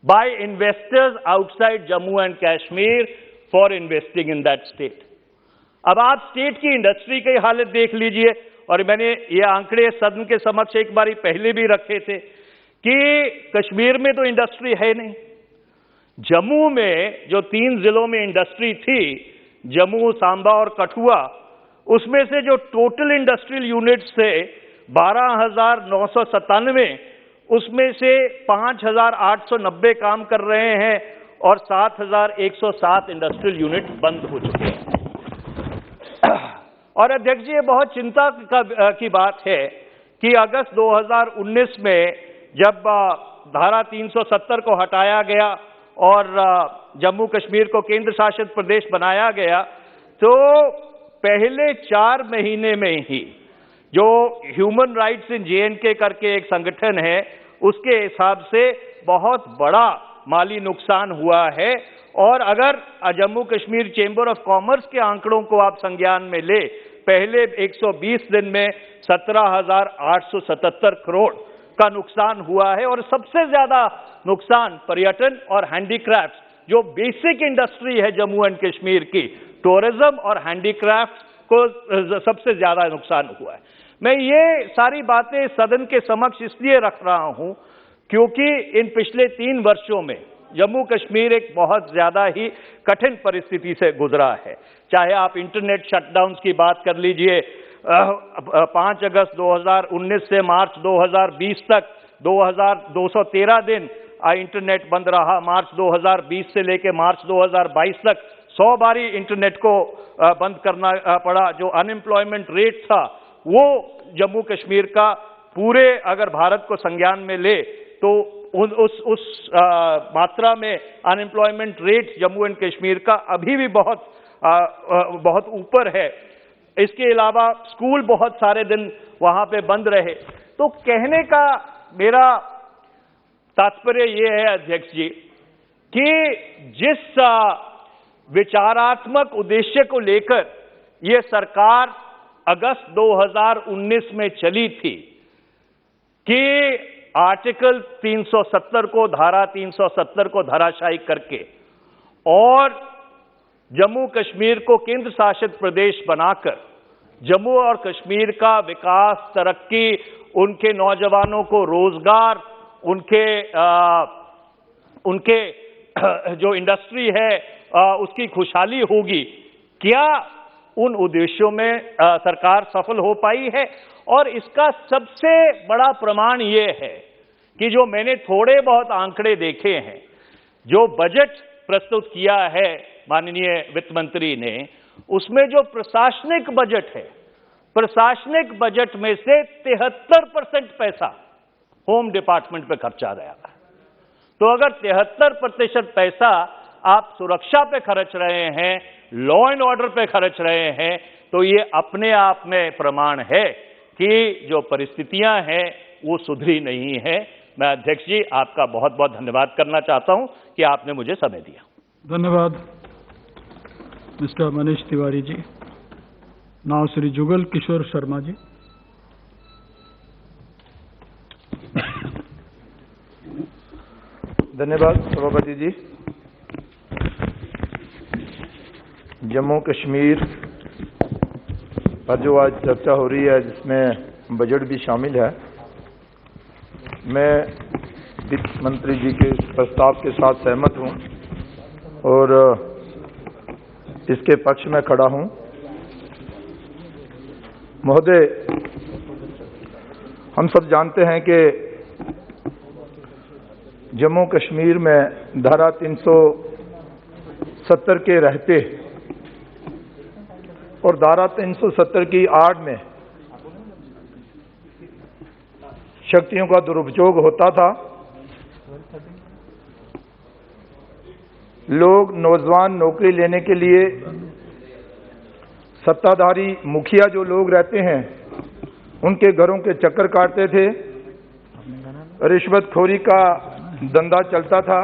by investors outside Jammu and Kashmir for investing in that state. अब आप स्टेट की इंडस्ट्री की हालत देख लीजिए, और मैंने ये आंकड़े सदन के समक्ष एक बारी पहले भी रखे थे कि कश्मीर में तो इंडस्ट्री है नहीं। जम्मू में जो 3 जिलों में इंडस्ट्री थी, जम्मू, सांबा और कठुआ, उसमें से जो टोटल इंडस्ट्रियल यूनिट्स थे 12,997, उसमें से 5,890 काम कर रहे हैं और 7,107 इंडस्ट्रियल यूनिट बंद हो चुके हैं। और अध्यक्ष जी, ये बहुत चिंता की बात है कि अगस्त 2019 में जब धारा 370 को हटाया गया और जम्मू कश्मीर को केंद्र शासित प्रदेश बनाया गया, तो पहले 4 महीने में ही जो ह्यूमन राइट्स इन J&K करके एक संगठन है, उसके हिसाब से बहुत बड़ा माली नुकसान हुआ है। और अगर Jammu Kashmir chamber of commerce के आंकड़ों को आप संज्ञान में ले, पहले 120 दिन में 17,877 करोड़ का नुकसान हुआ है। और सबसे ज्यादा नुकसान पर्यटन और हैंडीक्राफ्ट, जो बेसिक इंडस्ट्री है जम्मू एंड कश्मीर की, टूरिज्म और हैंडीक्राफ्ट को सबसे ज्यादा नुकसान हुआ है। मैं ये सारी बातें सदन के समक्ष इसलिए रख रहा हूं क्योंकि इन पिछले 3 वर्षों में जम्मू कश्मीर एक बहुत ज्यादा ही कठिन परिस्थिति से गुजरा है। चाहे आप इंटरनेट शटडाउन की बात कर लीजिए, 5 अगस्त 2019 से मार्च 2020 तक 2213 दिन इंटरनेट बंद रहा। मार्च 2020 से लेकर मार्च 2022 तक 100 बारी इंटरनेट को बंद करना पड़ा। जो अनएम्प्लॉयमेंट रेट था वो जम्मू कश्मीर का पूरे अगर भारत को संज्ञान में ले तो उस मात्रा में unemployment rate Jammu and Kashmir का अभी भी बहुत ऊपर है। इसके अलावा स्कूल बहुत सारे दिन वहां पे बंद रहे। तो कहने का मेरा तात्पर्य ये है अध्यक्ष जी कि जिस विचारात्मक उद्देश्य को लेकर ये सरकार अगस्त 2019 में चली थी कि आर्टिकल 370 को, धारा 370 को धराशायी करके और जम्मू कश्मीर को केंद्र शासित प्रदेश बनाकर जम्मू और कश्मीर का विकास, तरक्की, उनके नौजवानों को रोजगार, उनके जो इंडस्ट्री है उसकी खुशहाली होगी, क्या उन उद्देश्यों में सरकार सफल हो पाई है? और इसका सबसे बड़ा प्रमाण ये है कि जो मैंने थोड़े बहुत आंकड़े देखे हैं, जो बजट प्रस्तुत किया है माननीय वित्त मंत्री ने, उसमें जो प्रशासनिक बजट है, प्रशासनिक बजट में से 73% पैसा होम डिपार्टमेंट पे खर्चा गया है। तो अगर 73% पैसा आप सुरक्षा पे खर्च रहे हैं, लॉ एंड ऑर्डर पे खर्च रहे हैं, तो ये अपने आप में प्रमाण है कि जो परिस्थितियां हैं वो सुधरी नहीं है। मैं अध्यक्ष जी आपका बहुत बहुत धन्यवाद करना चाहता हूं कि आपने मुझे समय दिया। धन्यवाद मिस्टर मनीष तिवारी जी। नाउ श्री जुगल किशोर शर्मा जी। धन्यवाद सभापति जी। जम्मू कश्मीर पर जो आज चर्चा हो रही है, जिसमें बजट भी शामिल है, मैं वित्त मंत्री जी के प्रस्ताव के साथ सहमत हूं और इसके पक्ष में खड़ा हूं। महोदय, हम सब जानते हैं कि जम्मू कश्मीर में धारा 370 के रहते और धारा 370 की आड़ में शक्तियों का दुरुपयोग होता था। लोग, नौजवान नौकरी लेने के लिए सत्ताधारी मुखिया जो लोग रहते हैं उनके घरों के चक्कर काटते थे, रिश्वतखोरी का धंधा चलता था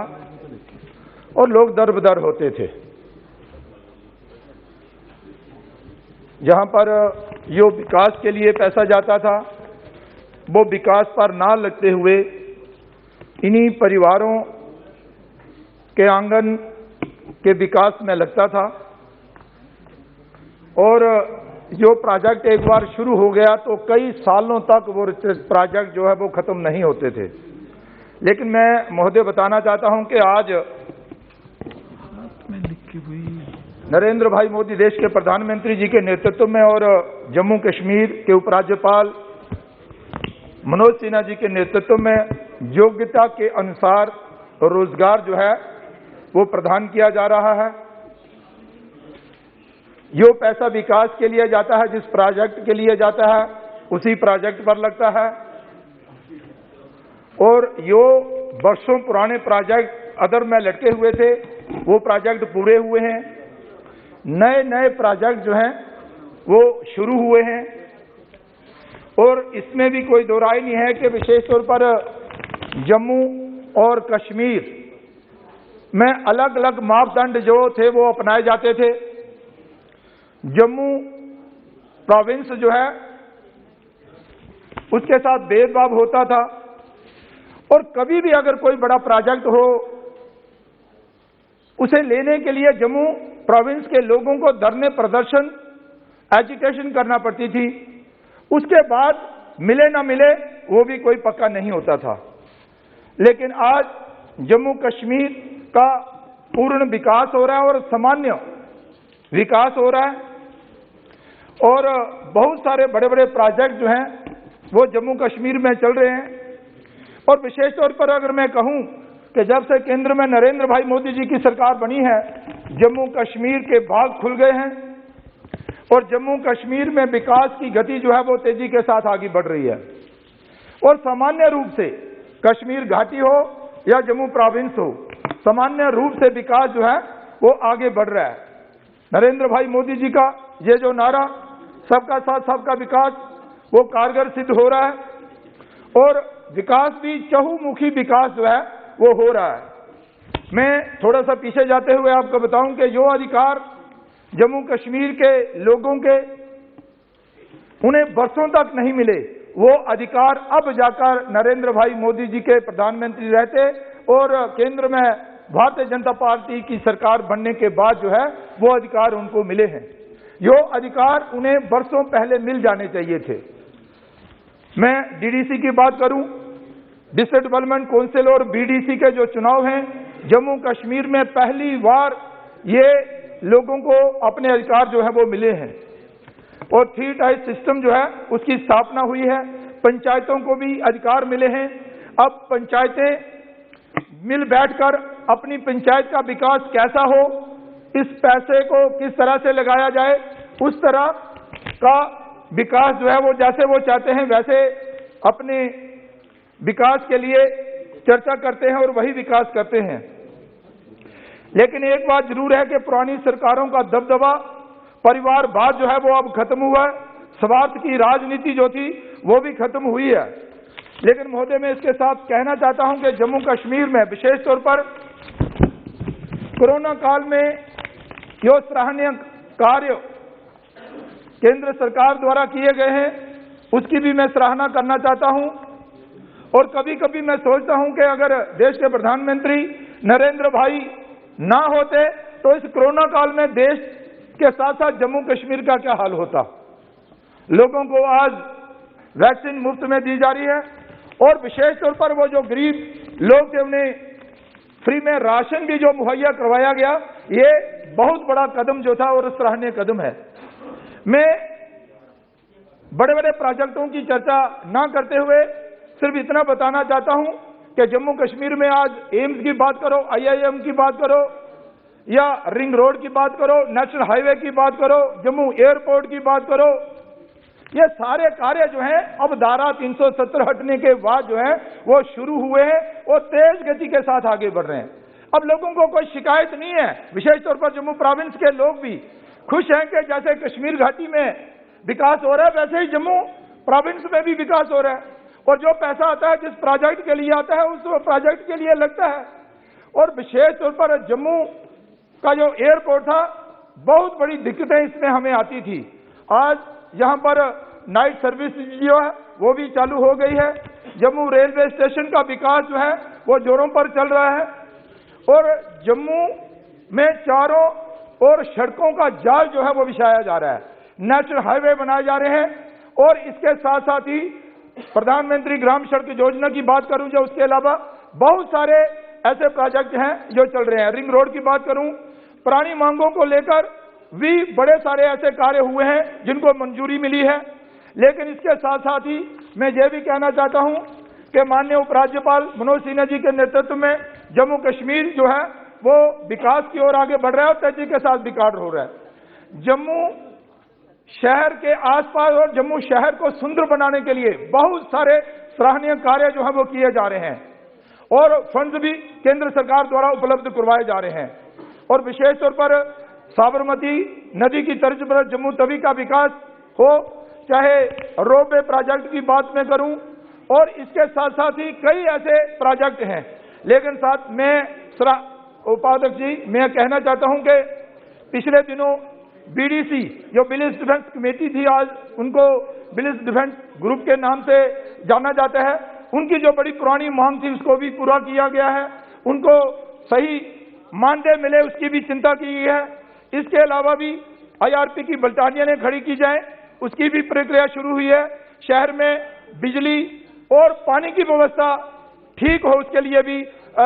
और लोग दर-बदर होते थे। जहां पर जो विकास के लिए पैसा जाता था वो विकास पर ना लगते हुए इन्हीं परिवारों के आंगन के विकास में लगता था। और जो प्रोजेक्ट एक बार शुरू हो गया तो कई सालों तक वो प्रोजेक्ट जो है वो खत्म नहीं होते थे। लेकिन मैं महोदय बताना चाहता हूं कि आज नरेंद्र भाई मोदी देश के प्रधानमंत्री जी के नेतृत्व में और जम्मू कश्मीर के उपराज्यपाल मनोज सिन्हा जी के नेतृत्व में योग्यता के अनुसार रोजगार जो है वो प्रदान किया जा रहा है। जो पैसा विकास के लिए जाता है, जिस प्रोजेक्ट के लिए जाता है, उसी प्रोजेक्ट पर लगता है। और जो वर्षों पुराने प्रोजेक्ट अदर में लटके हुए थे वो प्रोजेक्ट पूरे हुए हैं। नए नए प्रोजेक्ट जो हैं वो शुरू हुए हैं। और इसमें भी कोई दो राय नहीं है कि विशेष तौर पर जम्मू और कश्मीर में अलग अलग मापदंड जो थे वो अपनाए जाते थे। जम्मू प्रोविंस जो है उसके साथ भेदभाव होता था और कभी भी अगर कोई बड़ा प्रोजेक्ट हो उसे लेने के लिए जम्मू प्रोविंस के लोगों को धरने, प्रदर्शन, एजिटेशन करना पड़ती थी। उसके बाद मिले ना मिले वो भी कोई पक्का नहीं होता था। लेकिन आज जम्मू कश्मीर का पूर्ण विकास हो रहा है और सामान्य विकास हो रहा है और बहुत सारे बड़े बड़े प्रोजेक्ट जो हैं वो जम्मू कश्मीर में चल रहे हैं। और विशेष तौर पर अगर मैं कहूं कि जब से केंद्र में नरेंद्र भाई मोदी जी की सरकार बनी है, जम्मू कश्मीर के भाग खुल गए हैं और जम्मू कश्मीर में विकास की गति जो है वो तेजी के साथ आगे बढ़ रही है। और सामान्य रूप से कश्मीर घाटी हो या जम्मू प्रोविंस हो, सामान्य रूप से विकास जो है वो आगे बढ़ रहा है। नरेंद्र भाई मोदी जी का ये जो नारा सबका साथ सबका विकास, वो कारगर सिद्ध हो रहा है और विकास भी चहुमुखी विकास जो है वो हो रहा है। मैं थोड़ा सा पीछे जाते हुए आपको बताऊं कि जो अधिकार जम्मू कश्मीर के लोगों के उन्हें वर्षों तक नहीं मिले, वो अधिकार अब जाकर नरेंद्र भाई मोदी जी के प्रधानमंत्री रहते और केंद्र में भारतीय जनता पार्टी की सरकार बनने के बाद जो है वो अधिकार उनको मिले हैं। यो अधिकार उन्हें वर्षों पहले मिल जाने चाहिए थे। मैं डीडीसी की बात करूं, डिस्ट्रिक्ट डेवलपमेंट काउंसिल और बीडीसी के जो चुनाव हैं, जम्मू कश्मीर में पहली बार ये लोगों को अपने अधिकार जो है वो मिले हैं और 3 टायर सिस्टम जो है उसकी स्थापना हुई है। पंचायतों को भी अधिकार मिले हैं। अब पंचायतें मिल बैठकर अपनी पंचायत का विकास कैसा हो, इस पैसे को किस तरह से लगाया जाए, उस तरह का विकास जो है वो जैसे वो चाहते हैं वैसे अपने विकास के लिए चर्चा करते हैं और वही विकास करते हैं। लेकिन एक बात जरूर है कि पुरानी सरकारों का दबदबा, परिवारवाद जो है वो अब खत्म हुआ है। स्वार्थ की राजनीति जो थी वो भी खत्म हुई है। लेकिन महोदय, मैं इसके साथ कहना चाहता हूं कि जम्मू कश्मीर में विशेष तौर पर कोरोना काल में जो सराहनीय कार्य केंद्र सरकार द्वारा किए गए हैं उसकी भी मैं सराहना करना चाहता हूं। और कभी कभी मैं सोचता हूं कि अगर देश के प्रधानमंत्री नरेंद्र भाई ना होते तो इस कोरोना काल में देश के साथ साथ जम्मू कश्मीर का क्या हाल होता। लोगों को आज वैक्सीन मुफ्त में दी जा रही है और विशेष तौर पर वो जो गरीब लोग थे उन्हें फ्री में राशन भी जो मुहैया करवाया गया, ये बहुत बड़ा कदम जो था और सराहनीय कदम है। मैं बड़े बड़े प्रोजेक्टों की चर्चा ना करते हुए सिर्फ इतना बताना चाहता हूं कि जम्मू कश्मीर में आज एम्स की बात करो, IIM की बात करो या रिंग रोड की बात करो, नेशनल हाईवे की बात करो, जम्मू एयरपोर्ट की बात करो, ये सारे कार्य जो हैं अब धारा 370 हटने के बाद जो है वो शुरू हुए हैं और तेज गति के साथ आगे बढ़ रहे हैं। अब लोगों को कोई शिकायत नहीं है। विशेष तौर पर जम्मू प्रोविंस के लोग भी खुश हैं कि जैसे कश्मीर घाटी में विकास हो रहा है वैसे ही जम्मू प्रोविंस में भी विकास हो रहा है और जो पैसा आता है जिस प्रोजेक्ट के लिए आता है उस प्रोजेक्ट के लिए लगता है। और विशेष तौर पर जम्मू का जो एयरपोर्ट था, बहुत बड़ी दिक्कतें इसमें हमें आती थी। आज यहाँ पर नाइट सर्विस जो है वो भी चालू हो गई है। जम्मू रेलवे स्टेशन का विकास जो है वो जोरों पर चल रहा है और जम्मू में चारों ओर सड़कों का जाल जो है वो बिछाया जा रहा है, नेशनल हाईवे बनाए जा रहे हैं। और इसके साथ साथ ही प्रधानमंत्री ग्राम सड़क योजना की बात करूं, जो उसके अलावा बहुत सारे ऐसे प्रोजेक्ट हैं जो चल रहे हैं। रिंग रोड की बात करूं, पुरानी मांगों को लेकर भी बड़े सारे ऐसे कार्य हुए हैं जिनको मंजूरी मिली है। लेकिन इसके साथ साथ ही मैं ये भी कहना चाहता हूं कि माननीय उपराज्यपाल मनोज सिन्हा जी के नेतृत्व में जम्मू कश्मीर जो है वो विकास की ओर आगे बढ़ रहा है और तेजी के साथ विकास हो रहा है। जम्मू शहर के आसपास और जम्मू शहर को सुंदर बनाने के लिए बहुत सारे सराहनीय कार्य जो है वो किए जा रहे हैं और फंड्स भी केंद्र सरकार द्वारा उपलब्ध करवाए जा रहे हैं। और विशेष तौर पर साबरमती नदी की तर्ज पर जम्मू तवी का विकास हो, चाहे रोपवे प्रोजेक्ट की बात में करूं और इसके साथ साथ ही कई ऐसे प्रोजेक्ट हैं। लेकिन साथ में उपाध्यक्ष जी, मैं कहना चाहता हूं कि पिछले दिनों बीडीसी जो विलेज डिफेंस कमेटी थी, आज उनको विलेज डिफेंस ग्रुप के नाम से जाना जाता है, उनकी जो बड़ी पुरानी मांग थी उसको भी पूरा किया गया है। उनको सही मानदेय मिले उसकी भी चिंता की गई है। इसके अलावा भी IRP की बटालियनें खड़ी की जाए उसकी भी प्रक्रिया शुरू हुई है। शहर में बिजली और पानी की व्यवस्था ठीक हो उसके लिए भी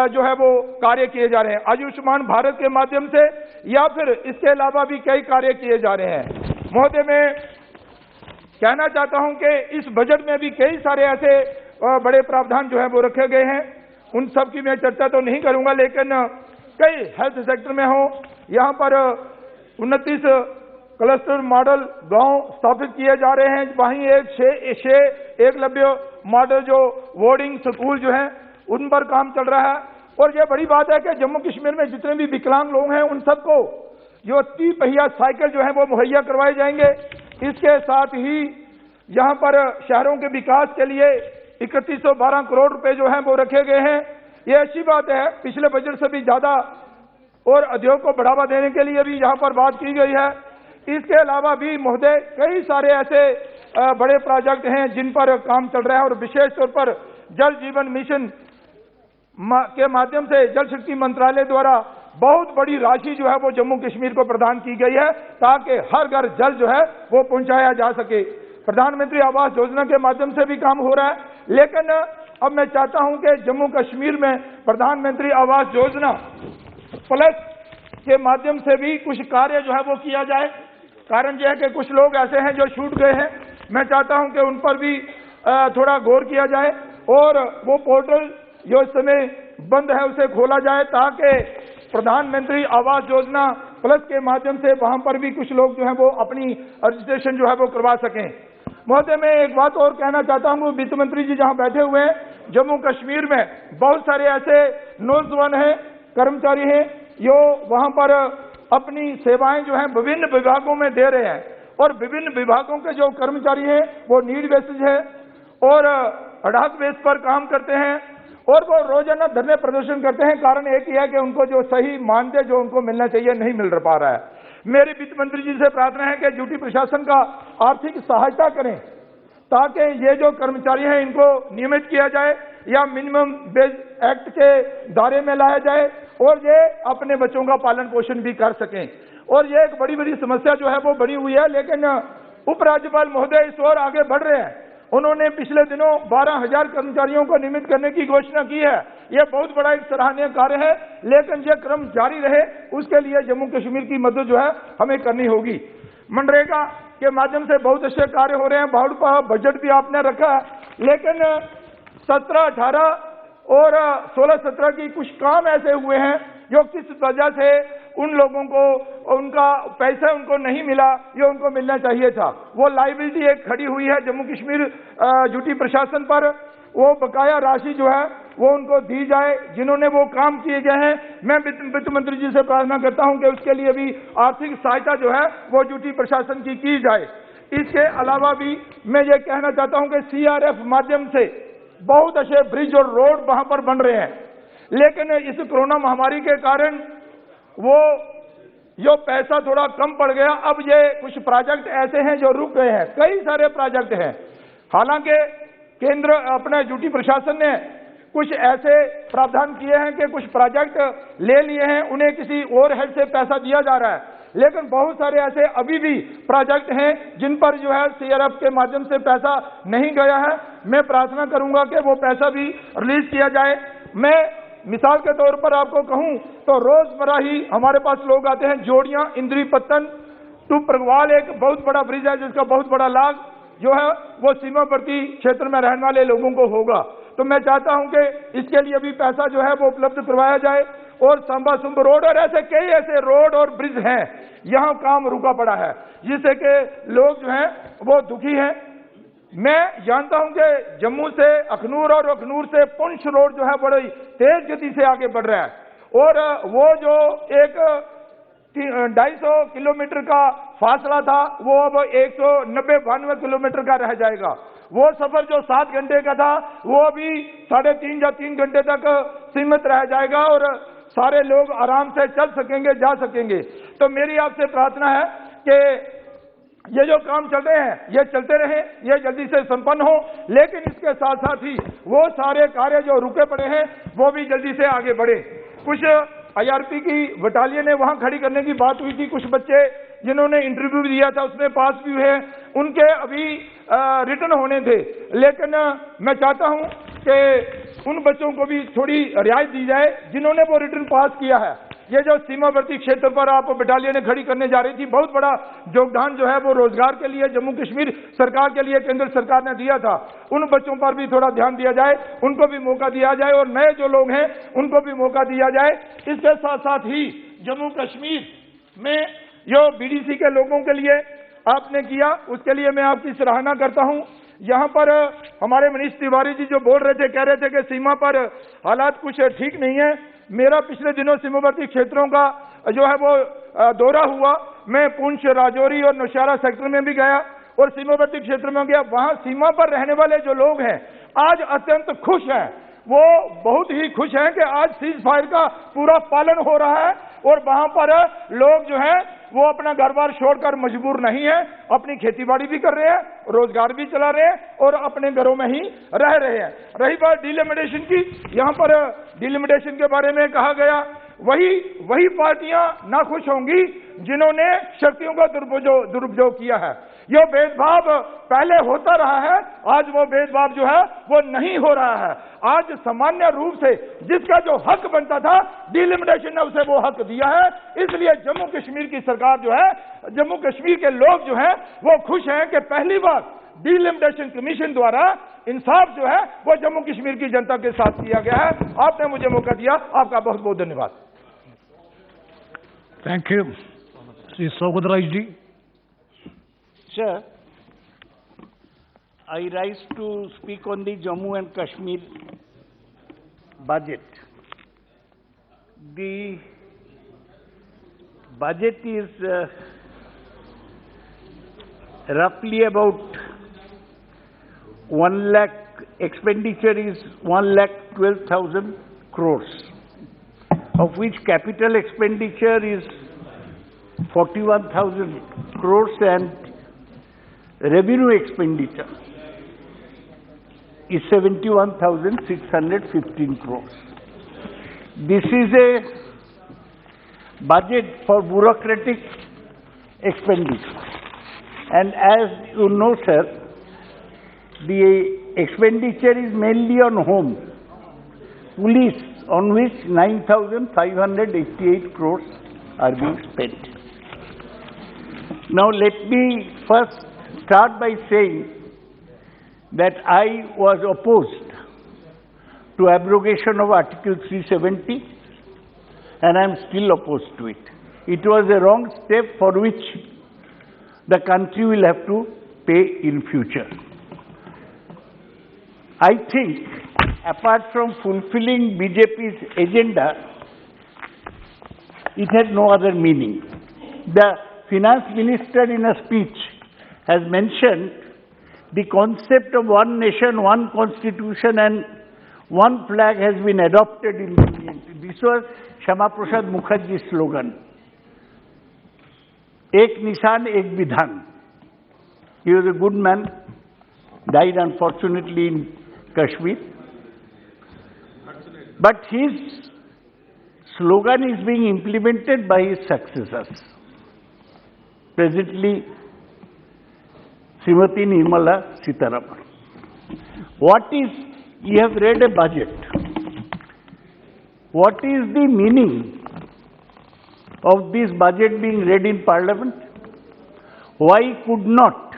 जो है वो कार्य किए जा रहे हैं, आयुष्मान भारत के माध्यम से या फिर इसके अलावा भी कई कार्य किए जा रहे हैं। महोदय, मैं कहना चाहता हूं कि इस बजट में भी कई सारे ऐसे बड़े प्रावधान जो है वो रखे गए हैं, उन सब की मैं चर्चा तो नहीं करूंगा, लेकिन कई हेल्थ सेक्टर में हो, यहाँ पर 29 क्लस्टर मॉडल गांव स्थापित किए जा रहे हैं। वहीं एक 6 एकलव्य मॉडल जो बोर्डिंग स्कूल जो है उन पर काम चल रहा है। और ये बड़ी बात है कि जम्मू कश्मीर में जितने भी विकलांग लोग हैं उन सबको जो 3 पहिया साइकिल जो है वो मुहैया करवाए जाएंगे। इसके साथ ही यहाँ पर शहरों के विकास के लिए 3112 करोड़ रुपए जो हैं वो रखे गए हैं। ये अच्छी बात है, पिछले बजट से भी ज्यादा और उद्योग को बढ़ावा देने के लिए भी यहाँ पर बात की गई है। इसके अलावा भी महोदय कई सारे ऐसे बड़े प्रोजेक्ट हैं जिन पर काम चल रहा है और विशेष तौर पर जल जीवन मिशन के माध्यम से जल शक्ति मंत्रालय द्वारा बहुत बड़ी राशि जो है वो जम्मू कश्मीर को प्रदान की गई है ताकि हर घर जल जो है वो पहुंचाया जा सके। प्रधानमंत्री आवास योजना के माध्यम से भी काम हो रहा है, लेकिन अब मैं चाहता हूं कि जम्मू कश्मीर में प्रधानमंत्री आवास योजना प्लस के माध्यम से भी कुछ कार्य जो है वो किया जाए। कारण यह है कि कुछ लोग ऐसे हैं जो छूट गए हैं, मैं चाहता हूं कि उन पर भी थोड़ा गौर किया जाए और वो पोर्टल जो इस समय बंद है उसे खोला जाए ताकि प्रधानमंत्री आवास योजना प्लस के माध्यम से वहां पर भी कुछ लोग जो है वो अपनी रजिस्ट्रेशन जो है वो करवा सकें। महोदय मैं एक बात और कहना चाहता हूं, वित्त मंत्री जी जहां बैठे हुए हैं, जम्मू कश्मीर में बहुत सारे ऐसे नौजवान हैं, कर्मचारी हैं जो वहां पर अपनी सेवाएं जो है विभिन्न विभागों में दे रहे हैं और विभिन्न विभागों के जो कर्मचारी हैं वो नीड बेसिस है और अड़ाक बेस पर काम करते हैं और वो रोजाना धरने प्रदर्शन करते हैं। कारण एक ही है कि उनको जो सही मानदेय जो उनको मिलना चाहिए नहीं मिल पा रहा है। मेरी वित्त मंत्री जी से प्रार्थना है कि ड्यूटी प्रशासन का आर्थिक सहायता करें ताकि ये जो कर्मचारी हैं इनको नियमित किया जाए या मिनिमम वेज एक्ट के दायरे में लाया जाए और ये अपने बच्चों का पालन पोषण भी कर सकें। और ये एक बड़ी बड़ी समस्या जो है वो बनी हुई है, लेकिन उपराज्यपाल महोदय इस ओर आगे बढ़ रहे हैं। उन्होंने पिछले दिनों 12,000 कर्मचारियों को नियमित करने की घोषणा की है। यह बहुत बड़ा एक सराहनीय कार्य है, लेकिन यह क्रम जारी रहे उसके लिए जम्मू कश्मीर की मदद जो है हमें करनी होगी। मनरेगा के माध्यम से बहुत अच्छे कार्य हो रहे हैं, बहुत बजट भी आपने रखा है, लेकिन 17-18 और 16-17 की कुछ काम ऐसे हुए हैं जो किस वजह से उन लोगों को उनका पैसा उनको नहीं मिला जो उनको मिलना चाहिए था। वो लायबिलिटी एक खड़ी हुई है जम्मू कश्मीर ड्यूटी प्रशासन पर, वो बकाया राशि जो है वो उनको दी जाए जिन्होंने वो काम किए गए हैं। मैं वित्त मंत्री जी से प्रार्थना करता हूं कि उसके लिए भी आर्थिक सहायता जो है वो ड्यूटी प्रशासन की जाए। इसके अलावा भी मैं ये कहना चाहता हूं कि CRF माध्यम से बहुत अच्छे ब्रिज और रोड वहां पर बन रहे हैं, लेकिन इस कोरोना महामारी के कारण वो जो पैसा थोड़ा कम पड़ गया। अब ये कुछ प्रोजेक्ट ऐसे हैं जो रुक गए हैं, कई सारे प्रोजेक्ट हैं। हालांकि केंद्र अपने ड्यूटी प्रशासन ने कुछ ऐसे प्रावधान किए हैं कि कुछ प्रोजेक्ट ले लिए हैं, उन्हें किसी और हेड से पैसा दिया जा रहा है, लेकिन बहुत सारे ऐसे अभी भी प्रोजेक्ट हैं जिन पर जो है CRF के माध्यम से पैसा नहीं गया है। मैं प्रार्थना करूंगा कि वो पैसा भी रिलीज किया जाए। मैं मिसाल के तौर पर आपको कहूं तो रोजमर्रा ही हमारे पास लोग आते हैं जोड़ियां इंद्री पत्तन टू प्रगवाल, एक बहुत बड़ा ब्रिज है जिसका बहुत बड़ा लाभ जो है वो सीमावर्ती क्षेत्र में रहने वाले लोगों को होगा। तो मैं चाहता हूं कि इसके लिए भी पैसा जो है वो उपलब्ध करवाया जाए। और सांबा सुंब रोड और ऐसे कई ऐसे रोड और ब्रिज हैं यहाँ काम रुका पड़ा है जिससे कि लोग जो हैं वो दुखी हैं। मैं जानता हूं कि जम्मू से अखनूर और अखनूर से पुंछ रोड जो है बड़ी तेज गति से आगे बढ़ रहा है और वो जो एक 250 किलोमीटर का फासला था वो अब 190-92 किलोमीटर का रह जाएगा। वो सफर जो 7 घंटे का था वो अभी 3.5 या 3 घंटे तक सीमित रह जाएगा और सारे लोग आराम से चल सकेंगे, जा सकेंगे। तो मेरी आपसे प्रार्थना है कि ये जो काम चल रहे हैं ये चलते रहे, ये जल्दी से संपन्न हो, लेकिन इसके साथ साथ ही वो सारे कार्य जो रुके पड़े हैं वो भी जल्दी से आगे बढ़े। कुछ IRP की बटालियन ने वहां खड़ी करने की बात हुई थी, कुछ बच्चे जिन्होंने इंटरव्यू दिया था उसमें पास भी हुए, उनके अभी रिटर्न होने थे, लेकिन मैं चाहता हूं कि उन बच्चों को भी थोड़ी रियायत दी जाए जिन्होंने वो रिटर्न पास किया है। ये जो सीमावर्ती क्षेत्र पर आप बटालियन खड़ी करने जा रही थी, बहुत बड़ा योगदान जो है वो रोजगार के लिए जम्मू कश्मीर सरकार के लिए केंद्र सरकार ने दिया था। उन बच्चों पर भी थोड़ा ध्यान दिया जाए, उनको भी मौका दिया जाए और नए जो लोग हैं उनको भी मौका दिया जाए। इसके साथ साथ ही जम्मू कश्मीर में जो BDC के लोगों के लिए आपने किया उसके लिए मैं आपकी सराहना करता हूं। यहाँ पर हमारे मनीष तिवारी जी जो बोल रहे थे, कह रहे थे कि सीमा पर हालात कुछ ठीक नहीं है। मेरा पिछले दिनों सीमावर्ती क्षेत्रों का जो है वो दौरा हुआ। मैं पुंछ, राजौरी और नौशहरा सेक्टर में भी गया और सीमावर्ती क्षेत्र में गया। वहां सीमा पर रहने वाले जो लोग हैं आज अत्यंत खुश हैं। वो बहुत ही खुश हैं कि आज सीज फायर का पूरा पालन हो रहा है और वहां पर लोग जो हैं वो अपना घर बार छोड़कर मजबूर नहीं है, अपनी खेतीबाड़ी भी कर रहे हैं, रोजगार भी चला रहे हैं और अपने घरों में ही रह रहे हैं। रही बात डिलिमिटेशन की, यहाँ पर डिलिमिटेशन के बारे में कहा गया, वही पार्टियां नाखुश होंगी जिन्होंने शक्तियों का दुरुपयोग किया है। यह भेदभाव पहले होता रहा है, आज वो भेदभाव जो है वो नहीं हो रहा है। आज सामान्य रूप से जिसका जो हक बनता था डिलिमिटेशन ने उसे वो हक दिया है। इसलिए जम्मू कश्मीर की सरकार जो है, जम्मू कश्मीर के लोग जो हैं वो खुश हैं कि पहली बार डिलिमिटेशन कमीशन द्वारा इंसाफ जो है वो जम्मू कश्मीर की जनता के साथ किया गया है। आपने मुझे मौका दिया, आपका बहुत बहुत धन्यवाद। Thank you. Sri Sogodrai ji. Sir, I rise to speak on the Jammu and Kashmir budget. The budget is roughly about 1 lakh, expenditure is 1,12,000 crores, of which capital expenditure is 41,000 crores and revenue expenditure is 71,615 crores. This is a budget for bureaucratic expenditure. And as you know, sir, the expenditure is mainly on home, police, on which 9,588 crores are being spent. Now let me first start by saying that I was opposed to abrogation of Article 370 and I am still opposed to it. It was a wrong step for which the country will have to pay in future. I think apart from fulfilling BJP's agenda, it had no other meaning. The finance minister in a speech has mentioned the concept of one nation, one constitution and one flag has been adopted in the Union. This was Shama Prasad Mukherjee's slogan. Ek Nishan, Ek Vidhan. He was a good man, died unfortunately in Kashmir. But his slogan is being implemented by his successors. Presently, Srimati Nirmala Sitharaman. You have read a budget. What is the meaning of this budget being read in Parliament? Why could not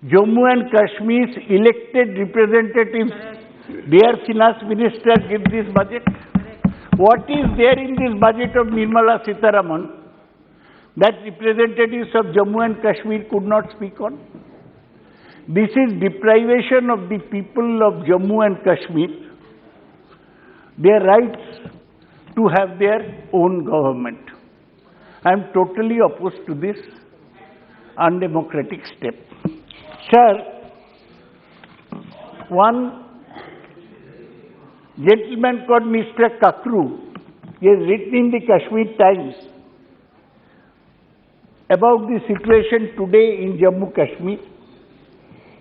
Jammu and Kashmir's elected representatives, their finance minister, give this budget? What is there in this budget of Nirmala Sitharaman that representatives of Jammu and Kashmir could not speak on? This is deprivation of the people of Jammu and Kashmir, their rights to have their own government. I am totally opposed to this undemocratic step. Sir, one gentleman called Mr. Kakru, he has written in the Kashmir Times about the situation today in Jammu Kashmir.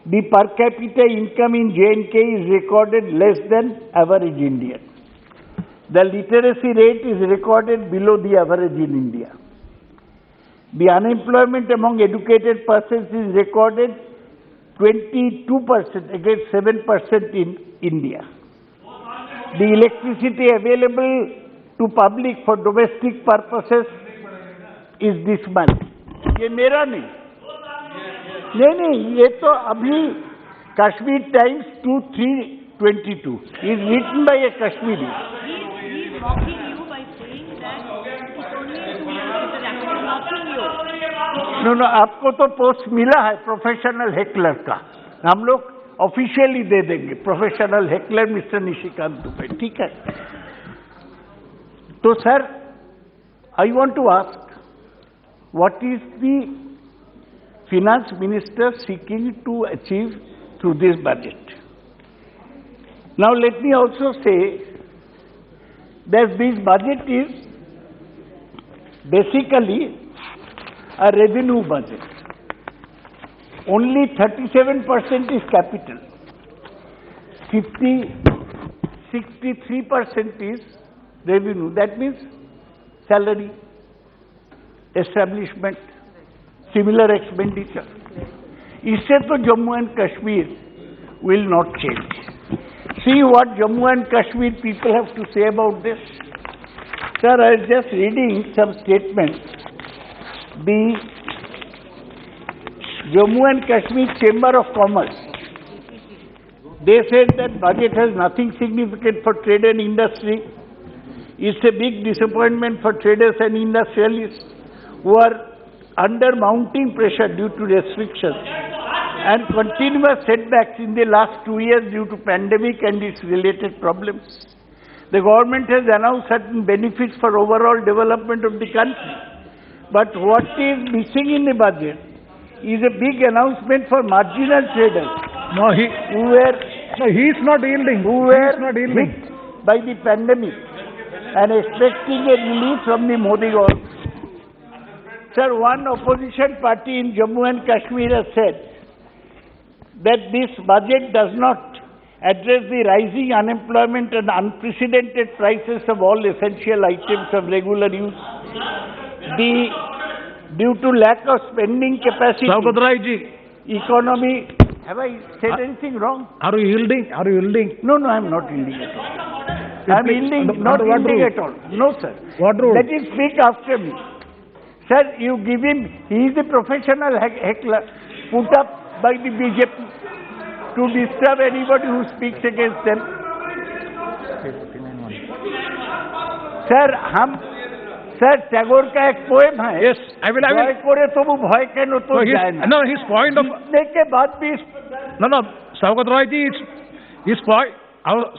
The per capita income in J&K is recorded less than average Indian. The literacy rate is recorded below the average in India. The unemployment among educated persons is recorded 22% against 7% in India. The electricity available to public for domestic purposes is this much. ये मेरा नहीं, ये तो अभी Kashmir Times 2322 is written by a Kashmiri. He is mocking you by saying that it's only 2 years interactive. He's mocking you. No, आपको तो post मिला है प्रोफेशनल हेकलर का. हम लोग ऑफिशियली दे देंगे, professional heckler mister Nishikant Dubey, ठीक है? तो sir, I want to ask, what is the finance minister seeking to achieve through this budget? Now let me also say that this budget is basically a revenue budget. Only 37% is capital. 63% is revenue. That means salary, establishment, similar expenditure. इससे तो Jammu and Kashmir will not change. See what Jammu and Kashmir people have to say about this. Sir, I was just reading some statements. The Jammu and Kashmir Chamber of Commerce, they said that budget has nothing significant for trade and industry. It's a big disappointment for traders and industrialists who are under mounting pressure due to restrictions and continuous setbacks in the last 2 years due to pandemic and its related problems. The government has announced certain benefits for overall development of the country. But what is missing in the budget is a big announcement for marginal traders He is not yielding. Who were hit by the pandemic and expecting a relief from the Modi government. Sir, one opposition party in Jammu and Kashmir has said that this budget does not address the rising unemployment and unprecedented prices of all essential items of regular use. Due to lack of spending capacity, economy. Have I said anything wrong? Are you yielding? Are you yielding? No, I am not yielding at all. I am yielding, not yielding at all. No, sir. What rule? Let him speak after me. Sir, you give him, he is a professional heckler put up by the BJP to disturb anybody who speaks against them. Sir, Tagore का एक poem है. Yes, I will. भय करे तो वो भय के no तो जाए ना. No, his point of. जीतने के बाद भी. No, Saugat Roy ji, his point.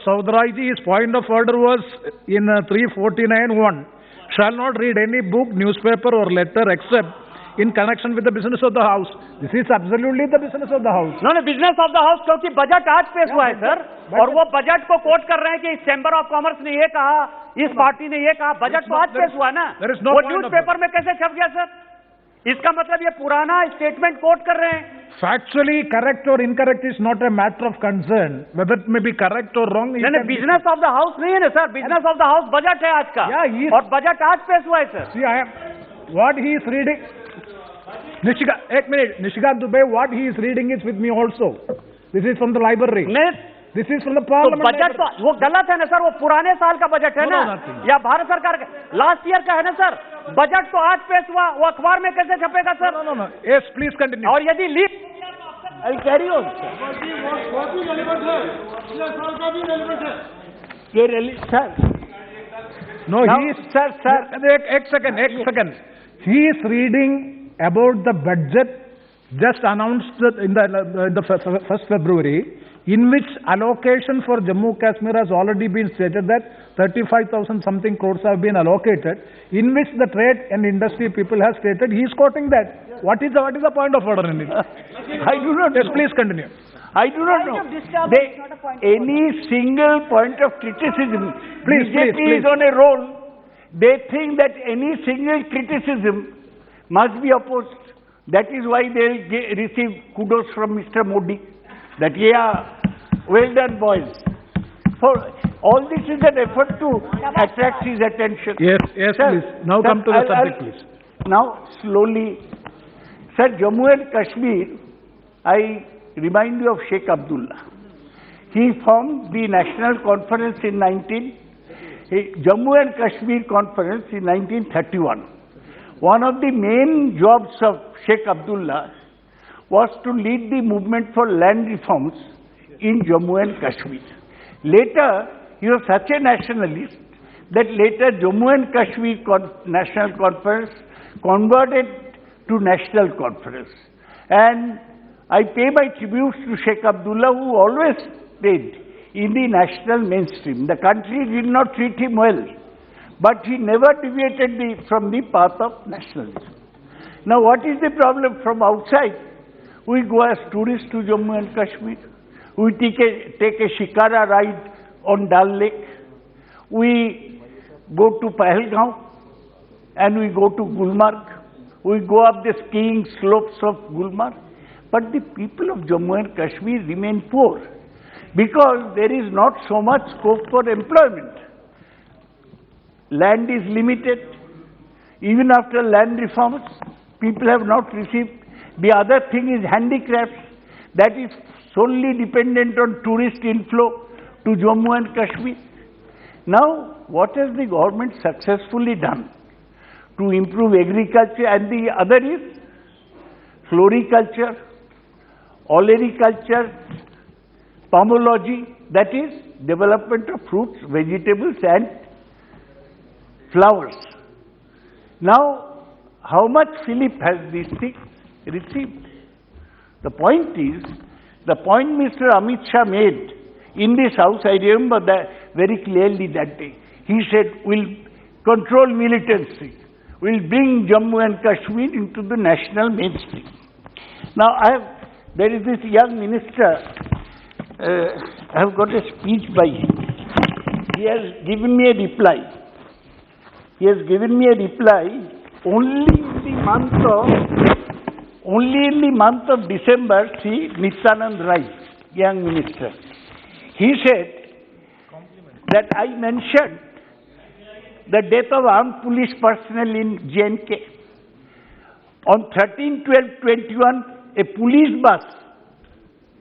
Saugat Roy ji, his point of order was in 349(1). Shall not read any book, newspaper or letter except in connection with the business of the house. This is absolutely the business of the house. No, business of the house क्योंकि budget आज पेश हुआ है sir, और वो budget को coat कर रहे हैं कि चैम्बर ऑफ कॉमर्स ने ये कहा, इस पार्टी ने ये कहा, बजट तो आज पेश हुआ ना, वो न्यूज़पेपर में कैसे छप गया सर? इसका मतलब ये पुराना स्टेटमेंट कोट कर रहे हैं. Factually correct or incorrect is not a matter of concern. Whether it may be correct or wrong. नहीं, बिजनेस ऑफ द हाउस नहीं है ना sir, business of the house budget है आज का, और बजट आज पेश हुआ है sir. See, what he is reading. एक minute, Nishikant Dubey, what he is reading is with me also. This is from the library. This is from the parliament. तो बजट तो वो गलत है ना सर, वो पुराने साल का बजट है ना, या भारत सरकार का लास्ट ईयर का है ना सर. बजट तो आज पेश हुआ, वो अखबार में कैसे छपेगा sir? No. Yes, please continue. और यदि leak I'll carry on. Sir. No, he is. Sir. Ek second. He is reading about the budget just announced in the 1st February, in which allocation for Jammu Kashmir has already been stated that 35,000 something crores have been allocated, in which the trade and industry people have stated. He is quoting that. What is the point of order in it? I do not know. Yes, please continue. I do not know. Any single point of criticism. BJP is on a roll. They think that any single criticism must be opposed. That is why they will receive kudos from Mr. Modi. That, well done, boys. For all this is an effort to attract his attention. Yes, sir, please. Now come to the subject, please. Now, slowly. Sir, Jammu and Kashmir, I remind you of Sheikh Abdullah. He formed the National Conference in Jammu and Kashmir Conference in 1931. One of the main jobs of Sheikh Abdullah was to lead the movement for land reforms in Jammu and Kashmir. Later, he was such a nationalist that later Jammu and Kashmir National Conference converted to National Conference. And I pay my tributes to Sheikh Abdullah, who always stayed in the national mainstream. The country did not treat him well, but he never deviated from the path of nationalism. Now, what is the problem? From outside, we go as tourists to Jammu and Kashmir. We take a shikara ride on Dal Lake. We go to Pahalgaon and we go to Gulmarg. We go up the skiing slopes of Gulmarg. But the people of Jammu and Kashmir remain poor because there is not so much scope for employment. Land is limited. Even after land reforms, people have not received. The other thing is handicrafts. That is solely dependent on tourist inflow to Jammu and Kashmir. Now, what has the government successfully done to improve agriculture? And the other is floriculture, olericulture, pomology, that is development of fruits, vegetables and flowers. Now, how much Philip has these things received? The point is, the point Mr. Amit Shah made in this house, I remember that very clearly that day. He said, we'll control militancy. We'll bring Jammu and Kashmir into the national mainstream. Now, there is this young minister, I have got a speech by him. He has given me a reply. He has given me a reply only in the month of December. See, Nityanand Rai, young minister. He said that I mentioned the death of armed police personnel in J&K. On 13/12/21, a police bus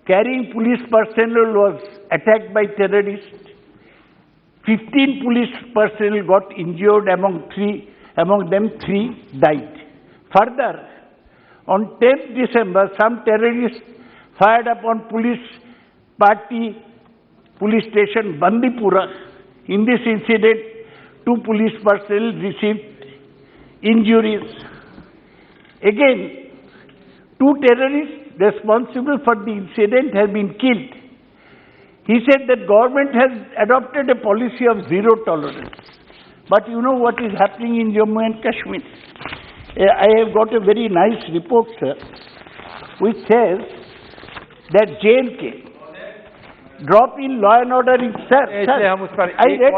carrying police personnel was attacked by terrorists. 15 police personnel got injured, among them 3 died. Further, on 10th December, some terrorists fired upon police station Bandipura. In this incident, 2 police personnel received injuries. Again, 2 terrorists responsible for the incident have been killed. He said that government has adopted a policy of zero tolerance. But you know what is happening in Jammu and Kashmir? I have got a very nice report, sir, which says that J&K drop in law and order in sir, I read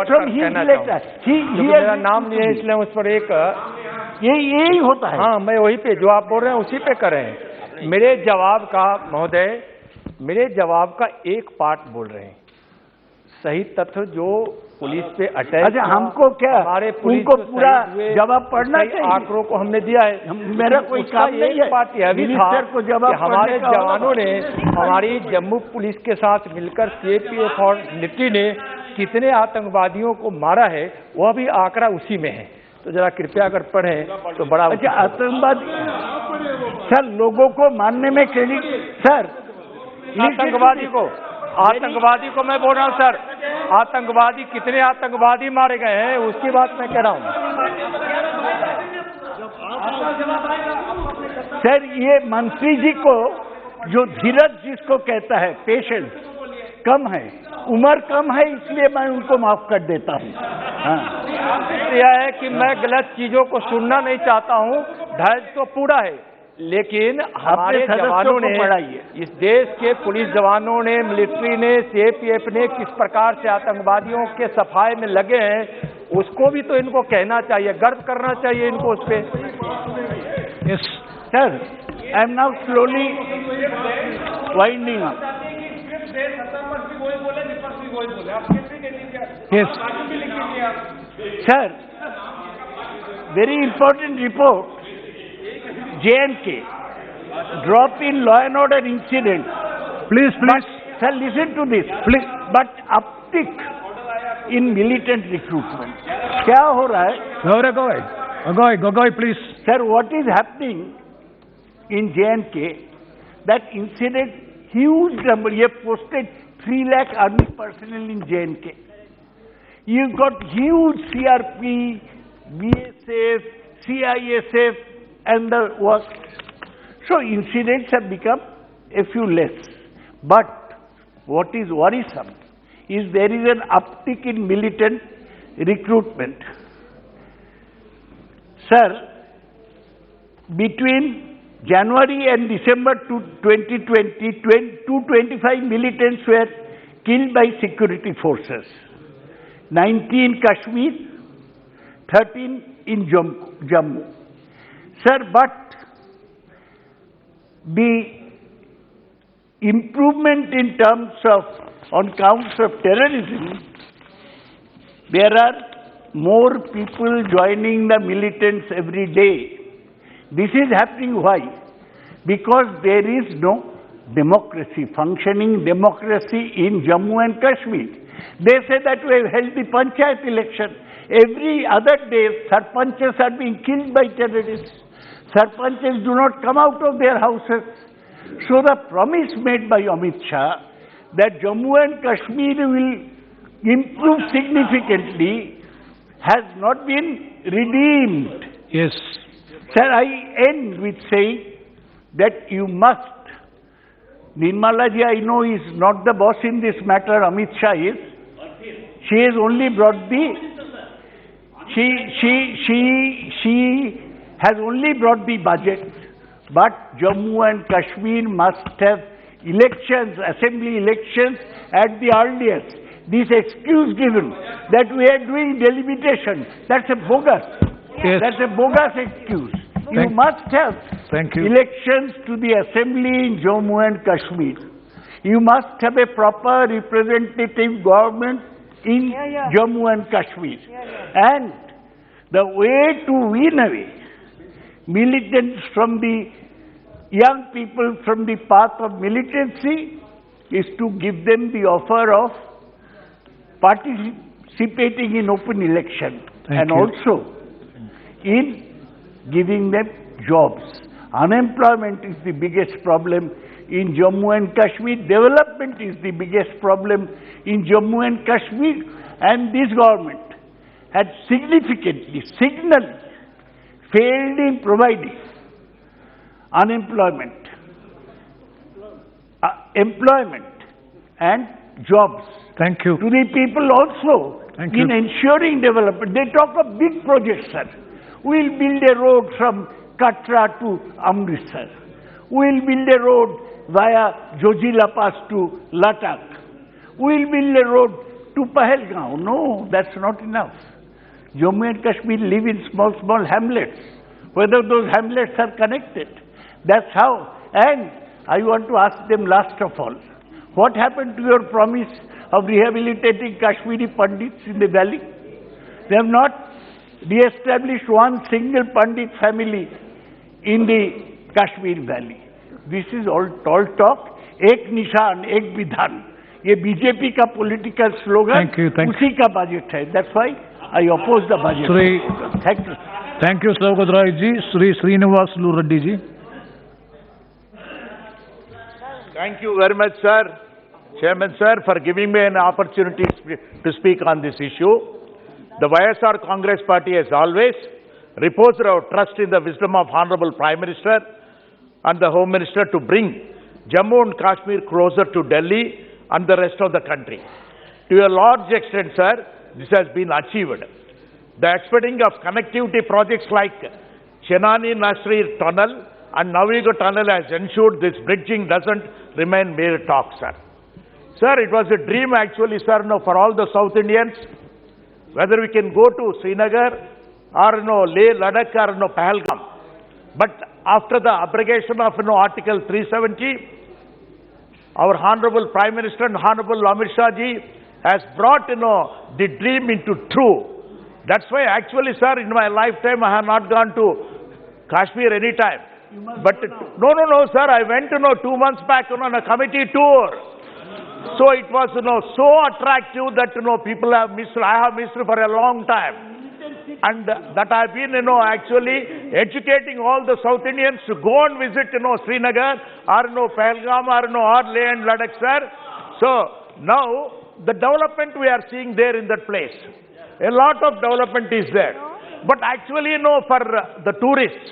from his letter. मेरा नाम नहीं है इसलिए हम उस पर एक यही होता है. हाँ, मैं वही पे जो आप बोल रहे हैं उसी पे करें. मेरे जवाब का महोदय, मेरे जवाब का एक पार्ट बोल रहे हैं. सही तथ्य जो पुलिस पे अटैक, अच्छा हमको क्या, हमारे पुलिस उनको पूरा जवाब पढ़ना चाहिए. आंकड़ों को हमने दिया है. मेरा कोई काम नहीं है. पार्ट यह भी था कि हमारे जवानों ने हमारी जम्मू पुलिस के साथ मिलकर सीआरपीएफ और मिलिट्री ने कितने आतंकवादियों को मारा है, वह भी आंकड़ा उसी में है. तो जरा कृपया अगर पढ़ें तो बड़ा. अच्छा, आतंकवादी सर, लोगों को मानने में क्रेडिट सर, आतंकवादी को मैं बोल रहा हूं सर. आतंकवादी कितने आतंकवादी मारे गए हैं उसकी बात मैं कह रहा हूं. सर, ये मंत्री जी को जो धीरज जिसको कहता है, पेशेंस कम है, उम्र कम है, इसलिए मैं उनको माफ कर देता हूं. यह है कि मैं गलत चीजों को सुनना नहीं चाहता हूं. धैर्य तो पूरा है, लेकिन हमारे जवानों ने, इस देश के पुलिस जवानों ने, मिलिट्री ने, सीआरपीएफ ने किस प्रकार से आतंकवादियों के सफाई में लगे हैं, उसको भी तो इनको कहना चाहिए, गर्व करना चाहिए इनको उस पे. Yes, sir, I am now slowly winding up. Yes, sir, very important report. J&K, drop in law and order incident. Please. But, sir, listen to this. Please. But uptick in militant recruitment. क्या हो रहा है? Go ahead, please. Sir, what is happening in J&K? That incident, huge number. You have posted 3 lakh army personnel in J&K. You've got huge CRP, BSF, CISF, and the work. So incidents have become a few less. But what is worrisome is there is an uptick in militant recruitment. Sir, between January and December 2020, 225 militants were killed by security forces. 90 in Kashmir, 13 in Jammu. Sir, but the improvement in terms of, on counts of terrorism, there are more people joining the militants every day. This is happening why? Because there is no democracy, functioning democracy in Jammu and Kashmir. They say that we have held the panchayat election. Every other day, sarpanches are being killed by terrorists. Sarpanches do not come out of their houses. So the promise made by Amit Shah that Jammu and Kashmir will improve significantly has not been redeemed. Yes. Sir, I end with saying that you must, Nirmala ji, I know, is not the boss in this matter, Amit Shah is. She has only brought the, she has only brought the budget, but Jammu and Kashmir must have elections, assembly elections at the earliest. This excuse given that we are doing delimitation, that's a bogus. Yes. That's a bogus excuse. You must have elections to the assembly in Jammu and Kashmir. You must have a proper representative government in Jammu and Kashmir. And the way to win away militants from the young people from the path of militancy is to give them the offer of participating in open election and also in giving them jobs. Unemployment is the biggest problem in Jammu and Kashmir. Development is the biggest problem in Jammu and Kashmir. And this government had significantly, signally failed in providing unemployment, employment and jobs. Thank you. To the people also in ensuring development. They talk of big projects, sir. We'll build a road from Katra to Amritsar. We'll build a road via Jojila Pass to Ladakh. We'll build a road to Pahalgaon. No, that's not enough. Jammu and Kashmir live in small, small hamlets. Whether those hamlets are connected. That's how. And I want to ask them last of all, what happened to your promise of rehabilitating Kashmiri Pandits in the valley? They have not re-established one single Pandit family in the Kashmir valley. This is all tall talk. Ek nishan, ek vidhan. ये BJP का political slogan उसी का budget है. That's why I oppose the budget. Thank you. Thank you, Saugata Rai ji. Sri Srinivas Reddy ji. Thank you very much, sir. Chairman, sir, for giving me an opportunity to speak on this issue. The YSR Congress Party has always reposed our trust in the wisdom of Honorable Prime Minister and the Home Minister to bring Jammu and Kashmir closer to Delhi and the rest of the country. To a large extent, sir, this has been achieved. The expediting of connectivity projects like Chenani Nasri Tunnel and Navigo Tunnel has ensured this bridging doesn't remain mere talk, sir. Sir, it was a dream actually, sir, for all the South Indians, whether we can go to Srinagar or Leh, Ladakh or Pahalgam. But after the abrogation of Article 370, our Honorable Prime Minister and Honorable Amit Shah ji has brought the dream into true. That's why actually, sir, in my lifetime I have not gone to Kashmir any time. But no, sir, I went 2 months back on a committee tour. So it was so attractive that people have missed. I have missed for a long time, and that I have been actually educating all the South Indians to go and visit Srinagar or Pahalgam or Leh and Ladakh, sir. So now the development we are seeing there in that place, a lot of development is there. But actually for the tourists,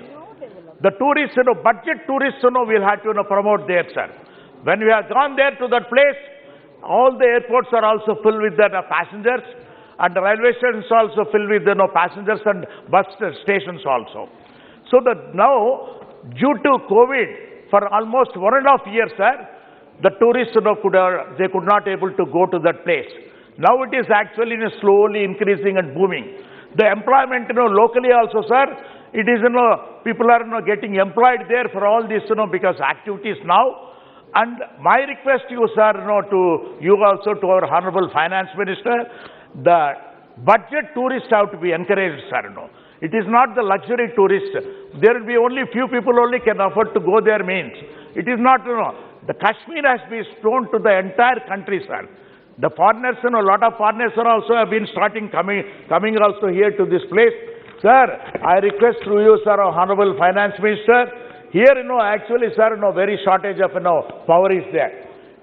budget tourists we'll have to promote there, sir. When we have gone there to that place, all the airports are also filled with the passengers, and the railway stations also filled with passengers and bus stations also. So that now, due to COVID, for almost 1.5 years, sir, the tourists they could not able to go to that place. Now it is actually slowly increasing and booming. The employment locally also, sir, it is people are getting employed there for all this because activities now. And my request to you, sir, to you also, to our Honorable Finance Minister, the budget tourists have to be encouraged, sir. It is not the luxury tourists. There will be only few people only can afford to go there means. It is not, the Kashmir has been shown to the entire country, sir. The foreigners, a lot of foreigners also have been coming also here to this place. Sir, I request through you, sir, Honorable Finance Minister, here, actually, sir, very shortage of, power is there.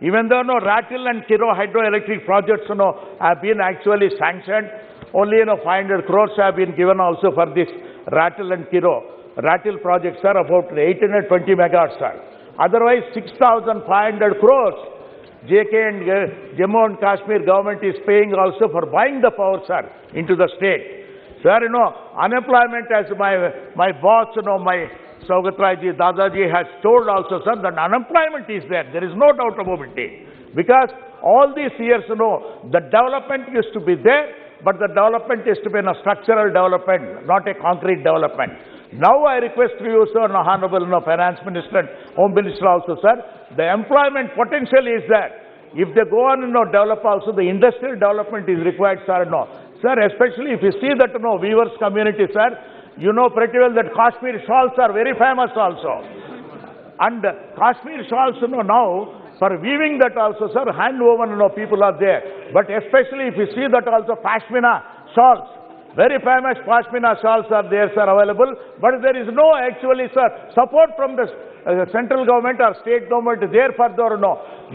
Even though, Ratil and Kiro hydroelectric projects, have been actually sanctioned, only, 500 crores have been given also for this Ratil and Kiro. Ratil projects, sir, about 820 megawatts, sir. Otherwise, 6,500 crores, JK and Jammu and Kashmir government is paying also for buying the power, sir, into the state. Sir, unemployment, as my boss, my Saugatraji, Dadaji has told also, sir, that unemployment is there. There is no doubt about it. Because all these years, the development used to be there, but the development is to be a structural development, not a concrete development. Now I request to you, sir, Honorable Finance Minister and Home Minister also, sir, the employment potential is there. If they go on, develop also, the industrial development is required, sir. Sir, especially if you see that, weavers community, sir, you know pretty well that Kashmir shawls are very famous also. And Kashmir shawls, now, for weaving that also, sir, hand-woven, people are there. But especially if you see that also, Pashmina shawls, very famous Pashmina shawls are there, sir, available. But there is no actually, sir, support from the central government or state government there for the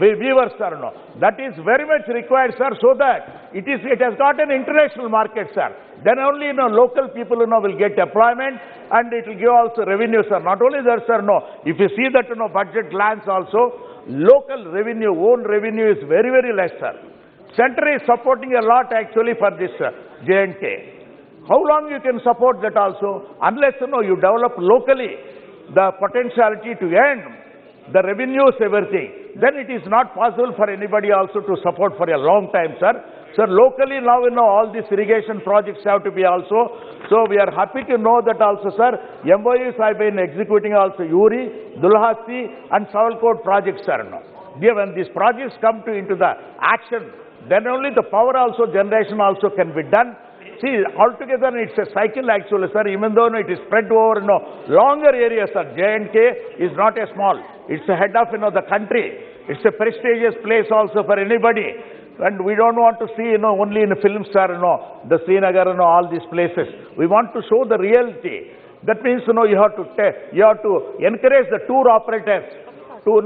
weavers, sir. That is very much required, sir, so that it has got an international market, sir. Then only local people will get employment and it will give also revenue, sir. Not only that, sir, if you see that budget glance also, local revenue, own revenue is very, very less, sir. Center is supporting a lot actually for this J&K. How long you can support that also? Unless you develop locally the potentiality to earn the revenues, everything, then it is not possible for anybody also to support for a long time, sir. Sir, locally now, all these irrigation projects have to be also. So we are happy to know that also, sir, MOUs have been executing also Uri, Dulhasti and Savalkot projects, sir. When these projects come into the action, then only the power also, generation also can be done. See, altogether it's a cycle actually, sir, even though it is spread over longer areas, sir. J&K is not a small. It's the head of the country. It's a prestigious place also for anybody. And we don't want to see only in films, sir, the Srinagar and all these places. We want to show the reality. That means you have to encourage the tour operators to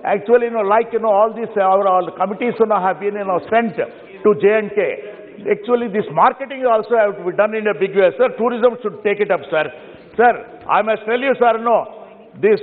actually like all these our committees have been sent to J&K. Actually, this marketing also have to be done in a big way, sir. Tourism should take it up, sir. Sir, I must tell you, sir, this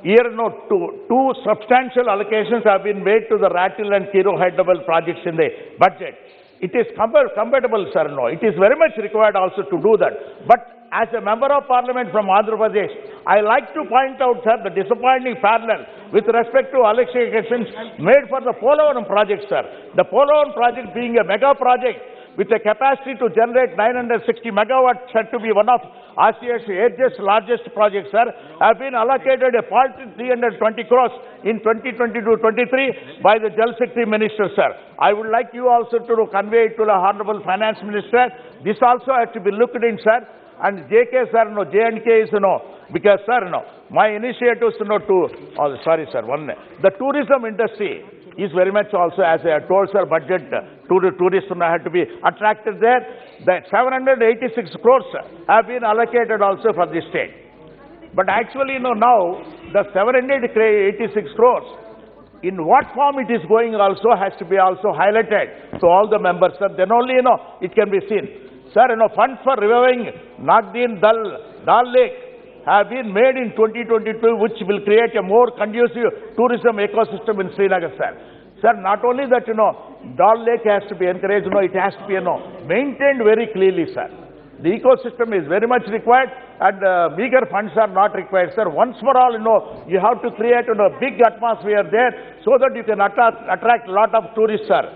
year, two substantial allocations have been made to the Ratil and Kiro hydroelectric projects in the budget. It is compatible, sir. It is very much required also to do that. But as a member of parliament from Andhra Pradesh, I like to point out, sir, the disappointing parallel with respect to allocations made for the Polavaram project, sir. The Polavaram project being a mega project with a capacity to generate 960 megawatts, said to be one of ASEAN's largest projects, sir, have been allocated a 320 crores in 2022-23 by the Jal Shakti Minister, sir. I would like you also to convey it to the Honorable Finance Minister. This also has to be looked in, sir. And JK, sir, J&K is, because, sir, my initiatives, the tourism industry is very much also, as I told, sir, budget, tourists have to be attracted there. The 786 crores have been allocated also for this state. But actually, now, the 786 crores, in what form it is going also has to be also highlighted to all the members, sir. Then only, it can be seen. Sir, funds for reviving Nagdin Dal Lake, have been made in 2022, which will create a more conducive tourism ecosystem in Srinagar, sir. Sir, not only that, Dal Lake has to be encouraged, it has to be, maintained very clearly, sir. The ecosystem is very much required, and meager funds are not required, sir. Once for all, you have to create a big atmosphere there so that you can attract a lot of tourists, sir.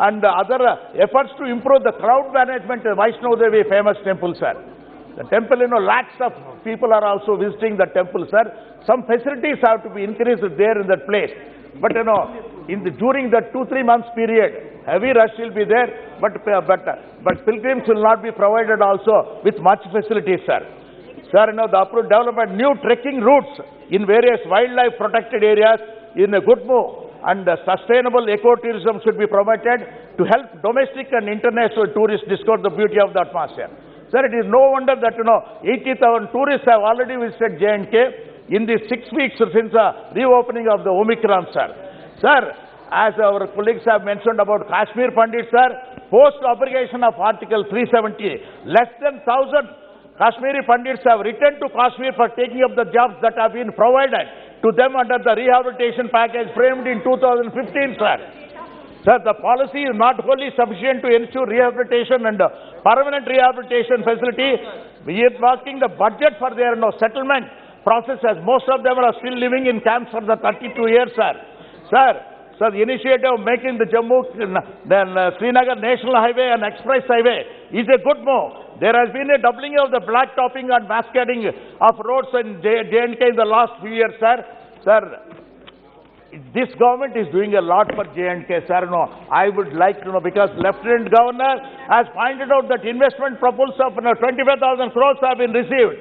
And other efforts to improve the crowd management, Vaishnav Devi famous temple, sir. The temple, lakhs of people are also visiting the temple, sir. Some facilities have to be increased there in that place. But, during the 2-3 months period, heavy rush will be there, but pilgrims will not be provided also with much facilities, sir. Sir, the approved development, new trekking routes in various wildlife protected areas in a good move, and sustainable ecotourism should be promoted to help domestic and international tourists discover the beauty of the atmosphere. Sir, it is no wonder that, 80,000 tourists have already visited J&K in the 6 weeks since the reopening of the Omicron, sir. Sir, as our colleagues have mentioned about Kashmir Pandit, sir, post-abrogation of Article 370, less than 1,000 Kashmiri Pandits have returned to Kashmir for taking up the jobs that have been provided to them under the rehabilitation package framed in 2015, sir. Sir, the policy is not wholly sufficient to ensure rehabilitation and permanent rehabilitation facility. We are marking the budget for their settlement process, as most of them are still living in camps for the 32 years, sir. Sir, the initiative of making the Srinagar National Highway and Express Highway is a good move. There has been a doubling of the blacktopping and mascading of roads in J&K in the last few years, sir. Sir, this government is doing a lot for J&K, sir. I would like to know, because Lieutenant Governor has pointed out that investment proposals of 25,000 crores have been received.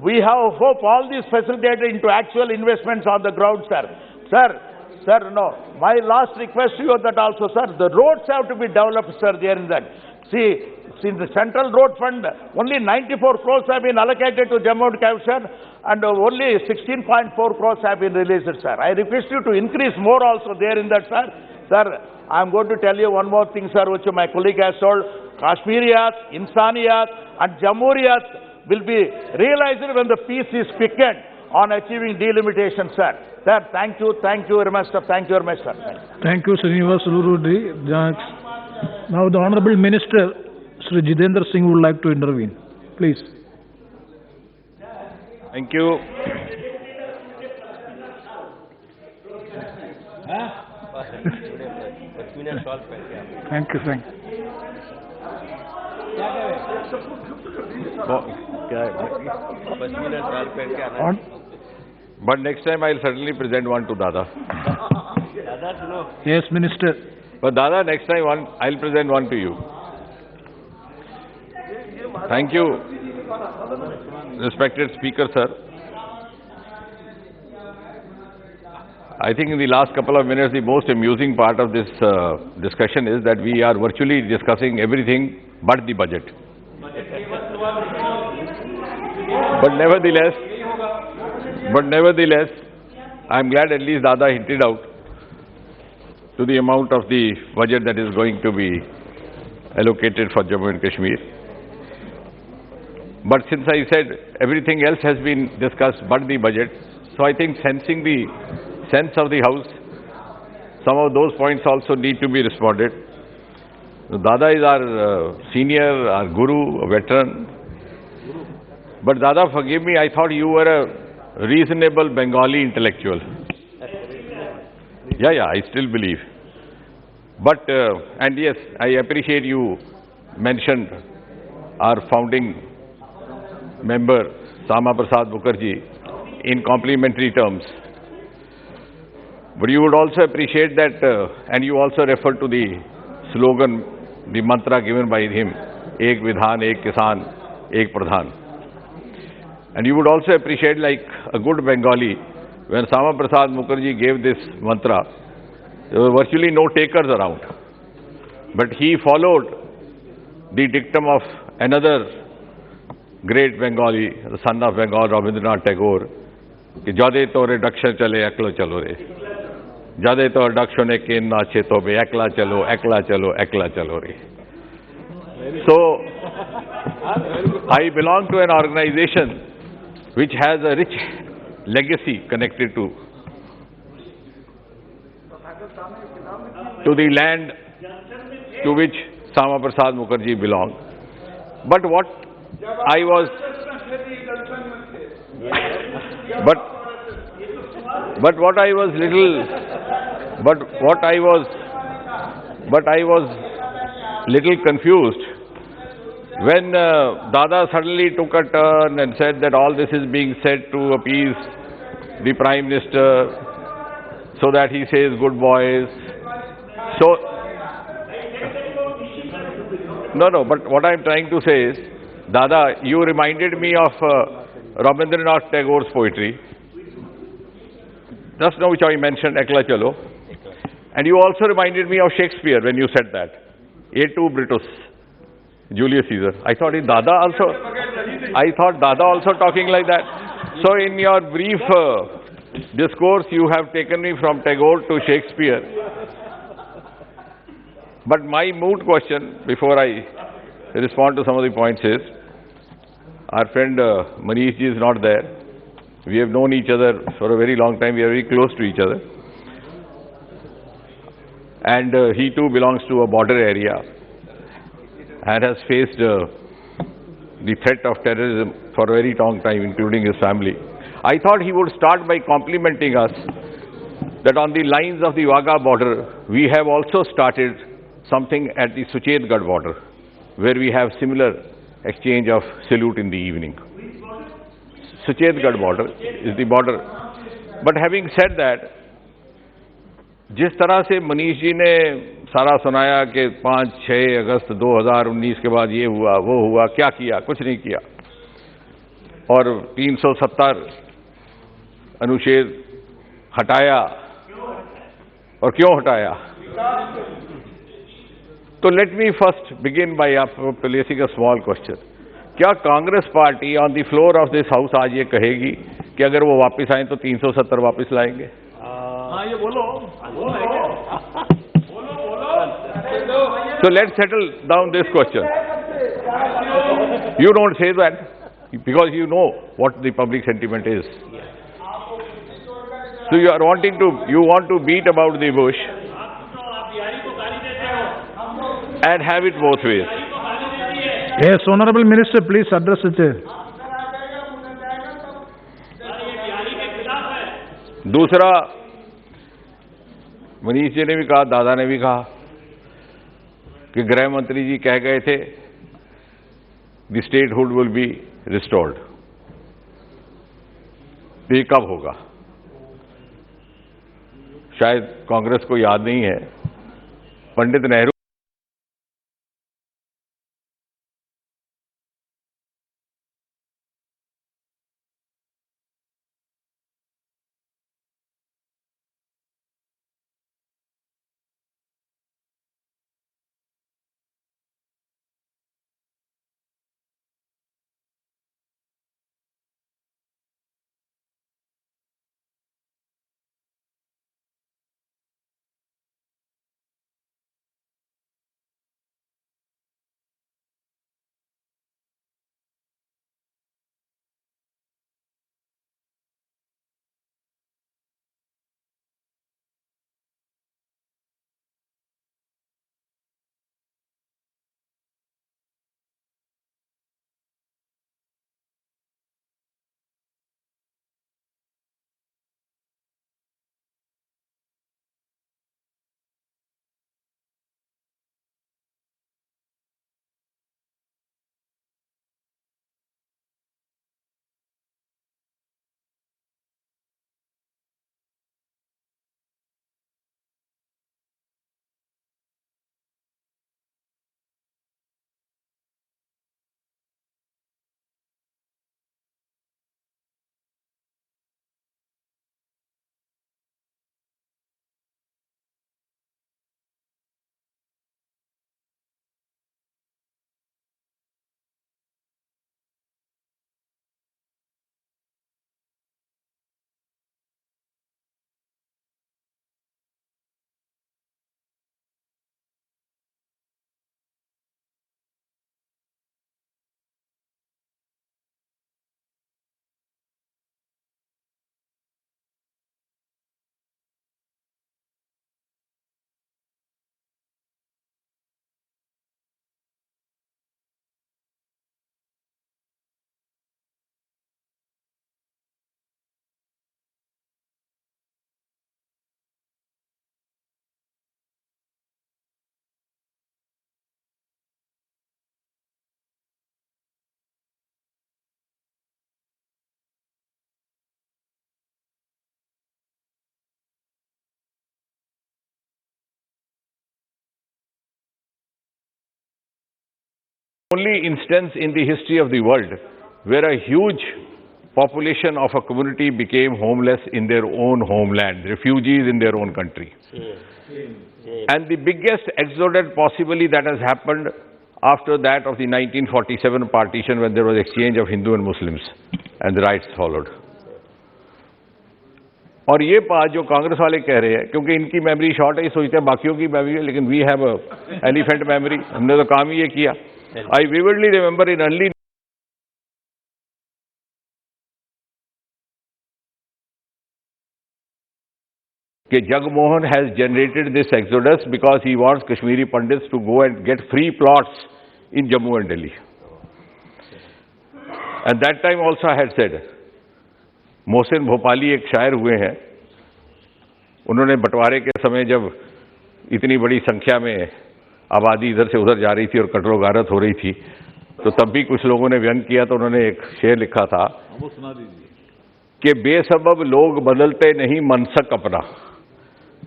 We have hope all these facilitated into actual investments on the ground, sir. Sir, my last request to you that also, sir, the roads have to be developed, sir, there in that. See, in the Central Road Fund, only 94 crores have been allocated to Jammu and Kashmir, and only 16.4 crores have been released, sir. I request you to increase more also there in that, sir. Sir, I am going to tell you one more thing, sir, which my colleague has told. Kashmiriyat, Insaniyat, and Jamhuriyat will be realized when the peace is picked on achieving delimitation, sir. Sir, thank you very much, sir. Thank you very much, sir. Thank you, Srinivas Ulurudi. Now the Honorable Minister, Sri Jitendra Singh, would like to intervene. Please. Thank you. Thank you. But next time I'll certainly present one to Dada. Yes, Minister. But Dada, next time I'll present one to you. Thank you, respected Speaker, sir. I think in the last couple of minutes, the most amusing part of this discussion is that we are virtually discussing everything but the budget. But nevertheless, I'm glad at least Dada hinted out to the amount of the budget that is going to be allocated for Jammu and Kashmir. But since I said everything else has been discussed but the budget, so I think sensing the sense of the House, some of those points also need to be responded. Dada is our senior, our guru, a veteran. But Dada, forgive me, I thought you were a reasonable Bengali intellectual. Yeah, I still believe. But, and yes, I appreciate you mentioned our founding member, Sama Prasad Mukherjee, in complimentary terms. But you would also appreciate that, and you also referred to the slogan, the mantra given by him, Ek Vidhan, Ek Kisan, Ek Pradhan. And you would also appreciate, like a good Bengali, when Sama Prasad Mukherjee gave this mantra, there were virtually no takers around. But he followed the dictum of another great Bengali, the son of Bengal, Rabindranath Tagore, कि जादे तो reduction चले एकलो चलो रे, जादे तो reduction ने के नाचे तो बे एकला चलो रे. So I belong to an organization which has a rich legacy connected to the land to which Sama Prasad Mukherjee belonged. But what I was, but what I was little, but I was little confused when Dada suddenly took a turn and said that all this is being said to appease the Prime Minister so that he says good boys. So, no, but what I'm trying to say is, Dada, you reminded me of Rabindranath Tagore's poetry. Just now which I mentioned, Ekla Chalo. And you also reminded me of Shakespeare when you said that. Et tu Brutus, Julius Caesar. I thought Dada also talking like that. So in your brief discourse, you have taken me from Tagore to Shakespeare. But my moot question, before I respond to some of the points, is, our friend Manish ji is not there. We have known each other for a very long time. We are very close to each other. And he too belongs to a border area and has faced the threat of terrorism for a very long time, including his family. I thought he would start by complimenting us that on the lines of the Wagah border, we have also started something at the Suchetgarh border, where we have similar exchange of salute in the evening. Suchetgarh border is the border. But having said that, जिस तरह से मनीष जी ने सारा सुनाया कि 5-6 अगस्त 2019 के बाद ये हुआ, वो हुआ, क्या किया, कुछ नहीं किया, और 370 अनुच्छेद हटाया, और क्यों हटाया? तो let me first begin by placing a small question. क्या Congress party on the floor of this house आज ये कहेगी कि अगर वो वापस आए तो 370 वापस लाएंगे? ये बोलो. So let's settle down this question. You don't say that because you know what the public sentiment is. So you want to beat about the bush and have it both ways. Yes, Honorable Minister, please address it. दूसरा, मनीष जी ने भी कहा, दादा ने भी कहा कि गृह मंत्री जी कह गए थे the statehood will be restored. ये कब होगा? शायद कांग्रेस को याद नहीं है, Pandit Nehru only instance in the history of the world where a huge population of a community became homeless in their own homeland, refugees in their own country. And the biggest exodus possibly that has happened after that of the 1947 partition, when there was exchange of Hindu and Muslims and the riots followed. और ये बात जो कांग्रेस वाले कह रहे हैं, क्योंकि इनकी मेमोरी शॉर्ट है, ये सोचते हैं बाकियों की मेमोरी है, लेकिन वी हैव एलिफेंट मेमोरी, हमने तो काम ही ये किया. आई विविडली रिमेंबर इन अर्ली कि Jagmohan has generated this exodus because he wants Kashmiri Pandits to go and get free plots in Jammu and Delhi. And that time also I had said, Mohsin Bhopali एक शायर हुए हैं, उन्होंने बंटवारे के समय जब इतनी बड़ी संख्या में आबादी इधर से उधर जा रही थी और कटरो गारत हो रही थी, तो तब भी कुछ लोगों ने व्यंग किया, तो उन्होंने एक शेर लिखा था कि बेसबब लोग बदलते नहीं मनसक अपना,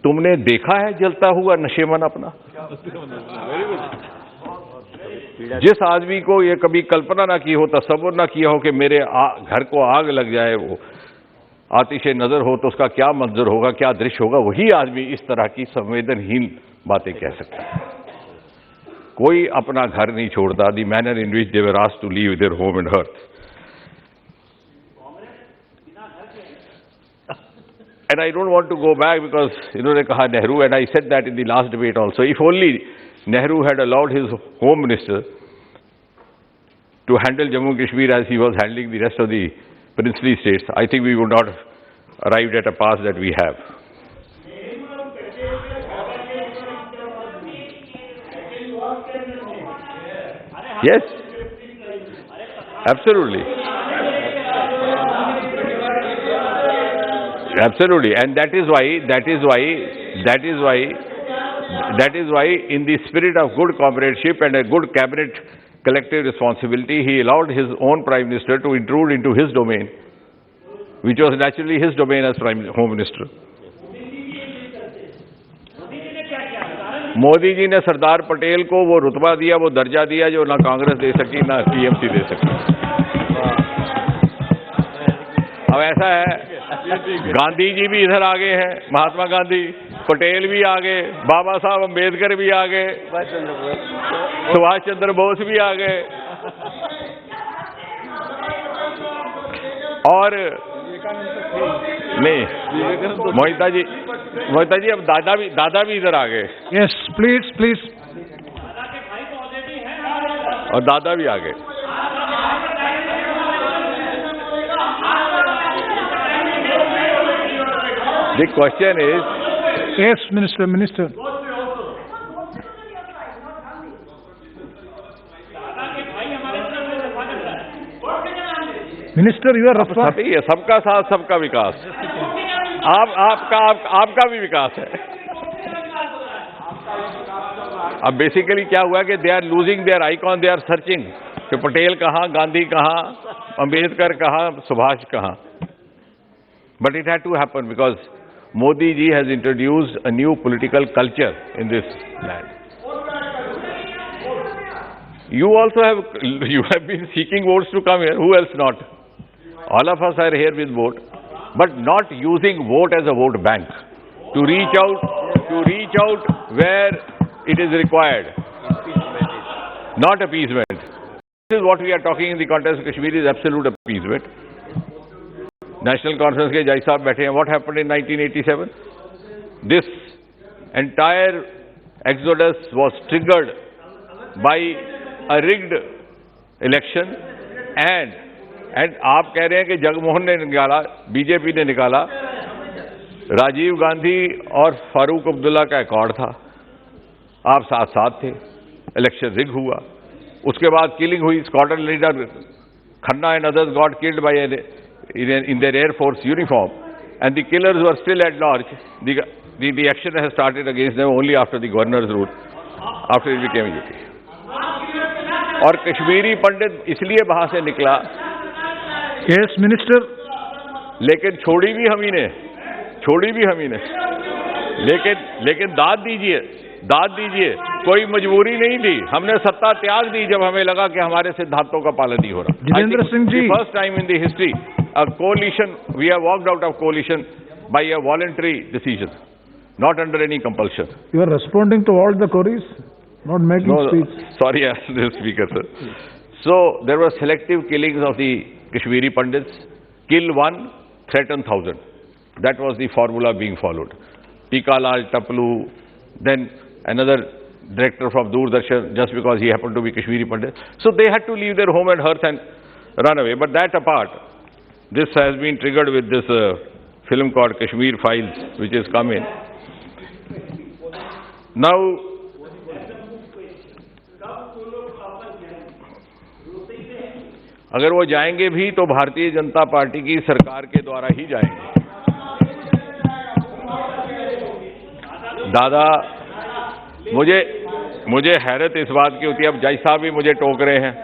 तुमने देखा है जलता हुआ नशेमन अपना. जिस आदमी को ये कभी कल्पना ना की हो, तसव्वुर ना किया हो कि मेरे घर को आग लग जाए, वो आतिशे नजर हो तो उसका क्या मंजर होगा, क्या दृश्य होगा, वही आदमी इस तरह की संवेदनहीन बातें कह सकता है. कोई अपना घर नहीं छोड़ता. The manner in which they were asked to leave their home and hearth. And I don't want to go back because इन्होंने कहा Nehru, and I said that in the last debate also. If only Nehru had allowed his home minister to handle Jammu and Kashmir as he was handling the rest of the princely states, I think we would not arrive at a pass that we have. Yes, absolutely. Absolutely, and that is why in the spirit of good comradeship and a good cabinet collective responsibility, he allowed his own Prime Minister to intrude into his domain, which was naturally his domain as Home Minister. Modi ji ने सरदार पटेल को वो रुतबा दिया, वो दर्जा दिया जो ना कांग्रेस दे सकी, ना टीएमसी दे सकी. अब ऐसा है, गांधी जी भी इधर आ गए हैं, महात्मा गांधी, पटेल भी आ गए, बाबा साहब अम्बेडकर भी आ गए, सुभाष चंद्र बोस भी आ गए, और नहीं मोहिता जी अब दादा भी इधर आ गए. Yes please please. और दादा भी आ गए. The question is, yes, Minister. Minister, you are responsible. सबका साथ सबका विकास. आपका भी विकास है. अब बेसिकली क्या हुआ कि they are losing their icon, they are searching कि पटेल कहाँ, गांधी कहाँ, अम्बेडकर कहाँ, सुभाष कहाँ. But it had to happen because Modi ji has introduced a new political culture in this land. You have been seeking votes to come here. Who else not? All of us are here with vote, but not using vote as a vote bank to reach out where it is required. Not appeasement. This is what we are talking in the context of Kashmir is absolute appeasement. National Conference के जज साहब बैठे हैं. What happened in 1987? This entire exodus was triggered by a rigged election, and आप कह रहे हैं कि जगमोहन ने निकाला, बीजेपी ने निकाला. राजीव गांधी और फारूक अब्दुल्ला का अकॉर्ड था, आप साथ साथ थे, इलेक्शन रिग हुआ, उसके बाद किलिंग हुई. Squadron leader Khanna and others got killed by in their Air Force uniform, and the killers were still at large. The action has started against them only after the governor's rule, after it became UP. और कश्मीरी पंडित इसलिए वहां से निकला. Yes, Minister. लेकिन छोड़ी भी हम ही ने. लेकिन दाद दीजिए, दाद दीजिए, कोई मजबूरी नहीं थी, हमने सत्ता त्याग दी जब हमें लगा कि हमारे सिद्धांतों का पालन नहीं हो रहा। Jitendra Singh ji, first time in the history a coalition, we have walked out of coalition by a voluntary decision, not under any compulsion. you are responding to all the queries, not making No, speech. sorry, the speaker, sir. So there were selective killings of the Kashmiri Pandits. Kill one, threaten 1,000. That was the formula being followed. Tikalal Taplu, then another director from Doordarshan, just because he happened to be Kashmiri Pandit. So they had to leave their home and hearth and run away. But that apart, this has been triggered with this film called Kashmir Files, which has come in. Now, अगर वो जाएंगे भी तो Bharatiya Janata party की सरकार के द्वारा ही जाएंगे। दादा, मुझे हैरत इस बात की होती है, अब जज साहब भी मुझे टोक रहे हैं,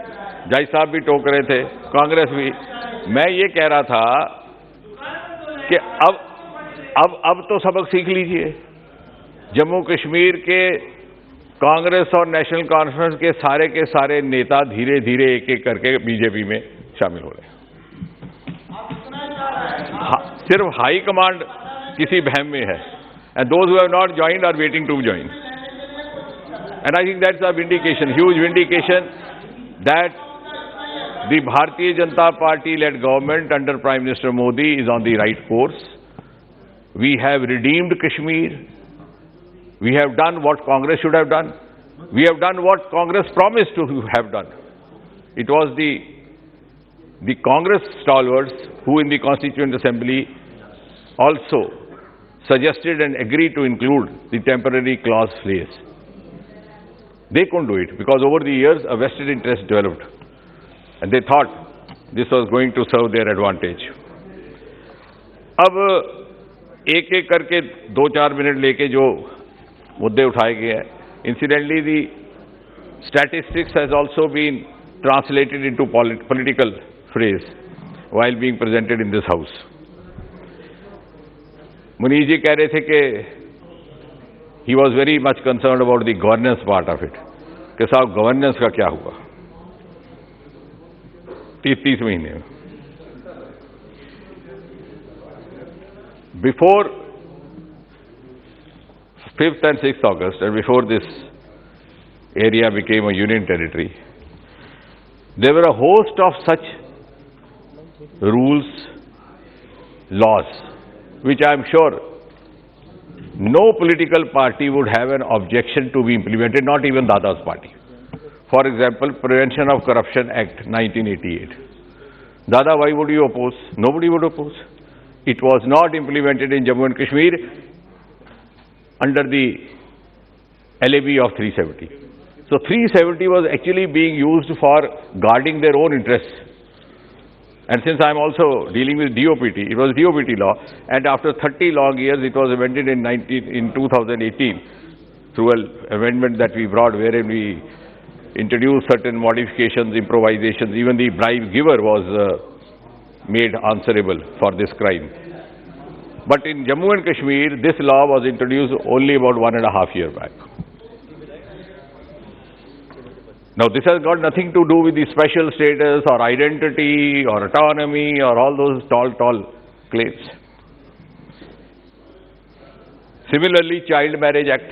जज साहब भी टोक रहे थे, कांग्रेस भी। मैं ये कह रहा था कि अब तो सबक सीख लीजिए। जम्मू कश्मीर के कांग्रेस और नेशनल कॉन्फ्रेंस के सारे नेता धीरे धीरे एक एक करके बीजेपी में शामिल हो रहे हैं। सिर्फ हाई कमांड किसी बहम में है, and those who have not joined are waiting to join, and I think that's a vindication, huge vindication that the Bharatiya Janata Party led government under Prime Minister Modi is on the right course. We have redeemed Kashmir. We have done what Congress should have done. We have done what Congress promised to have done. It was the Congress stalwarts who in the Constituent Assembly also suggested and agreed to include the temporary clause phrase. They couldn't do it because over the years a vested interest developed. And they thought this was going to serve their advantage. अब एक एक करके 2-4 minute लेके जो मुद्दे उठाए गए हैं, incidentally the statistics has also been translated into political phrase while being presented in this house. Munish जी कह रहे थे कि he was very much concerned about the governance part of it, कि साहब गवर्नेंस का क्या हुआ 30 महीने में। Before 5th and 6th August, and before this area became a union territory, there were a host of such rules, laws, which I am sure no political party would have an objection to be implemented, not even Dada's party. For example, Prevention of Corruption Act 1988. Dada, why would you oppose? Nobody would oppose. It was not implemented in Jammu and Kashmir under the LAB of 370. So 370 was actually being used for guarding their own interests. And since I am also dealing with DOPT, it was DOPT law, and after 30 long years it was amended in 2018 through an amendment that we brought wherein we introduced certain modifications, improvisations. Even the bribe giver was made answerable for this crime. But in Jammu and Kashmir, this law was introduced only about 1.5 years back. Now, this has got nothing to do with the special status or identity or autonomy or all those tall claims. Similarly, Child Marriage Act.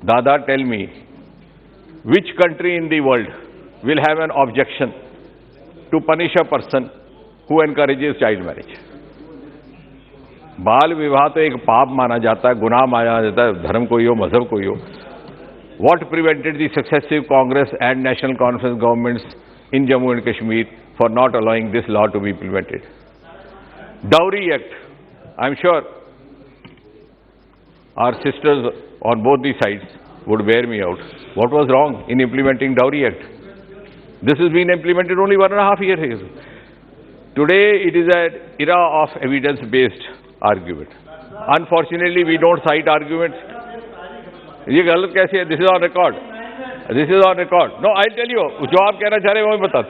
Dada, tell me, which country in the world will have an objection to punish a person who encourages child marriage? बाल विवाह तो एक पाप माना जाता है, गुनाह माना जाता है, धर्म कोई हो, मजहब कोई हो. What prevented the successive Congress and National Conference governments in Jammu and Kashmir for not allowing this law to be implemented? Dowry Act. I am sure our sisters on both the sides would bear me out. What was wrong in implementing Dowry Act? This has been implemented only 1.5 years ago. Today it is an era of evidence-based argument. Unfortunately, we don't cite arguments. ये गलत कैसे है? This is on record. This is on record. No, I'll tell you. जो आप कहना चाह रहे हैं वो बता.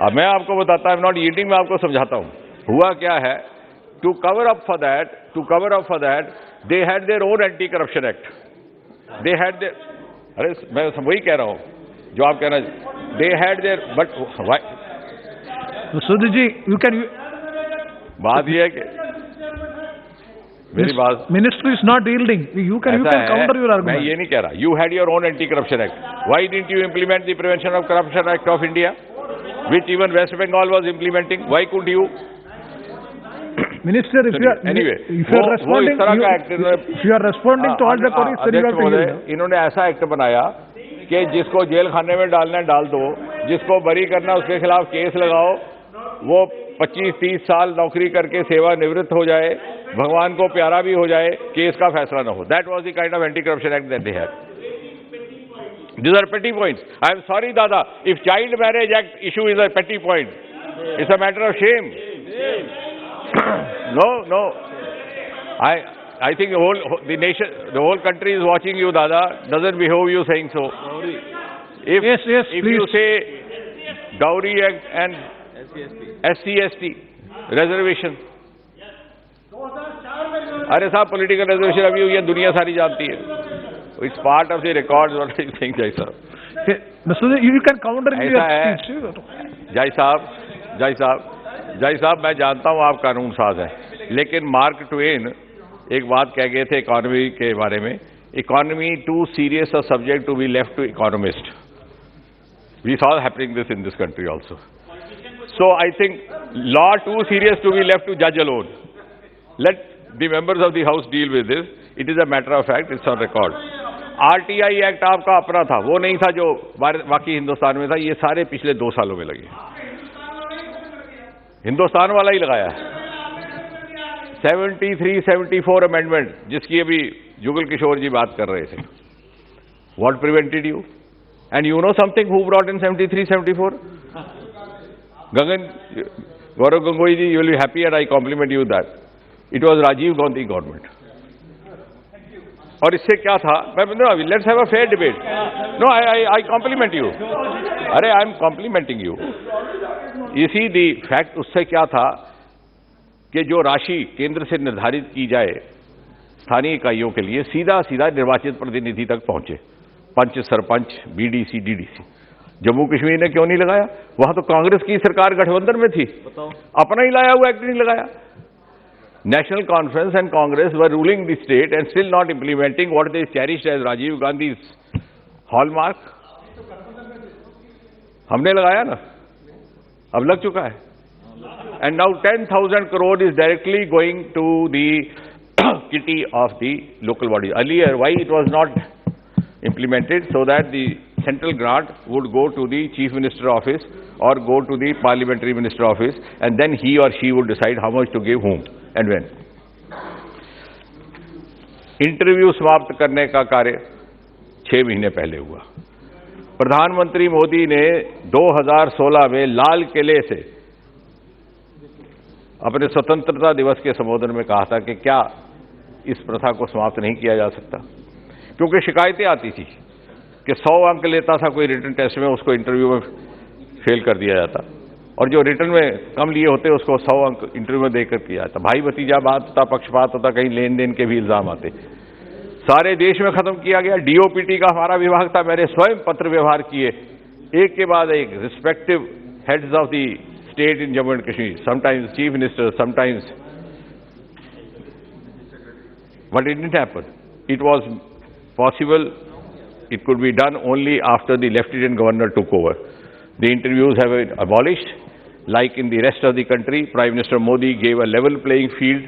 अब मैं आपको बताता हूँ. I'm not eating. मैं आपको समझाता हूँ. हुआ क्या है? To cover up for that, they had their own anti-corruption act. they had their, अरे मैं वही कह रहा हूँ जो आप कहना, they had their, but why? Sudhi ji, you can. बात ये है कि मेरी बात, Ministry is not yielding. You can counter your मैं argument. ये नहीं कह रहा. You had your own anti-corruption act. Why didn't you implement the Prevention of Corruption Act of India, which even West Bengal was implementing? Why couldn't you? Minister, if you are, Anyway, if you are responding, if you are responding to all the queries, then you have to yield. इन्होंने ऐसा act बनाया कि जिसको jail खाने में डालना है डाल दो, जिसको बरी करना उसके खिलाफ केस लगाओ, वो 25-30 साल नौकरी करके सेवानिवृत्त हो जाए, भगवान को प्यारा भी हो जाए, केस का फैसला न हो. That was the kind of anti-corruption act that they had. These are petty points. I am sorry, Dada, if Child Marriage Act issue is a petty point, it's a matter of shame. No. I think the nation, the whole country is watching you, Dada. Doesn't behove you saying so. If you say Dowry Act and SC/ST reservation, अरे साहब political reservation अभी ये दुनिया सारी जानती है. It's part of the records. What do you think, Jai Sahab? You can counter in your speech. जय साहब मैं जानता हूँ आप कानून साज हैं, लेकिन मार्क ट्वेन एक बात कह गए थे इकोनॉमी के बारे में, economy too serious a subject to be left to economist. We saw happening this in this country also. So I think law too serious to be left to जज alone. Let the members of the house deal with this. It is a matter of fact, it's on record. RTI act आपका अपना था, वो नहीं था जो बाकी हिंदुस्तान में था. ये सारे पिछले 2 सालों में लगे, हिंदुस्तान वाला ही लगाया है. 73-74 अमेंडमेंट जिसकी अभी जुगल किशोर जी बात कर रहे थे. What prevented you? And you know something who brought in 73-74? Gaurav Gangohi ji, you will be happy and I compliment you that. It was Rajiv Gandhi government. और इससे क्या था? Let's have a fair debate. No, I compliment you. अरे I am complimenting you. इसी दी fact उससे क्या था कि जो राशि केंद्र से निर्धारित की जाए स्थानीय इकाइयों के लिए सीधा निर्वाचित प्रतिनिधि तक पहुंचे, पंच, सरपंच, बीडीसी, डीडीसी. जम्मू कश्मीर ने क्यों नहीं लगाया? वहां तो कांग्रेस की सरकार गठबंधन में थी, अपना ही लाया हुआ एक्ट नहीं लगाया. National Conference and Congress were ruling the state and still not implementing what they cherished as Rajiv Gandhi hallmark. हमने लगाया ना, अब लग चुका है. And now 10,000 crore is directly going to the kitty of the local body. Earlier, why it was not implemented? So that the central grant would go to the chief minister office or go to the parliamentary minister office, and then he or she would decide how much to give whom and when. Interview समाप्त करने का कार्य 6 महीने पहले हुआ. प्रधानमंत्री मोदी ने 2016 में लाल किले से अपने स्वतंत्रता दिवस के संबोधन में कहा था कि क्या इस प्रथा को समाप्त नहीं किया जा सकता, क्योंकि शिकायतें आती थी कि 100 अंक लेता था कोई रिटन टेस्ट में, उसको इंटरव्यू में फेल कर दिया जाता, और जो रिटन में कम लिए होते उसको 100 अंक इंटरव्यू में देकर किया जाता. भाई भतीजा बात होता, पक्षपात होता, कहीं लेन देन के भी इल्जाम आते. सारे देश में खत्म किया गया. डीओपीटी का हमारा विभाग था, मैंने स्वयं पत्र व्यवहार किए एक के बाद एक respective heads of the state in Jammu and Kashmir, sometimes chief minister, sometimes, but it didn't happen. It was possible, it could be done only after the Lieutenant Governor took over. The interviews have been abolished. Like in the rest of the country, Prime Minister Modi gave a level playing field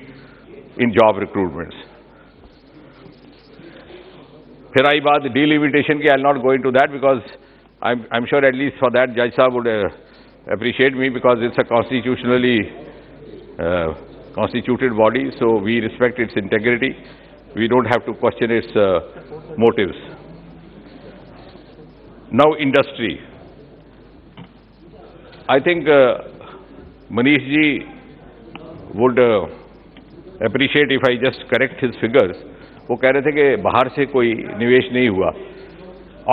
in job recruitments. फिर आई बात delimitation की. I'll not go into that because I'm sure at least for that Judge Sahab would appreciate me, because it's a constitutionally constituted body, so we respect its integrity. We don't have to question its motives. Now industry. I think Manish ji would appreciate if I just correct his figures. वो कह रहे थे कि बाहर से कोई निवेश नहीं हुआ.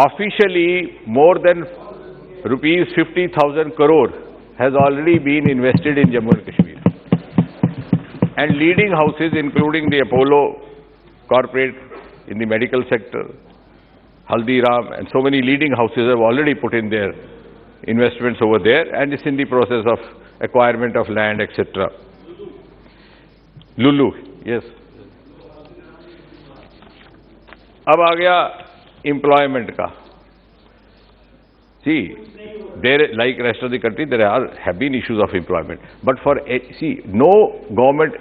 Officially, more than rupees 50,000 crore has already been invested in Jammu and Kashmir. And leading houses, including the Apollo corporate in the medical sector, Haldiram, and so many leading houses have already put in their investments over there, and it's in the process of acquirement of land, etc. Lulu, yes. अब आ गया employment का. See, there, like rest of the country, have been issues of employment. But no government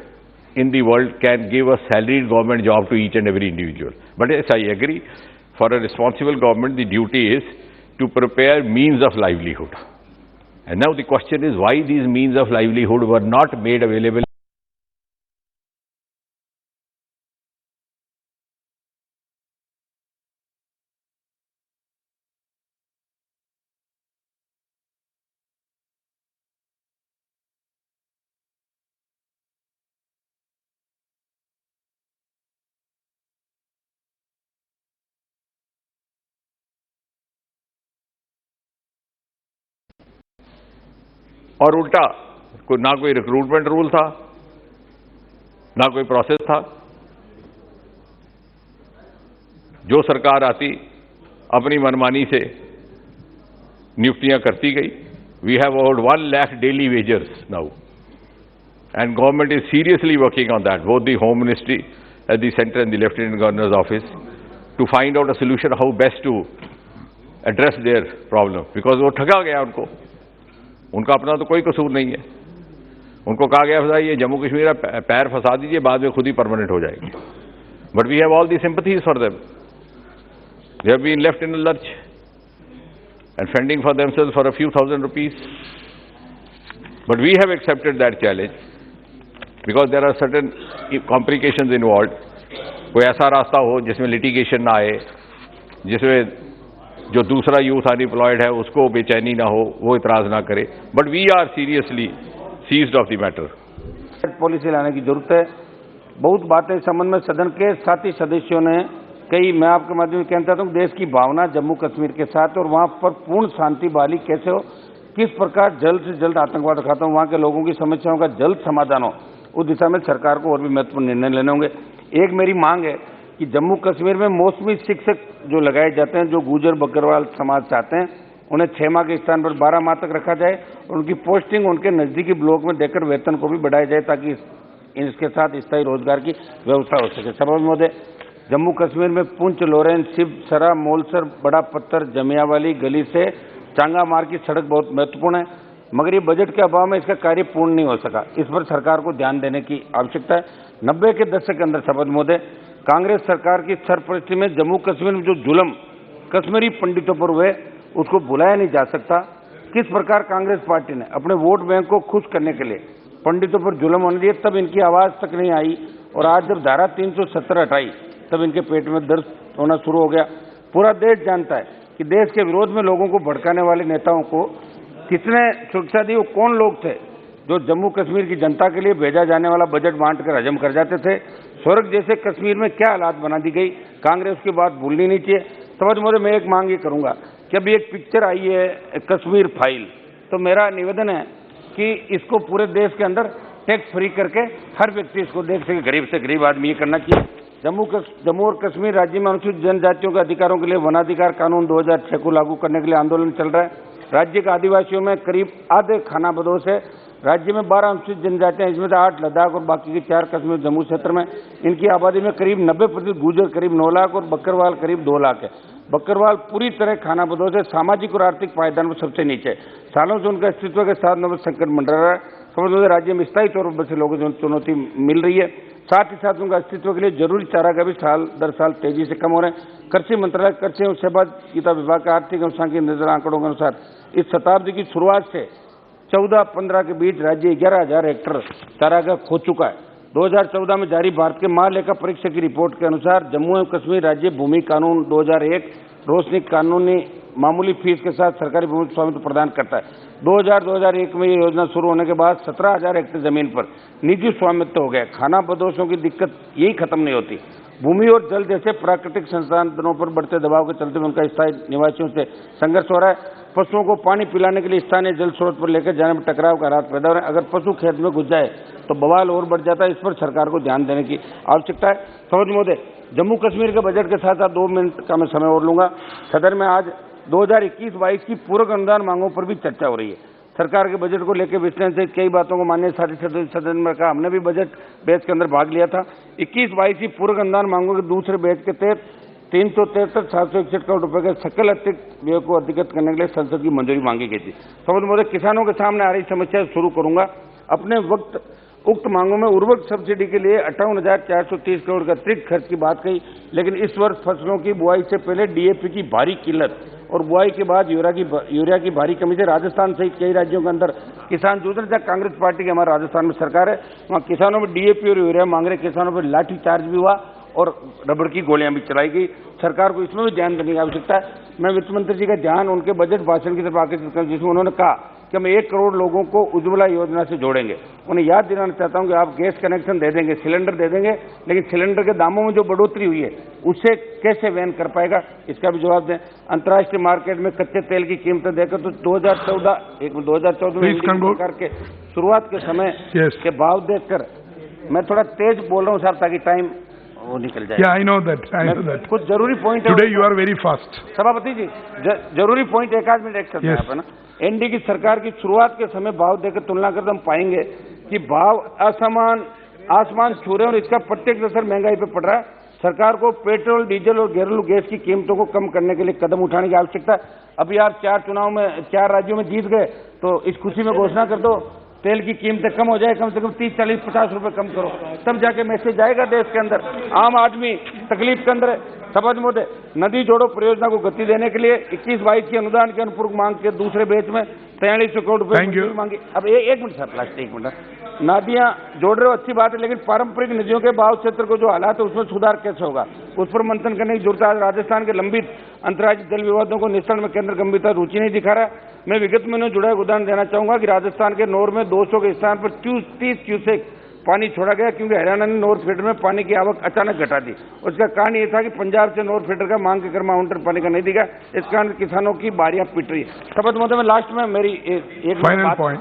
in the world can give a salaried government job to each and every individual. But yes, I agree. For a responsible government, the duty is to prepare means of livelihood. And now the question is why these means of livelihood were not made available. और उल्टा ना कोई recruitment rule था, ना कोई process था. जो सरकार आती अपनी मनमानी से नियुक्तियां करती गई. We have about 1 lakh daily wagers now, and government is seriously working on that, both the home ministry at the centre and the lieutenant governor's office, to find out a solution how best to address their problem. Because वो ठगा गया, उनका अपना तो कोई कसूर नहीं है. उनको कहा गया था ये जम्मू कश्मीर पैर फंसा दीजिए, बाद में खुद ही परमानेंट हो जाएगी. But we have all the sympathies for them. They have been left in a lurch and fending for themselves for a few thousand rupees. But we have accepted that challenge because there are certain complications involved. कोई ऐसा रास्ता हो जिसमें litigation ना आए, जिसमें जो दूसरा यूथ अनएम्प्लॉयड है उसको बेचैनी ना हो, वो इतराज ना करे. But we are seriously seized of the matter. Policy लाने की जरूरत है. बहुत बातें इस संबंध में सदन के साथी सदस्यों ने कई. मैं आपके माध्यम से कहना चाहता हूँ देश की भावना जम्मू कश्मीर के साथ और वहाँ पर पूर्ण शांति बहाली कैसे हो, किस प्रकार जल्द से जल्द आतंकवाद खत्म हो, वहाँ के लोगों की समस्याओं का जल्द समाधान हो, उस दिशा में सरकार को और भी महत्वपूर्ण निर्णय लेने होंगे. एक मेरी मांग है कि जम्मू कश्मीर में मौसमी शिक्षक जो लगाए जाते हैं, जो गुजर बकरवाल समाज चाहते हैं, उन्हें 6 माह के स्थान पर 12 माह तक रखा जाए और उनकी पोस्टिंग उनके नजदीकी ब्लॉक में देकर वेतन को भी बढ़ाया जाए ताकि इसके साथ स्थायी रोजगार की व्यवस्था हो सके. सभापति महोदय, जम्मू कश्मीर में पुंछ, लोरेन, सिब, सरा, मोलसर, बड़ा पत्थर, जमियावाली गली से चांगा मार्ग की सड़क बहुत महत्वपूर्ण है, मगर ये बजट के अभाव में इसका कार्य पूर्ण नहीं हो सका. इस पर सरकार को ध्यान देने की आवश्यकता है. 90 के दशक के अंदर सभापति महोदय कांग्रेस सरकार की सरपरस्ती में जम्मू कश्मीर में जो जुल्म कश्मीरी पंडितों पर हुए उसको भुलाया नहीं जा सकता. किस प्रकार कांग्रेस पार्टी ने अपने वोट बैंक को खुश करने के लिए पंडितों पर जुल्म होने दिए, तब इनकी आवाज तक नहीं आई, और आज जब धारा 370 हटाई तब इनके पेट में दर्द होना शुरू हो गया. पूरा देश जानता है कि देश के विरोध में लोगों को भड़काने वाले नेताओं को किसने सुरक्षा दी, वो कौन लोग थे जो जम्मू कश्मीर की जनता के लिए भेजा जाने वाला बजट बांटकर हजम कर जाते थे. स्वर्ग जैसे कश्मीर में क्या हालात बना दी गई, कांग्रेस की बात भूलनी नहीं चाहिए. समझ मुझे मैं एक मांग ये करूंगा कि अभी एक पिक्चर आई है कश्मीर फाइल, तो मेरा निवेदन है कि इसको पूरे देश के अंदर टैक्स फ्री करके हर व्यक्ति इसको देख सके, गरीब से गरीब आदमी ये करना चाहिए. जम्मू और कश्मीर राज्य में अनुसूचित जनजातियों के अधिकारों के लिए वनाधिकार कानून 2006 को लागू करने के लिए आंदोलन चल रहा है. राज्य के आदिवासियों में करीब आधे खानाबदोश है. राज्य में 12 अनुसूचित जनजातियां, इसमें से 8 लद्दाख और बाकी के 4 कश्मीर जम्मू क्षेत्र में. इनकी आबादी में करीब 90% गुर्जर करीब 9 लाख और बकरवाल करीब 2 लाख है. बकरवाल पूरी तरह खानाबदोश है, सामाजिक और आर्थिक पायदान में सबसे नीचे. सालों से उनका अस्तित्व के साथ नव संकट मंडरा रहा है. समझ राज्य में स्थायी तौर पर बसे लोगों को चुनौती मिल रही है. साथ ही साथ उनका अस्तित्व के लिए जरूरी चारागाह भी साल दर साल तेजी से कम हो रहे हैं. कृषि मंत्रालय, कृषि एवं सहभागिता विभाग का आर्थिक एवं सांख्यिकी निर्देश आंकड़ों के अनुसार इस शताब्दी की शुरुआत से 14-15 के बीच राज्य 11,000 हेक्टेयर चारागाह खो चुका है. 2014 में जारी भारत के महालेखा परीक्षक की रिपोर्ट के अनुसार जम्मू एवं कश्मीर राज्य भूमि कानून 2001 रोशनी कानूनी मामूली फीस के साथ सरकारी भूमि स्वामित्व प्रदान करता है. 2001 में ये योजना शुरू होने के बाद 17,000 हेक्टेयर जमीन पर निजी स्वामित्व हो गया. खानाबदोशों की दिक्कत यही खत्म नहीं होती. भूमि और जल जैसे प्राकृतिक संसाधनों पर बढ़ते दबाव के चलते उनका स्थायी निवासियों से संघर्ष हो रहा है. पशुओं को पानी पिलाने के लिए स्थानीय जल स्रोत पर लेकर जाने में टकराव का हालात पैदा हो रहे हैं. अगर पशु खेत में घुस जाए तो बवाल और बढ़ जाता है. इस पर सरकार को ध्यान देने की आवश्यकता है. समझ महोदय, जम्मू कश्मीर के बजट के साथ साथ 2 मिनट का मैं समय और लूंगा। सदन में आज 2021-22 की पूरक अनुदान मांगों पर भी चर्चा हो रही है। सरकार के बजट को लेकर विश्लेषण सहित कई बातों को माननीय साथी सदन में कहा। हमने भी बजट बैच के अंदर भाग लिया था। 21-22 की पूरक अनुदान मांगों के दूसरे बैच के तहत 373,761 करोड़ रुपए के सकल अतिरिक्त व्यय को अधिगत करने के लिए संसद की मंजूरी मांगी गई थी। सभापति महोदय, किसानों के सामने आ रही समस्या शुरू करूंगा। अपने वक्त उक्त मांगों में उर्वरक सब्सिडी के लिए 58,430 करोड़ का अतिरिक्त खर्च की बात कही, लेकिन इस वर्ष फसलों की बुआई से पहले डीएपी की भारी किल्लत और बुआई के बाद यूरिया की भारी कमी से राजस्थान सहित कई राज्यों के अंदर किसान जूझ रहे। जहाँ कांग्रेस पार्टी की हमारे राजस्थान में सरकार है, वहाँ किसानों में डीएपी और यूरिया मांग रहे किसानों पर लाठी चार्ज भी हुआ और रबड़ की गोलियां भी चलाई गई। सरकार को इसमें भी ध्यान देने की आवश्यकता है। मैं वित्त मंत्री जी का ध्यान उनके बजट भाषण की तरफ आकर्षित करूं, जिसमें उन्होंने कहा कि हम 1 करोड़ लोगों को उज्ज्वला योजना से जोड़ेंगे। उन्हें याद दिलाना चाहता हूं कि आप गैस कनेक्शन दे देंगे, सिलेंडर दे देंगे, लेकिन सिलेंडर के दामों में जो बढ़ोतरी हुई है उससे कैसे वहन कर पाएगा, इसका भी जवाब दें। अंतर्राष्ट्रीय मार्केट में कच्चे तेल की कीमतें देखकर तो 2014 में सरकार के शुरुआत के समय के भाव देखकर मैं थोड़ा तेज बोल रहा हूँ साहब, ताकि टाइम वो निकल जाए। Yeah, I know that. कुछ जरूरी point Today you are very fast. सभापति जी, जरूरी पॉइंट एक आध मिनट एक सकते हैं आप, है ना। एनडी की सरकार की शुरुआत के समय भाव देकर तुलना करते हम पाएंगे कि भाव असमान आसमान छू रहे हैं और इसका प्रत्यक्ष असर महंगाई पे पड़ रहा है। सरकार को पेट्रोल, डीजल और घरेलू गैस की कीमतों को कम करने के लिए कदम उठाने की आवश्यकता है। अभी आप 4 राज्यों में जीत गए तो इस खुशी में घोषणा कर दो तेल की कीमतें कम हो जाए, कम से कम 30, 40, 50 रुपए कम करो, तब जाके मैसेज जाएगा देश के अंदर। आम आदमी तकलीफ के अंदर है। सभापति महोदय, नदी जोड़ो परियोजना को गति देने के लिए 21-22 की अनुदान के अनुपूरक मांग के दूसरे बैच में 4300 करोड़ रुपए मांगी। अब एक मिनट सर, लास्ट 1 मिनट। नदियां जोड़ रहे हो अच्छी बात है, लेकिन पारंपरिक नदियों के बहाव क्षेत्र को जो हालात है उसमें सुधार कैसे होगा, उस पर मंथन करने की जरूरत है। राजस्थान के लंबित अंतर्राज्यीय जल विवादों को निस्तारण में केंद्र गंभीरता रुचि नहीं दिखा रहा है। मैं विगत में जुड़ा एक उदाहरण देना चाहूंगा कि राजस्थान के नोर में 200 के स्थान पर 30 क्यूसेक पानी छोड़ा गया, क्योंकि हरियाणा ने नोर फीडर में पानी की आवक अचानक घटा दी। उसका कारण ये था कि पंजाब से नोर फीडर का मांग के क्रम माउंटेन पानी का नहीं दिखा। इस कारण किसानों की बारियां पिट रही है। शपथ महोदय, मैं लास्ट में मेरी एक फाइनल पॉइंट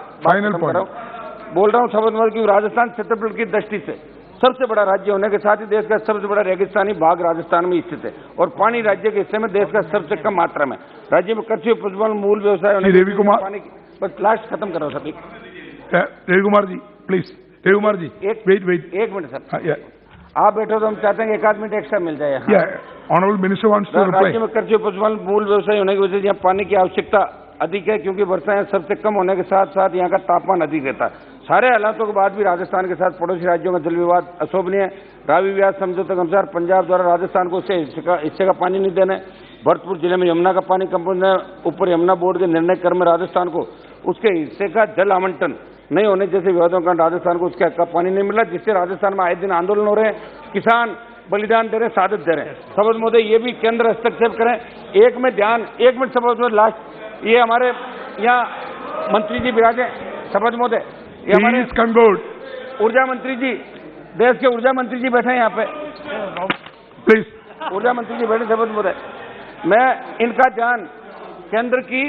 बोल रहा हूँ। शपथ महोदय, क्योंकि राजस्थान क्षेत्रफल की दृष्टि से सबसे बड़ा राज्य होने के साथ ही देश का सबसे बड़ा रेगिस्तानी भाग राजस्थान में स्थित है और पानी राज्य के हिस्से में देश का सबसे कम मात्रा में। राज्य में कृषि पशुपालन मूल व्यवसाय रवि कुमार, पानी की बस लास्ट खत्म करो सभी। Ravi Kumar ji please, Ravi Kumar ji wait 1 minute sir. आप बैठो तो हम चाहते हैं 1 मिनट एक्स्ट्रा मिल जाए। Honourable minister wants to reply. राज्य में कृषि पशुपालन मूल व्यवसाय होने की वजह से यहाँ पानी की आवश्यकता अधिक है, क्योंकि वर्षाएं सबसे कम होने के साथ साथ यहाँ का तापमान अधिक रहता है। सारे हालातों के बाद भी राजस्थान के साथ पड़ोसी राज्यों में जल विवाद अशोभनीय है। रावी व्यास समझौते के अनुसार पंजाब द्वारा राजस्थान को हिस्से का पानी नहीं देने, भरतपुर जिले में यमुना का पानी कम होने, ऊपर यमुना बोर्ड के निर्णय क्रम में राजस्थान को उसके हिस्से का जल आवंटन नहीं होने जैसे विवादों के कारण राजस्थान को उसके हक का पानी नहीं मिला, जिससे राजस्थान में आए दिन आंदोलन हो रहे हैं, किसान बलिदान दे रहे हैं, शहादत दे रहे हैं। शपथ महोदय, ये भी केंद्र हस्तक्षेप करें। एक मिनट शपथ महोदय लास्ट। ये हमारे यहाँ मंत्री जी विराजे। शपथ महोदय, ये हमारे ऊर्जा मंत्री जी, देश के ऊर्जा मंत्री जी बैठे हैं यहाँ पे, प्लीज। ऊर्जा मंत्री जी बैठे। शपथ महोदय, मैं इनका ध्यान केंद्र की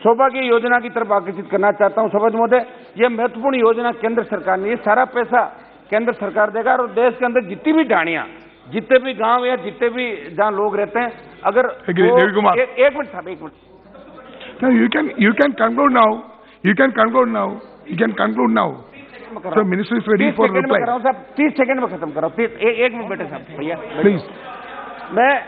सौभाग्य योजना की तरफ आकर्षित करना चाहता हूं। शपथ महोदय, यह महत्वपूर्ण योजना केंद्र सरकार ने, ये सारा पैसा केंद्र सरकार देगा और देश के अंदर जितनी भी ढाणियां, जितने भी गांव या जितने भी जहां लोग रहते हैं, अगर एक मिनट साहब, 1 minute. You can conclude now. You can conclude now. So minister is ready for reply. 30 second में खत्म करो। 1 मिनट बैठे साहब भैया प्लीज।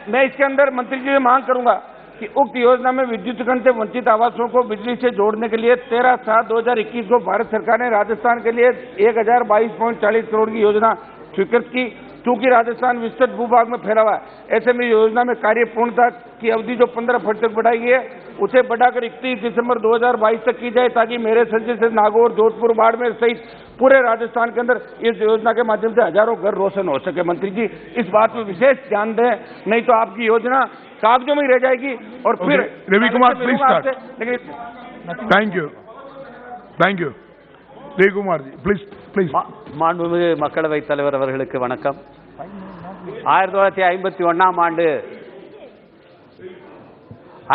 मैं इसके अंदर मंत्री जी से मांग करूंगा कि उक्त योजना में विद्युतीकरण से वंचित आवासों को बिजली से जोड़ने के लिए 13/7/2021 को भारत सरकार ने राजस्थान के लिए 1022.40 करोड़ की योजना स्वीकृत की। चूंकि राजस्थान विस्तृत भूभाग में फैला हुआ है, ऐसे में योजना में कार्य पूर्णता की अवधि जो 15 फरवरी तक बढ़ाई गई है, उसे बढ़ाकर 31 दिसंबर 2022 तक की जाए, ताकि मेरे संसदीय क्षेत्र नागौर, जोधपुर, बाड़मेर सहित पूरे राजस्थान के अंदर इस योजना के माध्यम से हजारों घर रोशन हो सके। मंत्री जी, इस बात में विशेष ध्यान दें, नहीं तो आपकी योजना कागजों में ही रह जाएगी और फिर Ravi Kumar please start. Thank you Ravi Kumar ji please. மாண்புமிகு மக்களவைத் தலைவர் அவர்களுக்கு வணக்கம். 1951ஆம் ஆண்டு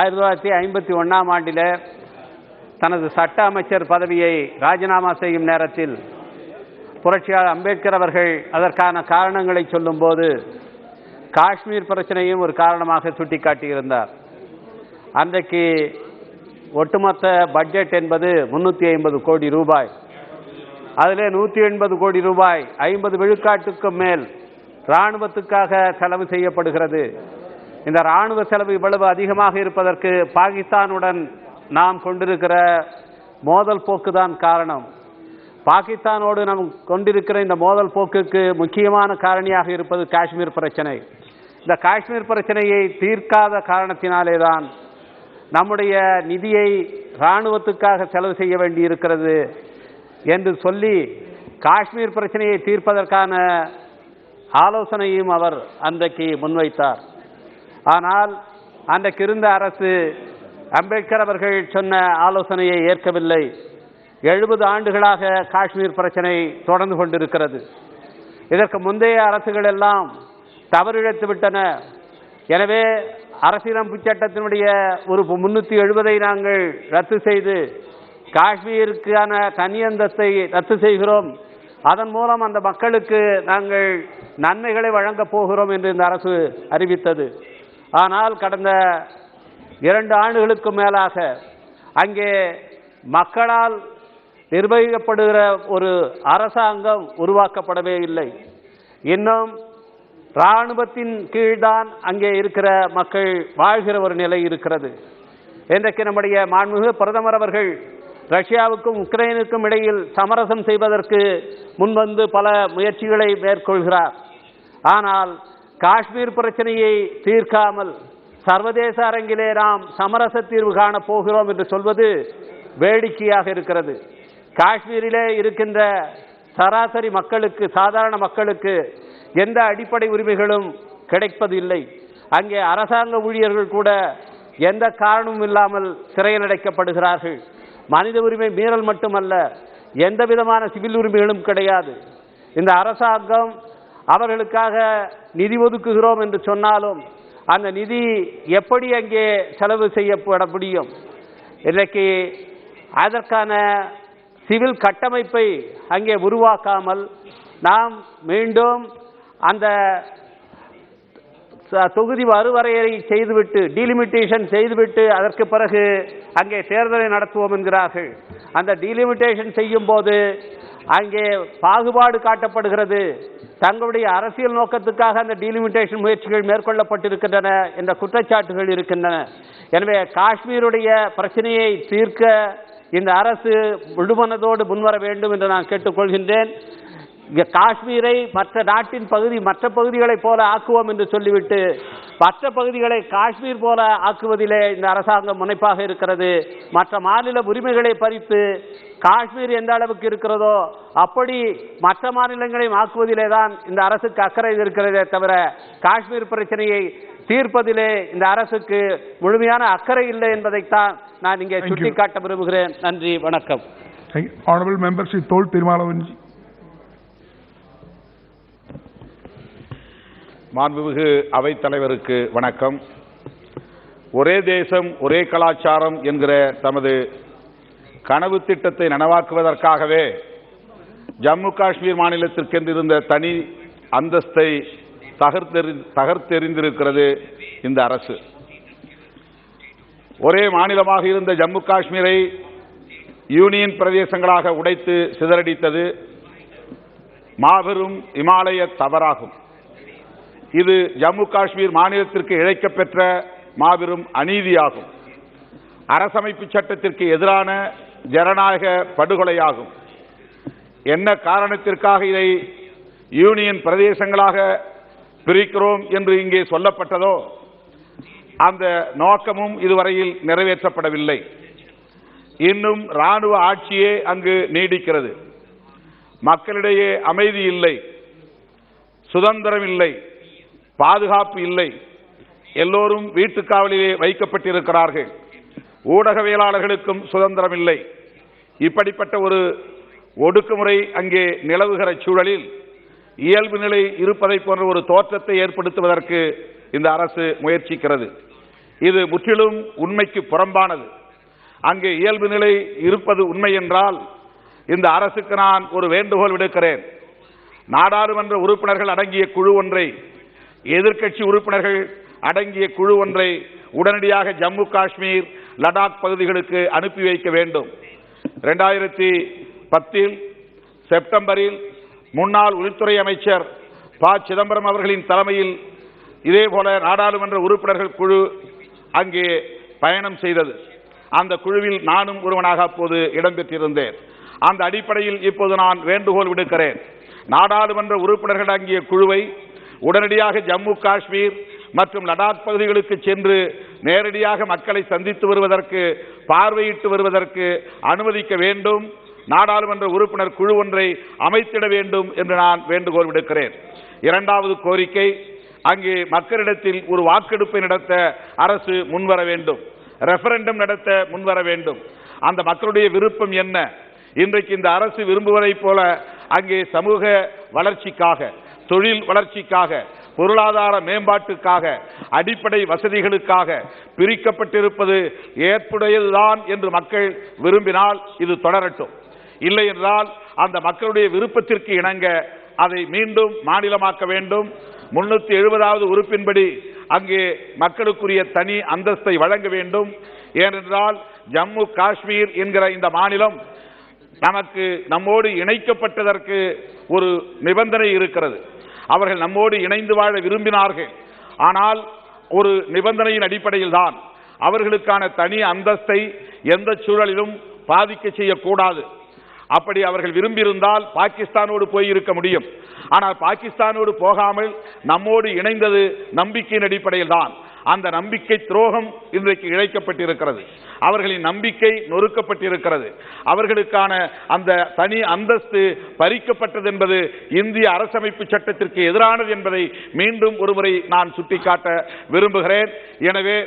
1951ஆம் ஆண்டில் தனது சட்ட அமைச்சர் பதவியை ராஜினாமா செய்யும் நேரத்தில் புரட்சியாளர் அம்பேத்கர் அவர்கள் அதற்கான காரணங்களை சொல்லும்போது காஷ்மீர் பிரச்சனையும் ஒரு காரணமாக சுட்டிக்காட்டியிருந்தார். அன்றைக்கு ஒட்டுமொத்த பட்ஜெட் என்பது 350 கோடி ரூபாய். அதிலே 180 கோடி ரூபாய் 50 விழுக்காட்டுக்கு மேல் இராணுவத்துக்காக செலவு செய்யப்படுகிறது. இந்த இராணுவ செலவு இவ்வளவு அதிகமாக இருப்பதற்கு பாகிஸ்தானுடன் நாம் கொண்டிருக்கிற மோதல் போக்குதான் காரணம். பாகிஸ்தானோடு நாம் கொண்டிருக்கிற இந்த மோதல் போக்குக்கு முக்கியமான காரணியாக இருப்பது காஷ்மீர் பிரச்சனை. இந்த காஷ்மீர் பிரச்சனையை தீர்க்காத காரணத்தினாலே தான் நம்முடைய நிதியை இராணுவத்துக்காக செலவு செய்ய வேண்டி இருக்கிறது என்று சொல்லி காஷ்மீர் பிரச்சனையை தீர்ப்பதற்கான ஆலோசனையும் அவர் அன்றைக்கு முன்வைத்தார். ஆனால் அன்றைக்கு இருந்த அரசு அம்பேத்கர் அவர்கள் சொன்ன ஆலோசனையை ஏற்கவில்லை. 70 ஆண்டுகளாக காஷ்மீர் பிரச்சனை தொடர்ந்து கொண்டிருக்கிறது. இதற்கு முந்தைய அரசுகள் எல்லாம் தவறிழைத்து விட்டன. எனவே அரசியலமைப்பு சட்டத்தினுடைய ஒரு 370ஐ நாங்கள் ரத்து செய்து காஷ்மீருக்கான தனி அந்தஸ்தை ரத்து செய்கிறோம், அதன் மூலம் அந்த மக்களுக்கு நாங்கள் நன்மைகளை வழங்கப் போகிறோம் என்று இந்த அரசு அறிவித்தது. ஆனால் கடந்த 2 ஆண்டுகளுக்கு மேலாக அங்கே மக்களால் நிர்வகிக்கப்படுகிற ஒரு அரசாங்கம் உருவாக்கப்படவே இல்லை. இன்னும் இராணுவத்தின் கீழ்தான் அங்கே இருக்கிற மக்கள் வாழ்கிற ஒரு நிலை இருக்கிறது. இன்றைக்கு நம்முடைய மாண்புமிகு பிரதமர் அவர்கள் ரஷ்யாவுக்கும் உக்ரைனுக்கும் இடையில் சமரசம் செய்வதற்கு முன்வந்து பல முயற்சிகளை மேற்கொள்கிறார். ஆனால் காஷ்மீர் பிரச்சனையை தீர்க்காமல் சர்வதேச அரங்கிலே நாம் சமரச தீர்வு காணப் போகிறோம் என்று சொல்வது வேடிக்கையாக இருக்கிறது. காஷ்மீரிலே இருக்கின்ற சராசரி மக்களுக்கு, சாதாரண மக்களுக்கு எந்த அடிப்படை உரிமைகளும் கிடைப்பதில்லை. அங்கே அரசாங்க ஊழியர்கள் கூட எந்த காரணமும் இல்லாமல் சிறையில் அடைக்கப்படுகிறார்கள். மனித உரிமை மீறல் மட்டுமல்ல, எந்த விதமான சிவில் உரிமைகளும் கிடையாது. இந்த அரசாங்கம் அவர்களுக்காக நிதி ஒதுக்குகிறோம் என்று சொன்னாலும் அந்த நிதி எப்படி அங்கே செலவு செய்யப்பட முடியும்? இன்றைக்கு அதற்கான சிவில் கட்டமைப்பை அங்கே உருவாக்காமல் நாம் மீண்டும் அந்த தொகுதி மறுவரையறை செய்துவிட்டு, டீலிமிட்டேஷன் செய்துவிட்டு அதற்கு பிறகு அங்கே தேர்தலை நடத்துவோம் என்கிறார்கள். அந்த டீலிமிட்டேஷன் செய்யும் போது அங்கே பாகுபாடு காட்டப்படுகிறது. தங்களுடைய அரசியல் நோக்கத்துக்காக அந்த டீலிமிட்டேஷன் முயற்சிகள் மேற்கொள்ளப்பட்டிருக்கின்றன என்ற குற்றச்சாட்டுகள் இருக்கின்றன. எனவே காஷ்மீருடைய பிரச்சனையை தீர்க்க இந்த அரசு முழுமனதோடு முன்வர வேண்டும் என்று நான் கேட்டுக்கொள்கின்றேன். காஷ்மீரை மற்ற நாட்டின் மற்ற பகுதிகளைப் போல ஆக்குவோம் என்று சொல்லிவிட்டு மற்ற பகுதிகளை காஷ்மீர் போல ஆக்குவதிலே இந்த அரசாங்கம் முனைப்பாக இருக்கிறது. மற்ற மாநில உரிமைகளை பறித்து காஷ்மீர் எந்த அளவுக்கு இருக்கிறதோ அப்படி மற்ற மாநிலங்களையும் ஆக்குவதிலே தான் இந்த அரசுக்கு அக்கறை இருக்கிறதே தவிர காஷ்மீர் பிரச்சனையை தீர்ப்பதிலே இந்த அரசுக்கு முழுமையான அக்கறை இல்லை என்பதைத்தான் நான் இங்கே சுட்டிக்காட்ட விரும்புகிறேன். நன்றி, வணக்கம். Honorable Member Sri Tol Tirumalavanji. மாண்புமிகு அவைத் தலைவருக்கு வணக்கம். ஒரே தேசம் ஒரே கலாச்சாரம் என்கிற தமது கனவு திட்டத்தை நனவாக்குவதற்காகவே ஜம்மு காஷ்மீர் மாநிலத்திற்கென்று இருந்த தனி அந்தஸ்தை தகர்த்தெறிந்திருக்கிறது இந்த அரசு. ஒரே மாநிலமாக இருந்த ஜம்மு காஷ்மீரை யூனியன் பிரதேசங்களாக உடைத்து சிதறடித்தது மாபெரும் இமாலய தவறாகும். இது ஜம்மு காஷ்மீர் மாநிலத்திற்கு இழைக்கப்பெற்ற மாபெரும் அநீதியாகும். அரசமைப்பு சட்டத்திற்கு எதிரான ஜனநாயக படுகொலையாகும். என்ன காரணத்திற்காக இதை யூனியன் பிரதேசங்களாக பிரிக்கிறோம் என்று இங்கே சொல்லப்பட்டதோ அந்த நோக்கமும் இதுவரையில் நிறைவேற்றப்படவில்லை. இன்னும் இராணுவ ஆட்சியே அங்கு நீடிக்கிறது. மக்களிடையே அமைதி இல்லை, சுதந்திரம் இல்லை, பாதுகாப்பு இல்லை. எல்லோரும் வீட்டுக்காவலிலே வைக்கப்பட்டிருக்கிறார்கள். ஊடகவியலாளர்களுக்கும் சுதந்திரம் இல்லை. இப்படிப்பட்ட ஒரு ஒடுக்குமுறை அங்கே நிலவுகிற சூழலில் இயல்பு நிலை இருப்பதை போன்ற ஒரு தோற்றத்தை ஏற்படுத்துவதற்கு இந்த அரசு முயற்சிக்கிறது. இது முற்றிலும் உண்மைக்கு புறம்பானது. அங்கே இயல்பு நிலை இருப்பது உண்மை என்றால் இந்த அரசுக்கு நான் ஒரு வேண்டுகோள் விடுக்கிறேன். நாடாளுமன்ற உறுப்பினர்கள் அடங்கிய குழு ஒன்றை எதிர்க்கட்சி உறுப்பினர்கள் அடங்கிய குழு ஒன்றை உடனடியாக ஜம்மு காஷ்மீர் லடாக் பகுதிகளுக்கு அனுப்பி வைக்க வேண்டும். 2010 செப்டம்பரில் முன்னாள் உள்துறை அமைச்சர் ப. சிதம்பரம் அவர்களின் தலைமையில் இதேபோல நாடாளுமன்ற உறுப்பினர்கள் குழு அங்கே பயணம் செய்தது. அந்த குழுவில் நானும் ஒருவனாக அப்போது இடம்பெற்றிருந்தேன். அந்த அடிப்படையில் இப்போது நான் வேண்டுகோள் விடுக்கிறேன். நாடாளுமன்ற உறுப்பினர்கள் அடங்கிய குழுவை உடனடியாக ஜம்மு காஷ்மீர் மற்றும் லடாக் பகுதிகளுக்கு சென்று நேரடியாக மக்களை சந்தித்து வருவதற்கு, பார்வையிட்டு வருவதற்கு அனுமதிக்க வேண்டும். நாடாளுமன்ற உறுப்பினர் குழு ஒன்றை அமைத்திட வேண்டும் என்று நான் வேண்டுகோள் விடுக்கிறேன். இரண்டாவது கோரிக்கை, அங்கே மக்களிடத்தில் ஒரு வாக்கெடுப்பை நடத்த அரசு முன்வர வேண்டும். ரெஃபரண்டம் நடத்த முன்வர வேண்டும். அந்த மக்களுடைய விருப்பம் என்ன? இன்றைக்கு இந்த அரசு விரும்புவதைப் போல அங்கே சமூக வளர்ச்சிக்காக, தொழில் வளர்ச்சிக்காக, பொருளாதார மேம்பாட்டுக்காக, அடிப்படை வசதிகளுக்காக பிரிக்கப்பட்டிருப்பது ஏற்புடையதுதான் என்று மக்கள் விரும்பினால் இது தொடரட்டும். இல்லை என்றால் அந்த மக்களுடைய விருப்பத்திற்கு இணங்க அதை மீண்டும் மாநிலமாக்க வேண்டும். 370வது உறுப்பின்படி அங்கே மக்களுக்குரிய தனி அந்தஸ்தை வழங்க வேண்டும். ஏனென்றால் ஜம்மு காஷ்மீர் என்கிற இந்த மாநிலம் நம்மோடு இணைக்கப்பட்டதற்கு ஒரு நிபந்தனை இருக்கிறது. அவர்கள் நம்மோடு இணைந்து வாழ விரும்பினார்கள். ஆனால் ஒரு நிபந்தனையின் அடிப்படையில் தான் அவர்களுக்கான தனி அந்தஸ்தை எந்த சூழலிலும் பாதிக்க செய்யக்கூடாது. அப்படி அவர்கள் விரும்பியிருந்தால் பாகிஸ்தானோடு போயிருக்க முடியும். ஆனால் பாகிஸ்தானோடு போகாமல் நம்மோடு இணைந்தது நம்பிக்கையின் அடிப்படையில் தான். அந்த நம்பிக்கை துரோகம் இன்றைக்கு இழைக்கப்பட்டிருக்கிறது. அவர்களின் நம்பிக்கை நொறுக்கப்பட்டிருக்கிறது. அவர்களுக்கான அந்த தனி அந்தஸ்து பறிக்கப்பட்டது என்பது இந்திய அரசமைப்பு சட்டத்திற்கு எதிரானது என்பதை மீண்டும் ஒருமுறை நான் சுட்டிக்காட்ட விரும்புகிறேன். எனவே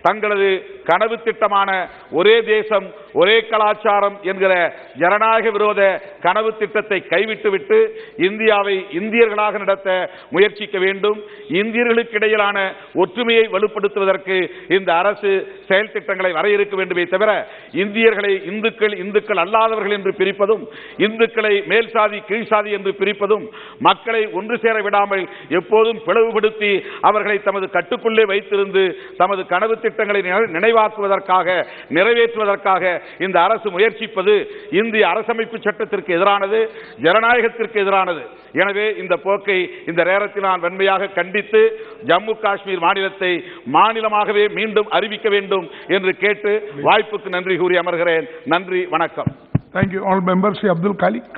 தங்களது கனவு திட்டமான ஒரே தேசம் ஒரே கலாச்சாரம் என்கிற ஜனநாயக விரோத கனவு திட்டத்தை கைவிட்டுவிட்டு இந்தியாவை இந்தியர்களாக நடத்த முயற்சிக்க வேண்டும். இந்தியர்களுக்கு இடையிலான ஒற்றுமையை வலுப்படுத்துவதற்கு இந்த அரசு செயல் திட்டங்களை வரையறுக்க வேண்டுமே தவிர இந்தியர்களை இந்துக்கள் அல்லாதவர்கள் என்று பிரிப்பதும், இந்துக்களை மேல் சாதி கீழ் சாதி என்று பிரிப்பதும், மக்களை ஒன்று சேர விடாமல் எப்போதும் பிளவுபடுத்தி அவர்களை தமது கட்டுக்குள்ளே வைத்திருந்து தமது கனவு திட்டங்களை நினைவாக்குவதற்காக, நிறைவேற்றுவதற்காக இந்த அரசு முயற்சிப்பது இந்திய அரசமைப்பு சட்டத்திற்கு எதிரானது, ஜனநாயகத்திற்கு எதிரானது. எனவே இந்த போக்கை இந்த நேரத்தில் நான் வன்மையாக கண்டித்து ஜம்மு காஷ்மீர் மாநிலத்தை மாநிலமாகவே மீண்டும் அறிவிக்க வேண்டும் என்று கேட்டு வாய்ப்புக்கு நன்றி கூறி அமர்கிறேன். நன்றி, வணக்கம். Thank you. All members, Abdul Khalik.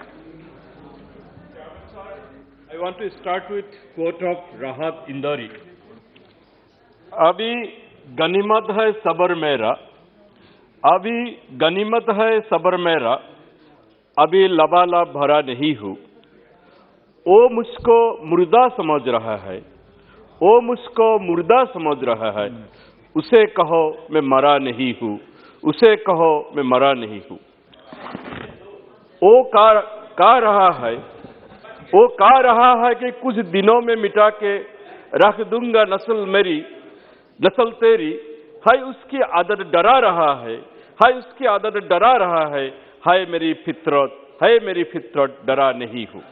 I want to start with quote of Rahat Indari. अभी गनीमत है सबर मेरा, अभी गनीमत है सबर मेरा, अभी लबालब भरा नहीं हूँ। वो मुझको मुर्दा समझ रहा है, वो मुझको मुर्दा समझ रहा है, उसे कहो मैं मरा नहीं हूँ, उसे कहो मैं मरा नहीं हूँ। वो कह रहा है, वो कह रहा है कि कुछ दिनों में मिटा के रख दूंगा नस्ल मेरी, नस्ल तेरी, है उसकी आदत डरा रहा है, है उसकी आदत डरा रहा है मेरी फितरत डरा नहीं हूँ।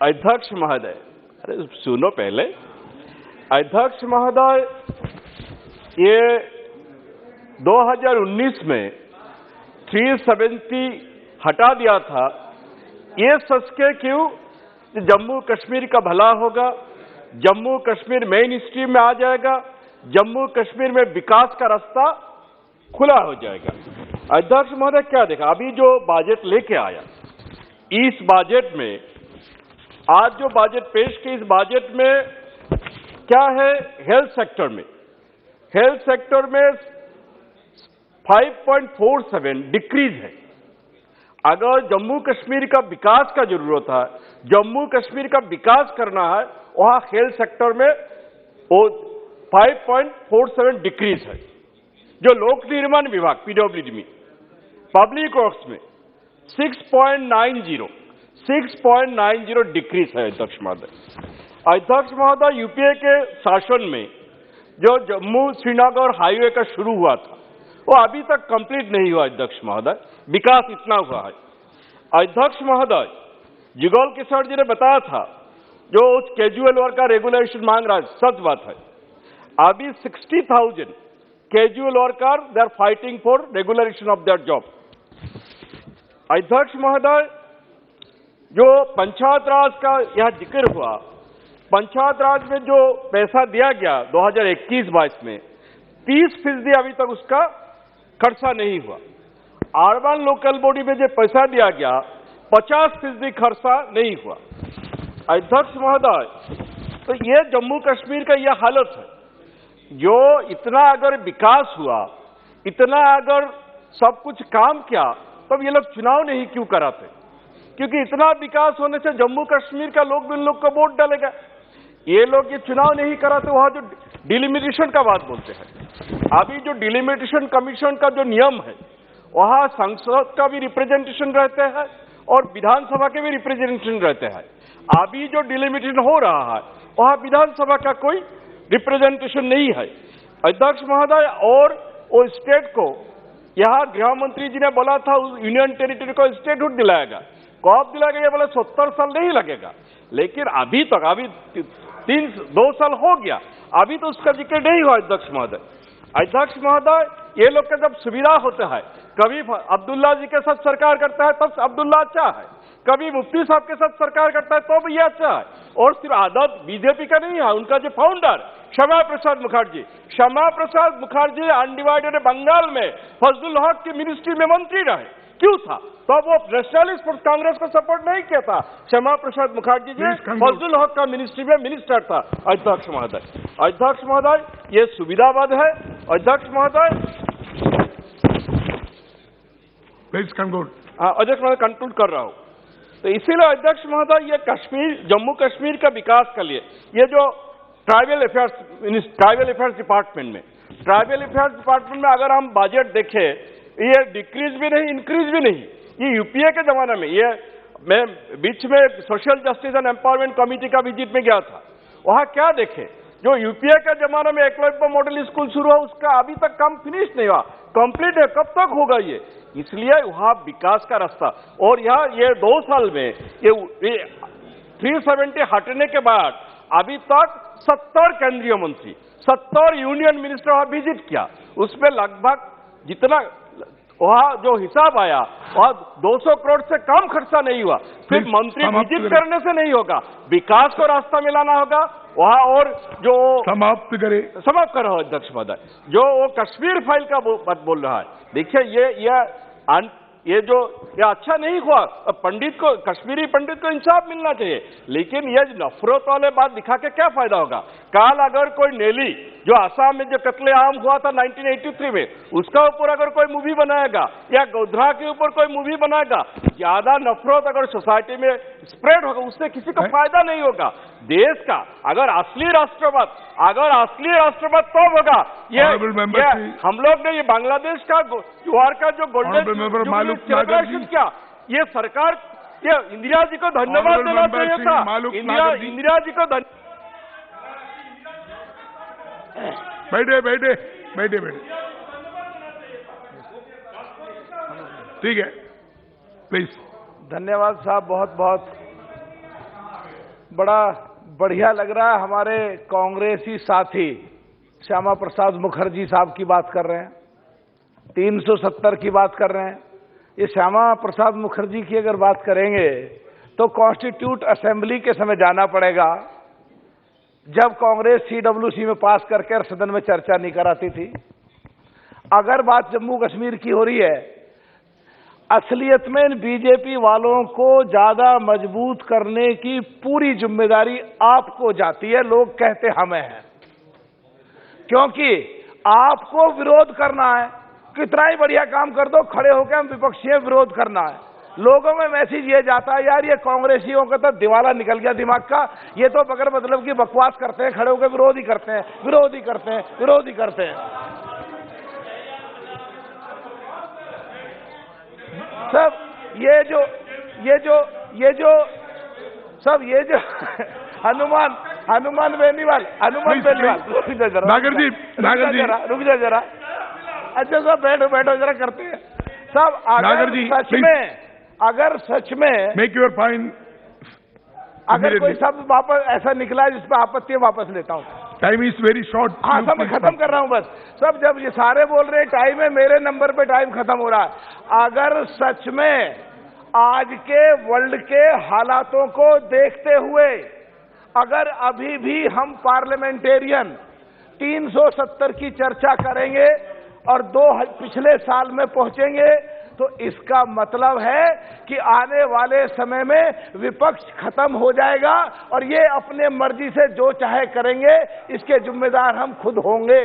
अध्यक्ष महोदय, अरे सुनो पहले। अध्यक्ष महोदय, ये 2019 में 370 हटा दिया था। ये सच के क्यों? जम्मू कश्मीर का भला होगा, जम्मू कश्मीर मेन स्ट्रीम में आ जाएगा, जम्मू कश्मीर में विकास का रास्ता खुला हो जाएगा। अध्यक्ष महोदय, क्या देखा अभी जो बजट लेके आया, इस बजट में आज जो बजट पेश की, इस बजट में क्या है? हेल्थ सेक्टर में 5.47 डिक्रीज है। अगर जम्मू कश्मीर का विकास का जरूरत है, जम्मू कश्मीर का विकास करना है, वहां हेल्थ सेक्टर में वो 5.47 डिक्रीज है। जो लोक निर्माण विभाग पीडब्ल्यूडी में, पब्लिक वर्क्स में 6.90 डिक्रीज है। अध्यक्ष महोदय, यूपीए के शासन में जो जम्मू श्रीनगर हाईवे का शुरू हुआ था वो अभी तक कंप्लीट नहीं हुआ। अध्यक्ष महोदय, विकास इतना हुआ है। अध्यक्ष महोदय, जुगल किशोर जी ने बताया था जो उस कैजुअल वर्क का रेगुलेशन मांग रहा है, सच बात है। अभी 60,000 casual worker they are fighting for regulation of their job. अध्यक्ष महोदय, जो पंचायत राज का यह जिक्र हुआ, पंचायत राज में जो पैसा दिया गया 2021-22 में 30% अभी तक उसका खर्चा नहीं हुआ। अर्बन लोकल बॉडी में जो पैसा दिया गया 50% खर्चा नहीं हुआ। अध्यक्ष महोदय, तो ये जम्मू कश्मीर का यह हालत है, जो इतना अगर विकास हुआ, इतना अगर सब कुछ काम किया, तब ये लोग चुनाव नहीं क्यों कराते? क्योंकि इतना विकास होने से जम्मू कश्मीर का लोग भी उन लोग को वोट डालेगा। ये लोग ये चुनाव नहीं कराते, वहां जो डिलिमिटेशन का बात बोलते हैं। अभी जो डिलिमिटेशन कमीशन का जो नियम है, वहां संसद का भी रिप्रेजेंटेशन रहते हैं और विधानसभा के भी रिप्रेजेंटेशन रहते हैं। अभी जो डिलिमिटेशन हो रहा है, वहां विधानसभा का कोई रिप्रेजेंटेशन नहीं है। अध्यक्ष महोदय, और वो स्टेट को, यहाँ गृह मंत्री जी ने बोला था यूनियन टेरिटरी को स्टेटहुड दिलाएगा। कब दिलाएगा? ये बोले 70 साल नहीं लगेगा। लेकिन अभी तक, अभी 2 साल हो गया, अभी तो उसका जिक्र नहीं हुआ। अध्यक्ष महोदय, अध्यक्ष महोदय, ये लोग का जब सुविधा होता है, कभी अब्दुल्ला जी के साथ सरकार करता है तब अब्दुल्ला अच्छा है, कभी मुफ्ती साहब के साथ सरकार करता है तो भी ये अच्छा है। और सिर्फ आदत बीजेपी का नहीं है, उनका जो फाउंडर श्यामा प्रसाद मुखर्जी अनडिवाइडेड बंगाल में फजलुल हक की मिनिस्ट्री में मंत्री रहे। क्यों था? तो वो नेशनलिस्ट कांग्रेस को सपोर्ट नहीं किया था। श्यामा प्रसाद मुखर्जी जी फजलुल हक का मिनिस्ट्री में मिनिस्टर था। अध्यक्ष महोदय, ये सुविधावाद है। अध्यक्ष महोदय, प्लीज कंक्लूड। अध्यक्ष महोदय, कंक्लूड कर रहा हूं। तो इसीलिए अध्यक्ष महोदय, ये कश्मीर, जम्मू कश्मीर का विकास के लिए ये जो ट्राइबल अफेयर्स डिपार्टमेंट में अगर हम बजट देखें, ये डिक्रीज भी नहीं, इंक्रीज भी नहीं। ये यूपीए के जमाने में, ये मैं बीच में social justice and empowerment committee का विजिट में गया था, वहां क्या देखे, जो यूपीए के जमाने में एकलव्य मॉडल स्कूल शुरू हुआ, उसका अभी तक काम फिनिश नहीं हुआ, कंप्लीट है, कब तक होगा ये? इसलिए वहां विकास का रास्ता। और यहाँ ये 2 साल में ये 370 हटने के बाद अभी तक 70 केंद्रीय मंत्री, 70 यूनियन मिनिस्टर वहां विजिट किया, उसमें लगभग जितना वहां जो हिसाब आया, वहां 200 करोड़ से कम खर्चा नहीं हुआ। सिर्फ मंत्री विजिट करने से नहीं होगा, विकास को रास्ता मिलाना होगा वहां। और जो समाप्त कर रहा हूं अध्यक्ष महोदय, जो वो कश्मीर फाइल का बात बोल रहा है, देखिए ये अच्छा नहीं हुआ। कश्मीरी पंडित को इंसाफ मिलना चाहिए, लेकिन ये नफरत वाले बात दिखा के क्या फायदा होगा? कल अगर कोई नेली, जो असम में जो कत्लेआम हुआ था 1983 में, उसका ऊपर अगर कोई मूवी बनाएगा, या गोधरा के ऊपर कोई मूवी बनाएगा, ज्यादा नफरत अगर सोसाइटी में स्प्रेड होगा, उससे किसी को फायदा नहीं होगा। देश का अगर असली राष्ट्रवाद तब होगा। ये हम लोग ने ये बांग्लादेश का त्योहार का जो गोल्डन सेलिब्रेशन किया, ये सरकार, ये इंदिरा जी को धन्यवाद देना चाहिए था। इंदिरा जी को बैठे ठीक है, प्लीज। धन्यवाद साहब, बहुत बहुत बड़ा बढ़िया लग रहा है। हमारे कांग्रेसी साथी श्यामा प्रसाद मुखर्जी साहब की बात कर रहे हैं, 370 की बात कर रहे हैं। ये श्यामा प्रसाद मुखर्जी की अगर बात करेंगे तो कॉन्स्टिट्यूट असेंबली के समय जाना पड़ेगा, जब कांग्रेस CWC में पास करके सदन में चर्चा नहीं कराती थी। अगर बात जम्मू कश्मीर की हो रही है, असलियत में बीजेपी वालों को ज्यादा मजबूत करने की पूरी जिम्मेदारी आपको जाती है। लोग कहते हमें है, क्योंकि आपको विरोध करना है। कितना ही बढ़िया काम कर दो, खड़े होकर हम विपक्षी हैं, विरोध करना है। लोगों में मैसेज ये जाता है, यार ये कांग्रेसियों का तो दिवाला निकल गया दिमाग का, ये तो बगैर मतलब की बकवास करते हैं, खड़े होकर विरोध ही करते हैं। सब ये जो हनुमान बेनीवाल रुक जा जरा। अच्छा सब बैठो जरा, करते हैं सब। अगर सच में मेक योर पॉइंट। अगर कोई शब्द वापस ऐसा निकला जिस पर आपत्ति है, वापस लेता हूँ। Time is very short. हाँ सब मैं खत्म कर रहा हूँ बस। सब जब ये सारे बोल रहे हैं टाइम है, मेरे नंबर पे टाइम खत्म हो रहा है। अगर सच में आज के वर्ल्ड के हालातों को देखते हुए अगर अभी भी हम पार्लियामेंटेरियन 370 की चर्चा करेंगे और पिछले साल में पहुंचेंगे, तो इसका मतलब है कि आने वाले समय में विपक्ष खत्म हो जाएगा और ये अपने मर्जी से जो चाहे करेंगे, इसके जिम्मेदार हम खुद होंगे।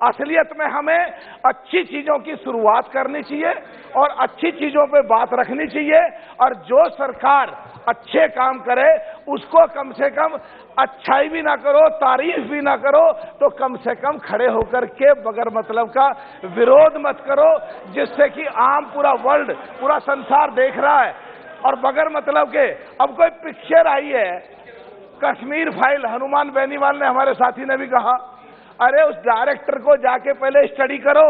असलियत में हमें अच्छी चीजों की शुरुआत करनी चाहिए और अच्छी चीजों पे बात रखनी चाहिए, और जो सरकार अच्छे काम करे उसको कम से कम अच्छाई भी ना करो, तारीफ भी ना करो, तो कम से कम खड़े होकर के बगैर मतलब का विरोध मत करो, जिससे कि आम पूरा वर्ल्ड, पूरा संसार देख रहा है। और बगैर मतलब के अब कोई पिक्चर आई है कश्मीर फाइल, हनुमान बेनीवाल ने, हमारे साथी ने भी कहा, अरे उस डायरेक्टर को जाके पहले स्टडी करो,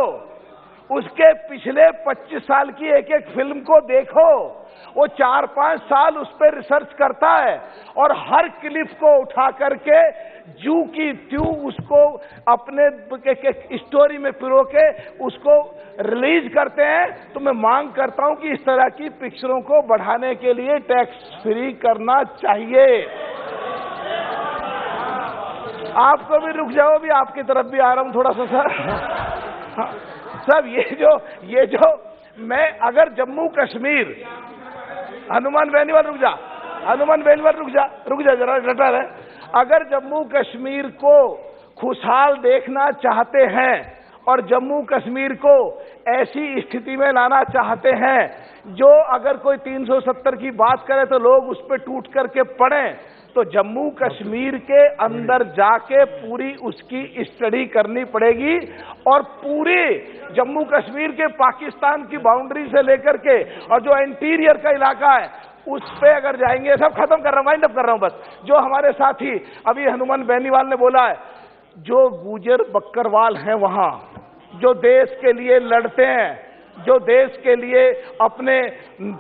उसके पिछले 25 साल की एक एक फिल्म को देखो। वो 4-5 साल उस पर रिसर्च करता है और हर क्लिप को उठा करके जू की त्यू उसको अपने स्टोरी में पिरो के उसको रिलीज करते हैं। तो मैं मांग करता हूं कि इस तरह की पिक्चरों को बढ़ाने के लिए टैक्स फ्री करना चाहिए। आपको भी रुक जाओ, भी आपकी तरफ भी आ रहा हूं थोड़ा सा सर। सब ये जो मैं अगर जम्मू कश्मीर, हनुमान बेनीवाल रुक जा, हनुमान बेनीवाल रुक जा जरा, डटा रहे। अगर जम्मू कश्मीर को खुशहाल देखना चाहते हैं और जम्मू कश्मीर को ऐसी स्थिति में लाना चाहते हैं जो अगर कोई 370 की बात करे तो लोग उस पर टूट करके पड़े, तो जम्मू कश्मीर के अंदर जाके पूरी उसकी स्टडी करनी पड़ेगी और पूरे जम्मू कश्मीर के पाकिस्तान की बाउंड्री से लेकर के और जो इंटीरियर का इलाका है उस पे अगर जाएंगे, सब खत्म कर रहा हूं, वाइंड अप कर रहा हूं बस। जो हमारे साथी अभी हनुमान बेनीवाल ने बोला है, जो गुजर बकरवाल हैं वहां, जो देश के लिए लड़ते हैं, जो देश के लिए अपने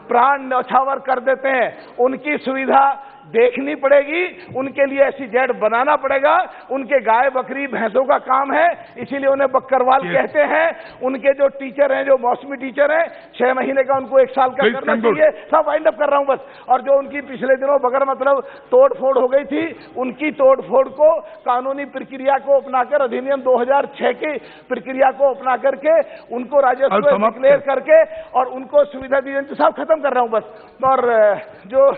प्राण न्यौछावर कर देते हैं, उनकी सुविधा देखनी पड़ेगी, उनके लिए ऐसी जेड बनाना पड़ेगा। उनके गाय बकरी भैंसों का काम है, इसीलिए उन्हें बकरवाल कहते हैं। उनके जो टीचर हैं, जो मौसमी टीचर हैं, 6 महीने का उनको 1 साल का करना चाहिए। सब वाइंड अप कर रहा हूं बस। और जो उनकी पिछले दिनों बगैर मतलब तोड़ फोड़ हो गई थी, उनकी तोड़ फोड़ को कानूनी प्रक्रिया को अपनाकर, अधिनियम 2006 की प्रक्रिया को अपना करके उनको राजस्व डिक्लेयर करके और उनको सुविधा दी जाए। सब खत्म कर रहा हूं बस। और जो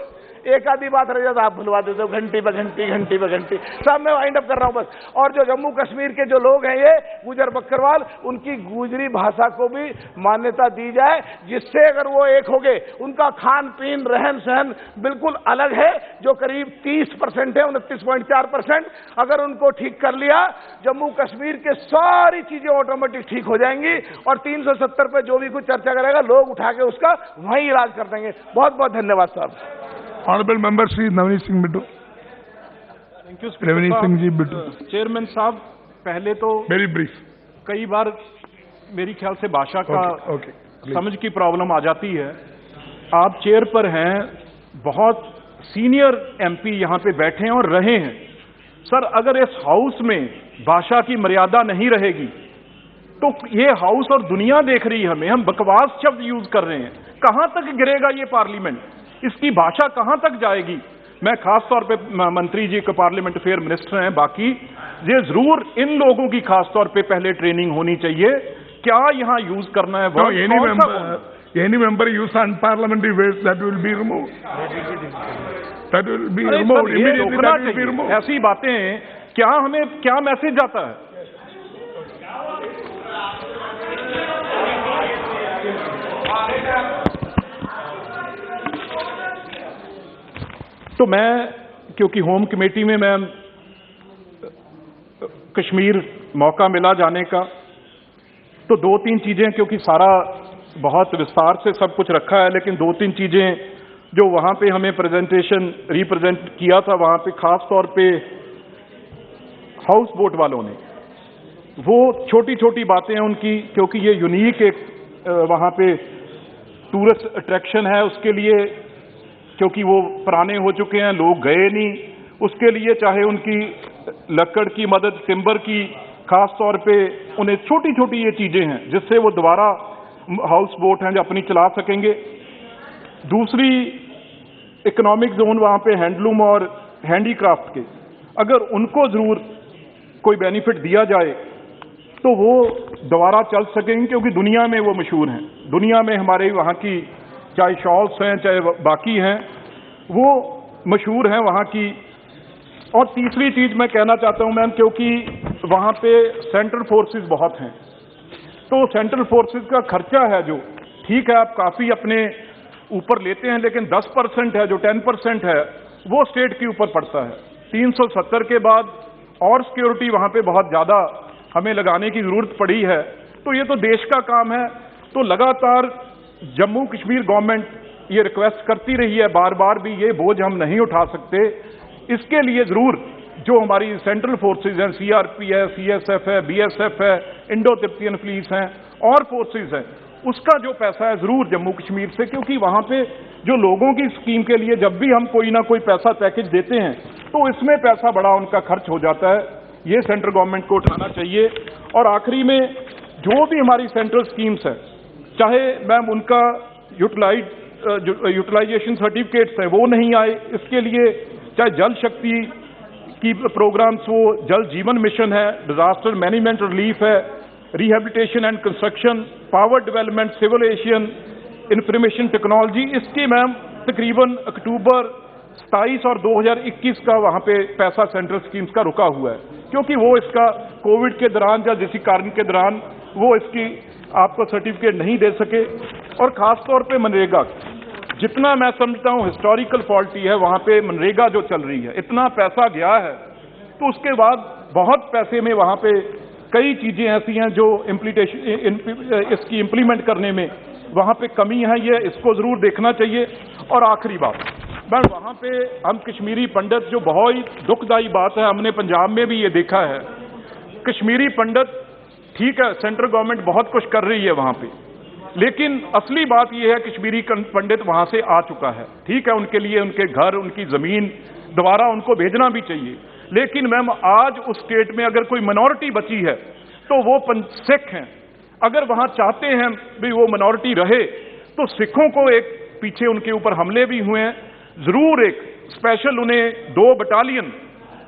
एक आधी बात रह जाता आप भुलवा देते हो, घंटी ब घंटी सब मैं वाइंड अप कर रहा हूं बस। और जो जम्मू कश्मीर के जो लोग हैं, ये गुजर बकरवाल, उनकी गुजरी भाषा को भी मान्यता दी जाए, जिससे अगर वो एक हो गए, उनका खान पीन रहन सहन बिल्कुल अलग है, जो करीब 30% है, 29.4%। अगर उनको ठीक कर लिया, जम्मू कश्मीर के सारी चीजें ऑटोमेटिक ठीक हो जाएंगी और 370 पे जो भी कुछ चर्चा करेगा, लोग उठा के उसका वहीं इलाज कर देंगे। बहुत बहुत धन्यवाद साहब। Honourable member Shri Navneet Singh Bittu. Thank you Navneet Singh ji Bittu. Chairman साहब, पहले तो वेरी ब्रीफ, कई बार मेरी ख्याल से भाषा का समझ की प्रॉब्लम आ जाती है। आप चेयर पर हैं, बहुत सीनियर एमपी यहाँ पे बैठे हैं और रहे हैं। सर, अगर इस हाउस में भाषा की मर्यादा नहीं रहेगी तो ये हाउस और दुनिया देख रही है हमें, हम बकवास शब्द यूज कर रहे हैं। कहां तक गिरेगा ये पार्लियामेंट? इसकी भाषा कहां तक जाएगी? मैं खास तौर पे मंत्री जी के पार्लियामेंट अफेयर मिनिस्टर हैं, बाकी ये जरूर इन लोगों की खास तौर पे पहले ट्रेनिंग होनी चाहिए, क्या यहां यूज करना है word. Any member use unparliamentary words, that will be removed. That will be removed immediately. That will be removed. ऐसी बातें क्या, हमें क्या मैसेज जाता है? तो मैं, क्योंकि होम कमेटी में मैं कश्मीर मौका मिला जाने का, तो 2-3 चीजें, क्योंकि सारा बहुत विस्तार से सब कुछ रखा है, लेकिन 2-3 चीजें जो वहां पे हमें प्रेजेंटेशन रिप्रेजेंट किया था, वहां पे खास तौर पे हाउस बोट वालों ने, वो छोटी छोटी बातें हैं उनकी, क्योंकि ये यूनिक एक वहां पे टूरिस्ट अट्रैक्शन है, उसके लिए क्योंकि वो पुराने हो चुके हैं, लोग गए नहीं। उसके लिए चाहे उनकी लकड़ की मदद, टिम्बर की, खास तौर पे उन्हें छोटी छोटी ये चीजें हैं जिससे वो दोबारा हाउस बोट हैं जो अपनी चला सकेंगे। दूसरी, इकोनॉमिक जोन वहां पे हैंडलूम और हैंडीक्राफ्ट के, अगर उनको जरूर कोई बेनिफिट दिया जाए तो वो दोबारा चल सकेंगे, क्योंकि दुनिया में वो मशहूर हैं। दुनिया में हमारे वहाँ की चाहे शॉल्स हैं चाहे बाकी हैं, वो मशहूर हैं वहाँ की। और तीसरी चीज मैं कहना चाहता हूं मैम, क्योंकि वहां पे सेंट्रल फोर्सेस बहुत हैं, तो सेंट्रल फोर्सेस का खर्चा है जो, ठीक है आप काफी अपने ऊपर लेते हैं, लेकिन 10% है, जो 10% है वो स्टेट के ऊपर पड़ता है। 370 के बाद और सिक्योरिटी वहां पे बहुत ज्यादा हमें लगाने की जरूरत पड़ी है, तो ये तो देश का काम है। तो लगातार जम्मू कश्मीर गवर्नमेंट ये रिक्वेस्ट करती रही है बार बार भी, ये बोझ हम नहीं उठा सकते। इसके लिए जरूर जो हमारी सेंट्रल फोर्सेज हैं, सीआरपी है, सीएसएफ है, बीएसएफ है, इंडो तिब्बतियन पुलिस हैं और फोर्सेज हैं, उसका जो पैसा है जरूर जम्मू कश्मीर से, क्योंकि वहां पे जो लोगों की स्कीम के लिए जब भी हम कोई ना कोई पैसा पैकेज देते हैं तो इसमें पैसा बड़ा उनका खर्च हो जाता है, ये सेंट्रल गवर्नमेंट को उठाना चाहिए। और आखिरी में जो भी हमारी सेंट्रल स्कीम्स है, चाहे मैम उनका यूटिलाइजेशन सर्टिफिकेट्स हैं वो नहीं आए, इसके लिए चाहे जल शक्ति की प्रोग्राम्स हो, जल जीवन मिशन है, डिजास्टर मैनेजमेंट रिलीफ है, rehabilitation and construction, power development, civil aviation, information technology, इसकी मैम तकरीबन अक्टूबर 27 और 2021 का वहां पे पैसा सेंट्रल स्कीम्स का रुका हुआ है, क्योंकि वो इसका कोविड के दौरान या किसी कारण के दौरान वो इसकी आपको सर्टिफिकेट नहीं दे सके। और खास तौर पे मनरेगा, जितना मैं समझता हूं हिस्टोरिकल फॉल्टी है वहां पे मनरेगा जो चल रही है, इतना पैसा गया है तो उसके बाद बहुत पैसे में वहां पे कई चीजें ऐसी हैं जो इसकी इम्प्लीमेंट करने में वहां पे कमी है, ये इसको जरूर देखना चाहिए। और आखिरी बात मैं वहां पे हम कश्मीरी पंडित, जो बहुत ही दुखदायी बात है, हमने पंजाब में भी ये देखा है, कश्मीरी पंडित ठीक है सेंट्रल गवर्नमेंट बहुत कुछ कर रही है वहां पे, लेकिन असली बात यह है कश्मीरी पंडित वहां से आ चुका है, ठीक है उनके लिए उनके घर, उनकी जमीन दोबारा उनको भेजना भी चाहिए, लेकिन मैम आज उस स्टेट में अगर कोई मिनॉरिटी बची है तो वो सिख हैं। अगर वहां चाहते हैं भी वो मिनॉरिटी रहे तो सिखों को एक पीछे उनके ऊपर हमले भी हुए हैं, जरूर एक स्पेशल उन्हें 2 बटालियन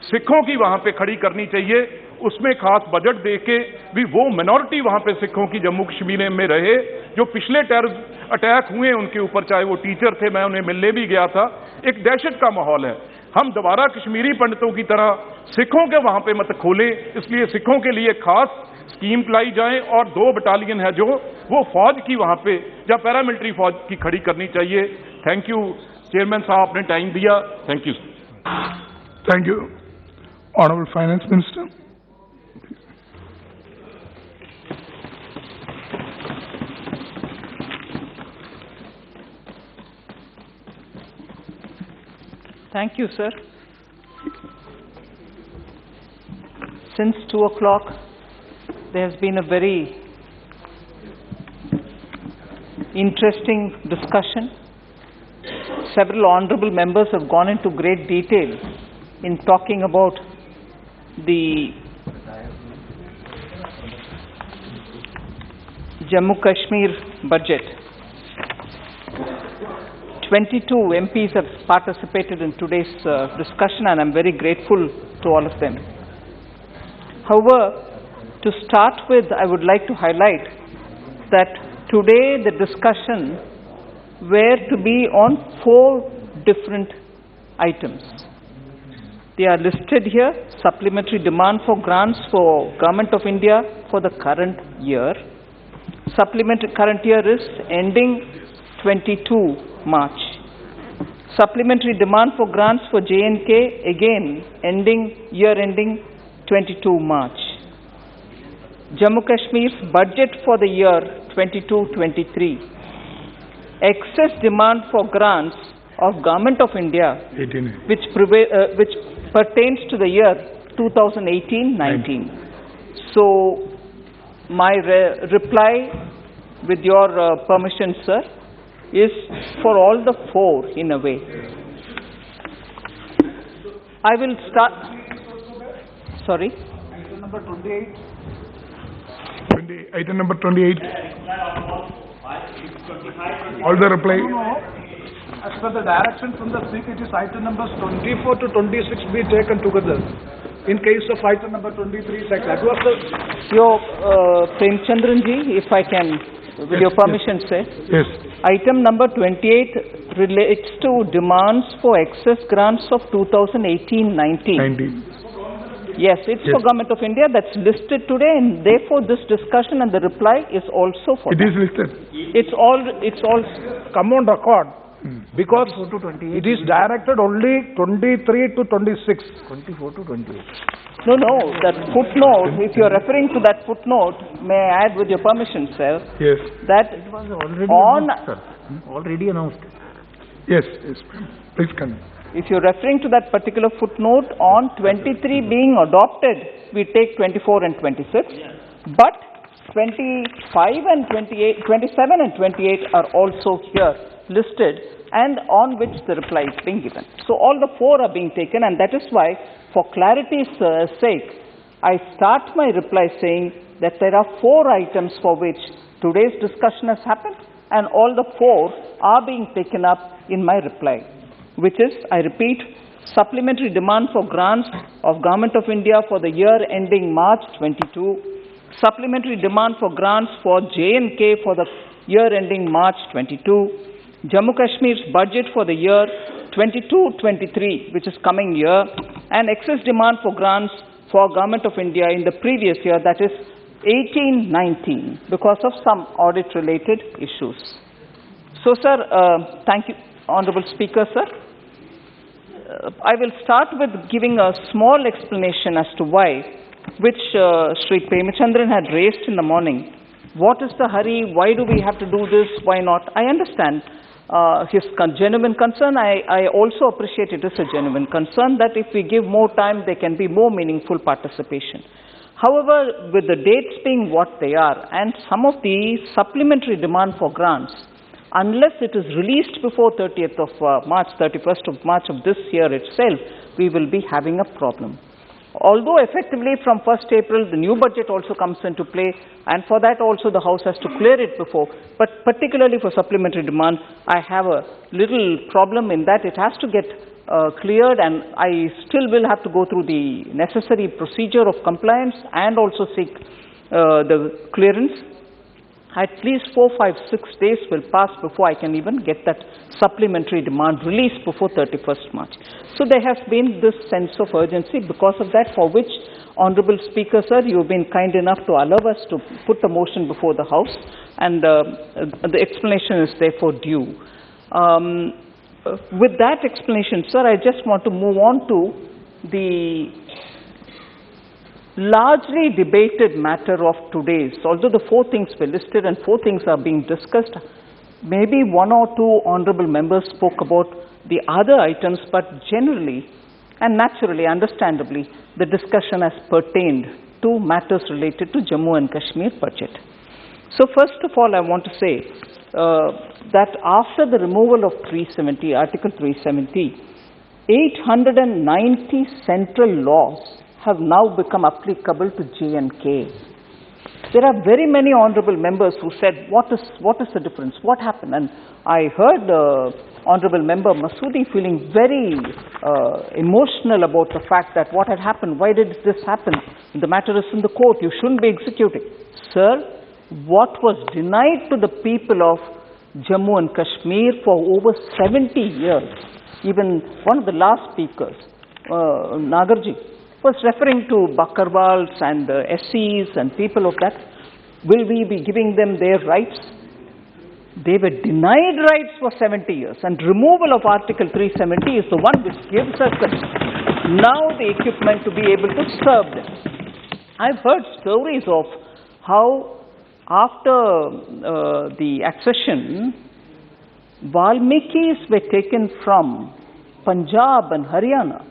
सिखों की वहां पे खड़ी करनी चाहिए, उसमें खास बजट देके भी वो मिनॉरिटी वहां पे सिखों की जम्मू कश्मीर में रहे। जो पिछले टेरर अटैक हुए उनके ऊपर, चाहे वो टीचर थे, मैं उन्हें मिलने भी गया था, एक दहशत का माहौल है। हम दोबारा कश्मीरी पंडितों की तरह सिखों के वहां पे मत खोलें, इसलिए सिखों के लिए खास स्कीम लाई जाए और 2 बटालियन है जो वो फौज की वहां पे या पैरामिलिट्री फौज की खड़ी करनी चाहिए। थैंक यू चेयरमैन साहब, आपने टाइम दिया, thank you. Thank you honourable finance minister. Thank you, sir. Since 2 o'clock, there has been a very interesting discussion. Several honorable members have gone into great detail in talking about the Jammu Kashmir budget. 22 MPs have participated in today's discussion, and I'm very grateful to all of them. However, to start with, I would like to highlight that today the discussion were to be on 4 different items. They are listed here: supplementary demand for grants for Government of India for the current year. Supplementary current year is ending 22 March. Supplementary demand for grants for J&K, again year ending 22 March. Jammu Kashmir's budget for the year 22-23. Excess demand for grants of Government of India which pertains to the year 2018-19. So my reply, with your permission, sir, is for all the 4 in a way. I will start. Sorry. Item number 28. Item number 28. All the reply. As per the direction from the Speaker, it is item numbers 24 to 26 be taken together. In case of item number 23, that was the... Premchandranji, if I can, with your permission, say. Yes. Item number 28 relates to demands for excess grants of 2018-19. Yes, it's for Government of India. That's listed today, and therefore this discussion and the reply is also for It is listed. It's all. Come on record. Because it is directed only 23 to 26. 24 to 28. No, that footnote, if you're referring to that footnote, may I add with your permission, sir? Yes. That It was already on... announced, sir. Already announced. Yes, please continue. If you're referring to that particular footnote, on 23 being adopted, we take 24 and 26. But 25 and 28, 27 and 28 are also here listed, and on which the reply is being given. So all the four are being taken, and that is why, for clarity's sake, I start my reply saying that there are 4 items for which today's discussion has happened, and all the 4 are being taken up in my reply, which is, I repeat, supplementary demand for grants of Government of India for the year ending March 22, supplementary demand for grants for J&K for the year ending March 22, Jammu Kashmir's budget for the year 22-23, which is coming year, and excess demand for grants for Government of India in the previous year, that is 18-19, because of some audit-related issues. So, sir, thank you, Honorable Speaker, sir. I will start with giving a small explanation as to why, which Sri Premchandran had raised in the morning. What is the hurry? Why do we have to do this? Why not? I understand his genuine concern. I also appreciate it is a genuine concern that if we give more time, there can be more meaningful participation. However, with the dates being what they are, and some of the supplementary demand for grants, unless it is released before 30th of March, 31st of March of this year itself, we will be having a problem. Although effectively from 1st April, the new budget also comes into play, and for that also the House has to clear it before. But particularly for supplementary demand, I have a little problem in that it has to get cleared, and I still will have to go through the necessary procedure of compliance and also seek the clearance. At least 4, 5, 6 days will pass before I can even get that supplementary demand released before 31st March. So there has been this sense of urgency. Because of that, for which, Honorable Speaker, sir, you have been kind enough to allow us to put the motion before the House, and the explanation is therefore due. With that explanation, sir, I just want to move on to the largely debated matter of today's. Although the 4 things were listed and 4 things are being discussed, maybe 1 or 2 honorable members spoke about the other items, but generally and naturally, understandably, the discussion has pertained to matters related to Jammu and Kashmir budget. So first of all, I want to say that after the removal of 370, Article 370, 890 central laws have now become applicable to J&K. There are very many honorable members who said, what is the difference? What happened? And I heard Honorable Member Masoodi feeling very emotional about the fact that what had happened, why did this happen? The matter is in the court, you shouldn't be executing. Sir, what was denied to the people of Jammu and Kashmir for over 70 years, even one of the last speakers, Nagarji, was referring to Bakarwals and SCs and people of that. Will we be giving them their rights? They were denied rights for 70 years, and removal of Article 370 is the one which gives us now the equipment to be able to serve them. I've heard stories of how after the accession, Valmikis were taken from Punjab and Haryana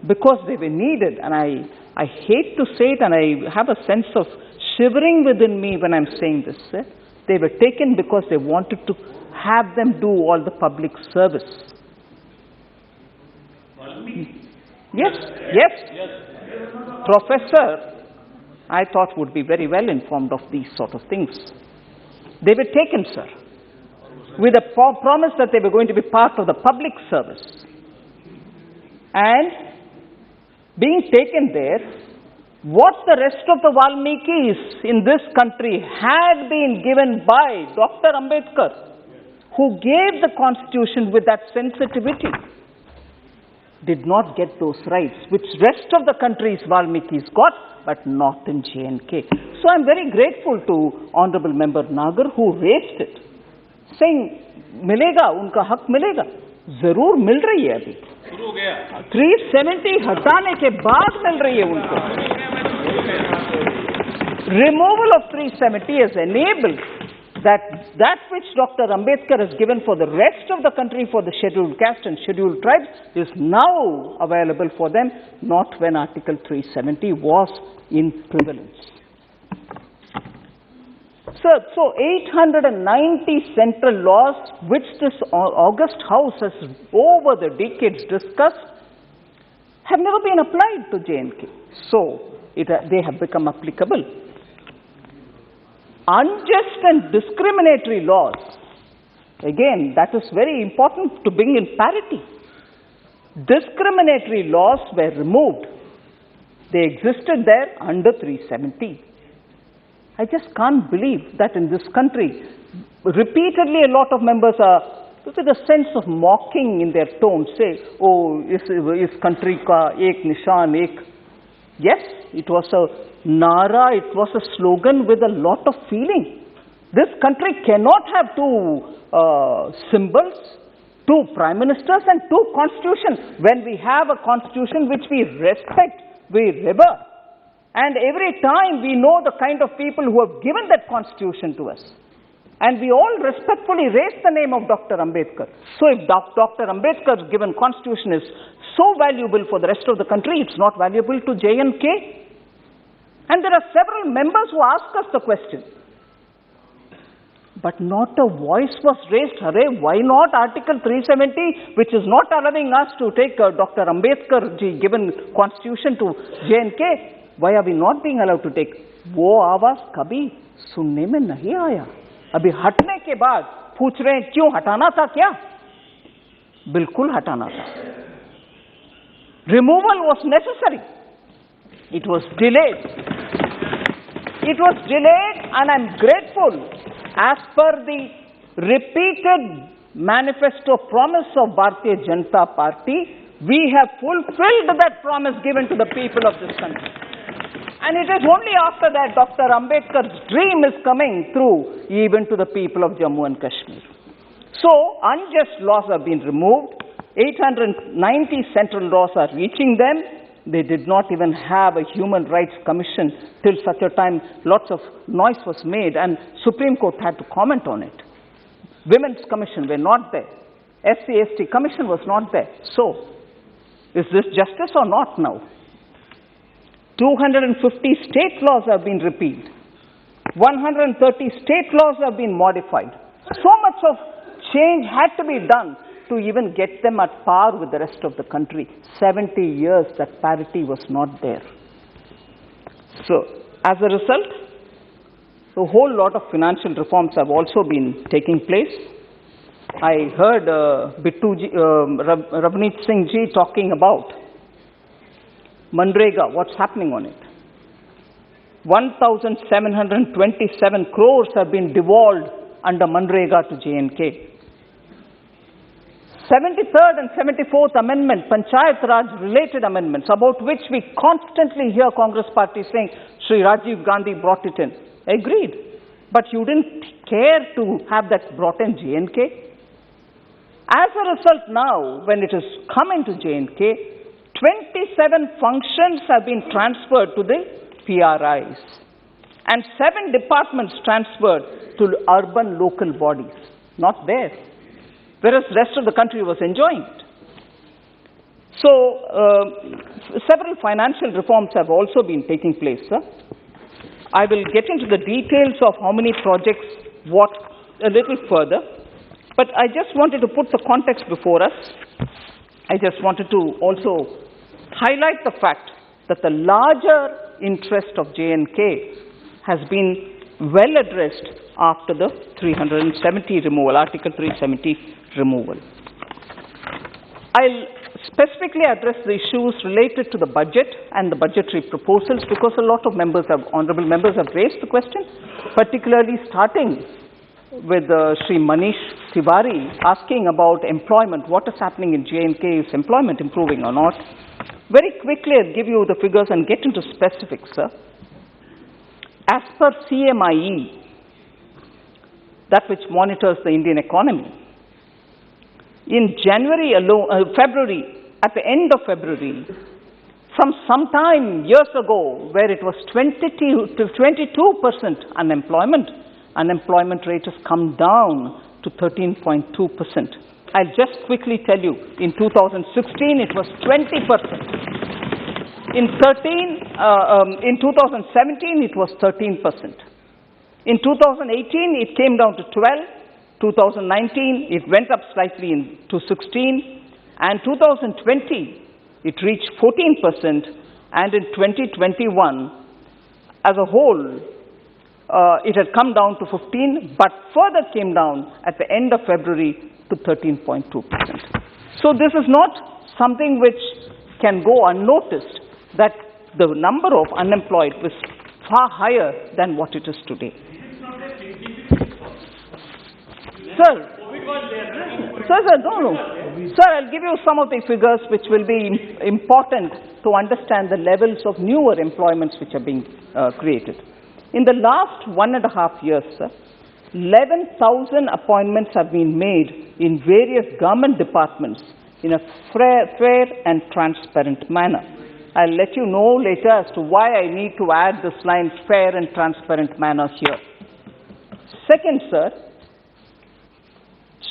because they were needed, and I hate to say it, and I have a sense of shivering within me when I'm saying this. They were taken because they wanted to have them do all the public service. Yes, yes. Professor, I thought would be very well informed of these sort of things. They were taken, sir, with a promise that they were going to be part of the public service. And being taken there, what the rest of the Valmikis in this country had been given by Dr. Ambedkar, who gave the constitution with that sensitivity, did not get those rights, which rest of the country's Valmikis got, but not in J&K. So I'm very grateful to Honorable Member Nagar who raised it, saying, मिलेगा, उनका हक मिलेगा, जरूर मिल रही है अभी। 370 हटाने के बाद मिल रही है उनको। Removal of 370 has enabled that which Dr. Ambedkar has given for the rest of the country for the scheduled caste and scheduled tribes is now available for them, not when Article 370 was in prevalence. So 890 central laws which this august House has over the decades discussed have never been applied to J&K. So they have become applicable. Unjust and discriminatory laws, again, that is very important to bring in parity. Discriminatory laws were removed. They existed there under 370. I just can't believe that in this country, repeatedly a lot of members are, with a sense of mocking in their tone, say, oh, is country ka ek nishan, ek. Yes, it was a Nara, it was a slogan with a lot of feeling. This country cannot have two symbols, two prime ministers and two constitutions. When we have a constitution which we respect, we revere. And every time we know the kind of people who have given that constitution to us. And we all respectfully raise the name of Dr. Ambedkar. So if Dr. Ambedkar's given constitution is so valuable for the rest of the country, it's not valuable to J&K. And there are several members who ask us the question. But not a voice was raised. Hare, why not Article 370, which is not allowing us to take Dr. Ambedkar ji given constitution to J&K? Why are we not being allowed to take? वो आवाज कभी सुनने में नहीं आया। अभी हटने के बाद पूछ रहे हैं क्यों हटाना था क्या? बिल्कुल हटाना था। Removal was necessary. It was delayed. It was delayed, and I'm grateful. As per the repeated manifesto promise of Bharatiya Janata Party, we have fulfilled that promise given to the people of this country. And it is only after that Dr. Ambedkar's dream is coming through even to the people of Jammu and Kashmir. So, unjust laws have been removed. 890 central laws are reaching them. They did not even have a human rights commission till such a time lots of noise was made and Supreme Court had to comment on it. Women's commission were not there. SC/ST commission was not there. So, is this justice or not now? 250 state laws have been repealed. 130 state laws have been modified. So much of change had to be done to even get them at par with the rest of the country. 70 years that parity was not there. So, as a result, a whole lot of financial reforms have also been taking place. I heard Ravneet Singh ji talking about Manrega, what's happening on it. 1,727 crores have been devolved under Manrega to J&K. 73rd and 74th Amendment, Panchayat Raj related amendments, about which we constantly hear Congress party saying, Sri Rajiv Gandhi brought it in. Agreed. But you didn't care to have that brought in J&K. As a result now, when it has come into J&K, 27 functions have been transferred to the PRIs and 7 departments transferred to urban local bodies. Not there. Whereas the rest of the country was enjoying it. So, several financial reforms have also been taking place, sir. I will get into the details of how many projects, what, a little further. But I just wanted to put the context before us. I just wanted to also highlight the fact that the larger interest of J&K has been well addressed after the 370 removal, Article 370 removal. I'll specifically address the issues related to the budget and the budgetary proposals because a lot of honorable members have raised the question, particularly starting with Sri Manish Tiwari asking about employment. What is happening in J&K? Is employment improving or not? Very quickly, I'll give you the figures and get into specifics, sir. As per CMIE, that which monitors the Indian economy, in January alone, February, at the end of February, from some time years ago, where it was 22% unemployment, unemployment rate has come down to 13.2%. I'll just quickly tell you, in 2016, it was 20%. In 2017, it was 13%. In 2018, it came down to 12. 2019, it went up slightly to 16. And 2020, it reached 14. And in 2021, as a whole, it had come down to 15, but further came down at the end of February to 13.2%. So this is not something which can go unnoticed, that the number of unemployed was far higher than what it is today. Sir, I'll give you some of the figures which will be important to understand the levels of newer employments which are being created. In the last 1.5 years, sir, 11,000 appointments have been made in various government departments in a fair and transparent manner. I'll let you know later as to why I need to add this line, fair and transparent manner, here. Second, sir,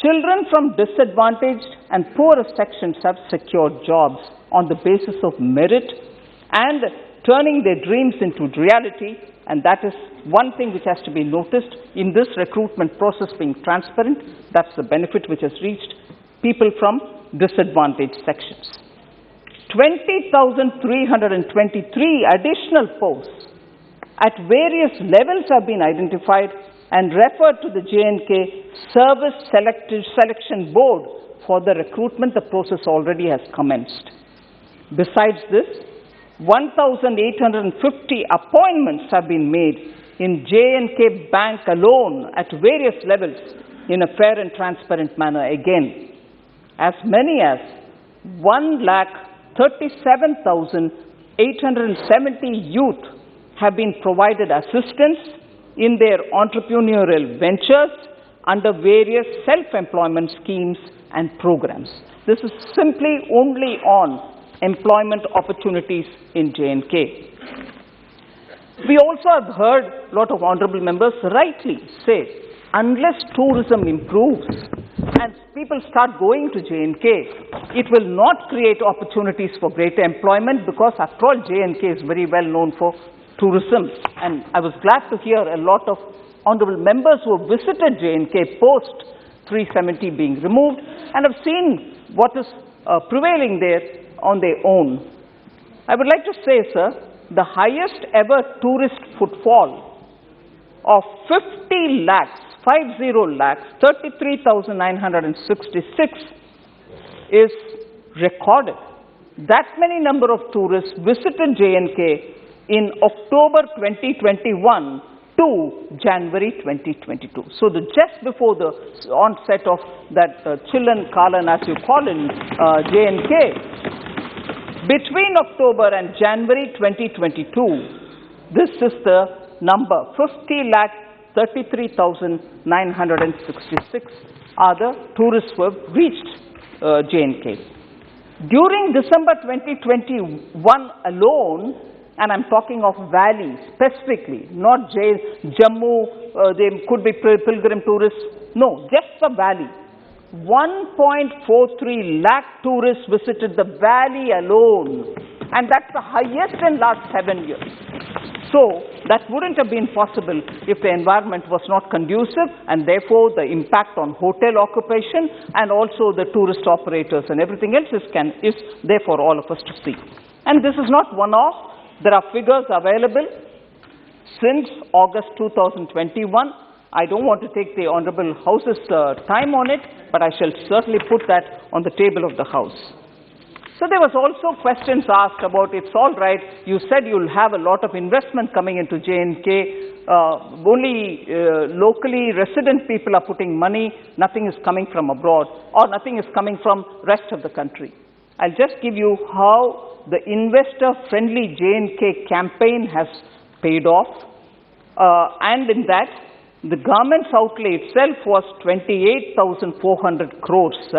children from disadvantaged and poorer sections have secured jobs on the basis of merit and turning their dreams into reality, and that is one thing which has to be noticed in this recruitment process being transparent. That's the benefit which has reached people from disadvantaged sections. 20,323 additional posts at various levels have been identified and referred to the J&K Service Selection Board for the recruitment. The process already has commenced. Besides this, 1,850 appointments have been made in J&K Bank alone at various levels in a fair and transparent manner again. As many as 1,37,870 youth have been provided assistance in their entrepreneurial ventures under various self-employment schemes and programs. This is simply only on employment opportunities in J&K. We also have heard a lot of honorable members rightly say, unless tourism improves and people start going to J&K, it will not create opportunities for greater employment, because after all, J&K is very well known for tourism. And I was glad to hear a lot of honorable members who have visited J&K post 370 being removed and have seen what is prevailing there on their own. I would like to say, sir, the highest ever tourist footfall of 50 lakhs, 33,966 is recorded. That many number of tourists visited J&K in October 2021 to January 2022. So just before the onset of that Chillan Kalan, as you call in J&K, between October and January 2022, this is the number, 50,33,966 are the tourists who have reached J&K. During December 2021 alone, and I'm talking of Valley specifically, not Jammu, they could be pilgrim tourists. No, just the Valley. 1.43 lakh tourists visited the Valley alone, and that's the highest in last 7 years. So that wouldn't have been possible if the environment was not conducive, and therefore the impact on hotel occupation and also the tourist operators and everything else is there for all of us to see. And this is not one-off. There are figures available since August 2021. I don't want to take the Honorable House's time on it, but I shall certainly put that on the table of the House. So there was also questions asked about, it's all right, you said you'll have a lot of investment coming into J&K, only locally resident people are putting money, nothing is coming from abroad, or nothing is coming from rest of the country. I'll just give you how the investor-friendly J&K campaign has paid off, and in that, the government's outlay itself was 28,400 crores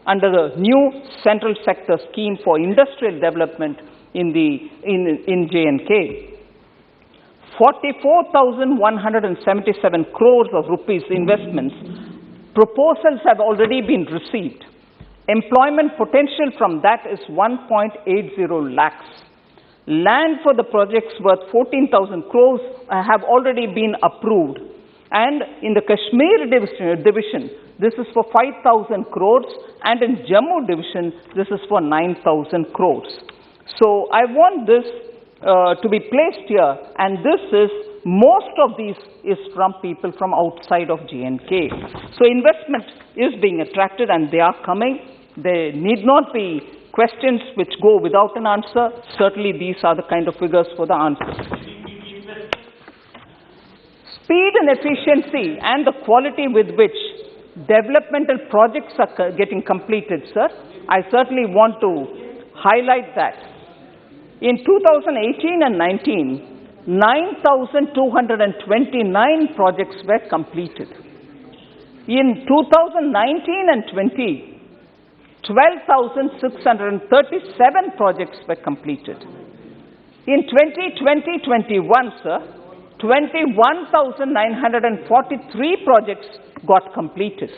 under the new central sector scheme for industrial development in J&K. 44,177 crores of rupees investments, proposals have already been received. Employment potential from that is 1.80 lakhs. Land for the projects worth 14,000 crores have already been approved. And in the Kashmir division, this is for 5,000 crores, and in Jammu division, this is for 9,000 crores. So I want this to be placed here, and this is, most of these is from people from outside of J&K. So investment is being attracted, and they are coming. There need not be questions which go without an answer. Certainly these are the kind of figures for the answers. Speed and efficiency and the quality with which developmental projects are getting completed, sir, I certainly want to highlight that. In 2018 and 19, 9,229 projects were completed. In 2019 and 20, 12,637 projects were completed. In 2020-21, sir, 21,943 projects got completed.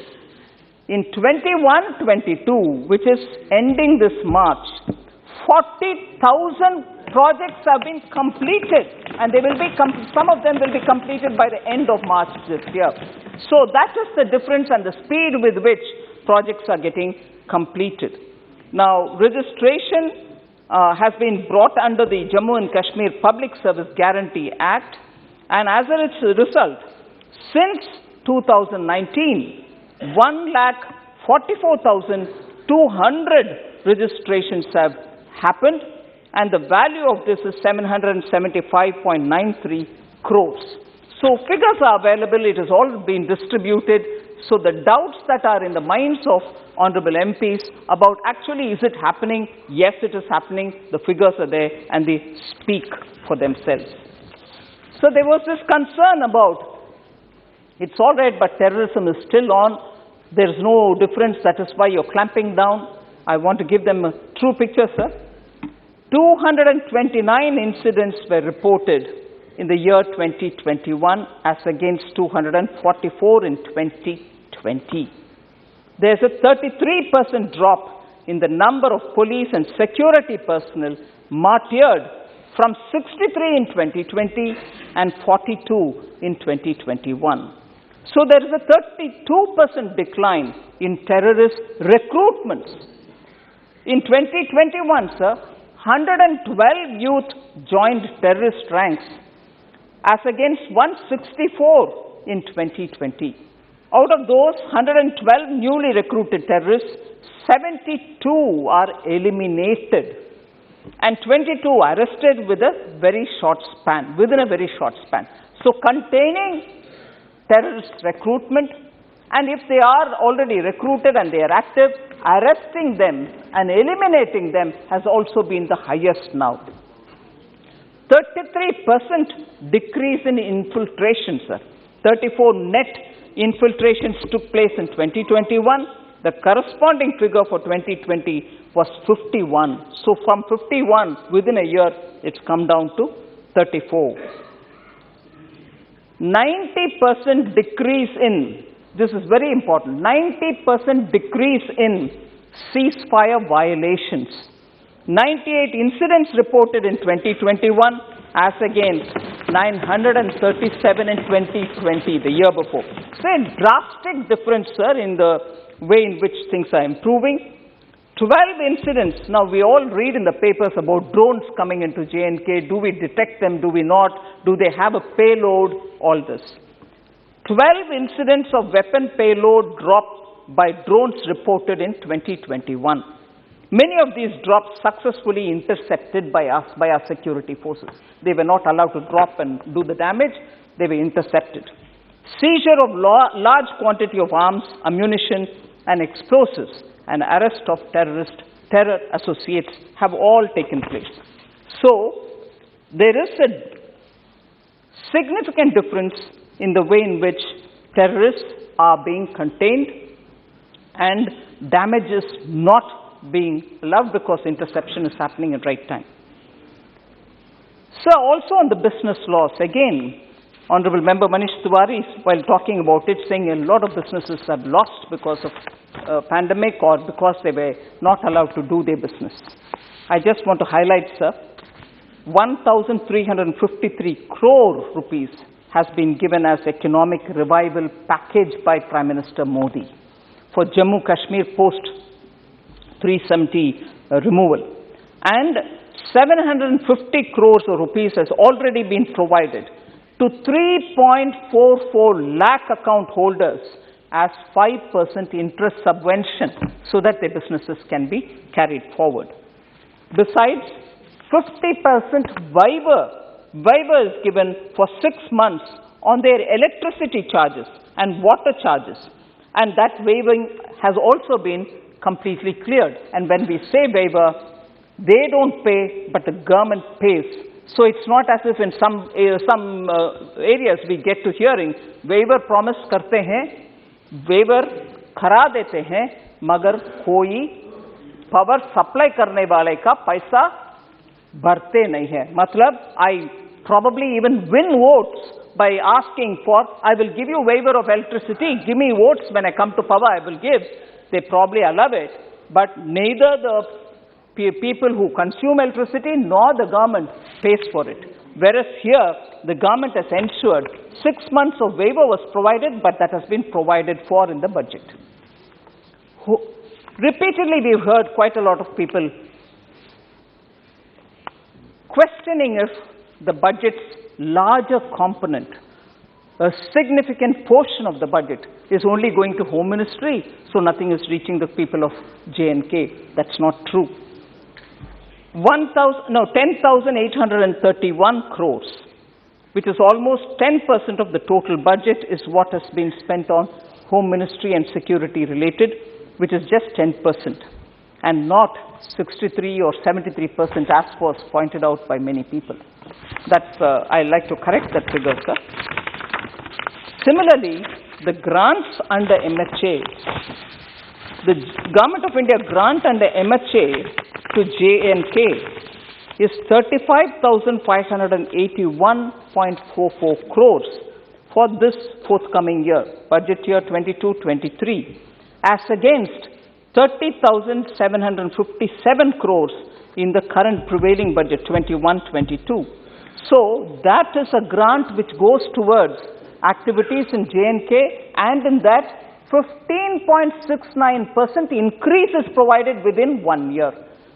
In 21-22, which is ending this March, 40,000 projects have been completed, and they will be some of them will be completed by the end of March this year. So that is the difference and the speed with which projects are getting completed. Now, registration has been brought under the Jammu and Kashmir Public Service Guarantee Act, and as a result, since 2019, 1,44,200 registrations have happened, and the value of this is 775.93 crores. So figures are available, it has all been distributed, so the doubts that are in the minds of honorable MPs about actually is it happening, yes it is happening, the figures are there and they speak for themselves. So there was this concern about, it's all right but terrorism is still on, there is no difference, that is why you're clamping down. I want to give them a true picture, sir. 229 incidents were reported in the year 2021 as against 244 in 2020. There's a 33% drop in the number of police and security personnel martyred from 63 in 2020 and 42 in 2021. So there is a 32% decline in terrorist recruitments. In 2021, sir, 112 youth joined terrorist ranks as against 164 in 2020. Out of those 112 newly recruited terrorists, 72 are eliminated and 22 arrested with a very short span, within a very short span. So containing terrorist recruitment, and if they are already recruited and they are active, arresting them and eliminating them has also been the highest now. 33% decrease in infiltration, sir. 34 net infiltrations took place in 2021. The corresponding figure for 2020 was 51. So from 51, within a year, it's come down to 34. 90% decrease in, this is very important, 90% decrease in ceasefire violations. 98 incidents reported in 2021 as against 937 in 2020, the year before. So a drastic difference, sir, in the way in which things are improving. 12 incidents. Now, we all read in the papers about drones coming into J&K. Do we detect them? Do we not? Do they have a payload? All this. 12 incidents of weapon payload dropped by drones reported in 2021. Many of these drops successfully intercepted by us, by our security forces. They were not allowed to drop and do the damage. They were intercepted. Seizure of large quantity of arms, ammunition, and explosives, and arrest of terror associates have all taken place. So, there is a significant difference in the way in which terrorists are being contained and damage is not being allowed because interception is happening at right time. So, also on the business laws, again, Honorable Member Manish Tiwari, while talking about it, saying a lot of businesses have lost because of pandemic or because they were not allowed to do their business. I just want to highlight, sir, 1,353 crore rupees has been given as economic revival package by Prime Minister Modi for Jammu Kashmir post 370 removal. And 750 crores of rupees has already been provided to 3.44 lakh account holders as 5% interest subvention so that their businesses can be carried forward. Besides, 50% waiver is given for 6 months on their electricity charges and water charges. And that waiving has also been completely cleared. And when we say waiver, they don't pay, but the government pays. So it's not as if in some areas we get to hearing, waiver promise karte hain, waiver khara dete hain, magar koi power supply karne wale ka paisa bharte nahi hai. Matlab, I probably even win votes by asking for, I will give you waiver of electricity, give me votes when I come to power, I will give. They probably allow it, but neither the people who consume electricity nor the government pays for it. Whereas here, the government has ensured 6 months of waiver was provided, but that has been provided for in the budget. Repeatedly, we've heard quite a lot of people questioning if the budget's larger component, a significant portion of the budget, is only going to Home Ministry, so nothing is reaching the people of J&K. That's not true. 10,831 crores, which is almost 10% of the total budget, is what has been spent on Home Ministry and security related, which is just 10%, and not 63 or 73% as was pointed out by many people. That's, I'd like to correct that figure, sir. Similarly, the grants under MHA, the Government of India grant under MHA to J&K is 35,581.44 crores for this forthcoming year, budget year 22-23, as against 30,757 crores in the current prevailing budget 21-22. So that is a grant which goes towards activities in J&K, and in that 15.69% increase is provided within 1 year.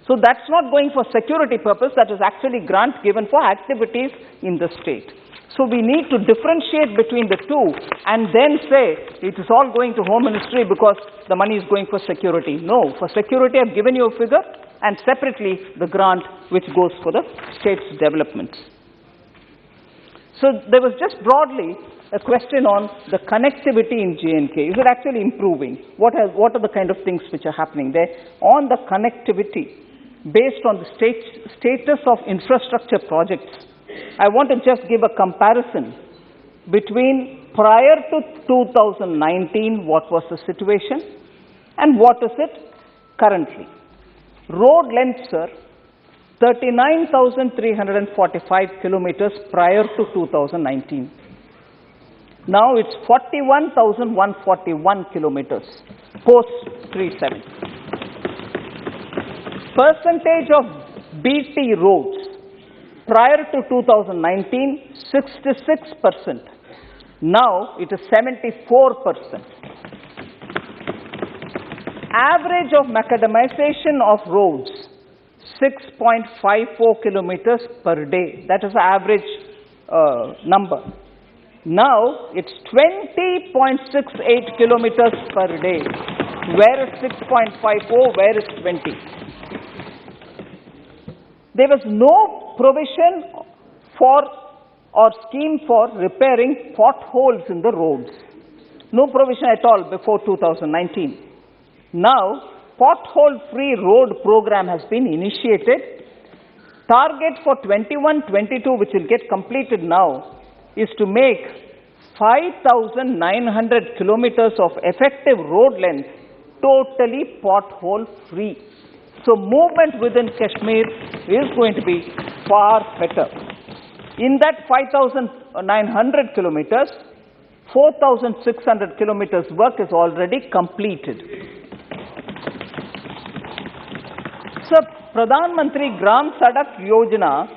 So that's not going for security purpose, that is actually grant given for activities in the state. So we need to differentiate between the two and then say it is all going to Home Ministry because the money is going for security. No, for security I've given you a figure, and separately the grant which goes for the state's development. So there was just broadly a question on the connectivity in J&K. Is it actually improving? What are the kind of things which are happening there? On the connectivity, based on the status of infrastructure projects, I want to just give a comparison between prior to 2019, what was the situation, and what is it currently. Road length, sir, 39,345 kilometers prior to 2019. Now it's 41,141 kilometers post 37. Percentage of BT roads prior to 2019, 66%. Now it is 74%. average of macadamization of roads, 6.54 kilometers per day. That is the average number. Now it's 20.68 kilometers per day. Where is 6.54? Where is 20? There was no provision for or scheme for repairing potholes in the roads. No provision at all before 2019. Now, pothole-free road program has been initiated. Target for 21-22, which will get completed now, is to make 5,900 kilometers of effective road length totally pothole-free. So movement within Kashmir is going to be far better. In that 5,900 kilometers, 4,600 kilometers work is already completed. So, Pradhan Mantri Gram Sadak Yojana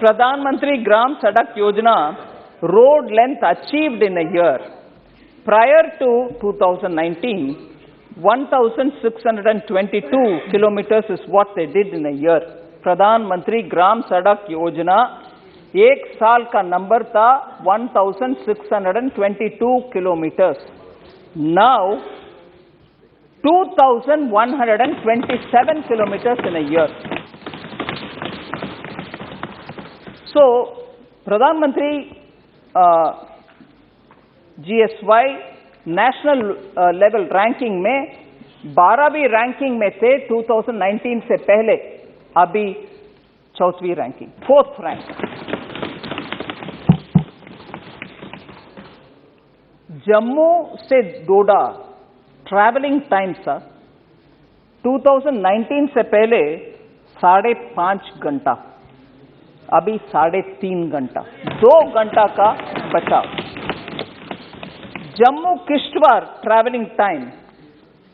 Pradhan Mantri Gram Sadak Yojana road length achieved in a year. Prior to 2019, 1,622 kilometers is what they did in a year. Pradhan Mantri Gram Sadak Yojana, एक साल का number था 1,622 kilometers. Now, 2,127 kilometers in a year. So, Pradhan Mantri GSY national level ranking में 12वीं ranking में थे 2019 से पहले, अभी 4वीं रैंकिंग, 4th रैंक. जम्मू से डोडा ट्रैवलिंग टाइम था 2019 से पहले 5.5 घंटा, अभी 3.5 घंटा, 2 घंटा का बचाव. जम्मू किश्तवाड़ ट्रैवलिंग टाइम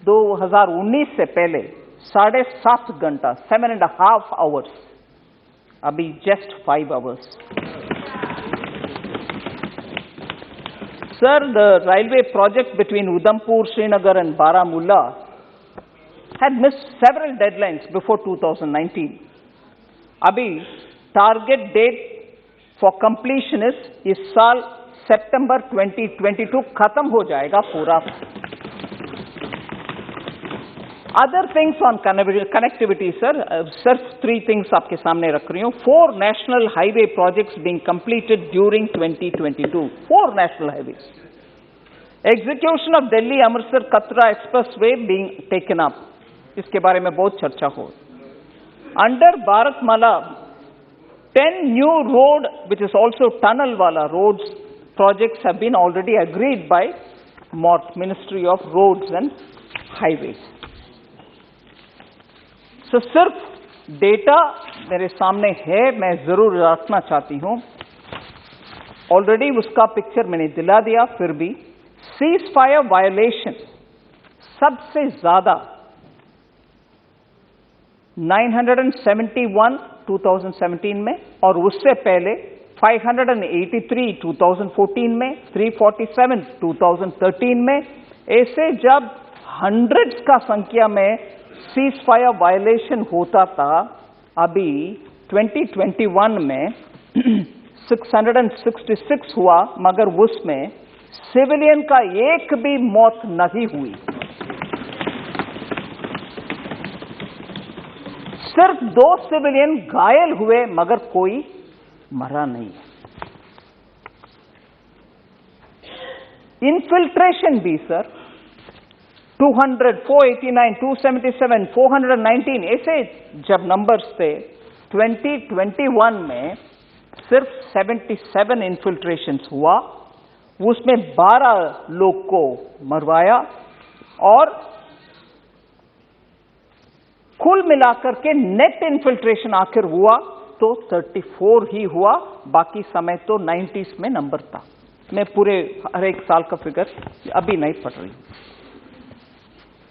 2019 से पहले 7.5 घंटा, 7.5 hours, अभी just 5 hours. Sir, the railway project between Udhampur, Srinagar and Baramulla had missed several deadlines before 2019. Abhi target date for completion is साल September 2022 खत्म हो जाएगा पूरा. Other things on connectivity, sir. Sir, 3 things आपके सामने रख रही हूँ. 4 national highway projects being completed during 2022. 4 national highways. Execution of Delhi Amritsar Katra Expressway being taken up. इसके बारे में बहुत चर्चा हो. Under Bharatmala, 10 new road, which is also tunnel wala roads, projects have been already agreed by Ministry of Roads and Highways. So, सिर्फ data मेरे सामने है, मैं जरूर रखना चाहती हूं. ऑलरेडी उसका पिक्चर मैंने दिला दिया. फिर भी सीज फायर वायोलेशन सबसे ज्यादा 971 2017 में, और उससे पहले 583 2014 में, 347 2013 में. ऐसे जब hundreds का संख्या में सीज फायर वायलेशन होता था, अभी 2021 में 666 हुआ, मगर उसमें सिविलियन का एक भी मौत नहीं हुई. सिर्फ 2 सिविलियन घायल हुए, मगर कोई मरा नहीं. इन्फिल्ट्रेशन भी सर 200, 489, 277, 419 ऐसे जब नंबर्स थे, 2021 में सिर्फ 77 इन्फिल्ट्रेशंस हुआ, उसमें 12 लोग को मरवाया, और कुल मिलाकर के नेट इन्फिल्ट्रेशन आखिर हुआ तो 34 ही हुआ. बाकी समय तो 90s में नंबर था. मैं पूरे हर एक साल का फिगर अभी नहीं पढ़ रही.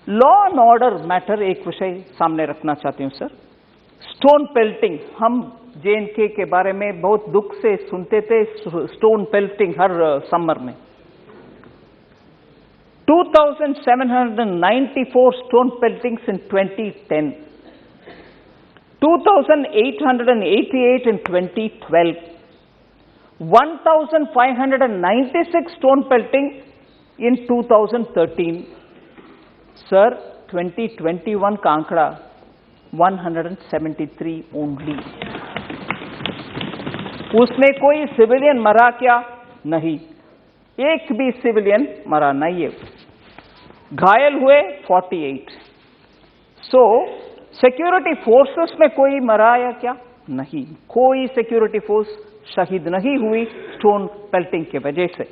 लॉ एंड ऑर्डर मैटर एक विषय सामने रखना चाहती हूं सर. स्टोन पेल्टिंग, हम J&K के बारे में बहुत दुख से सुनते थे, स्टोन पेल्टिंग हर समर में। 2,794 stone peltings in 2010, 2,888 in 2012, 1,596 stone pelting in 2013. Sir, 2021 का आंकड़ा 173 only. उसमें कोई सिविलियन मरा क्या? नहीं, एक भी सिविलियन मरा नहीं है। घायल हुए 48। सो सिक्योरिटी फोर्सेस में कोई मरा या क्या? नहीं, कोई सिक्योरिटी फोर्स शहीद नहीं हुई स्टोन पेल्टिंग के वजह से।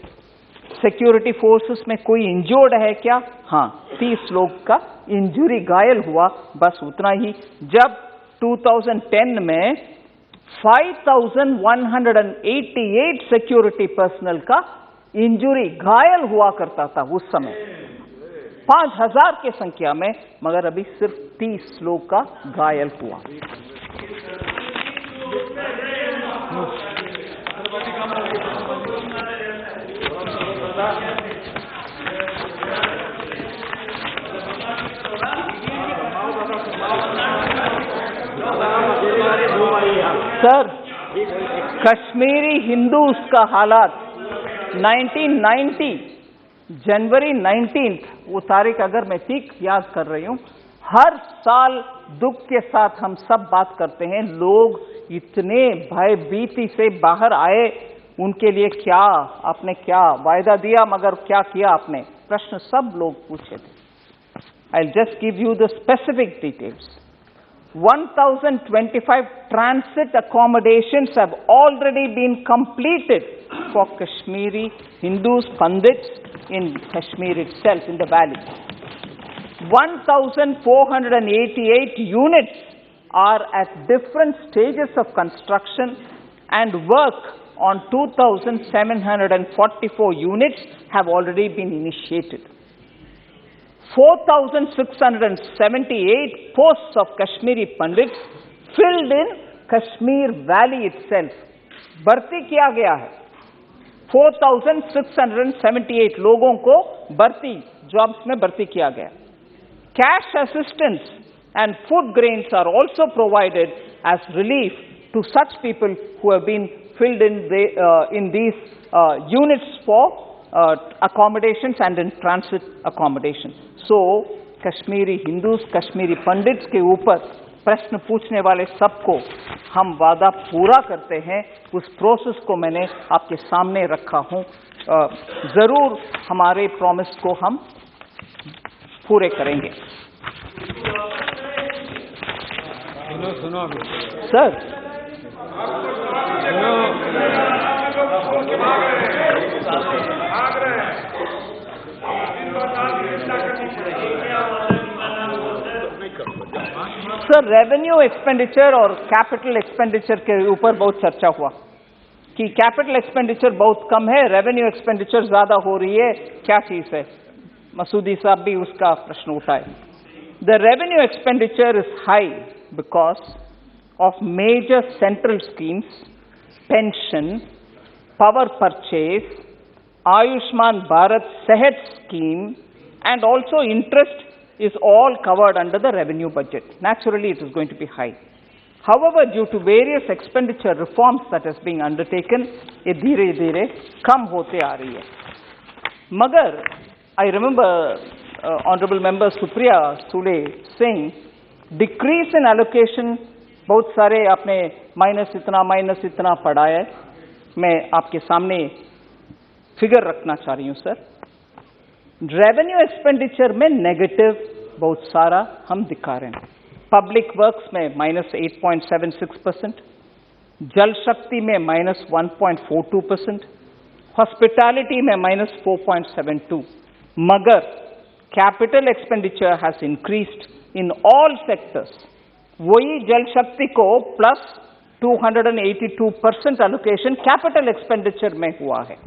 सिक्योरिटी फोर्सेस में कोई इंजर्ड है क्या? हाँ, 30 लोग का इंजरी, घायल हुआ, बस उतना ही। जब 2010 में 5,188 सिक्योरिटी पर्सनल का इंजरी, घायल हुआ करता था उस समय 5,000 के संख्या में, मगर अभी सिर्फ 30 लोग का घायल हुआ। सर, कश्मीरी हिंदूज का हालात 1990 जनवरी 19, वो तारीख अगर मैं ठीक याद कर रही हूं, हर साल दुख के साथ हम सब बात करते हैं, लोग इतने भयभीति से बाहर आए, उनके लिए क्या आपने क्या वायदा दिया, मगर क्या किया आपने? प्रश्न सब लोग पूछे थे। I'll just give you the specific details. 1,025 transit accommodations have already been completed for Kashmiri Hindus, Pandits in Kashmir itself, in the valley. 1,488 units are at different stages of construction, and work on 2,744 units have already been initiated. 4,678 posts of Kashmiri Pandits filled in Kashmir Valley itself. भर्ती किया गया है 4,678 लोगों को भर्ती, jobs में भर्ती किया गया। Cash assistance and food grains are also provided as relief to such people who have been filled in these units for accommodations and in transit accommodation. So, Kashmiri Hindus, Kashmiri pandits के ऊपर प्रश्न पूछने वाले सबको हम वादा पूरा करते हैं। उस प्रोसेस को मैंने आपके सामने रखा हूं। जरूर हमारे प्रॉमिस को हम पूरे करेंगे। सुनो सर, सर, रेवेन्यू एक्सपेंडिचर और कैपिटल एक्सपेंडिचर के ऊपर बहुत चर्चा हुआ कि कैपिटल एक्सपेंडिचर बहुत कम है, रेवेन्यू एक्सपेंडिचर ज्यादा हो रही है, क्या चीज है? मसूदी साहब भी उसका प्रश्न उठाए। The revenue expenditure is high because of major central schemes, pension, power purchase, Ayushman Bharat Sehat scheme, and also interest is all covered under the revenue budget. Naturally, it is going to be high. However, due to various expenditure reforms that is being undertaken, ये धीरे-धीरे कम होते आ रही है। मगर I remember Honorable Member Supriya Sule Singh, decrease in allocation, बहुत सारे आपने minus इतना पढ़ा है। मैं आपके सामने फिगर रखना चाह रही हूँ सर। रेवेन्यू एक्सपेंडिचर में नेगेटिव बहुत सारा हम दिखा रहे हैं। पब्लिक वर्क्स में -8.76%, जल शक्ति में -1.42%, हॉस्पिटैलिटी में -4.72%, मगर capital expenditure has increased in all sectors. वही जल शक्ति को +282% एलोकेशन कैपिटल एक्सपेंडिचर में हुआ है।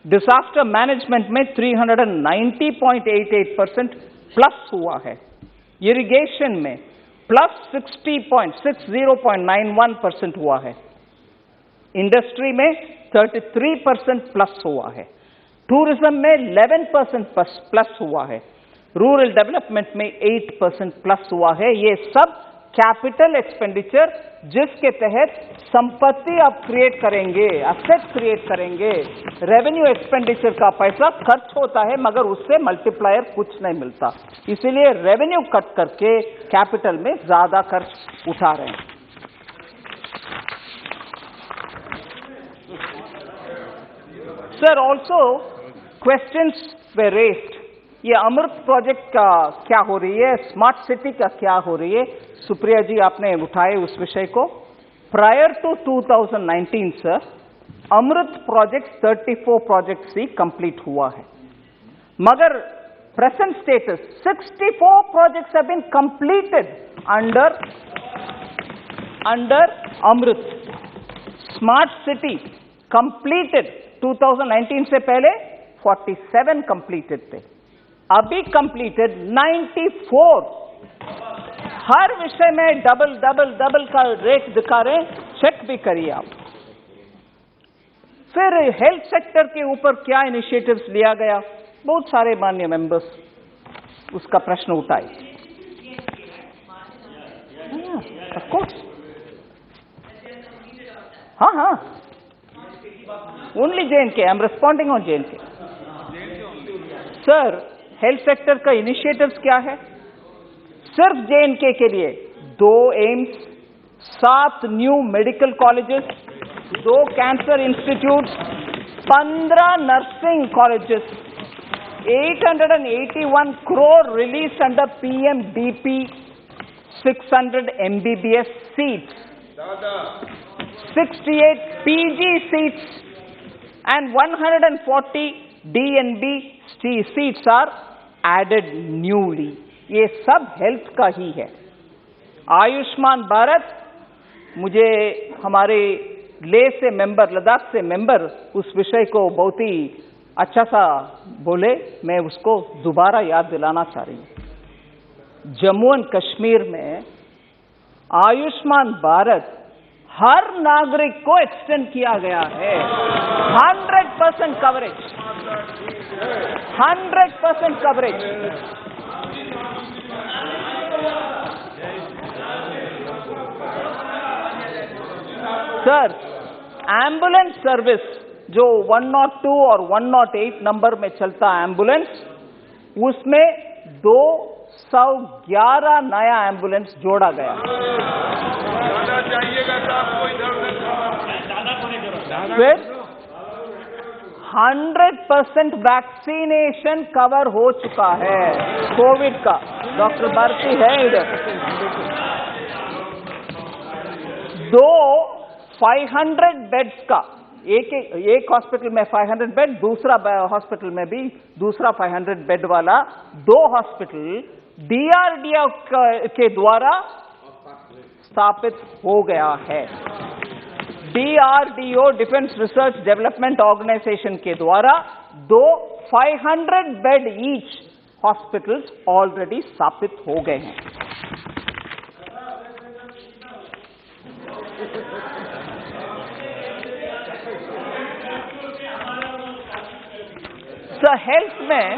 डिजास्टर मैनेजमेंट में 390.88% प्लस हुआ है। इरिगेशन में प्लस 60.91% हुआ है। इंडस्ट्री में 33% प्लस हुआ है। टूरिज्म में 11% प्लस हुआ है। रूरल डेवलपमेंट में 8% प्लस हुआ है। ये सब कैपिटल एक्सपेंडिचर जिसके तहत संपत्ति आप क्रिएट करेंगे, असेट क्रिएट करेंगे। रेवेन्यू एक्सपेंडिचर का पैसा खर्च होता है मगर उससे मल्टीप्लायर कुछ नहीं मिलता, इसीलिए रेवेन्यू कट करके कैपिटल में ज्यादा खर्च उठा रहे हैं। सर, ऑल्सो क्वेश्चंस वे रेस्ड। ये अमृत प्रोजेक्ट का क्या हो रही है, स्मार्ट सिटी का क्या हो रही है, सुप्रिया जी आपने उठाए उस विषय को। Prior to 2019 sir, AMRUT project 34 projects ही कंप्लीट हुआ है, मगर present status 64 projects have been completed under AMRUT. Smart city completed 2019 से पहले 47 कंप्लीटेड थे, अभी कंप्लीटेड 94। हर विषय में डबल डबल डबल का रेट दिखा रहे हैं, चेक भी करिए आप। फिर हेल्थ सेक्टर के ऊपर क्या इनिशिएटिव्स लिया गया, बहुत सारे माननीय मेंबर्स उसका प्रश्न उठाए। ऑफ कोर्स, हाँ, only JNK, I am responding on JNK। Sir, health sector का इनिशिएटिव्स क्या है? सिर्फ JNK के लिए 2 AIIMS, 7 new medical colleges, 2 cancer institute, 15 nursing colleges, 881 crore released under PMDP, 600 MBBS seats, 68 PG seats and 140 DNB seats are added newly. ये सब health का ही है। आयुष्मान भारत, मुझे हमारे लेह से मेंबर, लद्दाख से मेंबर उस विषय को बहुत ही अच्छा सा बोले, मैं उसको दोबारा याद दिलाना चाह रही हूँ। जम्मू एंड कश्मीर में आयुष्मान भारत हर नागरिक को एक्सटेंड किया गया है। 100% coverage, 100% coverage. Sir, ambulance service जो 102 और 108 नंबर में चलता एम्बुलेंस, उसमें 211 नया एम्बुलेंस जोड़ा गया। फिर 100% वैक्सीनेशन कवर हो चुका है कोविड का। डॉक्टर भारती है इधर। 2 500 बेड्स का, एक हॉस्पिटल में 500 बेड, दूसरा हॉस्पिटल में भी दूसरा 500 बेड वाला 2 हॉस्पिटल DRDO के द्वारा स्थापित हो गया है। DRDO, defence research development organisation के द्वारा 2 500 बेड ईच हॉस्पिटल्स ऑलरेडी स्थापित हो गए हैं। सर, हेल्थ में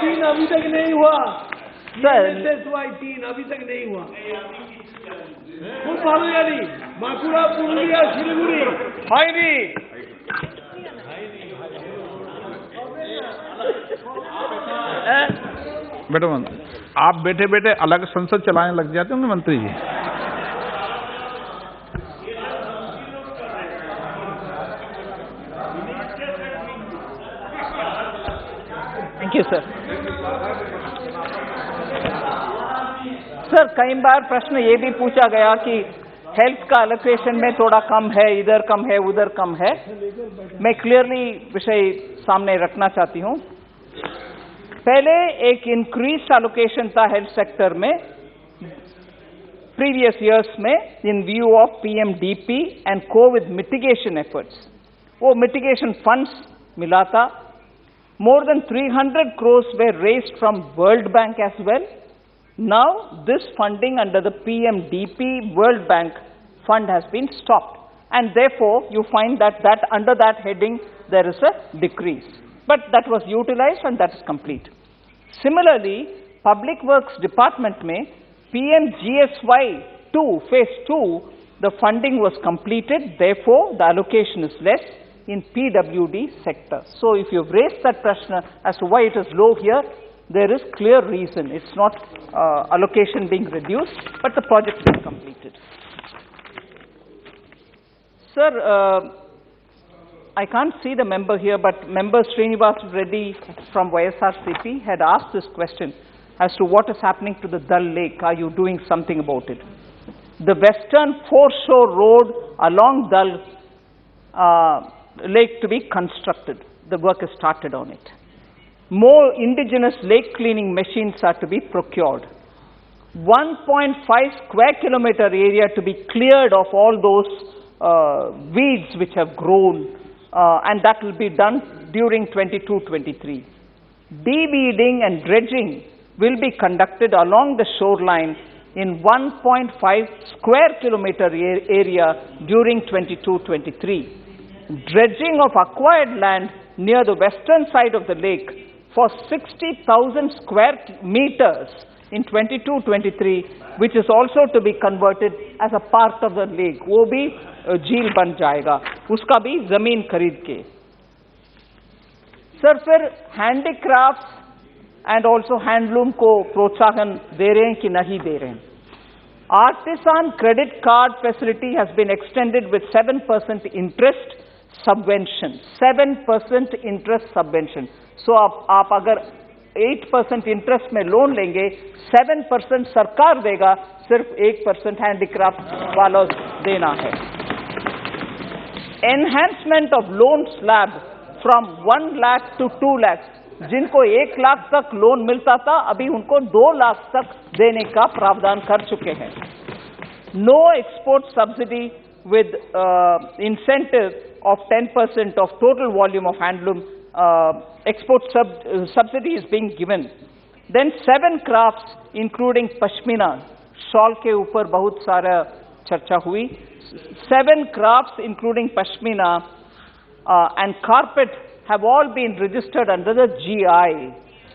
3 अभी तक नहीं हुआ सर। 3 अभी तक नहीं हुआ। খুব ভালো জানি, বাঁকুড়া, পুরুলিয়া, শিলিগুড়ি হয়নি। मैडम, आप बैठे बैठे अलग संसद चलाने लग जाते होंगे मंत्री जी। Thank you sir. सर, कई बार प्रश्न ये भी पूछा गया कि हेल्थ का एलोकेशन में थोड़ा कम है, इधर कम है, उधर कम है। मैं क्लियरली विषय सामने रखना चाहती हूं। पहले एक इंक्रीज एलोकेशन था हेल्थ सेक्टर में प्रीवियस ईयर्स में इन view of PMDP and Covid mitigation efforts. वो मिटिगेशन फंड्स मिला था। More than 300 crores were raised from World Bank as well. Now, this funding under the PMDP World Bank fund has been stopped. And therefore, you find that under that heading, there is a decrease. But that was utilized and that is complete. Similarly, Public Works Department में PMGSY 2, Phase 2, the funding was completed. Therefore, the allocation is less in PWD sector. So, if you've raised that question as to why it is low here, there is clear reason. It's not allocation being reduced, but the project is completed. Sir, I can't see the member here, but Member Srinivas Reddy from YSRCP had asked this question as to what is happening to the Dal Lake. Are you doing something about it? The western foreshore road along Dal Lake to be constructed. The work is started on it. More indigenous lake cleaning machines are to be procured. 1.5 square kilometer area to be cleared of all those weeds which have grown, and that will be done during 22-23. De-weeding and dredging will be conducted along the shoreline in 1.5 square kilometer area during 22-23. Dredging of acquired land near the western side of the lake for 60,000 square meters in 22-23, which is also to be converted as a part of the lake. वो भी झील बन जाएगा, उसका भी जमीन खरीद के. सर, फिर handicrafts and also handloom को प्रोत्साहन दे रहे हैं कि नहीं दे रहे हैं? Artisan credit card facility has been extended with 7% interest subvention. 7% interest subvention. So आप अगर 8% इंटरेस्ट में लोन लेंगे, 7% सरकार देगा, सिर्फ 1% हैंडीक्राफ्ट वालों देना है. Enhancement of loan slab from 1 lakh to 2 lakh, जिनको 1 लाख तक लोन मिलता था, अभी उनको 2 लाख तक देने का प्रावधान कर चुके हैं. No export subsidy with incentive of 10% of total volume of handloom export subsidy is being given. Then 7 crafts including pashmina, shawl के ऊपर बहुत सारा चर्चा हुई. 7 crafts including pashmina and carpet have all been registered under the GI,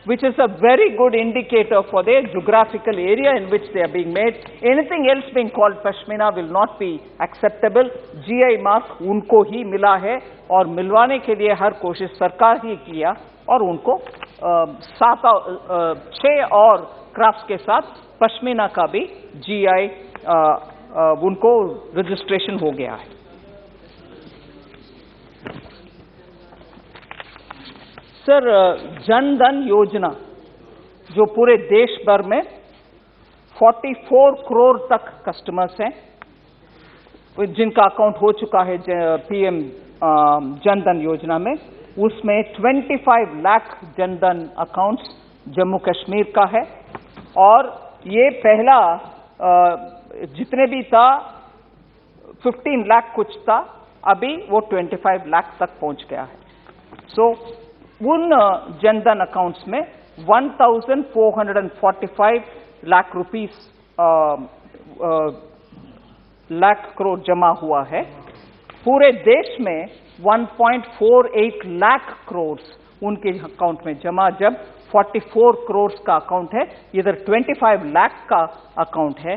which is a very good indicator for their geographical area in which they are being made. Anything else being called pashmina will not be acceptable. GI mark उनको ही मिला है और मिलवाने के लिए हर कोशिश सरकार ही किया और उनको 6 और क्राफ्ट्स के साथ पश्मीना का भी GI उनको रजिस्ट्रेशन हो गया है. सर, जन धन योजना जो पूरे देश भर में 44 करोड़ तक कस्टमर्स हैं, जिनका अकाउंट हो चुका है पीएम जन धन योजना में, उसमें 25 लाख जन धन अकाउंट्स जम्मू कश्मीर का है. और ये पहला जितने भी था 15 लाख कुछ था, अभी वो 25 लाख तक पहुंच गया है. सो उन जनधन अकाउंट्स में 1,445 लाख रुपीस लाख करोड़ जमा हुआ है. पूरे देश में 1.48 लाख करोड़ उनके अकाउंट में जमा, जब 44 करोड़ का अकाउंट है, इधर 25 लाख का अकाउंट है.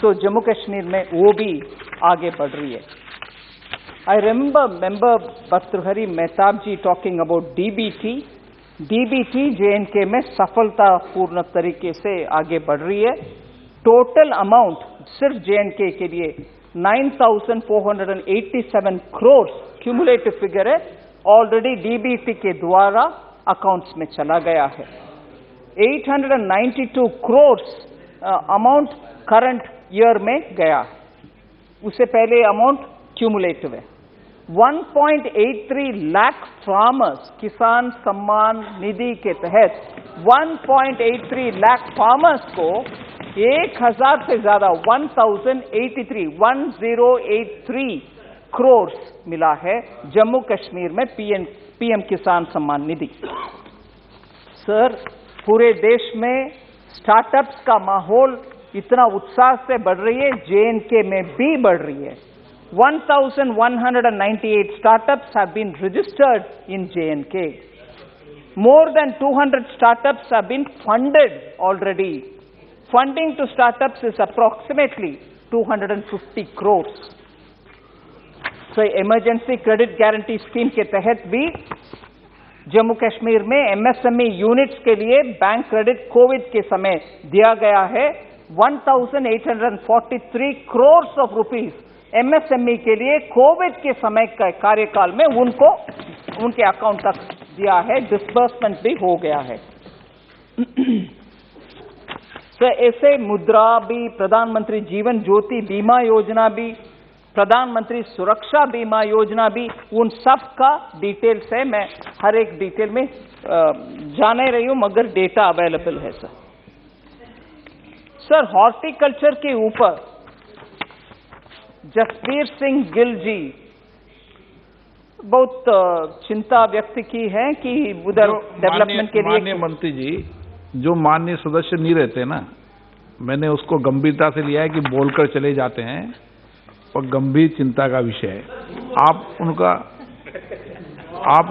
सो जम्मू कश्मीर में वो भी आगे बढ़ रही है. I remember Member Bhartrihari Mehtab ji talking about DBT. DBT J&K में सफलतापूर्ण तरीके से आगे बढ़ रही है. टोटल अमाउंट सिर्फ J&K के लिए 9,487 करोड़ क्यूमुलेटिव फिगर है, ऑलरेडी DBT के द्वारा अकाउंट्स में चला गया है. 892 करोड़ अमाउंट करंट ईयर में गया है, उससे पहले अमाउंट क्यूमुलेटिव है. 1.83 लाख फार्मर्स किसान सम्मान निधि के तहत 1.83 लाख फार्मर्स को 1,000 से ज्यादा 1083 करोड़ मिला है जम्मू कश्मीर में पीएम किसान सम्मान निधि. सर, पूरे देश में स्टार्टअप्स का माहौल इतना उत्साह से बढ़ रही है, J&K में भी बढ़ रही है। 1,198 startups have been registered in J&K. More than 200 startups have been funded already. Funding to startups is approximately 250 crores. So, emergency credit guarantee scheme के तहत भी जम्मू कश्मीर में MSME यूनिट्स के लिए बैंक क्रेडिट कोविड के समय दिया गया है। 1,843 crores of rupees MSME के लिए कोविड के समय का कार्यकाल में उनको उनके अकाउंट तक दिया है, डिसबर्समेंट भी हो गया है। तो ऐसे मुद्रा भी, प्रधानमंत्री जीवन ज्योति बीमा योजना भी, प्रधानमंत्री सुरक्षा बीमा योजना भी, उन सब का डिटेल्स है। मैं हर एक डिटेल में जाने रही हूं, मगर डेटा अवेलेबल है सर। सर, हॉर्टिकल्चर के ऊपर जसबीर सिंह गिल जी बहुत चिंता व्यक्त की है कि उधर डेवलपमेंट के लिए। माननीय मंत्री जी, जो माननीय सदस्य नहीं रहते ना, मैंने उसको गंभीरता से लिया है कि बोलकर चले जाते हैं और गंभीर चिंता का विषय है। आप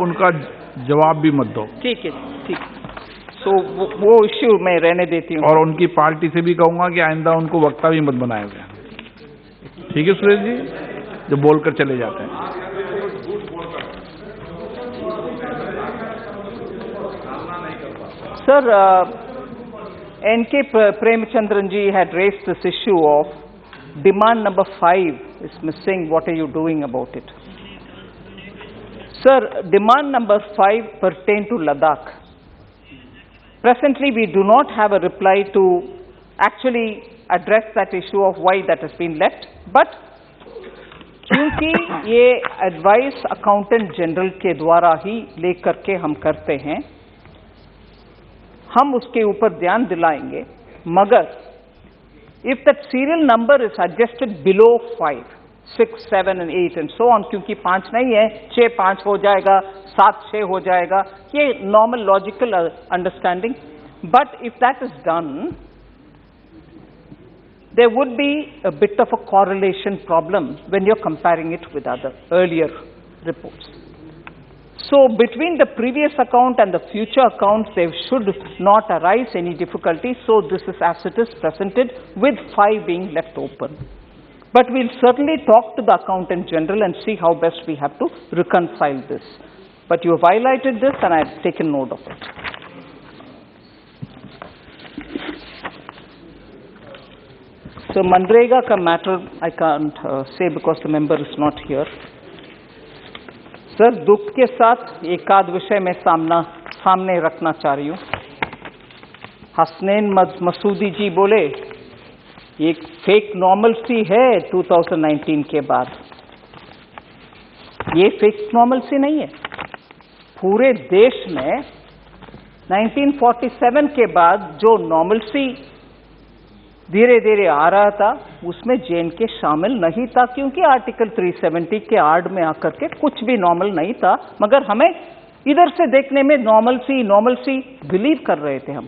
उनका जवाब भी मत दो। ठीक है, ठीक। तो वो इश्यू मैं रहने देती हूँ। और उनकी पार्टी से भी कहूंगा कि आइंदा उनको वक्ता भी मत बनाएगा। ठीक है सुरेश जी, जो बोलकर चले जाते हैं। Sir, N.K. Premchandran ji had raised this issue of demand number 5 is missing. What are you doing about it? Sir, demand number 5 pertain to Ladakh. Presently, we do not have a reply to actually address that issue of why that has been left. But क्योंकि ये advice accountant general के द्वारा ही लेकर के हम करते हैं, हम उसके ऊपर ध्यान दिलाएंगे। मगर if that serial number is adjusted below 5, 6, 7 and 8 and so on, क्योंकि 5 नहीं है, 6 5 हो जाएगा, 7 6 हो जाएगा, ये normal logical understanding. But if that is done, there would be a bit of a correlation problem when you're comparing it with other earlier reports. So between the previous account and the future accounts, there should not arise any difficulty. So this is as it is presented, with 5 being left open. But we'll certainly talk to the accountant general and see how best we have to reconcile this. But you have highlighted this and I've taken note of it. So Manrega ka matter I can't say because the member is not here. Sir, दुख के साथ एक आध विषय में सामने रखना चाह रही हूँ। हसनैन मसूदी जी बोले ये फेक नॉर्मलसी है 2019 के बाद। ये फेक नॉर्मलसी नहीं है। पूरे देश में 1947 के बाद जो नॉर्मलसी धीरे धीरे आ रहा था, उसमें J&K शामिल नहीं था, क्योंकि आर्टिकल 370 के आड़ में आकर के कुछ भी नॉर्मल नहीं था। मगर हमें इधर से देखने में नॉर्मलसी बिलीव कर रहे थे हम।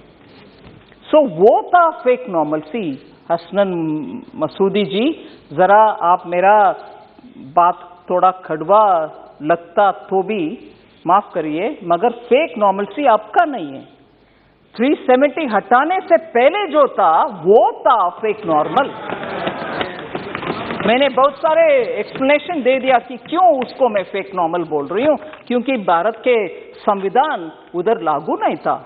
सो वो था फेक नॉर्मलसी। हसनैन मसूदी जी, जरा आप मेरा बात थोड़ा कड़वा लगता तो भी माफ करिए, मगर फेक नॉर्मलसी आपका नहीं है। 370 हटाने से पहले जो था वो था फेक नॉर्मल। मैंने बहुत सारे एक्सप्लेनेशन दे दिया कि क्यों उसको मैं फेक नॉर्मल बोल रही हूं, क्योंकि भारत के संविधान उधर लागू नहीं था।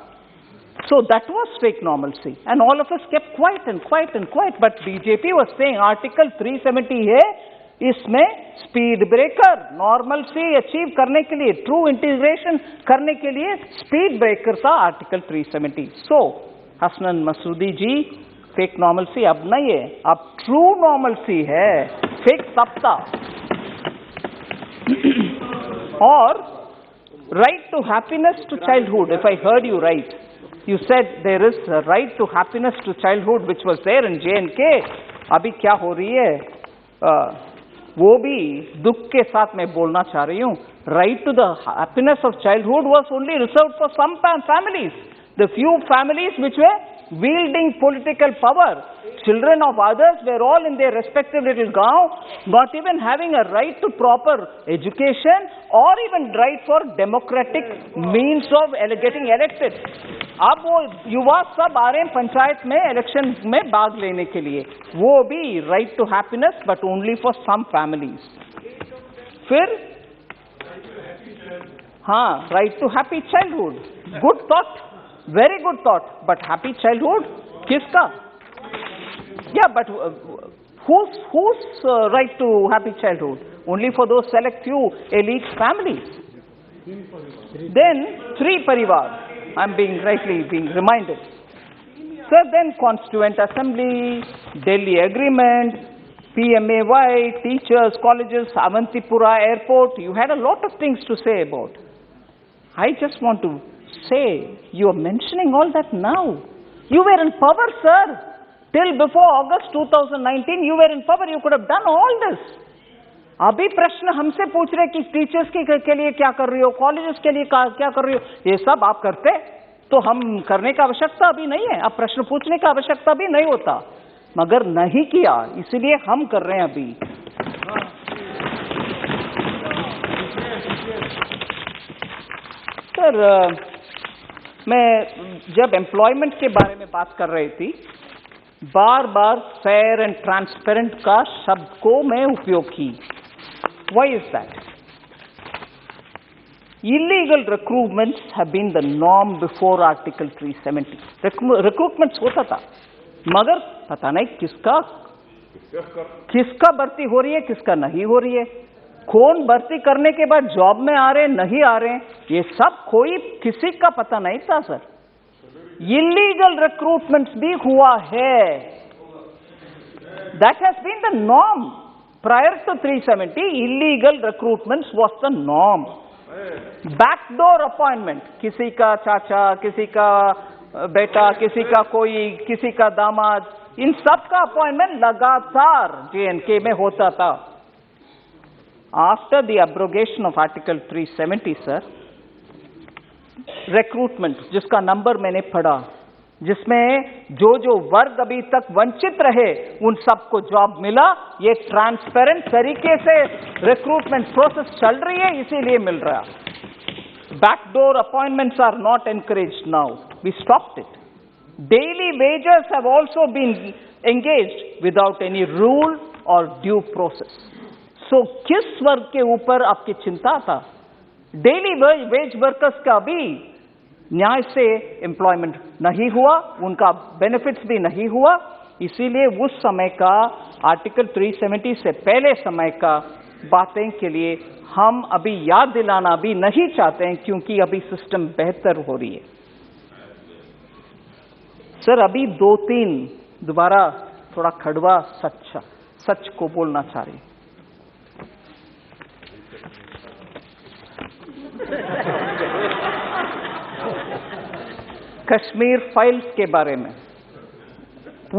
So that was fake normalcy and all of us kept quiet and quiet and quiet, but BJP was saying article 370 है, इसमें स्पीड ब्रेकर नॉर्मलसी अचीव करने के लिए, ट्रू इंटीग्रेशन करने के लिए स्पीड ब्रेकर था आर्टिकल 370। सो हसनैन मसूदी जी, फेक नॉर्मलसी अब नहीं है, अब ट्रू नॉर्मलसी है, फेक तब था। और right to happiness to childhood, if I heard you right, you said there is a right to happiness to childhood which was there in J&K. अभी क्या हो रही है, वो भी दुख के साथ मैं बोलना चाह रही हूँ। Right to the happiness of childhood was only reserved for some families. The few families which were wielding political power, children of others were all in their respective little gaon, not even having a right to proper education or even right for democratic means of getting elected. अब वो युवा सब आ रहे हैं पंचायत में election में भाग लेने के लिए, वो भी right to happiness but only for some families. फिर हाँ, right to happy childhood, good thought, very good thought, but happy childhood किसका? Yeah, but whose right to happy childhood? Only for those select few elite families. Then three parivar. I'm rightly being reminded. So then Constituent Assembly, Delhi Agreement, PMAY, teachers, colleges, Avantipura Airport. You had a lot of things to say about. I just want to say, you are mentioning all that now. You were in power, sir. Till before August 2019, you were in power. You could have done all this. अभी प्रश्न हमसे पूछ रहे कि teachers के लिए क्या कर रही हो, कॉलेजेस के लिए क्या कर रही हो, ये सब आप करते तो हम करने का आवश्यकता अभी नहीं है, अब प्रश्न पूछने का आवश्यकता भी नहीं होता, मगर नहीं किया, इसलिए हम कर रहे हैं अभी। सर, मैं जब एम्प्लॉयमेंट के बारे में बात कर रही थी, बार बार फेयर एंड ट्रांसपेरेंट का शब्द को मैं उपयोग की। Why is that? Illegal recruitments have been the norm before Article 370. Recruitments होता था, मगर पता नहीं किसका भर्ती हो रही है, किसका नहीं हो रही है, कौन भर्ती करने के बाद जॉब में आ रहे नहीं आ रहे, ये सब कोई किसी का पता नहीं था सर। Illegal recruitments भी हुआ है. That has been the norm. Prior to 370, illegal recruitments was the norm. Backdoor appointment, किसी का चाचा, किसी का बेटा, किसी का कोई, किसी का दामाद, इन सब का अपॉइंटमेंट लगातार J&K में होता था. After the abrogation of Article 370, sir, recruitment, जिसका नंबर मैंने पढ़ा, जिसमें जो वर्ग अभी तक वंचित रहे उन सबको जॉब मिला, ये ट्रांसपेरेंट तरीके से रिक्रूटमेंट प्रोसेस चल रही है, इसीलिए मिल रहा। Backdoor appointments are not encouraged now, we stopped it. Daily wages have also been engaged without any rule और ड्यू प्रोसेस। सो किस वर्ग के ऊपर आपकी चिंता था? डेली वेज वर्कर्स का भी न्याय से एम्प्लॉयमेंट नहीं हुआ, उनका बेनिफिट्स भी नहीं हुआ, इसीलिए उस समय का आर्टिकल 370 से पहले समय का बातें के लिए हम अभी याद दिलाना भी नहीं चाहते हैं, क्योंकि अभी सिस्टम बेहतर हो रही है। सर, अभी 2-3 दोबारा थोड़ा कड़वा सच को बोलना चाह रही। कश्मीर फाइल्स के बारे में,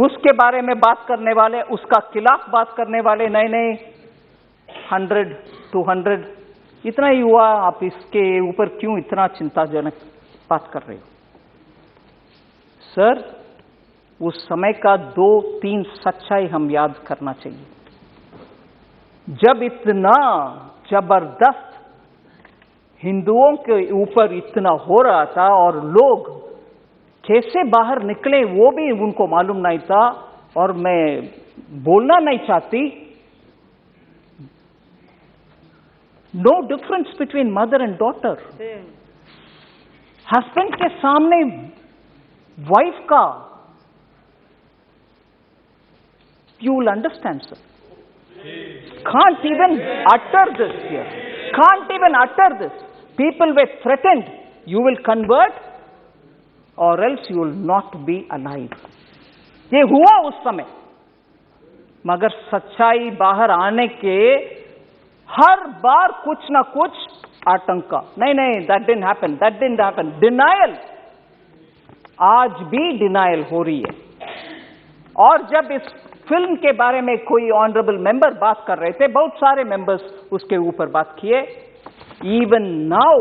उसके बारे में बात करने वाले, उसका खिलाफ बात करने वाले नए 100-200 इतना ही हुआ, आप इसके ऊपर क्यों इतना चिंताजनक बात कर रहे हो? सर, उस समय का 2-3 सच्चाई हम याद करना चाहिए। जब इतना जबरदस्त हिंदुओं के ऊपर इतना हो रहा था और लोग कैसे बाहर निकले वो भी उनको मालूम नहीं था, और मैं बोलना नहीं चाहती, no difference between mother and daughter. Husband के सामने वाइफ का, you will understand sir, can't even utter this here, can't even utter this. People were threatened, you will convert or else you will not be alive. ये हुआ उस समय, मगर सच्चाई बाहर आने के हर बार कुछ ना कुछ आतंका, नहीं, that didn't happen, डिनायल, आज भी डिनायल हो रही है। और जब इस फिल्म के बारे में कोई ऑनरेबल मेंबर बात कर रहे थे, बहुत सारे मेंबर्स उसके ऊपर बात किए, इवन नाउ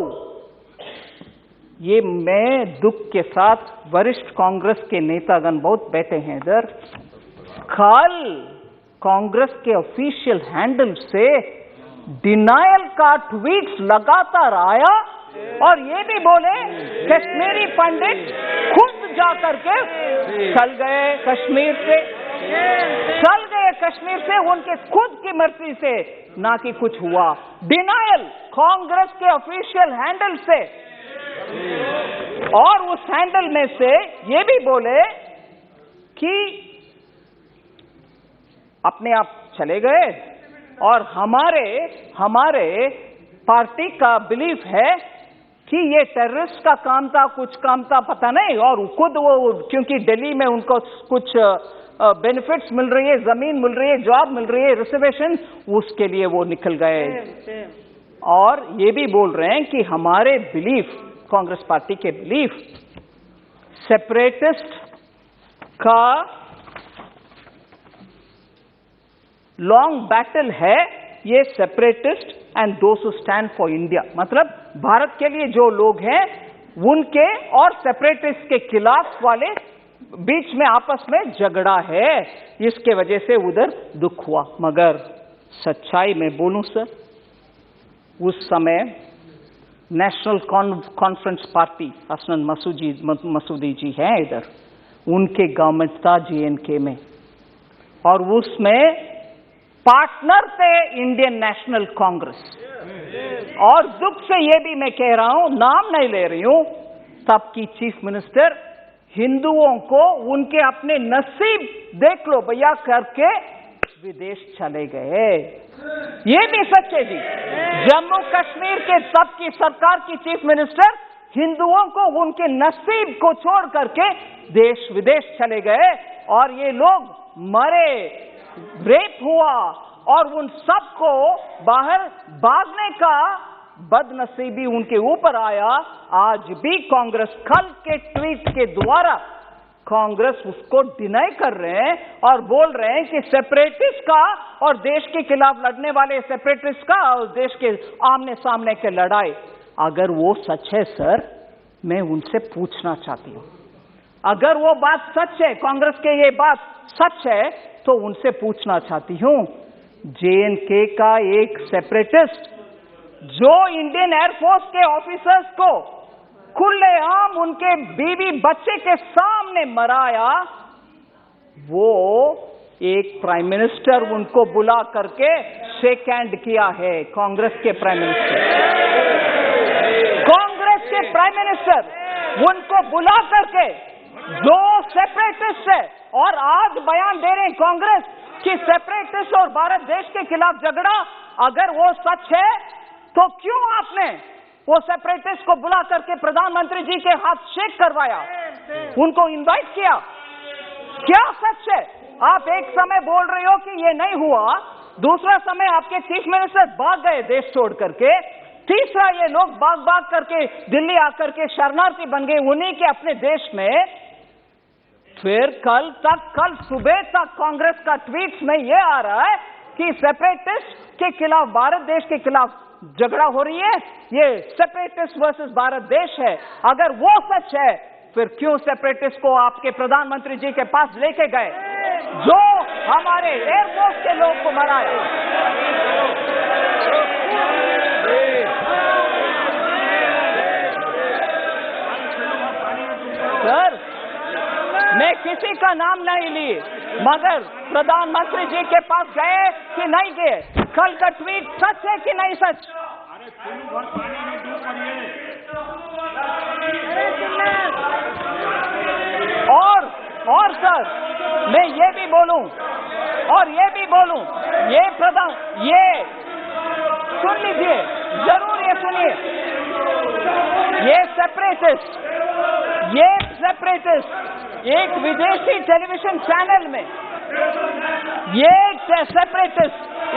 ये मैं दुख के साथ वरिष्ठ कांग्रेस के नेतागण बहुत बैठे हैं इधर, कल कांग्रेस के ऑफिशियल हैंडल से डिनायल का ट्वीट्स लगातार आया और ये भी बोले कश्मीरी पंडित खुद जाकर के चल गए कश्मीर से, उनके खुद की मर्जी से, ना कि कुछ हुआ। डिनायल कांग्रेस के ऑफिशियल हैंडल से, और उस हैंडल में से ये भी बोले कि अपने आप चले गए और हमारे पार्टी का बिलीफ है कि ये टेररिस्ट का काम था, कुछ काम था, पता नहीं, और खुद वो क्योंकि दिल्ली में उनको कुछ बेनिफिट्स मिल रही है, जमीन मिल रही है, जॉब मिल रही है, रिजर्वेशन, उसके लिए वो निकल गए। और ये भी बोल रहे हैं कि हमारे बिलीफ, कांग्रेस पार्टी के बिलीफ, सेपरेटिस्ट का लॉन्ग बैटल है ये separatist and those who stand for India, मतलब भारत के लिए जो लोग हैं उनके और सेपरेटिस्ट के खिलाफ वाले बीच में आपस में झगड़ा है, इसके वजह से उधर दुख हुआ। मगर सच्चाई में बोलूं सर, उस समय नेशनल कॉन्फ्रेंस पार्टी हसनन मसूदी जी हैं इधर, उनके गवर्नमेंट था JNK में, और उसमें पार्टनर थे इंडियन नेशनल कांग्रेस। और दुख से ये भी मैं कह रहा हूं, नाम नहीं ले रही हूं, तब की चीफ मिनिस्टर हिंदुओं को उनके अपने नसीब देख लो भैया करके विदेश चले गए। ये भी सच है जी, जम्मू कश्मीर के तब की सरकार की चीफ मिनिस्टर हिंदुओं को उनके नसीब को छोड़ करके देश विदेश चले गए, और ये लोग मरे, रेप हुआ, और उन सबको बाहर भागने का बदनसीबी उनके ऊपर आया। आज भी कांग्रेस कल के ट्वीट के द्वारा कांग्रेस उसको डिनाई कर रहे हैं और बोल रहे हैं कि सेपरेटिस्ट का और देश के खिलाफ लड़ने वाले सेपरेटिस्ट का और देश के आमने सामने के लड़ाई, अगर वो सच है सर, मैं उनसे पूछना चाहती हूं, अगर वो बात सच है, कांग्रेस के ये बात सच है, तो उनसे पूछना चाहती हूं, JNK का एक सेपरेटिस्ट जो इंडियन एयरफोर्स के ऑफिसर्स को खुलेआम उनके बीवी बच्चे के सामने मराया, वो एक प्राइम मिनिस्टर उनको बुला करके शेक हैंड किया है, कांग्रेस के प्राइम मिनिस्टर उनको बुला करके, जो सेपरेटिस्ट है, और आज बयान दे रहे हैं कांग्रेस कि सेपरेटिस्ट और भारत देश के खिलाफ झगड़ा, अगर वो सच है तो क्यों आपने वो सेपरेटिस्ट को बुला करके प्रधानमंत्री जी के हाथ शेक करवाया, उनको इनवाइट किया? क्या सच है? आप एक समय बोल रहे हो कि ये नहीं हुआ, दूसरा समय आपके चीफ मिनिस्टर भाग गए देश छोड़ करके, तीसरा ये लोग भाग करके दिल्ली आकर के शरणार्थी बन गए उन्हीं के अपने देश में। फिर कल सुबह तक कांग्रेस का ट्वीट्स में ये आ रहा है कि सेपरेटिस्ट के खिलाफ, भारत देश के खिलाफ झगड़ा हो रही है, ये सेपरेटिस्ट वर्सेस भारत देश है। अगर वो सच है, फिर क्यों सेपरेटिस्ट को आपके प्रधानमंत्री जी के पास लेके गए, जो हमारे एयरफोर्स के लोग को मराया? सर, मैं किसी का नाम नहीं ली, मगर प्रधानमंत्री जी के पास गए कि नहीं गए? कल का ट्वीट सच है कि नहीं सच? और सर, मैं ये भी बोलूं, ये सुन लीजिए, जरूर ये सुनिए, ये सेपरेटिस्ट एक विदेशी टेलीविजन चैनल में,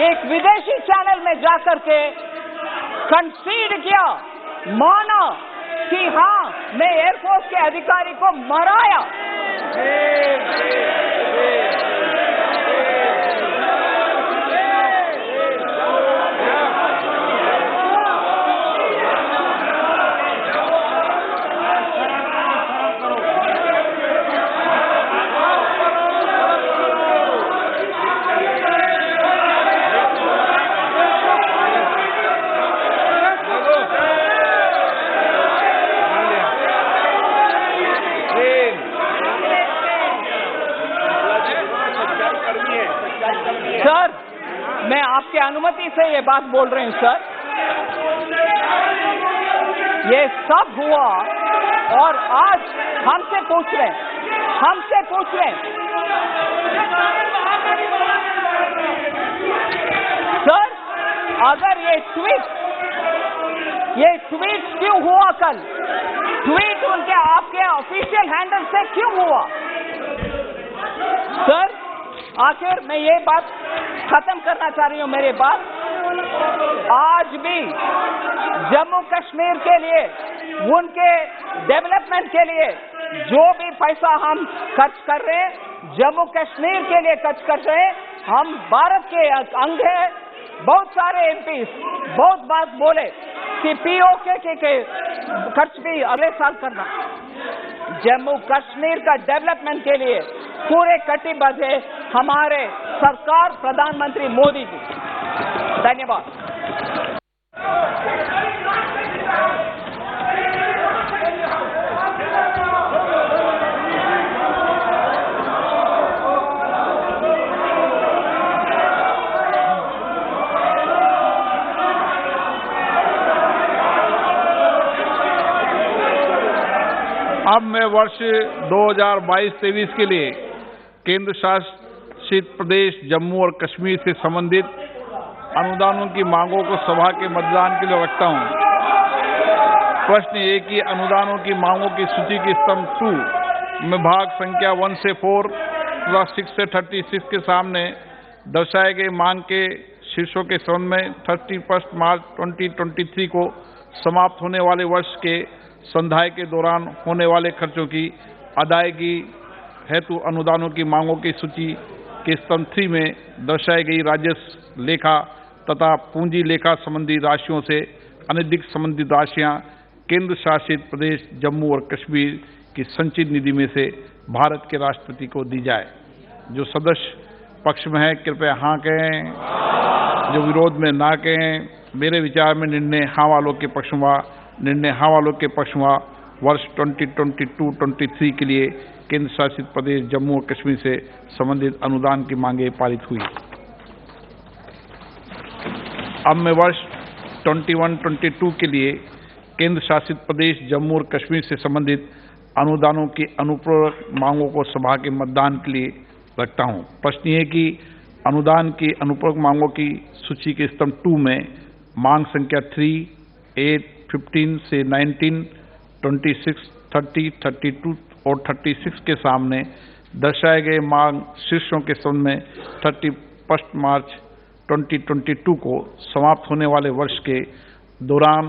एक विदेशी चैनल में जाकर के कंसीड किया, माना कि हाँ, मैं एयरफोर्स के अधिकारी को मराया। मैं आपके अनुमति से ये बात बोल रही हूं सर। ये सब हुआ और आज हमसे पूछ रहे हैं, सर अगर ये ट्वीट क्यों हुआ कल? ट्वीट उनके आपके ऑफिशियल हैंडल से क्यों हुआ? सर आखिर मैं ये बात खत्म करना चाह रही हूं, मेरी बात। आज भी जम्मू कश्मीर के लिए, उनके डेवलपमेंट के लिए जो भी पैसा हम खर्च कर रहे हैं, जम्मू कश्मीर के लिए खर्च कर रहे हैं। हम भारत के अंग हैं। बहुत सारे एमपीज बहुत बात बोले कि पीओके के खर्च भी अगले साल करना। जम्मू कश्मीर का डेवलपमेंट के लिए पूरे कटिबद्ध है हमारे सरकार, प्रधानमंत्री मोदी जी। धन्यवाद। अब मैं वर्ष 2022-23 के लिए केंद्र शासित प्रदेश जम्मू और कश्मीर से संबंधित अनुदानों की मांगों को सभा के मतदान के लिए रखता हूं। प्रश्न ये कि अनुदानों की मांगों की सूची की स्तंभ 2 में भाग संख्या 1 से 4 तथा 6 से 36 के सामने दर्शाए गए मांग के शीर्षों के संबंध में 31 मार्च 2023 को समाप्त होने वाले वर्ष के संधाय के दौरान होने वाले खर्चों की अदायगी हेतु अनुदानों की मांगों की सूची के स्तंभ 3 में दर्शाई गई राजस्व लेखा तथा पूंजी लेखा संबंधी राशियों से अनधिक संबंधित राशियां केंद्र शासित प्रदेश जम्मू और कश्मीर की संचित निधि में से भारत के राष्ट्रपति को दी जाए। जो सदस्य पक्ष में है कृपया हाँ कहें, जो विरोध में ना कहें। मेरे विचार में निर्णय हाँ वालों के पक्ष में वर्ष 2022-23 के लिए केंद्र शासित प्रदेश जम्मू और कश्मीर से संबंधित अनुदान की मांगे पारित हुई। अब मैं वर्ष 21-22 के लिए केंद्र शासित प्रदेश जम्मू और कश्मीर से संबंधित अनुदानों की अनुपूरक मांगों को सभा के मतदान के लिए रखता हूं। प्रश्न ये कि अनुदान की अनुपूरक मांगों की सूची के स्तंभ 2 में मांग संख्या 3, 8, 15 से 19, 26, 30, 32 और 36 के सामने दर्शाए गए मांग शीर्षों के संबंध में 31 मार्च 2022 को समाप्त होने वाले वर्ष के दौरान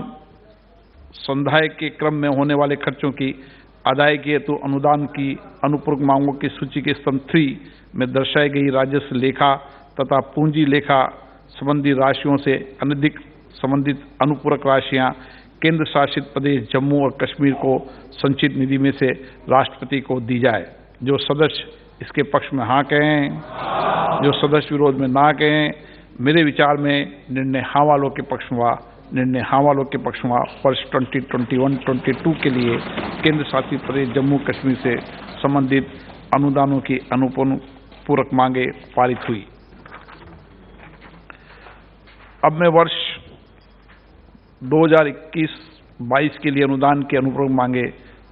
संधाय के क्रम में होने वाले खर्चों की अदायगी हेतु अनुदान की अनुपूरक मांगों की सूची के स्तंभ 3 में दर्शाई गई राजस्व लेखा तथा पूंजी लेखा संबंधी राशियों से अनधिक संबंधित अनुपूरक राशियां केंद्र शासित प्रदेश जम्मू और कश्मीर को संचित निधि में से राष्ट्रपति को दी जाए। जो सदस्य इसके पक्ष में हाँ कहें, जो सदस्य विरोध में ना कहें। मेरे विचार में निर्णय हाँ वालों के पक्ष में वर्ष 2021-22 के लिए केंद्र शासित प्रदेश जम्मू कश्मीर से संबंधित अनुदानों की अनुपूरक मांगे पारित हुई। अब मैं वर्ष 2021-22 के लिए अनुदान के अनुपूरक मांगे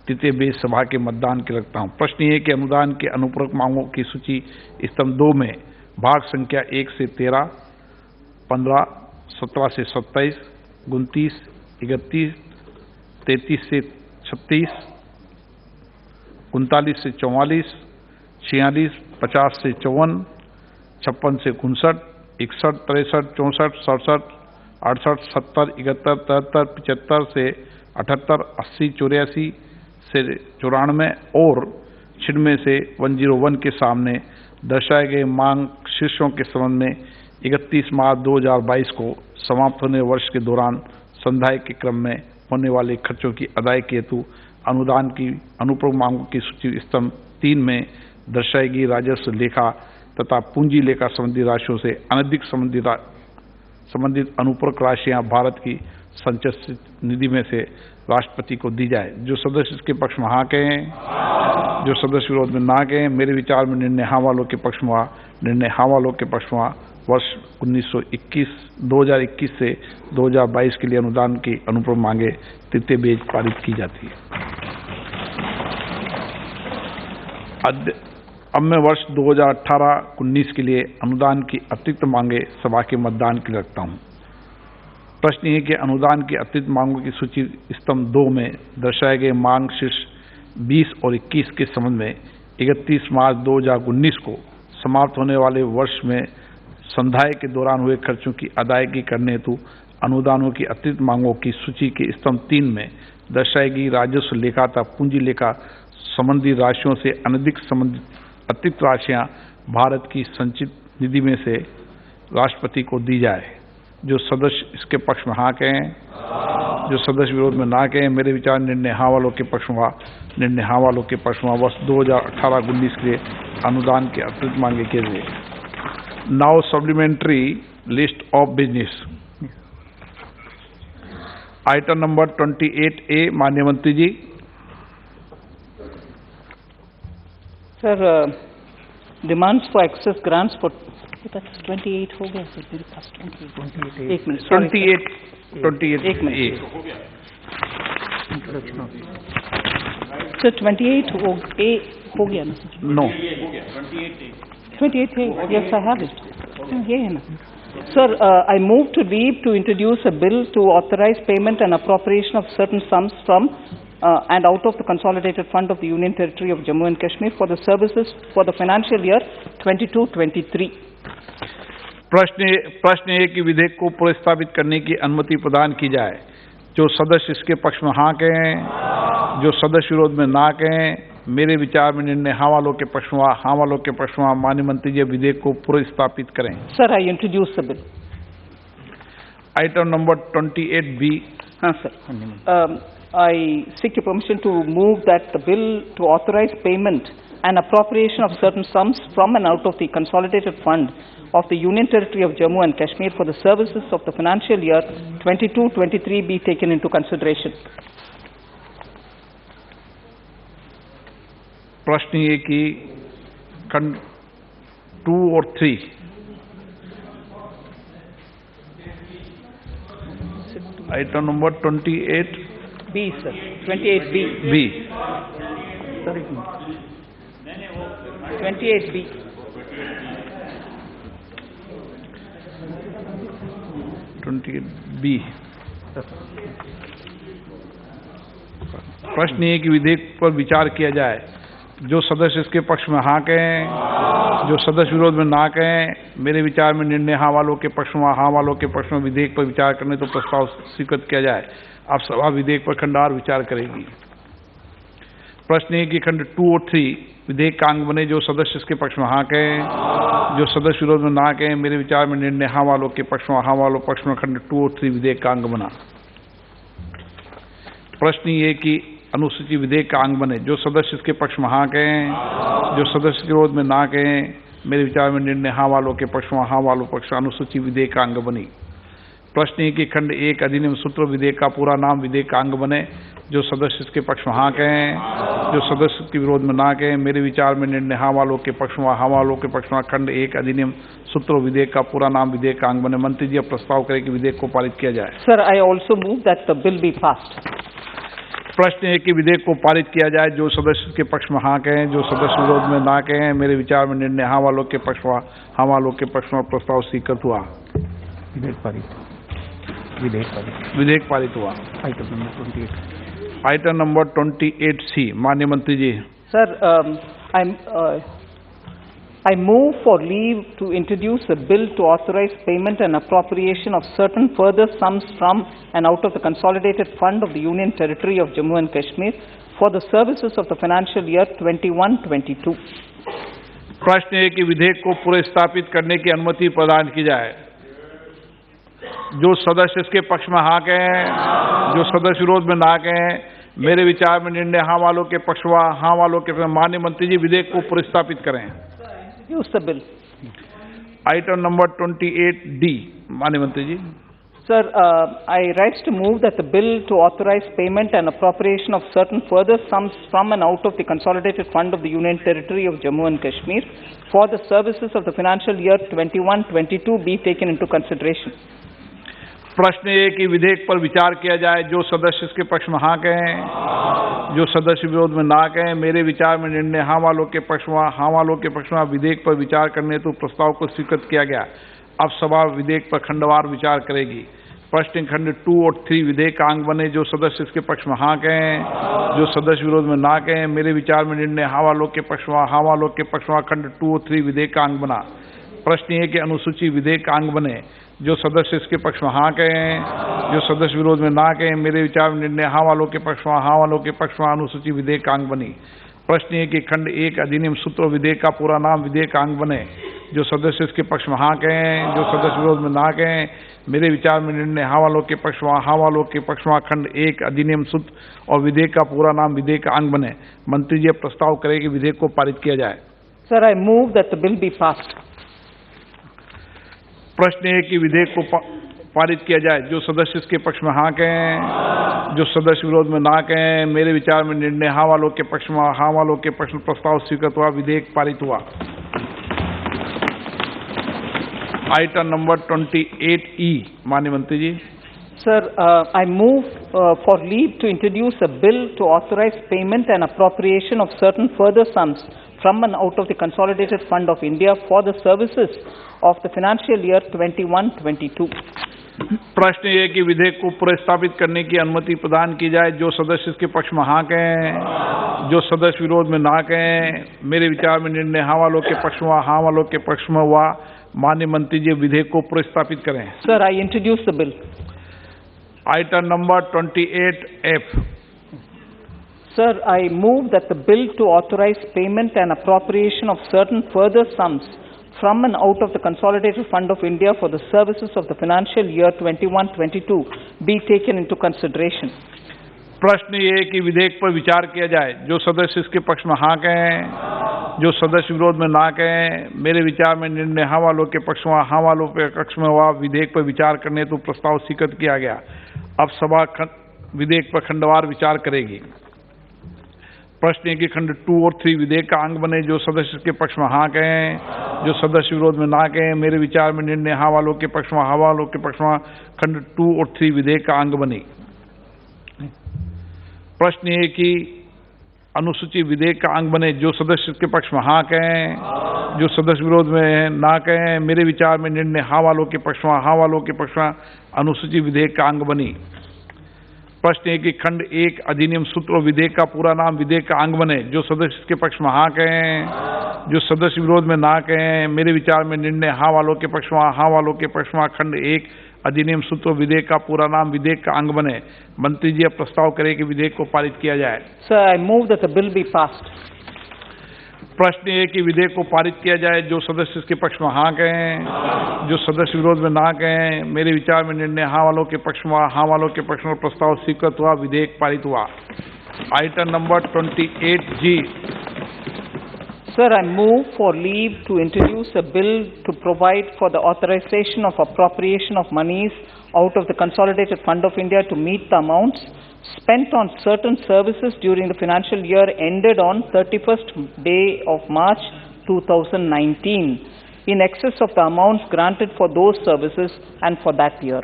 तृतीय बेस सभा के मतदान के रखता हूं। प्रश्न ये कि अनुदान के अनुपूरक मांगों की सूची स्तंभ 2 में भाग संख्या 1 से 13, 15, 17 से 27, 29, 31, 33 से 36, 39 से 44, 46, 50 से 54, 56 से 59, 61, 63, 64, 67, 68, 70, 71, 73, 75 से 78, 80, 84 से 94 और 96 से 101 के सामने दर्शाए गए मांग शीर्षों के संबंध में 31 मार्च 2022 को समाप्त होने वर्ष के दौरान संधाय के क्रम में होने वाले खर्चों की अदायगी हेतु अनुदान की अनुपूरक मांगों की सूची स्तंभ 3 में दर्शाई गई राजस्व लेखा तथा पूंजी लेखा संबंधी राशियों से अनधिक संबंधित अनुपूरक राशियां भारत की संचित निधि में से राष्ट्रपति को दी जाए। जो सदस्य इसके पक्ष में हाँ कहें, जो सदस्य विरोध में ना कहें। मेरे विचार में निर्णय हाँ वालों के पक्ष में वर्ष 2021 से 2022 के लिए अनुदान की अनुपूरक मांगे तृतीय बेच पारित की जाती है। अब मैं वर्ष 2018-19 के लिए अनुदान की अतिरिक्त मांगे सभा के मतदान के लिए रखता हूं। प्रश्न ये कि अनुदान की अतिरिक्त मांगों की सूची स्तंभ 2 में दर्शाए गए मांग शीर्ष 20 और 21 के संबंध में 31 मार्च 2019 को समाप्त होने वाले वर्ष में संधाय के दौरान हुए खर्चों की अदायगी करने हेतु अनुदानों की अतिरिक्त मांगों की सूची के स्तंभ 3 में दर्शाई गई राजस्व लेखा तथा पूंजी लेखा संबंधी राशियों से अनधिक संबंधित अतिरिक्त राशियां भारत की संचित निधि में से राष्ट्रपति को दी जाए। जो सदस्य इसके पक्ष में हाँ कहें, जो सदस्य विरोध में ना कहें, मेरे विचार निर्णय हाँ वालों के पक्ष में, निर्णय हाँ वालों के पक्ष में वर्ष 2018-19 के लिए अनुदान के अतिरिक्त मांगे किए गए। Now supplementary list of business. Item number 28A, माननीय मंत्री जी। Sir, demands for excess grants for 28 हो गया सर, मेरे पास 28 एक मिनट, 28 एक मिनट सर, 28 हो गया ना सर? नो, 28 है, यस आई हैव इट, ये है ना sir. I move to leave to introduce a bill to authorize payment and appropriation of certain sums from and out of the consolidated fund of the Union Territory of Jammu and Kashmir for the services for the financial year 22-23. प्रश्न है कि विधेयक को प्रस्तावित करने की अनुमति प्रदान की जाए। जो सदस्य इसके पक्ष में हाँ कहें, जो सदस्य विरोध में ना कहें, मेरे विचार में निर्णय हाँ वालों के पक्ष में, हाँ वालों के पक्ष में। माननीय मंत्री जी, विधेयक को प्रस्तावित करें। Sir, I introduce the bill. Item number 28B। हाँ sir, I seek your permission to move that the bill to authorize payment and appropriation of certain sums from and out of the consolidated fund of the Union Territory of Jammu and Kashmir for the services of the financial year 22-23 be taken into consideration. प्रश्न ये कि खंड 2 और 3 item number 28B sir, 28B B 28B प्रश्न ये कि विधेयक पर विचार किया जाए। जो सदस्य इसके पक्ष में हाँ कहें, जो सदस्य विरोध में ना कहें, मेरे विचार में निर्णय हाँ वालों के पक्ष में, हाँ वालों के पक्ष में विधेयक पर विचार करने तो प्रस्ताव स्वीकृत किया जाए। अब सभा विधेयक पर खंडवार विचार करेगी। प्रश्न है कि खंड 2 और 3 विधेयक का अंग बने। जो सदस्य इसके पक्ष में हाँ कहें, जो सदस्य विरोध में ना कहें, मेरे विचार में निर्णय हाँ वालों के पक्ष में, हाँ वालों पक्ष में खंड 2 और 3 विधेयक का अंग बना। प्रश्न ये कि अनुसूची विधेयक का अंग बने। जो सदस्य इसके पक्ष में हाँ कहें, जो सदस्य विरोध में ना कहें, मेरे विचार में निर्णय हाँ वालों के पक्ष में, हाँ वालों पक्ष में अनुसूची विधेयक का अंग बनी। प्रश्न है कि खंड 1 अधिनियम सूत्र विधेयक का पूरा नाम विधेयक का अंग बने। जो सदस्य इसके पक्ष में हाँ कहें, जो सदस्य के विरोध में ना कहें, मेरे विचार में निर्णय हाँ वालों के पक्ष में, हाँ वालों के पक्ष में खंड 1 अधिनियम सूत्र विधेयक का पूरा नाम विधेयक का अंग बने। मंत्री जी, अब प्रस्ताव करें कि विधेयक को पारित किया जाए। Sir, I also move that the bill be passed. प्रश्न है कि विधेयक को पारित किया जाए। जो सदस्य के पक्ष में हाँ कहें, जो सदस्य विरोध में ना कहें, मेरे विचार में निर्णय हाँ वालों के पक्ष में, हाँ वालों के पक्ष में प्रस्ताव स्वीकृत हुआ। विधेयक पारित हुआ। आइटम नंबर 28C, माननीय मंत्री जी। Sir, I move for leave to introduce a bill to authorize payment and appropriation of certain further sums from and out of the consolidated fund of the Union Territory of Jammu and Kashmir for the services of the financial year 21-22. प्रश्न है कि विधेयक को पुनर्स्थापित करने की अनुमति प्रदान की जाए। जो सदस्य इसके पक्ष में हाँ कहें, जो सदस्य विरोध में ना कहें, मेरे विचार में निर्णय हाँ वालों के पक्ष में, हाँ वालों के। माननीय मंत्री जी, विधेयक को पुनर्स्थापित करें। Use the bill. Item number 28D, माननीय मंत्री जी। Sir, I rise to move that the bill to authorize payment and appropriation of certain further sums from and out of the consolidated fund of the Union Territory of Jammu and Kashmir for the services of the financial year 21-22 be taken into consideration. प्रश्न ये कि विधेयक पर विचार किया जाए। जो सदस्य इसके पक्ष में हाँ कहें, जो सदस्य विरोध में ना कहें। मेरे विचार में निर्णय हाँ वालों के पक्ष में, हाँ वालों के पक्ष में विधेयक पर विचार करने हेतु प्रस्ताव को स्वीकृत किया गया। अब सभा विधेयक पर खंडवार विचार करेगी। प्रश्न खंड 2 और 3 विधेयक का अंग बने। जो सदस्य इसके पक्ष में हाँ कहें, जो सदस्य विरोध में ना कहें। मेरे विचार में निर्णय हाँ वालों के पक्ष में, हाँ वालों के पक्ष में खंड 2 और 3 विधेयक का अंग बना। प्रश्न ये कि अनुसूची विधेयक का अंग बने। जो सदस्य इसके पक्ष में हाँ कहें, जो सदस्य विरोध में ना कहें। मेरे विचार में निर्णय हाँ वालों के पक्ष में, हाँ वालों के पक्ष में अनुसूची विधेयक का अंग बनी। प्रश्न ये कि खंड 1 अधिनियम सूत्र विधेयक का पूरा नाम विधेयक का अंग बने। जो सदस्य इसके पक्ष में हाँ कहें, जो सदस्य विरोध में ना कहें। मेरे विचार में निर्णय हाँ वालों के पक्ष में, हाँ वालों के पक्ष में खंड 1 अधिनियम सूत्र और विधेयक का पूरा नाम विधेयक का अंग बने। मंत्री जी प्रस्ताव करें कि विधेयक को पारित किया जाए। Sir, I move that the bill be passed. प्रश्न है कि विधेयक को पारित किया जाए। जो सदस्य इसके पक्ष में हाँ कहें, जो सदस्य विरोध में ना कहें। मेरे विचार में निर्णय हाँ वालों के पक्ष में, हाँ वालों के पक्ष में प्रस्ताव स्वीकृत हुआ, विधेयक पारित हुआ। आइटम नंबर 28E, माननीय मंत्री जी। Sir, I move for leave to introduce a bill to authorize payment and appropriation of certain further sums from and out of the Consolidated Fund of India for the services of the financial year 21-22. प्रश्न ये कि विधेयक को प्रस्तावित करने की अनुमति प्रदान की जाए। जो सदस्य इसके पक्ष में हाँ कहें, जो सदस्य विरोध में ना कहें। मेरे विचार में निर्णय हाँ वालों के पक्ष में, हाँ वालों के पक्ष में हुआ। माननीय मंत्री जी विधेयक को प्रस्तावित करें। Sir, I introduce the bill. Item number 28F। Sir, I move that the bill to authorize payment and appropriation of certain further sums from and out of the Consolidated Fund of India for the services of the financial year 21-22 be taken into consideration. प्रश्न ये कि विधेयक पर विचार किया जाए। जो सदस्य इसके पक्ष में हाँ कहें, जो सदस्य विरोध में ना कहें। मेरे विचार में निर्णय हाँ वालों के पक्ष में, हाँ वालों के पक्ष में हुआ। विधेयक पर विचार करने हेतु प्रस्ताव स्वीकृत किया गया। अब सभा विधेयक पर खंडवार विचार करेगी। प्रश्न है कि खंड 2 और 3 विधेयक का अंग बने। जो सदस्य के पक्ष में हाँ कहें, जो सदस्य विरोध में ना कहें। मेरे विचार में निर्णय हाँ वालों के पक्ष में, हाँ वालों के पक्ष में खंड 2 और 3 विधेयक का अंग बने। प्रश्न ये कि अनुसूची विधेयक का अंग बने। जो सदस्य के पक्ष में हाँ कहें, जो सदस्य विरोध में ना कहें। मेरे विचार में निर्णय हाँ वालों के पक्ष में, हाँ वालों के पक्ष में अनुसूची विधेयक का अंग बनी। प्रश्न है कि खंड 1 अधिनियम सूत्र विधेयक का पूरा नाम विधेयक का अंग बने। जो सदस्य के पक्ष में हाँ कहें, जो सदस्य विरोध में ना कहें। मेरे विचार में निर्णय हाँ वालों के पक्ष में, हाँ वालों के पक्ष में खंड 1 अधिनियम सूत्र विधेयक का पूरा नाम विधेयक का अंग बने। मंत्री जी अब प्रस्ताव करें कि विधेयक को पारित किया जाए। Sir, I move that the bill be passed. प्रश्न ये कि विधेयक को पारित किया जाए। जो सदस्य इसके पक्ष में हाँ कहें, जो सदस्य विरोध में ना कहें। मेरे विचार में निर्णय हाँ वालों के पक्ष में, हाँ वालों के पक्ष में प्रस्ताव स्वीकृत हुआ, विधेयक पारित हुआ। Item number 28G। Sir, I move for leave to introduce a bill to provide for the authorization of appropriation of monies out of the Consolidated Fund of India to meet the amounts spent on certain services during the financial year ended on 31st day of March 2019 in excess of the amounts granted for those services and for that year.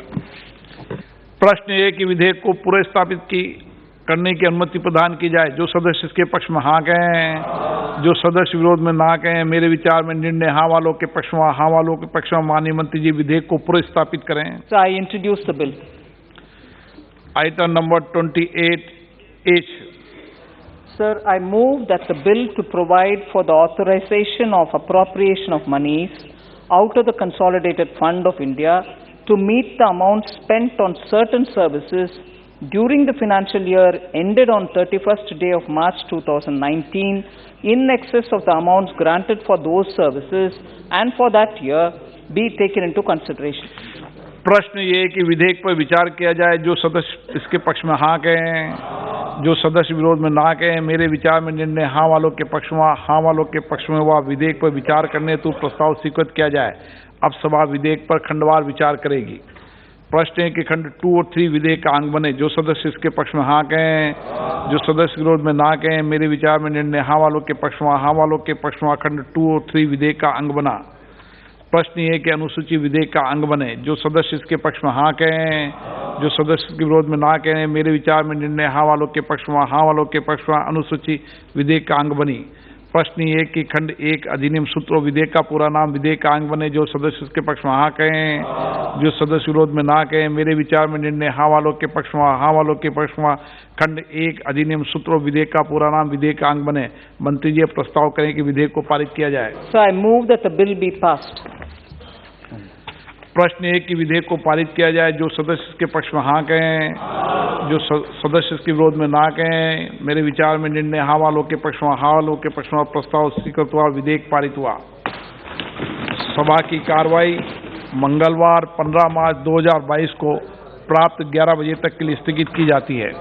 प्रश्न ये कि विधेयक को पुनर्स्थापित करने की अनुमति प्रदान की जाए। जो सदस्य इसके पक्ष में हाँ कहें, जो सदस्य विरोध में ना कहें। मेरे विचार में निर्णय हाँ वालों के पक्ष में, हाँ वालों के पक्ष में माननीय मंत्री जी विधेयक को पुनर्स्थापित करें। So I introduce the bill. Item number 28H। Sir, I move that the bill to provide for the authorization of appropriation of monies out of the Consolidated Fund of India to meet the amount spent on certain services during the financial year ended on 31st day of March 2019 in excess of the amounts granted for those services and for that year be taken into consideration. प्रश्न ये है कि विधेयक पर विचार किया जाए। जो सदस्य इसके पक्ष में हाँ कहें, जो सदस्य विरोध में ना कहें। मेरे विचार में निर्णय हाँ वालों के पक्ष में, हाँ वालों के पक्ष में हुआ। विधेयक पर विचार करने हेतु प्रस्ताव स्वीकृत किया जाए। अब सभा विधेयक पर खंडवार विचार करेगी। प्रश्न है कि खंड 2 और 3 विधेयक का अंग बने। जो सदस्य इसके पक्ष में हाँ कहें, जो सदस्य विरोध में ना कहें। मेरे विचार में निर्णय हाँ वालों के पक्ष में, हाँ वालों के पक्ष में खंड 2 और 3 विधेयक का अंग बना। प्रश्न ये है कि अनुसूची विधेयक का अंग बने। जो सदस्य इसके पक्ष में हाँ कहें, जो सदस्य के विरोध में ना कहें। मेरे विचार में निर्णय हाँ वालों के पक्ष में, हाँ वालों के पक्ष में अनुसूची विधेयक का अंग बनी। प्रश्न ये कि खंड 1 अधिनियम सूत्र विधेयक का पूरा नाम विधेयक का अंग बने। जो सदस्य इसके पक्ष में हाँ कहें, जो सदस्य विरोध में ना कहें। मेरे विचार में निर्णय हाँ वालों के पक्ष में, हाँ वालों के पक्ष में खंड 1 अधिनियम सूत्र विधेयक का पूरा नाम विधेयक का अंग बने। मंत्री जी अब प्रस्ताव करें कि विधेयक को पारित किया जाए। So I move that the bill be passed. प्रश्न है कि विधेयक को पारित किया जाए। जो सदस्य इसके पक्ष में हाँ कहें, जो सदस्य इसके विरोध में ना कहें। मेरे विचार में निर्णय हाँ वालों के पक्ष में, हाँ वालों के पक्ष में प्रस्ताव स्वीकृत हुआ, विधेयक पारित हुआ। सभा की कार्रवाई मंगलवार 15 मार्च 2022 को प्राप्त 11 बजे तक के लिए स्थगित की जाती है।